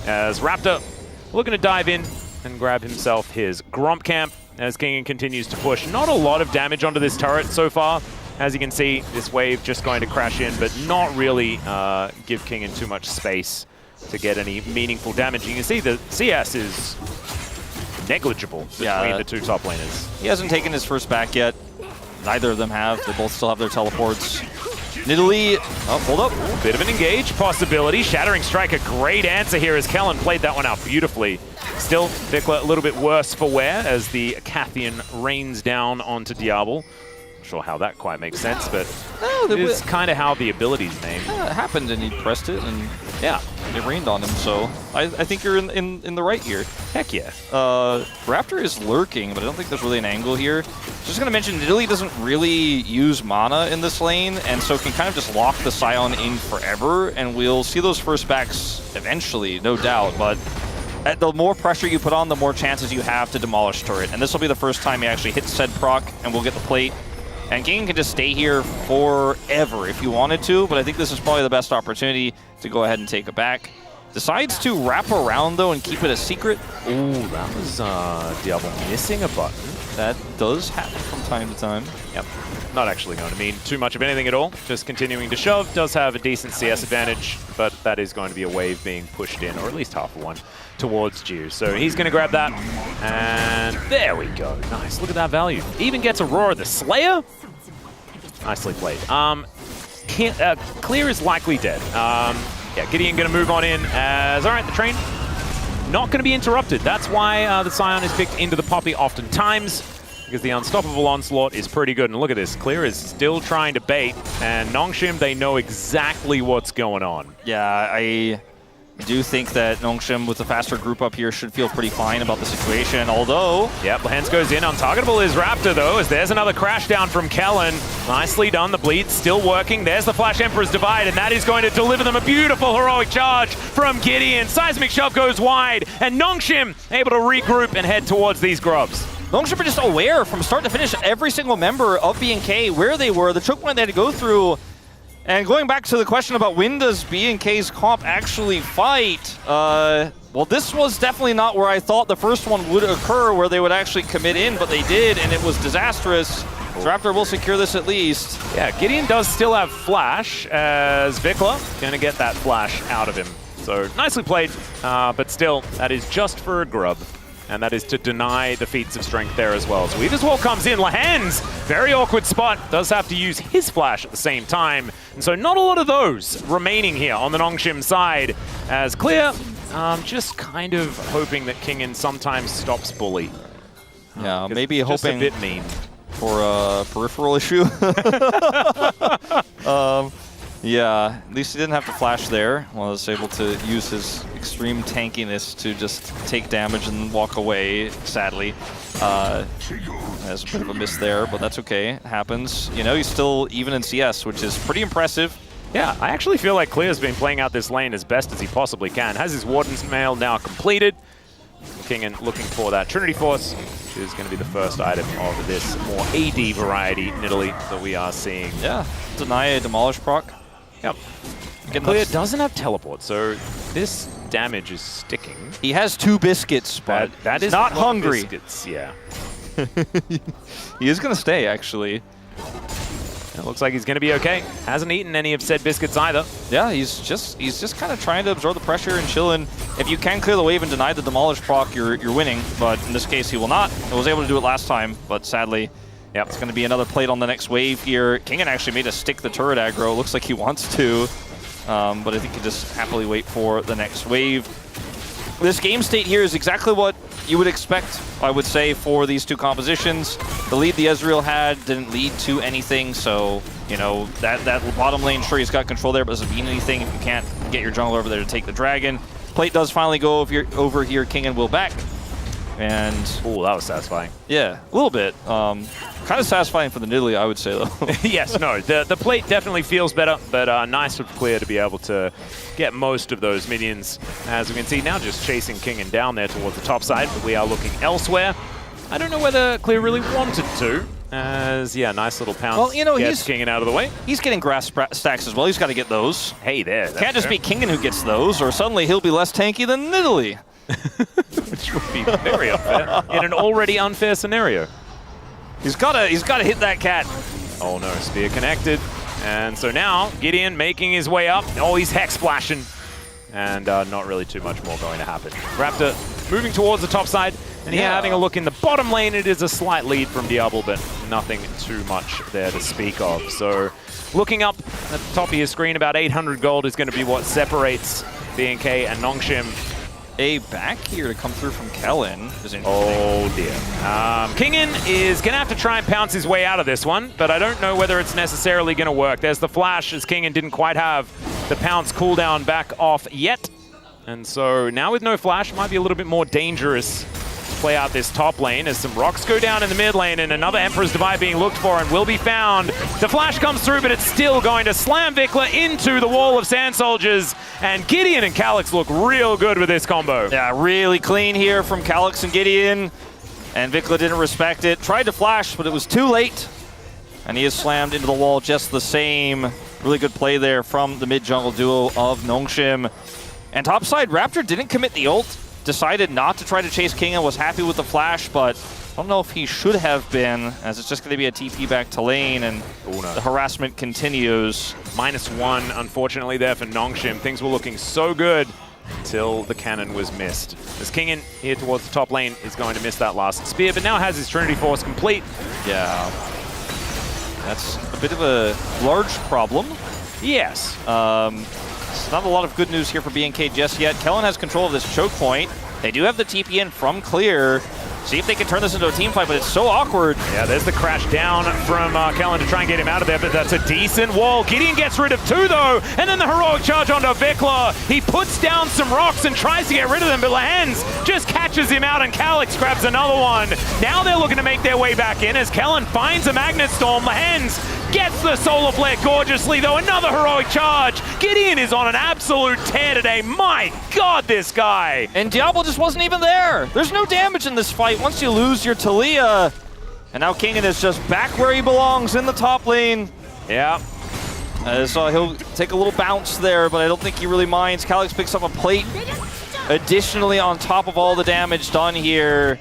As Raptor looking to dive in and grab himself his Gromp Camp. As Kingen continues to push. Not a lot of damage onto this turret so far. As you can see, this wave just going to crash in, but not really give Kingen too much space to get any meaningful damage. You can see the CS is negligible between the two top laners. He hasn't taken his first back yet. Neither of them have. They both still have their teleports. Nidalee, hold up. Ooh, bit of an engage possibility. Shattering Strike, a great answer here as Kellen played that one out beautifully. Still, Vikla a little bit worse for wear as the Cathian rains down onto Diablo. Not sure how that quite makes sense, but it is kind of how the ability's named. It happened and he pressed it and it rained on him, so I think you're in the right here. Heck yeah. Raptor is lurking, but I don't think there's really an angle here. Just going to mention, Nidalee doesn't really use mana in this lane, and so can kind of just lock the Scion in forever, and we'll see those first backs eventually, no doubt, but the more pressure you put on, the more chances you have to demolish turret, and this will be the first time he actually hits said proc, and we'll get the plate. And King can just stay here forever if you wanted to, but I think this is probably the best opportunity to go ahead and take it back. Decides to wrap around, though, and keep it a secret. Ooh, that was Diablo missing a button. That does happen from time to time. Yep. Not actually going to mean too much of anything at all. Just continuing to shove. Does have a decent CS advantage, but that is going to be a wave being pushed in, or at least half of one, towards Jiu. So he's going to grab that, and there we go. Nice. Look at that value. Even gets Aurora the Slayer. Nicely played. Clear is likely dead. Yeah, Gideon going to move on in as, all right, the train not going to be interrupted. That's why the Scion is picked into the Poppy oftentimes, because the Unstoppable Onslaught is pretty good. And look at this, Clear is still trying to bait, and Nongshim, they know exactly what's going on. Yeah, I do think that Nongshim with the faster group up here should feel pretty fine about the situation, although... Yep, Lehens goes in. Untargetable is Raptor, though, as there's another crash down from Kellen. Nicely done. The bleed still working. There's the Flash Emperor's Divide, and that is going to deliver them a beautiful heroic charge from Gideon. Seismic Shove goes wide, and Nongshim able to regroup and head towards these grubs. Nongshim are just aware from start to finish, every single member of BNK, where they were, the choke point they had to go through. And going back to the question about when does BNK's comp actually fight, well, this was definitely not where I thought the first one would occur, where they would actually commit in, but they did, and it was disastrous. So Raptor will secure this at least. Yeah, Gideon does still have Flash, as Vikla going to get that Flash out of him. So nicely played, but still, that is just for a grub. and that is to deny the feats of strength there as well. So Weaver's Wall comes in. Lahan's very awkward spot, does have to use his flash at the same time. And so not a lot of those remaining here on the Nongshim side, as Clear just kind of hoping that Kingen sometimes stops Bully. Yeah, maybe just hoping a bit mean for a peripheral issue. Yeah, at least he didn't have to flash there. Was able to use his extreme tankiness to just take damage and walk away, sadly. Has a bit of a miss there, but that's okay. It happens. You know, he's still even in CS, which is pretty impressive. Yeah, I actually feel like Clear's been playing out this lane as best as he possibly can. Has his Warden's Mail now completed. Kingen looking for that Trinity Force, which is going to be the first item of this more AD variety Nidalee that we are seeing. Yeah, deny a Demolish proc. Yep. Clear doesn't have teleport, so this damage is sticking. He has 2 biscuits, but that is not hungry. Biscuits, yeah. He is going to stay, actually. It looks like he's going to be okay. Hasn't eaten any of said biscuits either. Yeah, he's just kind of trying to absorb the pressure and chilling. If you can clear the wave and deny the Demolish proc, you're winning. But in this case, he will not. He was able to do it last time, but sadly, yeah, it's going to be another plate on the next wave here. Kingen actually made a stick the turret aggro. Looks like he wants to, but I think he just happily wait for the next wave. This game state here is exactly what you would expect, I would say, for these two compositions. The lead the Ezreal had didn't lead to anything, so, you know, that bottom lane, sure, he's got control there, but doesn't mean anything if you can't get your jungler over there to take the dragon. Plate does finally go over here, Kingen will back. And oh, that was satisfying. Yeah, a little bit. Kind of satisfying for the Nidalee, I would say, though. Yes, no, the plate definitely feels better, but nice for Clear to be able to get most of those minions. As we can see now, just chasing Kingen down there towards the top side, but we are looking elsewhere. I don't know whether Clear really wanted to, as, yeah, nice little pounce. Well, you know, gets Kingen out of the way. He's getting grass stacks as well. He's got to get those. Hey, there. Can't just be Kingen who gets those, or suddenly he'll be less tanky than Nidalee. Which would be very unfair in an already unfair scenario. He's gotta hit that cat. Oh no, spear connected. And so now, Gideon making his way up. Oh, he's hex splashing. And not really too much more going to happen. Raptor moving towards the top side. And here having a look in the bottom lane, it is a slight lead from Diablo, but nothing too much there to speak of. So looking up at the top of your screen, about 800 gold is going to be what separates BNK and Nongshim. A back here to come through from Kellen is interesting. Oh dear. Kingen is going to have to try and pounce his way out of this one, but I don't know whether it's necessarily going to work. There's the flash, as Kingen didn't quite have the pounce cooldown back off yet. And so now with no flash, it might be a little bit more dangerous to play out this top lane as some rocks go down in the mid lane and another Emperor's Divide being looked for and will be found. The flash comes through, but it's still going to slam Vikla into the wall of Sand Soldiers. And Gideon and Calyx look real good with this combo. Yeah, really clean here from Calyx and Gideon. And Vikla didn't respect it. Tried to flash, but it was too late. And he is slammed into the wall just the same. Really good play there from the mid-jungle duo of Nongshim. And topside, Raptor didn't commit the ult. Decided not to try to chase King and was happy with the flash, but I don't know if he should have been, as it's just going to be a TP back to lane, and the harassment continues. -1, unfortunately, there for Nongshim. Things were looking so good until the cannon was missed. As Kingen here towards the top lane is going to miss that last spear, but now has his Trinity Force complete. Yeah. That's a bit of a large problem. Yes. It's not a lot of good news here for BNK just yet. Kellen has control of this choke point. They do have the TP in from Clear. See if they can turn this into a team fight, but it's so awkward. Yeah, there's the crash down from Kellen to try and get him out of there, but that's a decent wall. Gideon gets rid of 2, though, and then the heroic charge onto Vikla. He puts down some rocks and tries to get rid of them, but Lahan's just catches him out, and Calyx grabs another one. Now they're looking to make their way back in as Kellen finds a Magnet Storm. Lahan's gets the Solar Flare gorgeously, though. Another heroic charge. Gideon is on an absolute tear today. My God, this guy. And Diablo just wasn't even there. There's no damage in this fight once you lose your Talia. And now Kingen is just back where he belongs in the top lane. Yeah. So he'll take a little bounce there, but I don't think he really minds. Calyx picks up a plate additionally on top of all the damage done here.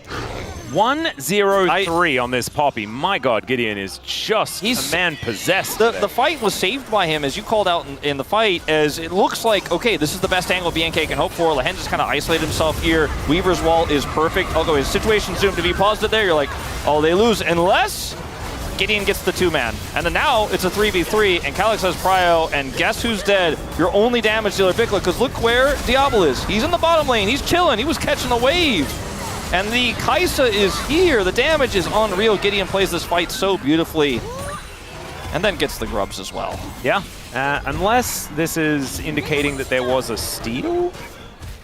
1-0-3 on this Poppy. My God, Gideon is just a man possessed. The fight was saved by him, as you called out in the fight, as it looks like, okay, this is the best angle BNK can hope for. Lehen just kind of isolated himself here. Weaver's wall is perfect. Although his situation zoom to be paused there, you're like, oh, they lose unless Gideon gets the 2-man. And then now it's a 3v3, and Calyx has Prio, and guess who's dead? Your only damage dealer, Vikla, because look where Diablo is. He's in the bottom lane. He's chilling. He was catching the wave. And the Kaisa is here. The damage is unreal. Gideon plays this fight so beautifully. And then gets the grubs as well. Yeah, unless this is indicating that there was a steal.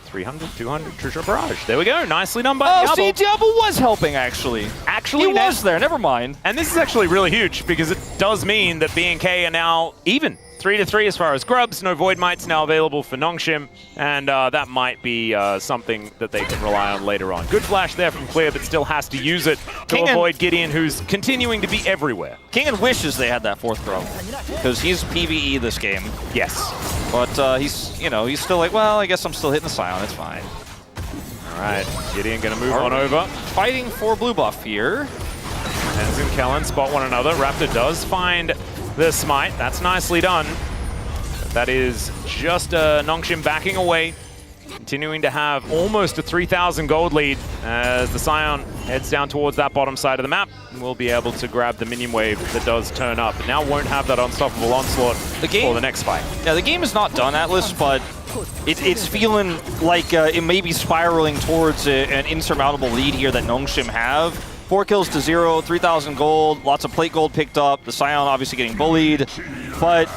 300, 200, Trisha Barrage. There we go. Nicely done by Diablo. Oh, see, Diablo was helping, actually. He was there. Never mind. And this is actually really huge because it does mean that BNK are now even. 3-3 as far as grubs. No Void Mites now available for Nongshim, and that might be something that they can rely on later on. Good flash there from Clear, but still has to use it to avoid Gideon, who's continuing to be everywhere. Kingen wishes they had that 4th grub, because he's PvE this game. Yes. But he's still like, well, I guess I'm still hitting the Scion. It's fine. All right, Gideon going to move on over. Fighting for blue buff here. Hens and Kellen spot one another. Raptor does find the smite. That's nicely done. But that is just Nongshim backing away, continuing to have almost a 3,000 gold lead as the Scion heads down towards that bottom side of the map. And we'll be able to grab the minion wave that does turn up. But now won't have that unstoppable onslaught for the next fight. Yeah, the game is not done, Atlas, but it's feeling like it may be spiraling towards an insurmountable lead here that Nongshim have. 4 kills to 0, 3,000 gold, lots of plate gold picked up. The Scion obviously getting bullied. But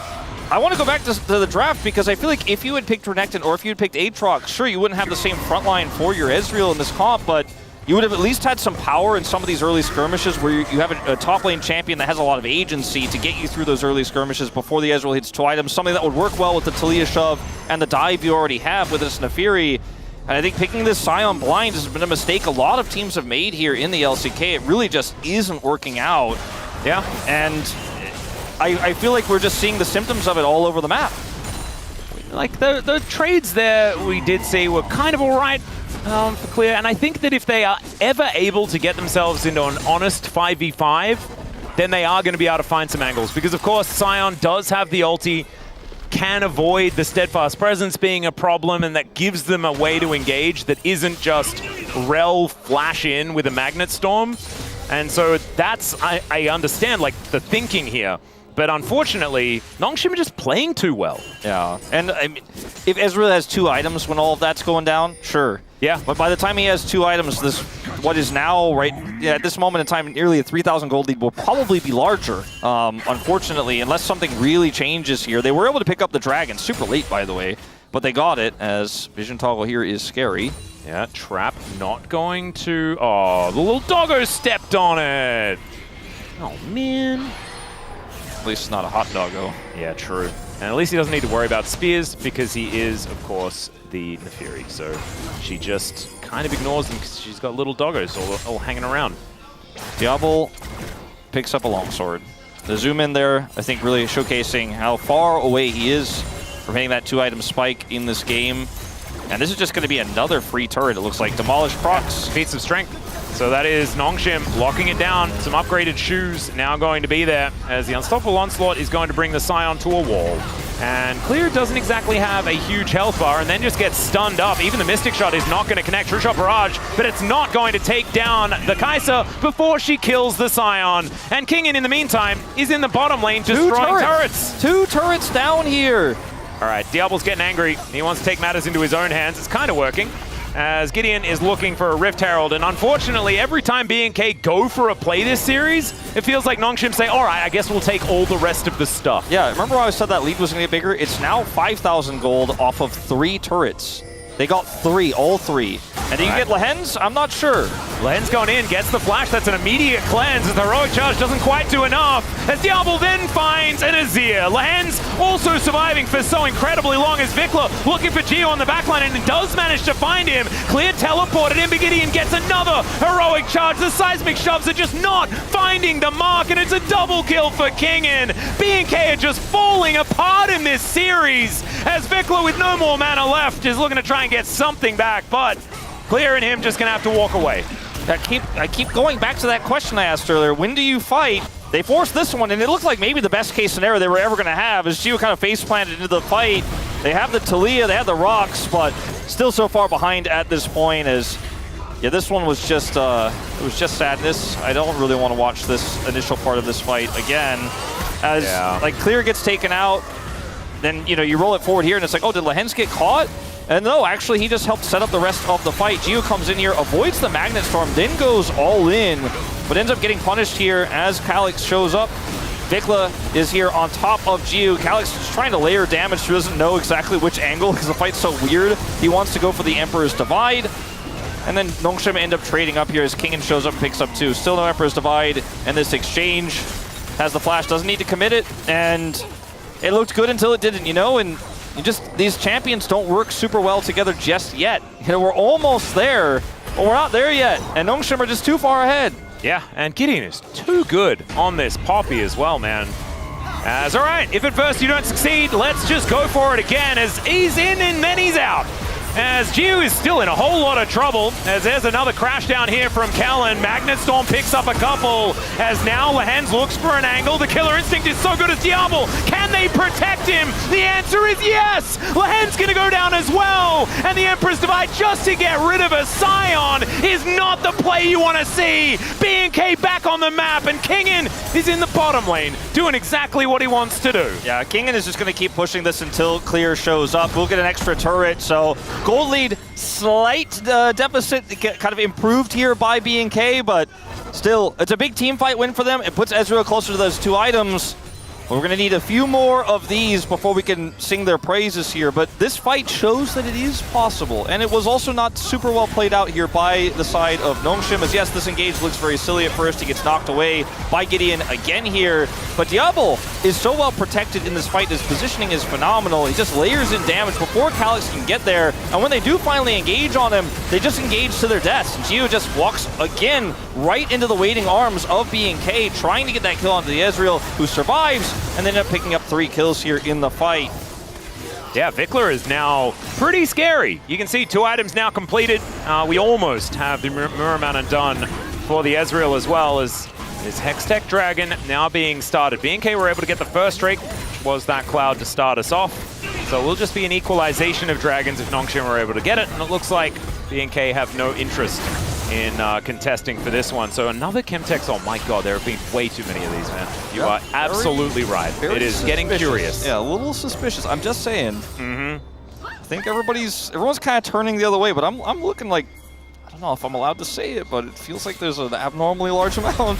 I want to go back to the draft because I feel like if you had picked Renekton or if you had picked Aatrox, sure, you wouldn't have the same front line for your Ezreal in this comp, but you would have at least had some power in some of these early skirmishes where you have a top lane champion that has a lot of agency to get you through those early skirmishes before the Ezreal hits 2 items, something that would work well with the Talia shove and the dive you already have with this Naafiri. And I think picking this Scion blind has been a mistake a lot of teams have made here in the LCK. It really just isn't working out. Yeah. And I feel like we're just seeing the symptoms of it all over the map. Like the trades there we did see were kind of all right for Clear. And I think that if they are ever able to get themselves into an honest 5v5, then they are going to be able to find some angles. Because, of course, Scion does have the ulti, can avoid the steadfast presence being a problem, and that gives them a way to engage that isn't just Rel flash in with a Magnet Storm. And so that's, I understand, like, the thinking here. But unfortunately, Nongshim are just playing too well. Yeah, and I mean, if Ezreal has 2 items when all of that's going down, sure. Yeah. But by the time he has 2 items, what is now, at this moment in time, nearly a 3,000 gold lead will probably be larger, unfortunately, unless something really changes here. They were able to pick up the dragon, super late, by the way, but they got it, as Vision Toggle here is scary. Yeah, Trap not going to... Oh, the little doggo stepped on it! Oh, man. At least it's not a hot doggo. Yeah, true. And at least he doesn't need to worry about spears because he is, of course, the Naafiri. So she just kind of ignores them because she's got little doggos all hanging around. Diablo picks up a longsword. The zoom in there, I think, really showcasing how far away he is from hitting that 2-item spike in this game. And this is just going to be another free turret, it looks like. Demolish procs. Feats of strength. So that is Nongshim locking it down. Some upgraded shoes now going to be there as the Unstoppable Onslaught is going to bring the Scion to a wall. And Clear doesn't exactly have a huge health bar and then just gets stunned up. Even the Mystic Shot is not going to connect. True Shot Barrage, but it's not going to take down the Kaisa before she kills the Scion. And Kingen, in the meantime, is in the bottom lane just throwing turrets. 2 turrets down here. All right, Diablo's getting angry. He wants to take matters into his own hands. It's kind of working, as Gideon is looking for a Rift Herald. And unfortunately, every time BNK go for a play this series, it feels like Nongshim say, all right, I guess we'll take all the rest of the stuff. Yeah, remember how I said that lead was going to get bigger? It's now 5,000 gold off of 3 turrets. They got 3, all 3. And do you get Lehen's? I'm not sure. Lehen's going in, gets the flash. That's an immediate cleanse as the heroic charge doesn't quite do enough. As Diablo then finds an Azir. Lehen's also surviving for so incredibly long as Vikla looking for Geo on the backline and does manage to find him. Clear teleported in, Gideon gets another heroic charge. The seismic shoves are just not finding the mark, and it's a double kill for Kingen. BNK are just falling apart in this series as Vikla, with no more mana left, is looking to try and get something back, but Clear and him just gonna have to walk away. I keep going back to that question I asked earlier. When do you fight? They forced this one, and it looked like maybe the best case scenario they were ever going to have as Gio kind of face planted into the fight. They have the Talia, they have the rocks, but still so far behind at this point. As yeah, this one was just it was just sadness. I don't really want to watch this initial part of this fight again. As like Clear gets taken out, then you roll it forward here, and it's like, oh, did Lehens get caught? And no, actually, he just helped set up the rest of the fight. Gio comes in here, avoids the Magnet Storm, then goes all in, but ends up getting punished here as Calyx shows up. Vikla is here on top of Gio. Calyx is trying to layer damage. He doesn't know exactly which angle because the fight's so weird. He wants to go for the Emperor's Divide. And then Nongshim end up trading up here as Kingen shows up and picks up 2. Still no Emperor's Divide, and this exchange has the flash, doesn't need to commit it, and it looked good until it didn't, and these champions don't work super well together just yet. We're almost there, but we're not there yet, and Nongshim are just too far ahead. Yeah, and Gideon is too good on this Poppy as well, man. As all right, if at first you don't succeed, let's just go for it again as he's in and then he's out. As Gio is still in a whole lot of trouble, as there's another crash down here from Kellen. Magnet Storm picks up a couple, as now Lehens looks for an angle. The Killer Instinct is so good as Diablo. Can they protect him? The answer is yes! Lehens gonna go down as well, and the Emperor's Divide just to get rid of a Scion is not the play you want to see. B&K back on the map, and Kingen is in the bottom lane, doing exactly what he wants to do. Yeah, Kingen is just gonna keep pushing this until Clear shows up. We'll get an extra turret, so gold lead, slight deficit, kind of improved here by B&K, but still, it's a big team fight win for them. It puts Ezreal closer to those 2 items. We're going to need a few more of these before we can sing their praises here, but this fight shows that it is possible, and it was also not super well played out here by the side of Nongshim, as yes, this engage looks very silly at first. He gets knocked away by Gideon again here, but Diablo is so well protected in this fight. His positioning is phenomenal. He just layers in damage before Calyx can get there, and when they do finally engage on him, they just engage to their deaths. Gio just walks again right into the waiting arms of B&K, trying to get that kill onto the Ezreal, who survives, and then end up picking up 3 kills here in the fight. Yeah, Vikla is now pretty scary. You can see 2 items now completed. We almost have the Muramana done for the Ezreal as well, as this Hextech Dragon now being started. B&K were able to get the first Drake, which was that Cloud to start us off. So it will just be an equalization of dragons if Nongshim are able to get it, and it looks like B&K have no interest in contesting for this one. So another Chemtex, oh my god, there have been way too many of these, man. You are absolutely right. It is getting curious. Yeah, a little suspicious. I'm just saying. I think everyone's kind of turning the other way, but I'm looking like, I don't know if I'm allowed to say it, but it feels like there's an abnormally large amount.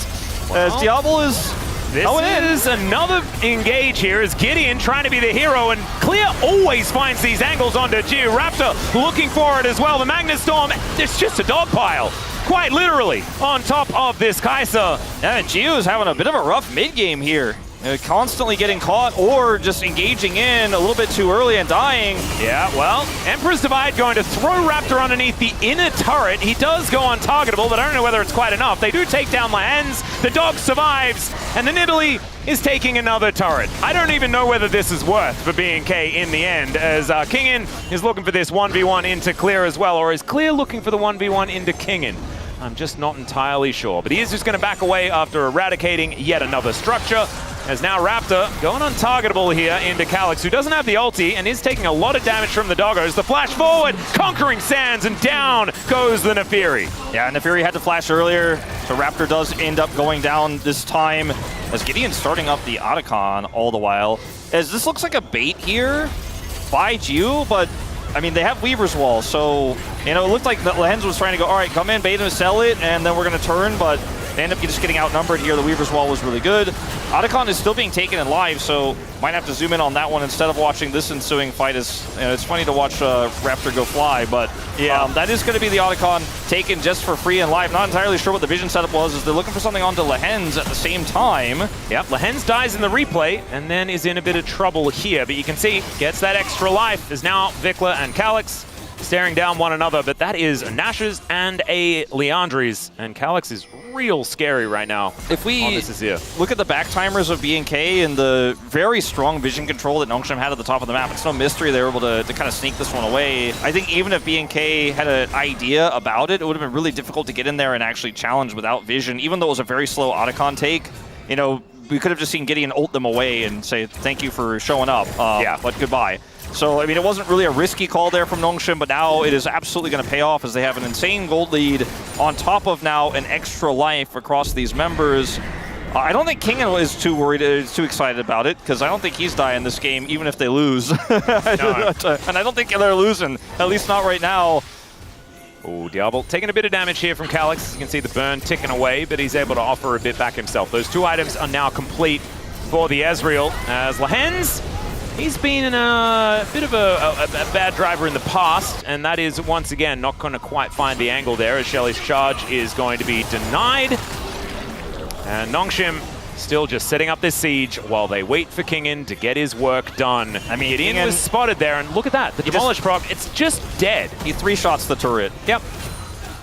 As Diablo is This is another engage here as Gideon trying to be the hero, and Clear always finds these angles onto Gio. Raptor looking for it as well. The Magnet Storm, it's just a dog pile, quite literally, on top of this Kai'Sa. Yeah, Gio is having a bit of a rough mid-game here. Constantly getting caught or just engaging in a little bit too early and dying. Yeah, well, Emperor's Divide going to throw Raptor underneath the inner turret. He does go untargetable, but I don't know whether it's quite enough. They do take down Lehens. The dog survives, and then Italy is taking another turret. I don't even know whether this is worth for B&K in the end, as Kingen is looking for this 1v1 into Clear as well, or is Clear looking for the 1v1 into Kingen? I'm just not entirely sure, but he is just going to back away after eradicating yet another structure. As now Raptor going untargetable here into Calyx, who doesn't have the ulti and is taking a lot of damage from the doggos. The flash forward, conquering sands, and down goes the Nefiri. Yeah, Nefiri had to flash earlier, so Raptor does end up going down this time, as Gideon's starting up the Otacon all the while. As this looks like a bait here by Gio, but I mean, they have Weaver's Wall, so, you know, it looked like Lehens was trying to go, all right, come in, bait him, sell it, and then we're going to turn, but they end up just getting outnumbered here. The Weaver's Wall was really good. Otacon is still being taken in live, so might have to zoom in on that one instead of watching this ensuing fight. It's funny to watch Raptor go fly, but yeah, that is going to be the Otacon taken just for free in live. Not entirely sure what the vision setup was, as they're looking for something onto Lehens at the same time. Yep, Lehens dies in the replay and then is in a bit of trouble here, but you can see, gets that extra life, is now Vikla and Calyx. staring down one another, but that is a Nash's and a Leandri's, and Calyx is real scary right now. If we on this Azir. Look at the back timers of B&K and the very strong vision control that Nongshim had at the top of the map, it's no mystery they were able to kind of sneak this one away. I think even if B&K had an idea about it, it would have been really difficult to get in there and actually challenge without vision, even though it was a very slow Otacon take. You know, we could have just seen Gideon ult them away and say, thank you for showing up, but goodbye. So, I mean, it wasn't really a risky call there from Nongshim, but now it is absolutely going to pay off as they have an insane gold lead on top of now an extra life across these members. I don't think Kingen is too worried, too excited about it, because I don't think he's dying this game, even if they lose. No. And I don't think they're losing, at least not right now. Oh, Diablo taking a bit of damage here from Calyx. You can see the burn ticking away, but he's able to offer a bit back himself. Those two items are now complete for the Ezreal, as Lehens, he's been a bit of a bad driver in the past, and that is, once again, not going to quite find the angle there, as Shelly's charge is going to be denied. And Nongshim still just setting up this siege while they wait for Kingen to get his work done. I mean, Gideon was spotted there, and look at that. The Demolish proc, it's just dead. He three-shots the turret. Yep.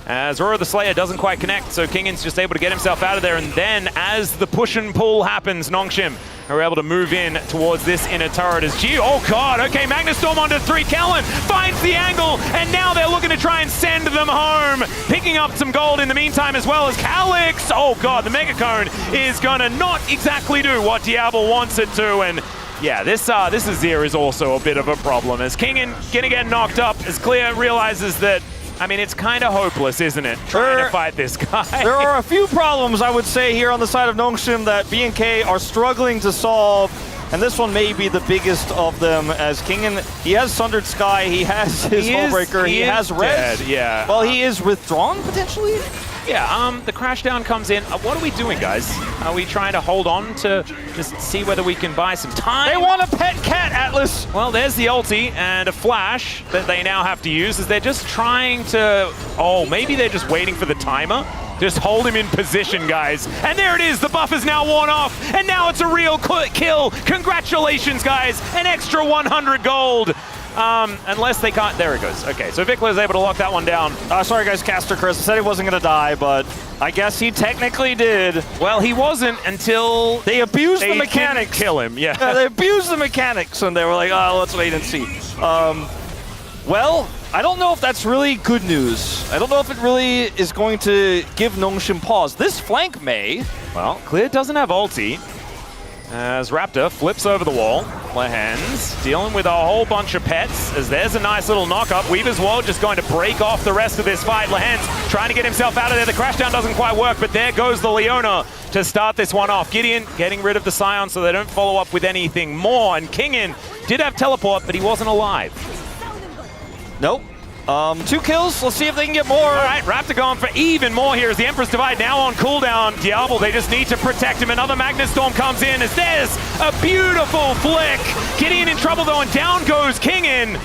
As Aurora the Slayer doesn't quite connect, so Kingen's just able to get himself out of there, and then as the push and pull happens, Nongshim are able to move in towards this inner turret as Geo. Oh god, okay, Magnus Storm onto 3. Kellen finds the angle, and now they're looking to try and send them home. Picking up some gold in the meantime as well as Calyx. Oh god, the Mega Cone is gonna not exactly do what Diablo wants it to, and yeah, this Azir is also a bit of a problem as Kingen gonna get knocked up as Clear realizes that, I mean, it's kind of hopeless, isn't it, trying to fight this guy? There are a few problems, I would say, here on the side of Nongshim that B&K are struggling to solve, and this one may be the biggest of them, as Kingen, he has Sundered Sky, he has his Hullbreaker, he has Res. Yeah. Well, he is withdrawn, potentially? Yeah, the Crashdown comes in. What are we doing, guys? Are we trying to hold on to just see whether we can buy some time? They want a pet cat, Atlas! Well, there's the ulti and a flash that they now have to use as they're just trying to... Oh, maybe they're just waiting for the timer? Just hold him in position, guys. And there it is, the buff is now worn off, and now it's a real kill. Congratulations, guys, an extra 100 gold. Unless they can't, there it goes. Okay, so Vikla is able to lock that one down. Sorry guys, Caster Chris said he wasn't gonna die, but I guess he technically did. Well, he wasn't until they abused the mechanics. Kill him, yeah. They abused the mechanics, and they were like, oh, let's wait and see. Well, I don't know if that's really good news. I don't know if it really is going to give Nongshim pause. This flank may. Well, Clear doesn't have ulti. As Raptor flips over the wall. Lehens dealing with a whole bunch of pets as there's a nice little knock-up. Weaver's Wall just going to break off the rest of this fight. Lehens trying to get himself out of there. The Crashdown doesn't quite work, but there goes the Leona to start this one off. Gideon getting rid of the Scion so they don't follow up with anything more. And Kingen did have teleport, but he wasn't alive. Nope. 2 kills. Let's see if they can get more. All right, Raptor going for even more here as the Empress Divide now on cooldown. Diablo, they just need to protect him. Another Magnus Storm comes in as there's a beautiful flick. Gideon in trouble though, and down goes Kingen.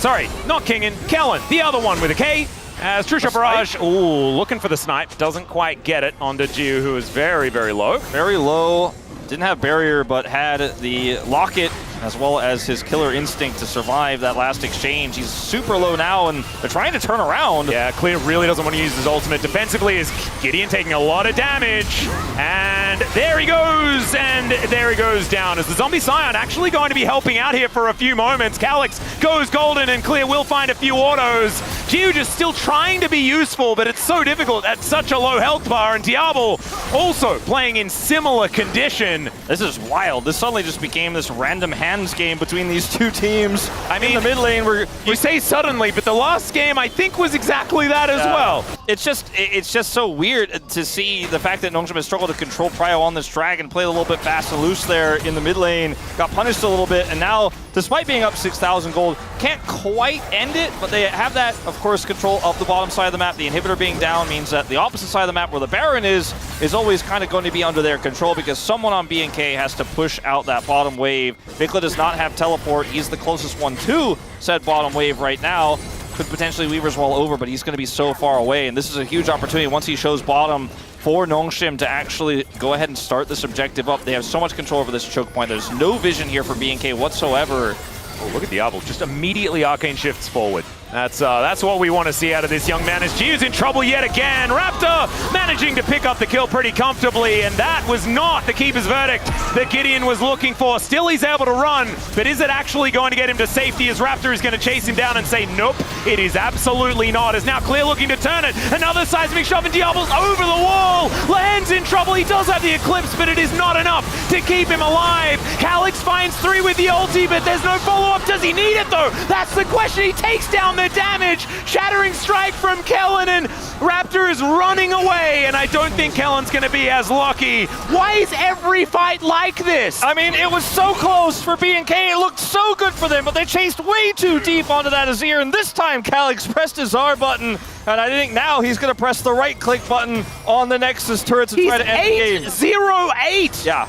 Sorry, not Kingen, Kellen, the other one with a K. As Trusha Barrage, ooh, looking for the snipe. Doesn't quite get it onto Jiu, who is very, very low. Very low. Didn't have barrier, but had the locket as well as his killer instinct to survive that last exchange. He's super low now, and they're trying to turn around. Yeah, Clear really doesn't want to use his ultimate defensively. Is Gideon taking a lot of damage. And there he goes, and there he goes down. As the Zombie Scion actually going to be helping out here for a few moments. Calyx goes golden, and Clear will find a few autos. Jiu just still trying to be useful, but it's so difficult at such a low health bar. And Diablo also playing in similar condition. This is wild. This suddenly just became this random hands game between these two teams. I mean, in the mid lane, you say suddenly, but the last game I think was exactly that as well. It's just so weird to see the fact that Nongshim has struggled to control Prio on this dragon, played a little bit fast and loose there in the mid lane, got punished a little bit, and now, despite being up 6,000 gold, can't quite end it, but they have that, of course, control of the bottom side of the map. The inhibitor being down means that the opposite side of the map, where the Baron is always kind of going to be under their control because someone on B&K has to push out that bottom wave. Vikla does not have teleport. He's the closest one to said bottom wave right now. Could potentially Weaver's Wall over, but he's going to be so far away, and this is a huge opportunity once he shows bottom for Nongshim to actually go ahead and start this objective up. They have so much control over this choke point. There's no vision here for B&K whatsoever. Oh, look at Diablo, just immediately Arcane shifts forward. That's what we want to see out of this young man, as Giu's in trouble yet again. Raptor managing to pick up the kill pretty comfortably, and that was not the keeper's verdict that Gideon was looking for. Still he's able to run, but is it actually going to get him to safety, as Raptor is going to chase him down and say nope, it is absolutely not. As now Clear looking to turn it. Another seismic shove, and Diablo's over the wall. Lehen's in trouble. He does have the Eclipse, but it is not enough to keep him alive. Calyx finds 3 with the ulti, but there's no follow-up. Does he need it though? That's the question. He takes down the damage. Shattering strike from Kellen, and Raptor is running away, and I don't think Kellen's going to be as lucky. Why is every fight like this? I mean, it was so close for B&K. It looked so good for them, but they chased way too deep onto that Azir, and this time Calyx pressed his R button, and I think now he's going to press the right-click button on the Nexus turret to try to end the game. 8-0-8! Yeah.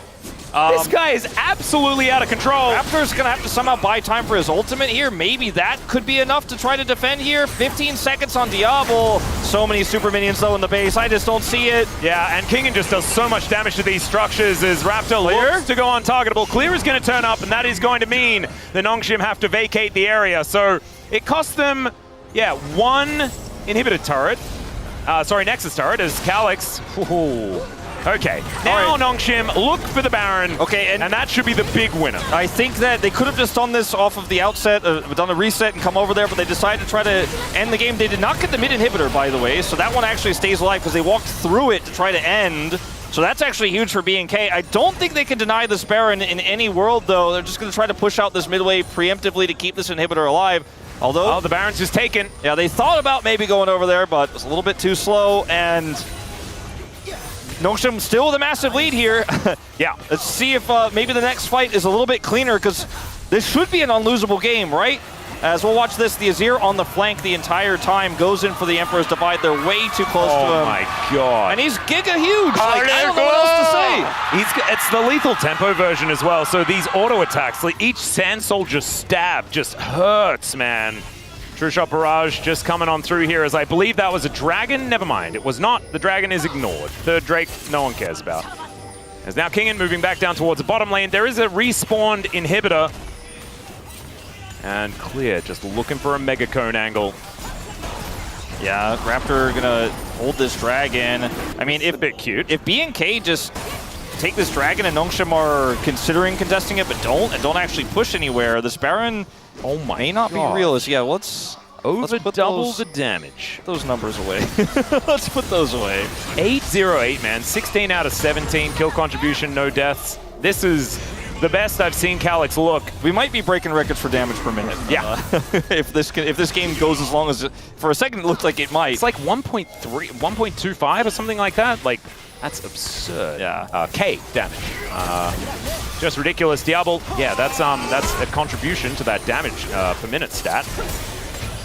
This guy is absolutely out of control. Raptor's going to have to somehow buy time for his ultimate here. Maybe that could be enough to try to defend here. 15 seconds on Diablo. So many super minions though in the base. I just don't see it. Yeah, and Kingen just does so much damage to these structures as Raptor looks to go untargetable. Clear is going to turn up, and that is going to mean the Nongshim have to vacate the area. So it costs them, yeah, 1 inhibitor turret. Sorry, Nexus turret as Calyx. Ooh. Okay, now Nongshim look for the Baron. Okay, and that should be the big winner. I think that they could have just done this off of the outset, done a reset and come over there, but they decided to try to end the game. They did not get the mid inhibitor, by the way, so that one actually stays alive because they walked through it to try to end. So that's actually huge for B&K. I don't think they can deny this Baron in any world, though. They're just going to try to push out this mid wave preemptively to keep this inhibitor alive. Although the Baron's just taken. Yeah, they thought about maybe going over there, but it was a little bit too slow, and Nongshim still with a massive lead here. Yeah. Let's see if maybe the next fight is a little bit cleaner, because this should be an unlosable game, right? As we'll watch this, the Azir on the flank the entire time goes in for the Emperor's Divide. They're way too close to him. Oh my god. And he's giga huge. Like, I don't know what else to say. It's the lethal tempo version as well, so these auto attacks, like each Sand Soldier stab just hurts, man. True Shot Barrage just coming on through here, as I believe that was a dragon. Never mind, it was not. The dragon is ignored. Third Drake, no one cares about. As now Kingen moving back down towards the bottom lane. There is a respawned inhibitor. And Clear just looking for a Mega Cone angle. Yeah, Raptor gonna hold this dragon. I mean, if a bit cute. If B&K just take this dragon and Nongshim are considering contesting it, but don't actually push anywhere, this Baron may not be real. Yeah, let's put double the damage. Those numbers away. Let's put those away. 8-0-8, man. 16 out of 17 kill contribution, no deaths. This is the best I've seen Calyx look. We might be breaking records for damage per minute. Yeah. If this game goes as long as for a second it looked like it might. It's like 1.3, 1.25 or something like that. Like, that's absurd. Yeah. K damage. Just ridiculous. Diablo, yeah, that's a contribution to that damage per minute stat.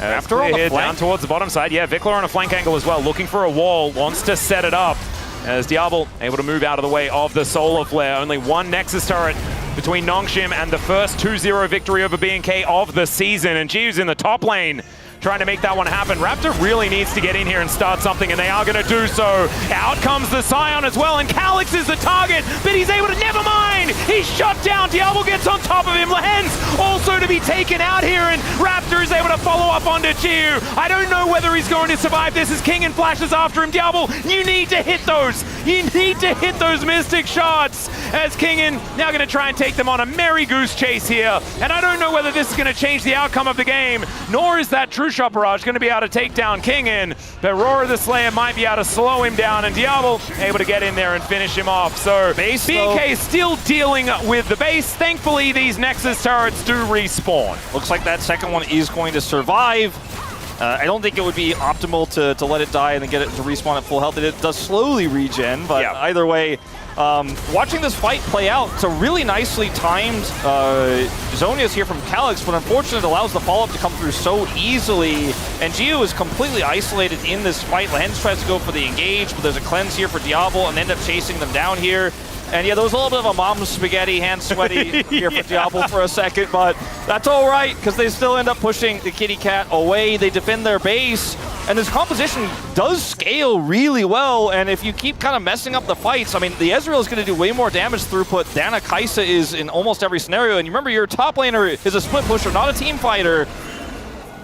After all, here down towards the bottom side. Yeah, Vikler on a flank angle as well, looking for a wall, wants to set it up. As Diablo able to move out of the way of the Solar Flare. Only one Nexus turret between Nongshim and the first 2-0 victory over B&K of the season. And Giu's in the top lane, trying to make that one happen. Raptor really needs to get in here and start something, and they are going to do so. Out comes the Scion as well, and Calyx is the target, but he's able to, never mind! He's shut down, Diablo gets on top of him, Lehen's also to be taken out here, and Raptor is able to follow up onto Giu. I don't know whether he's going to survive this as Kingen flashes after him. Diablo, you need to hit those! You need to hit those Mystic shots! As Kingen now going to try and take them on a merry goose chase here, and I don't know whether this is going to change the outcome of the game, nor is that True Shot Barrage going to be able to take down Kingen, but Roar the Slayer might be able to slow him down, and Diablo able to get in there and finish him off. So B&K still dealing with the base. Thankfully, these Nexus turrets do respawn. Looks like that second one is going to survive. I don't think it would be optimal to let it die and then get it to respawn at full health. It does slowly regen, but either way, watching this fight play out, it's a really nicely timed Zhonya's here from Calyx, but unfortunately it allows the follow-up to come through so easily, and Giu is completely isolated in this fight. Lehens tries to go for the engage, but there's a cleanse here for Diablo, and end up chasing them down here. And yeah, there was a little bit of a mom's spaghetti, hand sweaty here for Diablo for a second, but that's all right, because they still end up pushing the kitty cat away. They defend their base, and this composition does scale really well, and if you keep kind of messing up the fights, I mean, the Ezreal is going to do way more damage throughput than a Kai'Sa is in almost every scenario, and you remember your top laner is a split pusher, not a team fighter.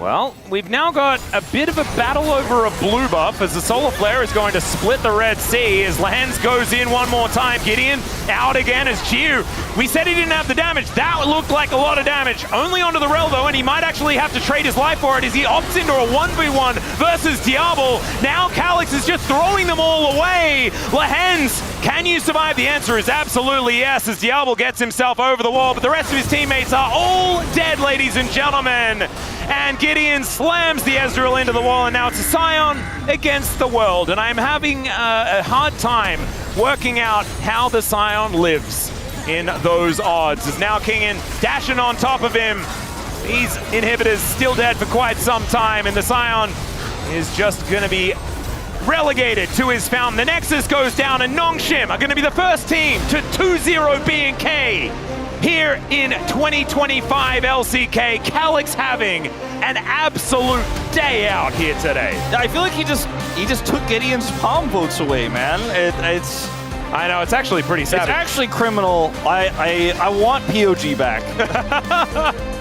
Well, we've now got a bit of a battle over a blue buff as the Solar Flare is going to split the Red Sea as Lance goes in one more time. Gideon out again as Jiu. We said he didn't have the damage. That looked like a lot of damage. Only onto the Rel though, and he might actually have to trade his life for it as he opts into a 1v1 versus Diablo. Now Calix is just throwing them all away. Lehens, can you survive? The answer is absolutely yes as Diablo gets himself over the wall, but the rest of his teammates are all dead, ladies and gentlemen. And Gideon slams the Ezreal into the wall, and now it's a Sion against the world. And I'm having a hard time working out how the Sion lives in those odds. As now Kingin dashing on top of him. These inhibitors still dead for quite some time, and the Sion is just going to be relegated to his fountain. The Nexus goes down, and Nongshim are going to be the first team to 2-0 B&K. Here in 2025 LCK, Calix having an absolute day out here today. I feel like he just took Gideon's palm votes away, man. I know, it's actually pretty savage. It's actually criminal. I want POG back.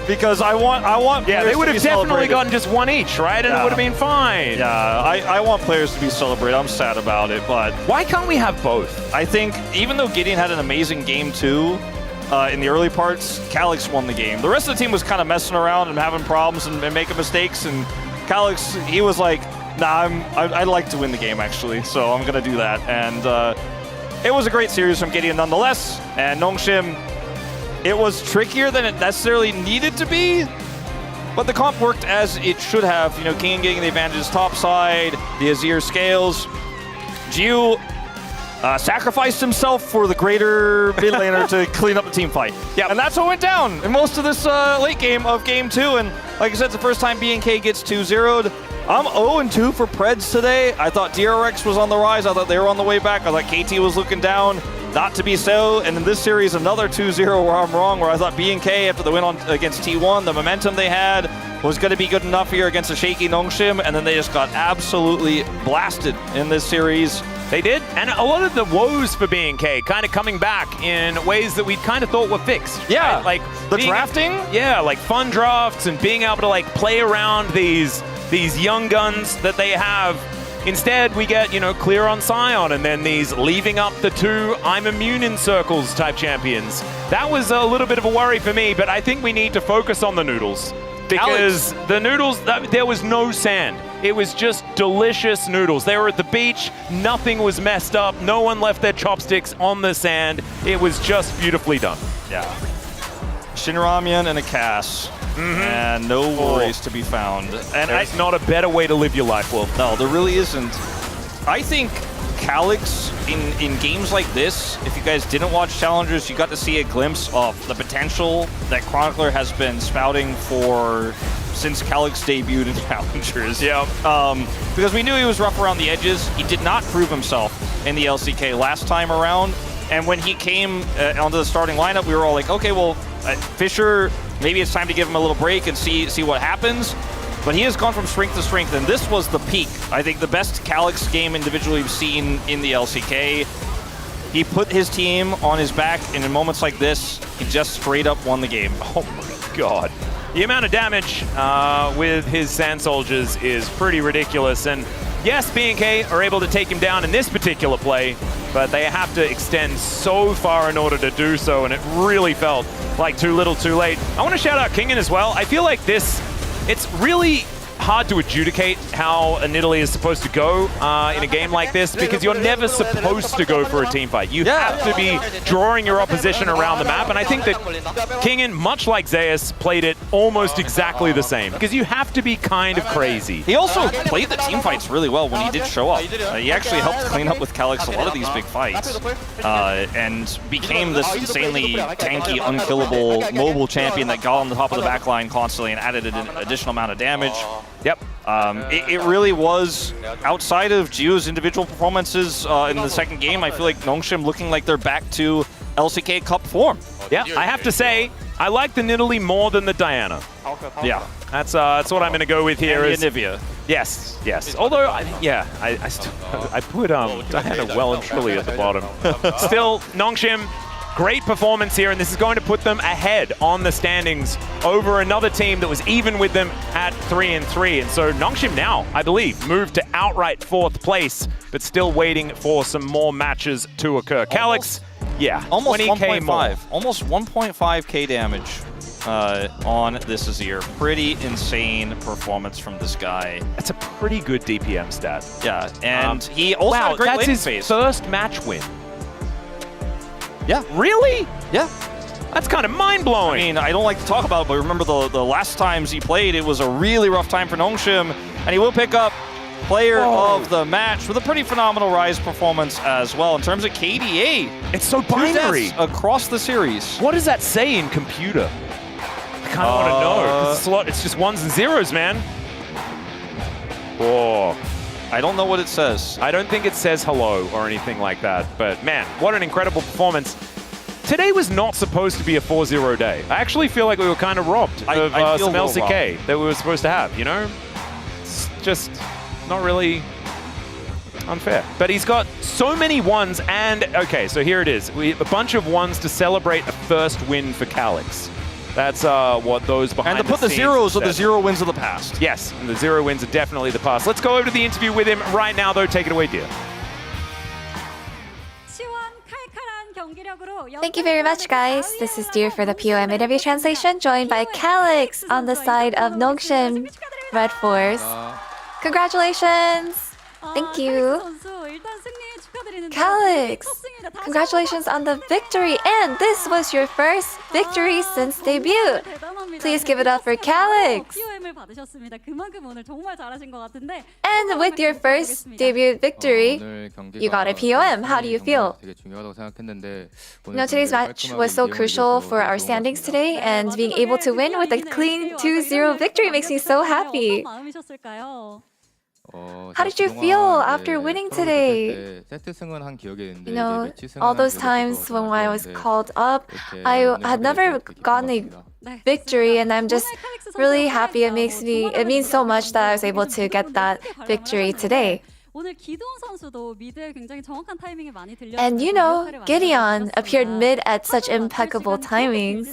Because I want yeah, they would have definitely gotten just one each, right? And yeah. It would have been fine. Yeah, I want players to be celebrated. I'm sad about it, but why can't we have both? I think even though Gideon had an amazing game too, in the early parts, Calix won the game. The rest of the team was kind of messing around and having problems and making mistakes, and Calix, he was like, nah, I'd like to win the game actually, so I'm gonna do that. And it was a great series from Gideon nonetheless, and Nongshim, it was trickier than it necessarily needed to be, but the comp worked as it should have. You know, King getting the advantages top side, the Azir scales. Jiu sacrificed himself for the greater mid laner to clean up the team fight. Yeah, and that's what went down in most of this late game of game 2. And like I said, it's the first time B&K gets 2-0'd. I'm 0-2 for Preds today. I thought DRX was on the rise. I thought they were on the way back. I thought KT was looking down. Not to be so. And in this series, another 2-0 where I'm wrong, where I thought B&K, after the win against T1, the momentum they had was going to be good enough here against a shaky Nongshim, and then they just got absolutely blasted in this series. They did, and a lot of the woes for B&K kind of coming back in ways that we kind of thought were fixed. Yeah, right? Like the drafting? Yeah, like fun drafts and being able to like play around these young guns that they have. Instead, we get, clear on Sion and then these leaving up the 2 I'm immune in circles type champions. That was a little bit of a worry for me, but I think we need to focus on the noodles. Because the noodles, there was no sand. It was just delicious noodles. They were at the beach, nothing was messed up, no one left their chopsticks on the sand. It was just beautifully done. Yeah. Shinramian and a Cass. And no worries to be found. And there's not a better way to live your life, Wolf. No, there really isn't. I think Calix, in games like this, if you guys didn't watch Challengers, you got to see a glimpse of the potential that Chronicler has been spouting for since Calix debuted in Challengers. Yeah. Because we knew he was rough around the edges. He did not prove himself in the LCK last time around. And when he came onto the starting lineup, we were all like, okay, well, Fisher, maybe it's time to give him a little break and see what happens. But he has gone from strength to strength, and this was the peak. I think the best Calix game individually we've seen in the LCK. He put his team on his back, and in moments like this, he just straight up won the game. Oh my god. The amount of damage with his Sand Soldiers is pretty ridiculous. And yes, B&K are able to take him down in this particular play, but they have to extend so far in order to do so, and it really felt like too little too late. I want to shout out Kingin as well. I feel like it's really hard to adjudicate how a Nidalee is supposed to go in a game like this, because you're never supposed to go for a team fight. You have to be drawing your opposition around the map, and I think that Kingin, much like Zeus, played it almost exactly the same, because you have to be kind of crazy. He also played the team fights really well when he did show up. He actually helped clean up with Calix a lot of these big fights, and became this insanely tanky, unkillable, mobile champion that got on the top of the backline constantly and added an additional amount of damage. Yep. It really was, outside of Gio's individual performances in the second game, I feel like Nongshim looking like they're back to LCK Cup form. Yeah, I have to say, I like the Nidalee more than the Diana. Yeah. That's what I'm going to go with here. And the Anivia. Yes. Although, I put Diana well and truly at the bottom. Still, Nongshim, Great performance here, and this is going to put them ahead on the standings over another team that was even with them at 3-3. And so Nongshim now, I believe, moved to outright 4th place, but still waiting for some more matches to occur. Calyx, yeah, almost 20K more. 1.5. Almost 1.5k damage on this Azir. Pretty insane performance from this guy. That's a pretty good DPM stat. Yeah, and he also had a great that's lane his phase. first match win. Yeah. Really? Yeah. That's kind of mind-blowing. I mean, I don't like to talk about it, but remember the last times he played, it was a really rough time for Nongshim, and he will pick up player of the match with a pretty phenomenal Rise performance as well. In terms of KDA, it's so binary across the series. What does that say in computer? I kind of want to know. 'Cause it's just ones and zeros, man. Oh. I don't know what it says. I don't think it says hello or anything like that. But man, what an incredible performance. Today was not supposed to be a 4-0 day. I actually feel like we were kind of robbed of some LCK that we were supposed to have, you know? It's just not really unfair. But he's got so many ones and, okay, so here it is. We have a bunch of ones to celebrate a first win for Calyx. That's what those behind and to put the zeros of the 0 wins of the past. Yes, and the 0 wins are definitely the past. Let's go over to the interview with him right now, though. Take it away, dear. Thank you very much, guys. This is Dear for the POM interview translation, joined by Calyx on the side of Nongshim Red Force. Congratulations! Thank you. Calyx, congratulations on the victory, and this was your first victory since debut. Please give it up for Calyx. And with your first debut victory, you got a POM. How do you feel? You know, today's match was so crucial for our standings today, and being able to win with a clean 2-0 victory makes me so happy. How did you feel after winning today? You know, all those times when I was called up, I had never gotten a victory, and I'm just really happy. It means so much that I was able to get that victory today. And you know, Gideon appeared mid at such impeccable timings.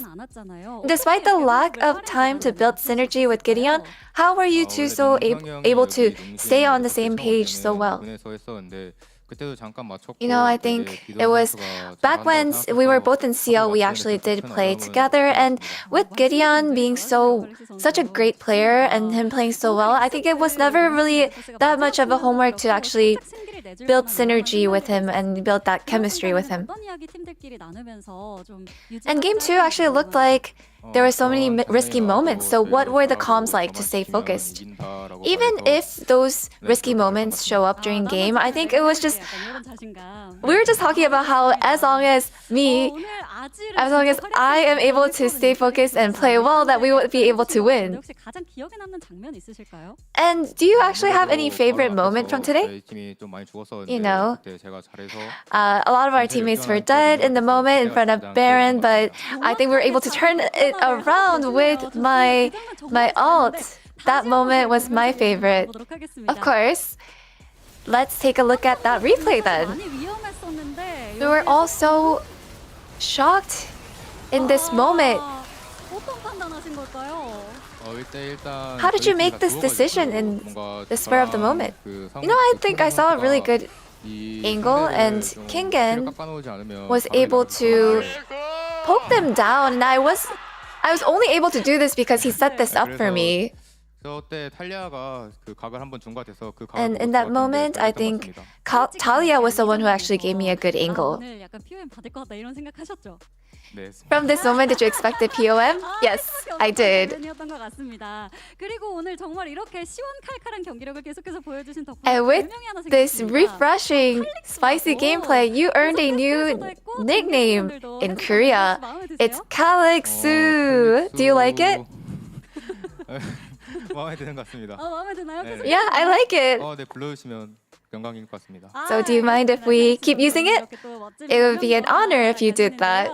Despite the lack of time to build synergy with Gideon, how were you two so able to stay on the same page so well? You know, I think it was back when we were both in CL, we actually did play together, and with Gideon being such a great player and him playing so well, I think it was never really that much of a homework to actually build synergy with him and build that chemistry with him. And game 2 actually looked like there were so many risky moments, so what were the comms like to stay focused? Even if those risky moments show up during game, I think it was just, we were just talking about how as long as I am able to stay focused and play well, that we would be able to win. And do you actually have any favorite moment from today? You know, a lot of our teammates were dead in the moment in front of Baron, but I think we were able to turn it around with my ult. That moment was my favorite. Of course. Let's take a look at that replay then. We were all so shocked in this moment. How did you make this decision in the spur of the moment? You know, I think I saw a really good angle, and Kingen was able to poke them down, and I was only able to do this because he set this up for me. And in that moment, I think Talia was the one who actually gave me a good angle. From this moment, did you expect a POM? Yes, I did. And with this refreshing, spicy gameplay, you earned a new nickname in Korea. It's Calyx. Do you like it? Yeah, I like it. So do you mind if we keep using it? It would be an honor if you did that.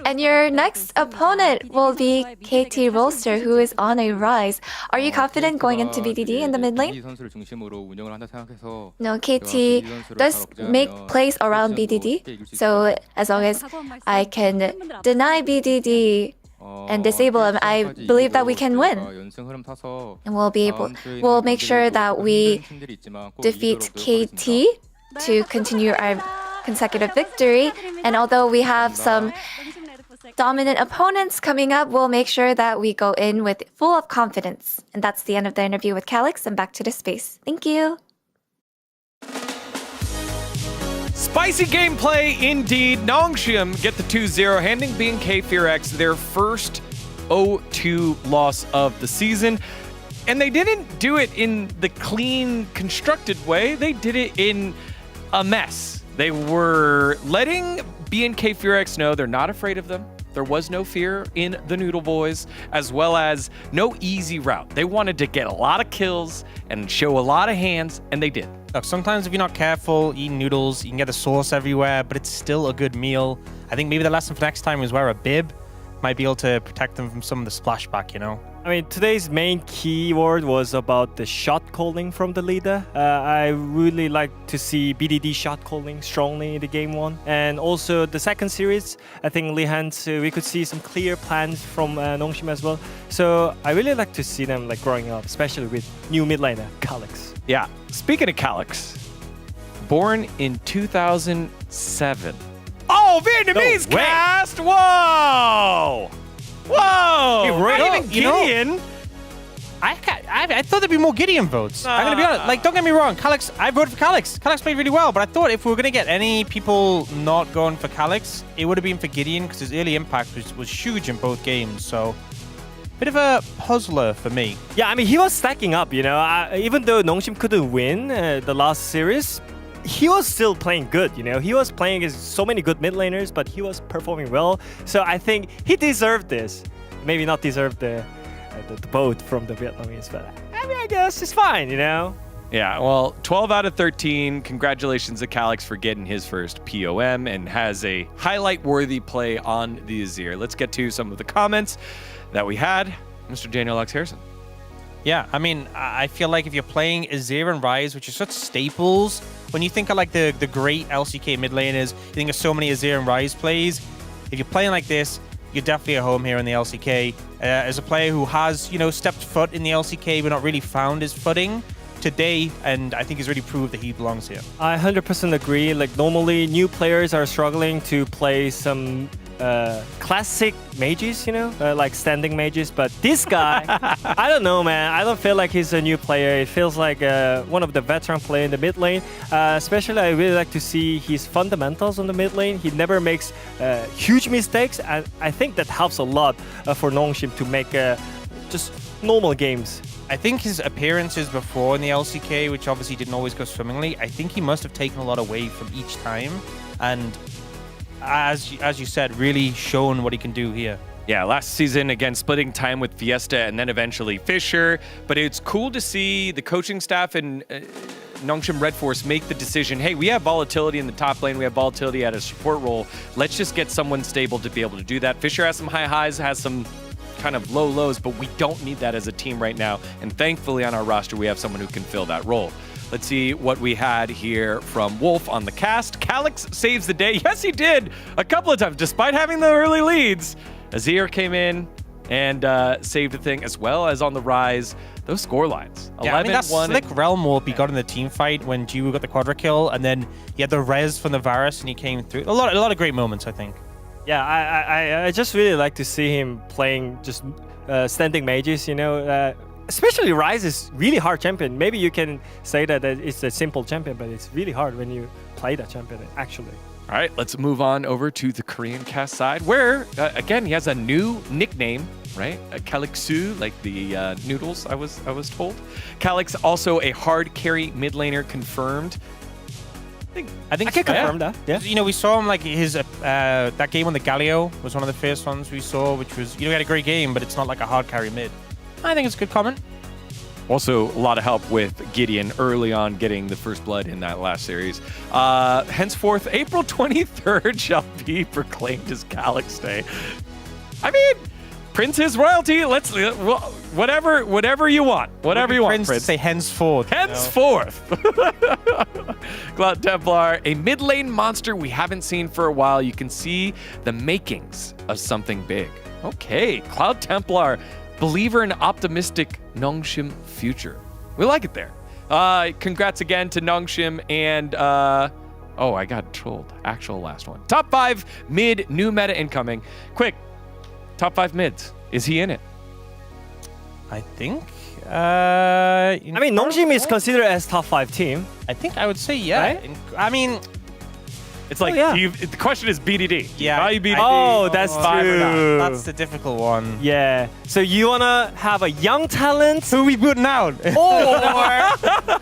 And your next opponent will be KT Rolster, who is on a rise. Are you confident going into BDD in the mid lane? No, KT does make plays around BDD. So as long as I can deny BDD and disable him, I believe that we can win. And we'll make sure that we defeat KT to continue our consecutive victory. And although we have some dominant opponents coming up, we'll make sure that we go in with full of confidence. And that's the end of the interview with Calix, and back to the space. Thank you. Spicy gameplay indeed. Nongshim get the 2-0, handing BNK FearX their first 0-2 loss of the season. And they didn't do it in the clean, constructed way. They did it in a mess. They were letting BNK FearX know they're not afraid of them. There was no fear in the Noodle Boys, as well as no easy route. They wanted to get a lot of kills and show a lot of hands, and they did. Look, sometimes if you're not careful eating noodles, you can get the sauce everywhere, but it's still a good meal. I think maybe the lesson for next time is wear a bib. Might be able to protect them from some of the splashback, you know? I mean, today's main keyword was about the shot calling from the leader. I really like to see BDD shot calling strongly in the game one. And also the second series, I think Lihan, we could see some clear plans from Nongshim as well. So I really like to see them like growing up, especially with new mid laner, Calix. Yeah, speaking of Calix, born in 2007. Oh, Vietnamese cast! Whoa! Whoa! Hey, not even Gideon. I thought there'd be more Gideon votes. I'm gonna be honest. Like, don't get me wrong, Calix. I voted for Calix. Calix played really well, but I thought if we were gonna get any people not going for Calix, it would have been for Gideon because his early impact was huge in both games. So, bit of a puzzler for me. Yeah, I mean, he was stacking up. You know, even though Nongshim couldn't win the last series, he was still playing good, you know. He was playing against so many good mid laners, but he was performing well. So I think he deserved this. Maybe not deserved the vote from the Vietnamese, but I mean, I guess it's fine, you know. Yeah, well, 12 out of 13. Congratulations to Calix for getting his first POM and has a highlight-worthy play on the Azir. Let's get to some of the comments that we had. Mr. Daniel Lux Harrison. Yeah, I mean, I feel like if you're playing Azir and Ryze, which are such staples, when you think of like the great LCK mid laners, you think of so many Azir and Ryze plays. If you're playing like this, you're definitely at home here in the LCK. As a player who has, you know, stepped foot in the LCK, but not really found his footing today, and I think he's really proved that he belongs here. I 100% agree. Like, normally new players are struggling to play some classic mages, you know, like standing mages, but this guy, I don't know, man. I don't feel like he's a new player. It feels like one of the veteran players in the mid lane. Especially, I really like to see his fundamentals on the mid lane. He never makes huge mistakes, and I think that helps a lot for Nongshim to make just normal games. I think his appearances before in the LCK, which obviously didn't always go swimmingly, I think he must have taken a lot away from each time, and as you said, really shown what he can do here. Yeah, last season, again, splitting time with Fiesta and then eventually Fisher. But it's cool to see the coaching staff and Nongshim Red Force make the decision, hey, we have volatility in the top lane, we have volatility at a support role. Let's just get someone stable to be able to do that. Fisher has some high highs, has some kind of low lows, but we don't need that as a team right now. And thankfully on our roster, we have someone who can fill that role. Let's see what we had here from Wolf on the cast. Calix saves the day. Yes, he did a couple of times, despite having the early leads. Azir came in and saved the thing, as well as on the Rise. Those score lines. Yeah, I mean, that slick realm warp he got in the team fight when Jiwoo got the quadra kill, and then he had the res from the Varus and he came through. A lot of great moments, I think. Yeah, I just really like to see him playing just standing mages, you know. Especially Ryze is really hard champion. Maybe you can say that it's a simple champion, but it's really hard when you play that champion, actually. All right, let's move on over to the Korean cast side, where, again, he has a new nickname, right? Calixu, like the noodles, I was told. Calix, also a hard carry mid laner confirmed. I think I can confirm that. Yeah. You know, we saw him like his that game on the Galio was one of the first ones we saw, which was, you know, he had a great game, but it's not like a hard carry mid. I think it's a good comment. Also, a lot of help with Gideon early on getting the first blood in that last series. Henceforth, April 23rd shall be proclaimed as Calyx Day. I mean, Prince is royalty. Let's whatever you want. Whatever you want, Prince. Say henceforth. Henceforth. Cloud Templar, a mid lane monster we haven't seen for a while. You can see the makings of something big. Okay, Cloud Templar, believer in optimistic Nongshim future. We like it there. Congrats again to Nongshim and oh, I got trolled. Actual last one. Top 5 mid new meta incoming. Quick. Top 5 mids. Is he in it? I think. I mean, Nongshim is considered as top 5 team. I think I would say yeah. Right? I mean, it's like the question is BDD. Yeah. Value BDD. Oh, that's true. That's the difficult one. Yeah. So you wanna have a young talent who we putting out,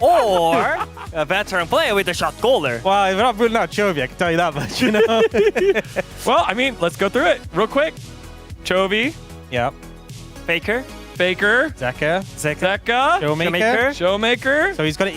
or a veteran player with a shot goaler. Well, if we're not putting out Chovy, I can tell you that much. You know. Well, I mean, let's go through it real quick. Chovy. Yep. Faker. Zeka. Showmaker. So he's got to.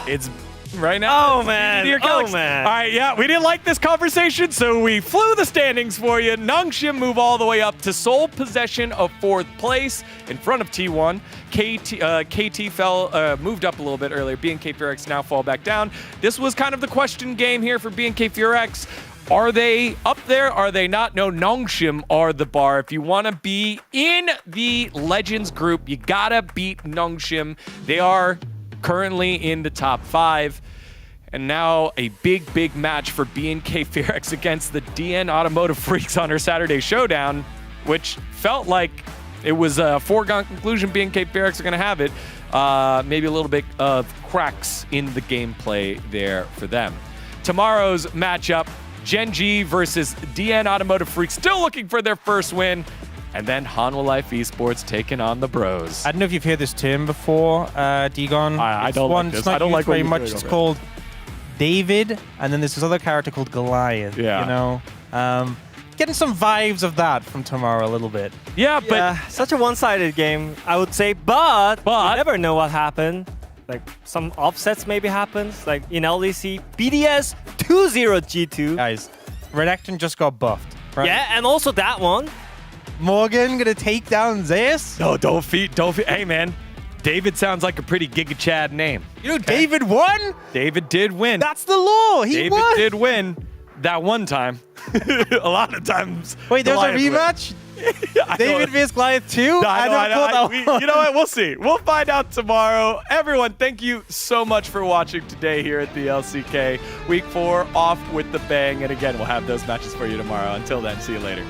It's right now. Oh man. All right, yeah, we didn't like this conversation, so we flew the standings for you. Nongshim move all the way up to sole possession of 4th place in front of T1. KT moved up a little bit earlier. BNK Furex now fall back down. This was kind of the question game here for BNK Furex. Are they up there? Are they not? No, Nongshim are the bar. If you want to be in the Legends group, you gotta beat Nongshim. They are currently in the top 5. And now a big match for BNK Furex against the DN Automotive Freaks on her Saturday Showdown, which felt like it was a foregone conclusion BNK Furex are going to have it. Maybe a little bit of cracks in the gameplay there for them. Tomorrow's matchup, Genji versus DN Automotive Freaks, still looking for their first win. And then Hanwha Life Esports taking on the Bros. I don't know if you've heard this term before, Digon. I don't like this. I don't like very much. It's called David, and then there's this other character called Goliath. Yeah. You know, getting some vibes of that from tomorrow a little bit. Yeah, but such a one-sided game, I would say. But you never know what happened. Like some offsets maybe happens. Like in LEC, BDS 2-0 G2. Guys, Redacton just got buffed. Right? Yeah, and also that one. Morgan gonna take down Zeus? No, don't feed. Hey, man. David sounds like a pretty Giga Chad name. You know, David won? David did win. That's the law. David won. Did win that one time. A lot of times. Wait, there's a rematch? David vs. Goliath 2? You know what? We'll see. We'll find out tomorrow. Everyone, thank you so much for watching today here at the LCK. Week 4 off with the bang. And again, we'll have those matches for you tomorrow. Until then, see you later.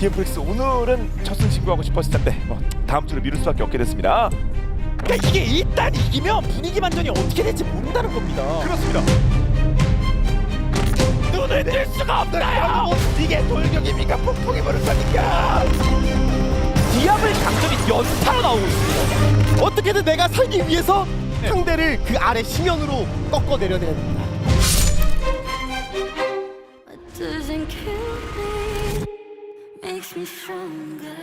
DRX 오늘은 첫 승 신고하고 싶었을 텐데 뭐 다음 주로 미룰 수밖에 없게 됐습니다. 그러니까 이게 일단 이기면 분위기 반전이 어떻게 될지 모른다는 겁니다. 그렇습니다. 눈을 뜰 수가 없나요? 이게 돌격입니까? 폭풍이 부를 겁니까? 디아블 강점이 연타로 나오고 있습니다. 어떻게든 내가 살기 위해서 상대를 그 아래 심연으로 꺾어 내려야 됩니다. What doesn't kill me makes me stronger.